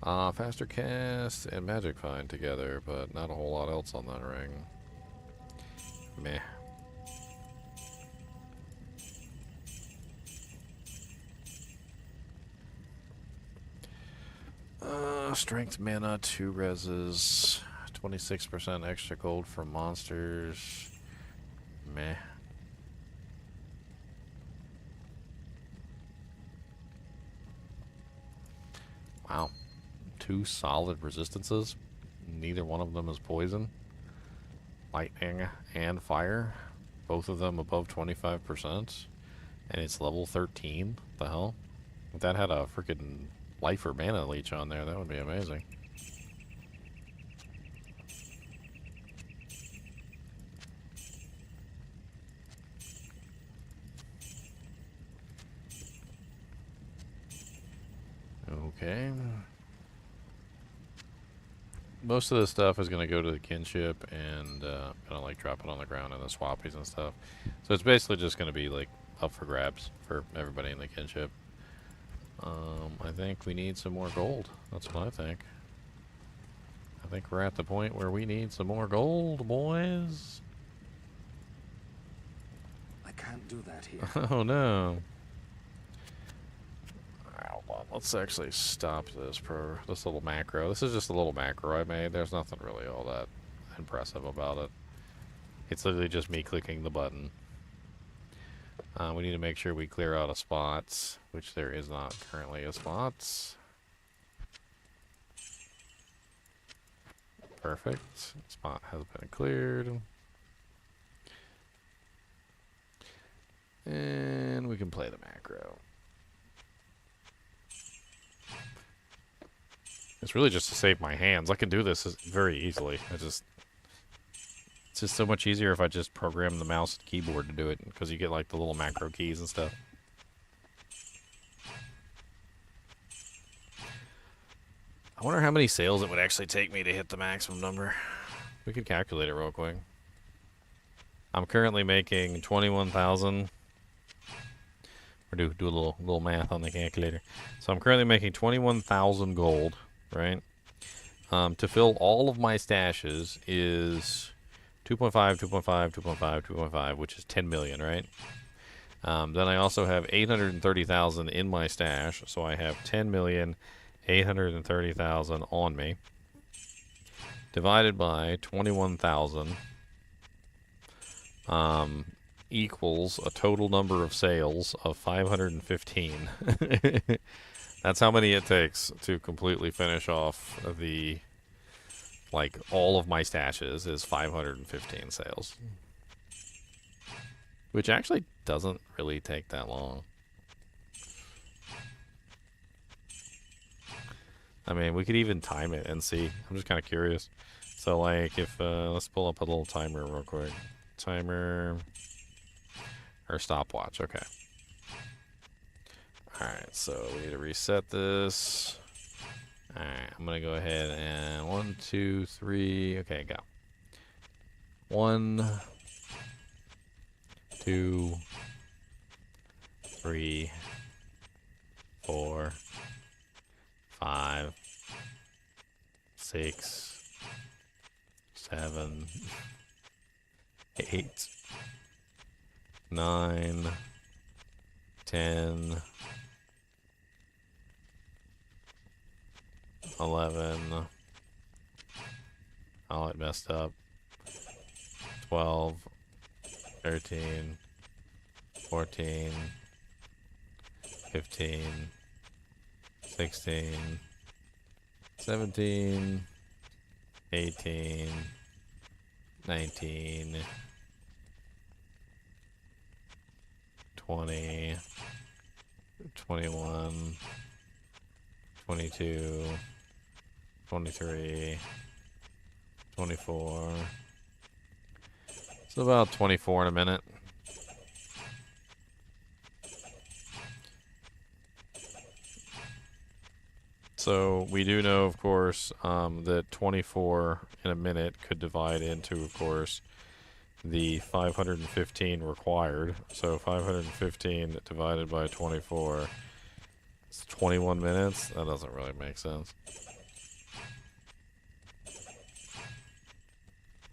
Faster cast and magic find together, but not a whole lot else on that ring. Meh. Strength mana, 2 reses, 26% extra gold for monsters. Meh. Wow. 2 solid resistances. Neither one of them is poison. Lightning and fire. Both of them above 25%. And it's level 13. What the hell? If that had a freaking life or mana leech on there, that would be amazing. Okay. Most of this stuff is going to go to the Kinship and kind of like drop it on the ground in the swappies and stuff. So it's basically just going to be like up for grabs for everybody in the Kinship. I think we need some more gold. That's what I think. I think we're at the point where we need some more gold, boys. I can't do that here. Oh no. Let's actually stop this little macro. This is just a little macro I made. There's nothing really all that impressive about it. It's literally just me clicking the button. We need to make sure we clear out a spot, which there is not currently a spot. Perfect. Spot has been cleared. And we can play the macro. It's really just to save my hands. I can do this very easily. It's just so much easier if I just program the mouse and keyboard to do it, because you get like the little macro keys and stuff. I wonder how many sales it would actually take me to hit the maximum number. We could calculate it real quick. I'm currently making 21,000. Or do a little math on the calculator. So I'm currently making 21,000 gold, right? To fill all of my stashes is 2.5, 2.5, 2.5, 2.5, which is 10 million, right? Then I also have 830,000 in my stash, so I have 10,830,000 on me. Divided by 21,000 equals a total number of sales of 515. That's how many it takes to completely finish off the, like, all of my stashes is 515 sales. Which actually doesn't really take that long. I mean, we could even time it and see. I'm just kind of curious. So, like, if, let's pull up a little timer real quick. Timer, or stopwatch, okay. Alright, so we need to reset this. Alright, I'm gonna go ahead and 1, 2, 3, okay, go. 1, 2, 3, 4, 5, 6, 7, 8, 9, 10, 11. Oh, it messed up. 12, 13, 14, 15, 16, 17, 18, 19, 20, 21, 22, 23, 24. It's about 24 in a minute. So we do know, of course, that 24 in a minute could divide into, of course, the 515 required. So 515 divided by 24. It's 21 minutes. That doesn't really make sense.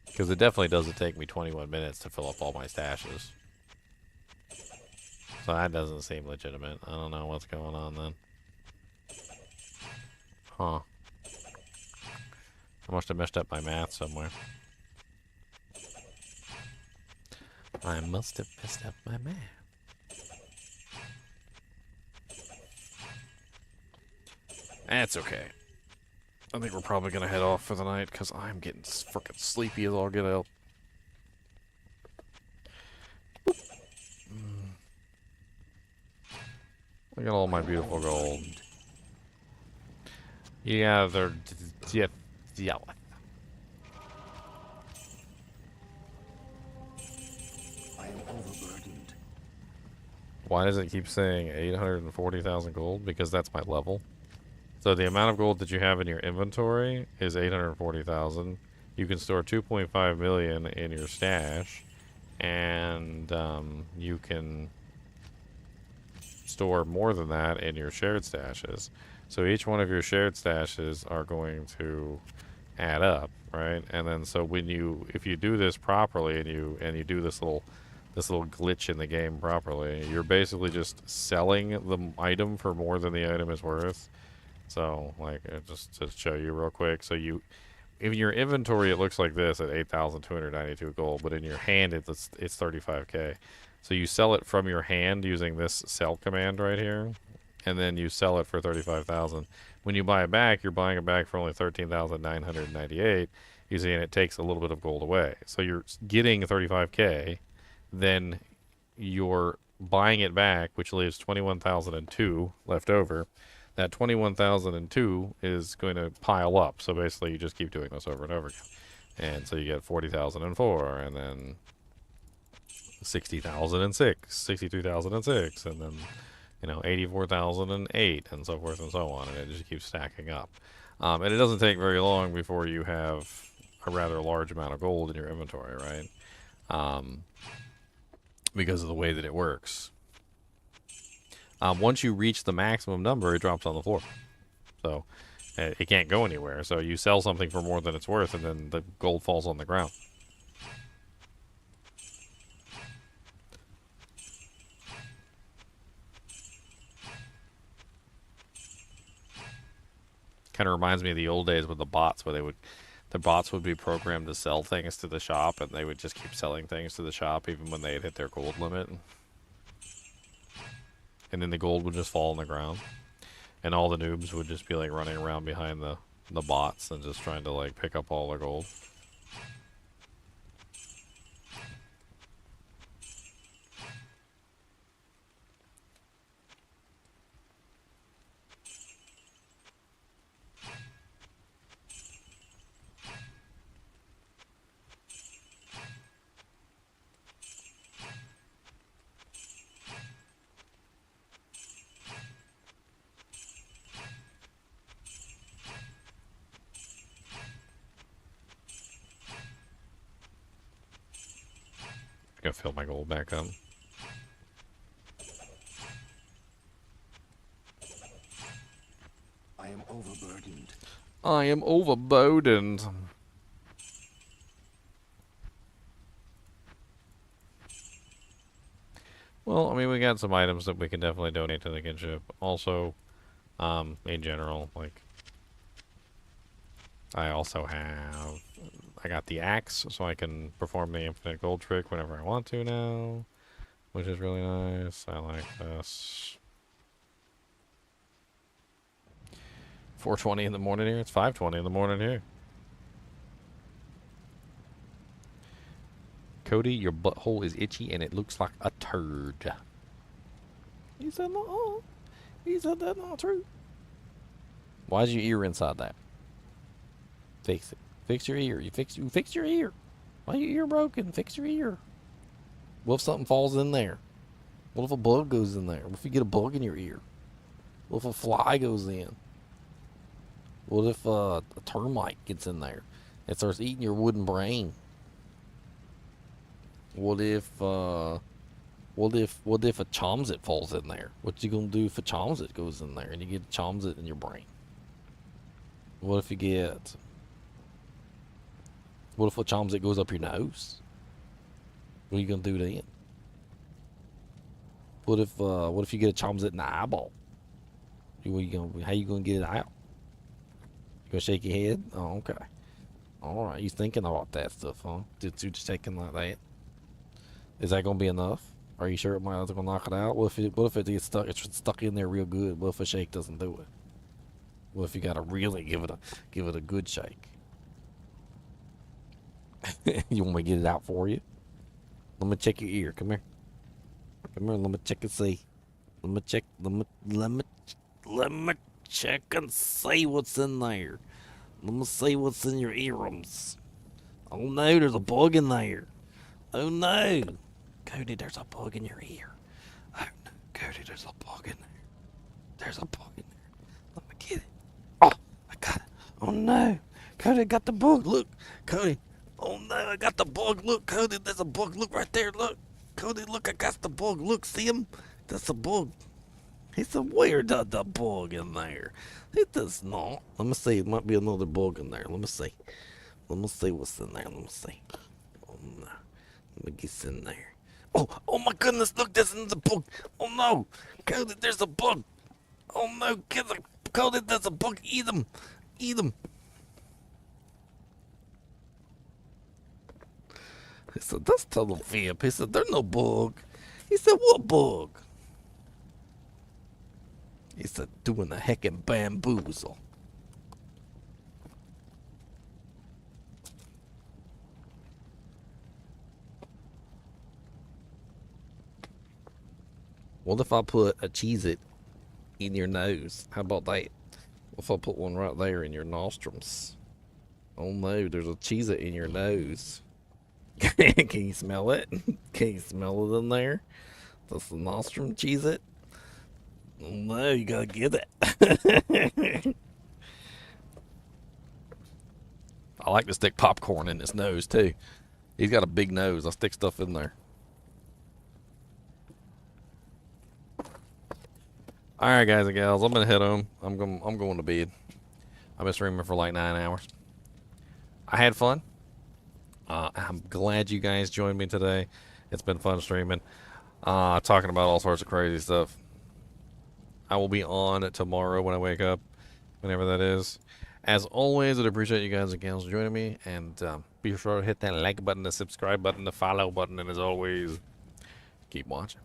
Because it definitely doesn't take me 21 minutes to fill up all my stashes. So that doesn't seem legitimate. I don't know what's going on then. Huh. I must have messed up my math somewhere. I must have messed up my math. That's okay. I think we're probably going to head off for the night because I'm getting freaking sleepy as all get out. Look at all my beautiful gold. Yeah, they're... Yeah. I am overburdened. Why does it keep saying 840,000 gold? Because that's my level. So the amount of gold that you have in your inventory is 840,000. You can store 2.5 million in your stash, and you can store more than that in your shared stashes. So each one of your shared stashes are going to add up, right? And then so when you, if you do this properly and you do this little glitch in the game properly, you're basically just selling the item for more than the item is worth. So, like, just to show you real quick. So you, in your inventory, it looks like this at 8,292 gold, but in your hand, it's 35k. So you sell it from your hand using this sell command right here, and then you sell it for 35,000. When you buy it back, you're buying it back for only 13,998. You see, and it takes a little bit of gold away. So you're getting 35k, then you're buying it back, which leaves 21,002 left over. That 21,002 is going to pile up. So basically, you just keep doing this over and over again. And so you get 40,004, and then 60,006, 62,006, and then, you know, 84,008, and so forth and so on. And it just keeps stacking up. And it doesn't take very long before you have a rather large amount of gold in your inventory, right? Because of the way that it works. Once you reach the maximum number, it drops on the floor. So it can't go anywhere. So you sell something for more than it's worth, and then the gold falls on the ground. Kind of reminds me of the old days with the bots, where the bots would be programmed to sell things to the shop, and they would just keep selling things to the shop even when they had hit their gold limit. And then the gold would just fall on the ground. And all the noobs would just be like running around behind the bots and just trying to like pick up all the gold. I'm gonna fill my gold back up. I am overburdened. I am overburdened. Well, I mean, we got some items that we can definitely donate to the Kinship. Also, in general, like, I also have, I got the axe, so I can perform the infinite gold trick whenever I want to now, which is really nice. I like this. 4:20 in the morning here. It's 5:20 in the morning here. Cody, your butthole is itchy and it looks like a turd. He said, no. He said that's not true. Why's your ear inside that? Fix it. Fix your ear. You fix your ear. Why your ear broken? Fix your ear. What if something falls in there? What if a bug goes in there? What if you get a bug in your ear? What if a fly goes in? What if a termite gets in there and starts eating your wooden brain? What if a Chomzit falls in there? What you gonna do if a Chomzit goes in there and you get a Chomzit in your brain? What if a Chomzit goes up your nose? What are you gonna do then? What if you get a Chomzit in the eyeball? How you gonna get it out? You gonna shake your head? Oh, okay. All right, you thinking about that stuff, huh? Just shaking like that. Is that gonna be enough? Are you sure it might gonna knock it out? What if it gets stuck? It's stuck in there real good. What if a shake doesn't do it? What if you gotta really give it a good shake? You want me to get it out for you? Let me check your ear. Come here. Come here. Let me check and see. Let me check. Let me check and see what's in there. Let me see what's in your earrums. Oh no, there's a bug in there. Oh no. Cody, there's a bug in your ear. Oh no, Cody, there's a bug in there. There's a bug in there. Let me get it. Oh, I got it. Oh no. Cody, I got the bug. Look. Cody. Oh no, I got the bug. Look, Cody, there's a bug. Look right there. Look. Cody, look, I got the bug. Look, see him? That's a bug. He said, where did the bug in there? It does not. Let me see. It might be another bug in there. Let me see. Let me see what's in there. Let me see. Oh no. Let me get in there. Oh my goodness. Look, there's another bug. Oh no. Cody, there's a bug. Oh no. Cody, there's a bug. Eat him. Eat him. He said, that's total vamp. He said, there's no bug. He said, what bug? He said, doing the heckin' bamboozle. What if I put a Cheez-It in your nose? How about that? What if I put one right there in your nostrils? Oh no, there's a Cheez-It in your nose. Can you smell it? Can you smell it in there? That's the nostrum Cheez-It. Oh no, you gotta get it. I like to stick popcorn in his nose too. He's got a big nose. I stick stuff in there. All right, guys and gals, I'm gonna head home. I'm going to bed. I've been streaming for like 9 hours. I had fun. I'm glad you guys joined me today. It's been fun streaming, talking about all sorts of crazy stuff. I will be on tomorrow when I wake up, whenever that is. As always, I'd appreciate you guys and gals joining me, and be sure to hit that like button, the subscribe button, the follow button, and as always, keep watching.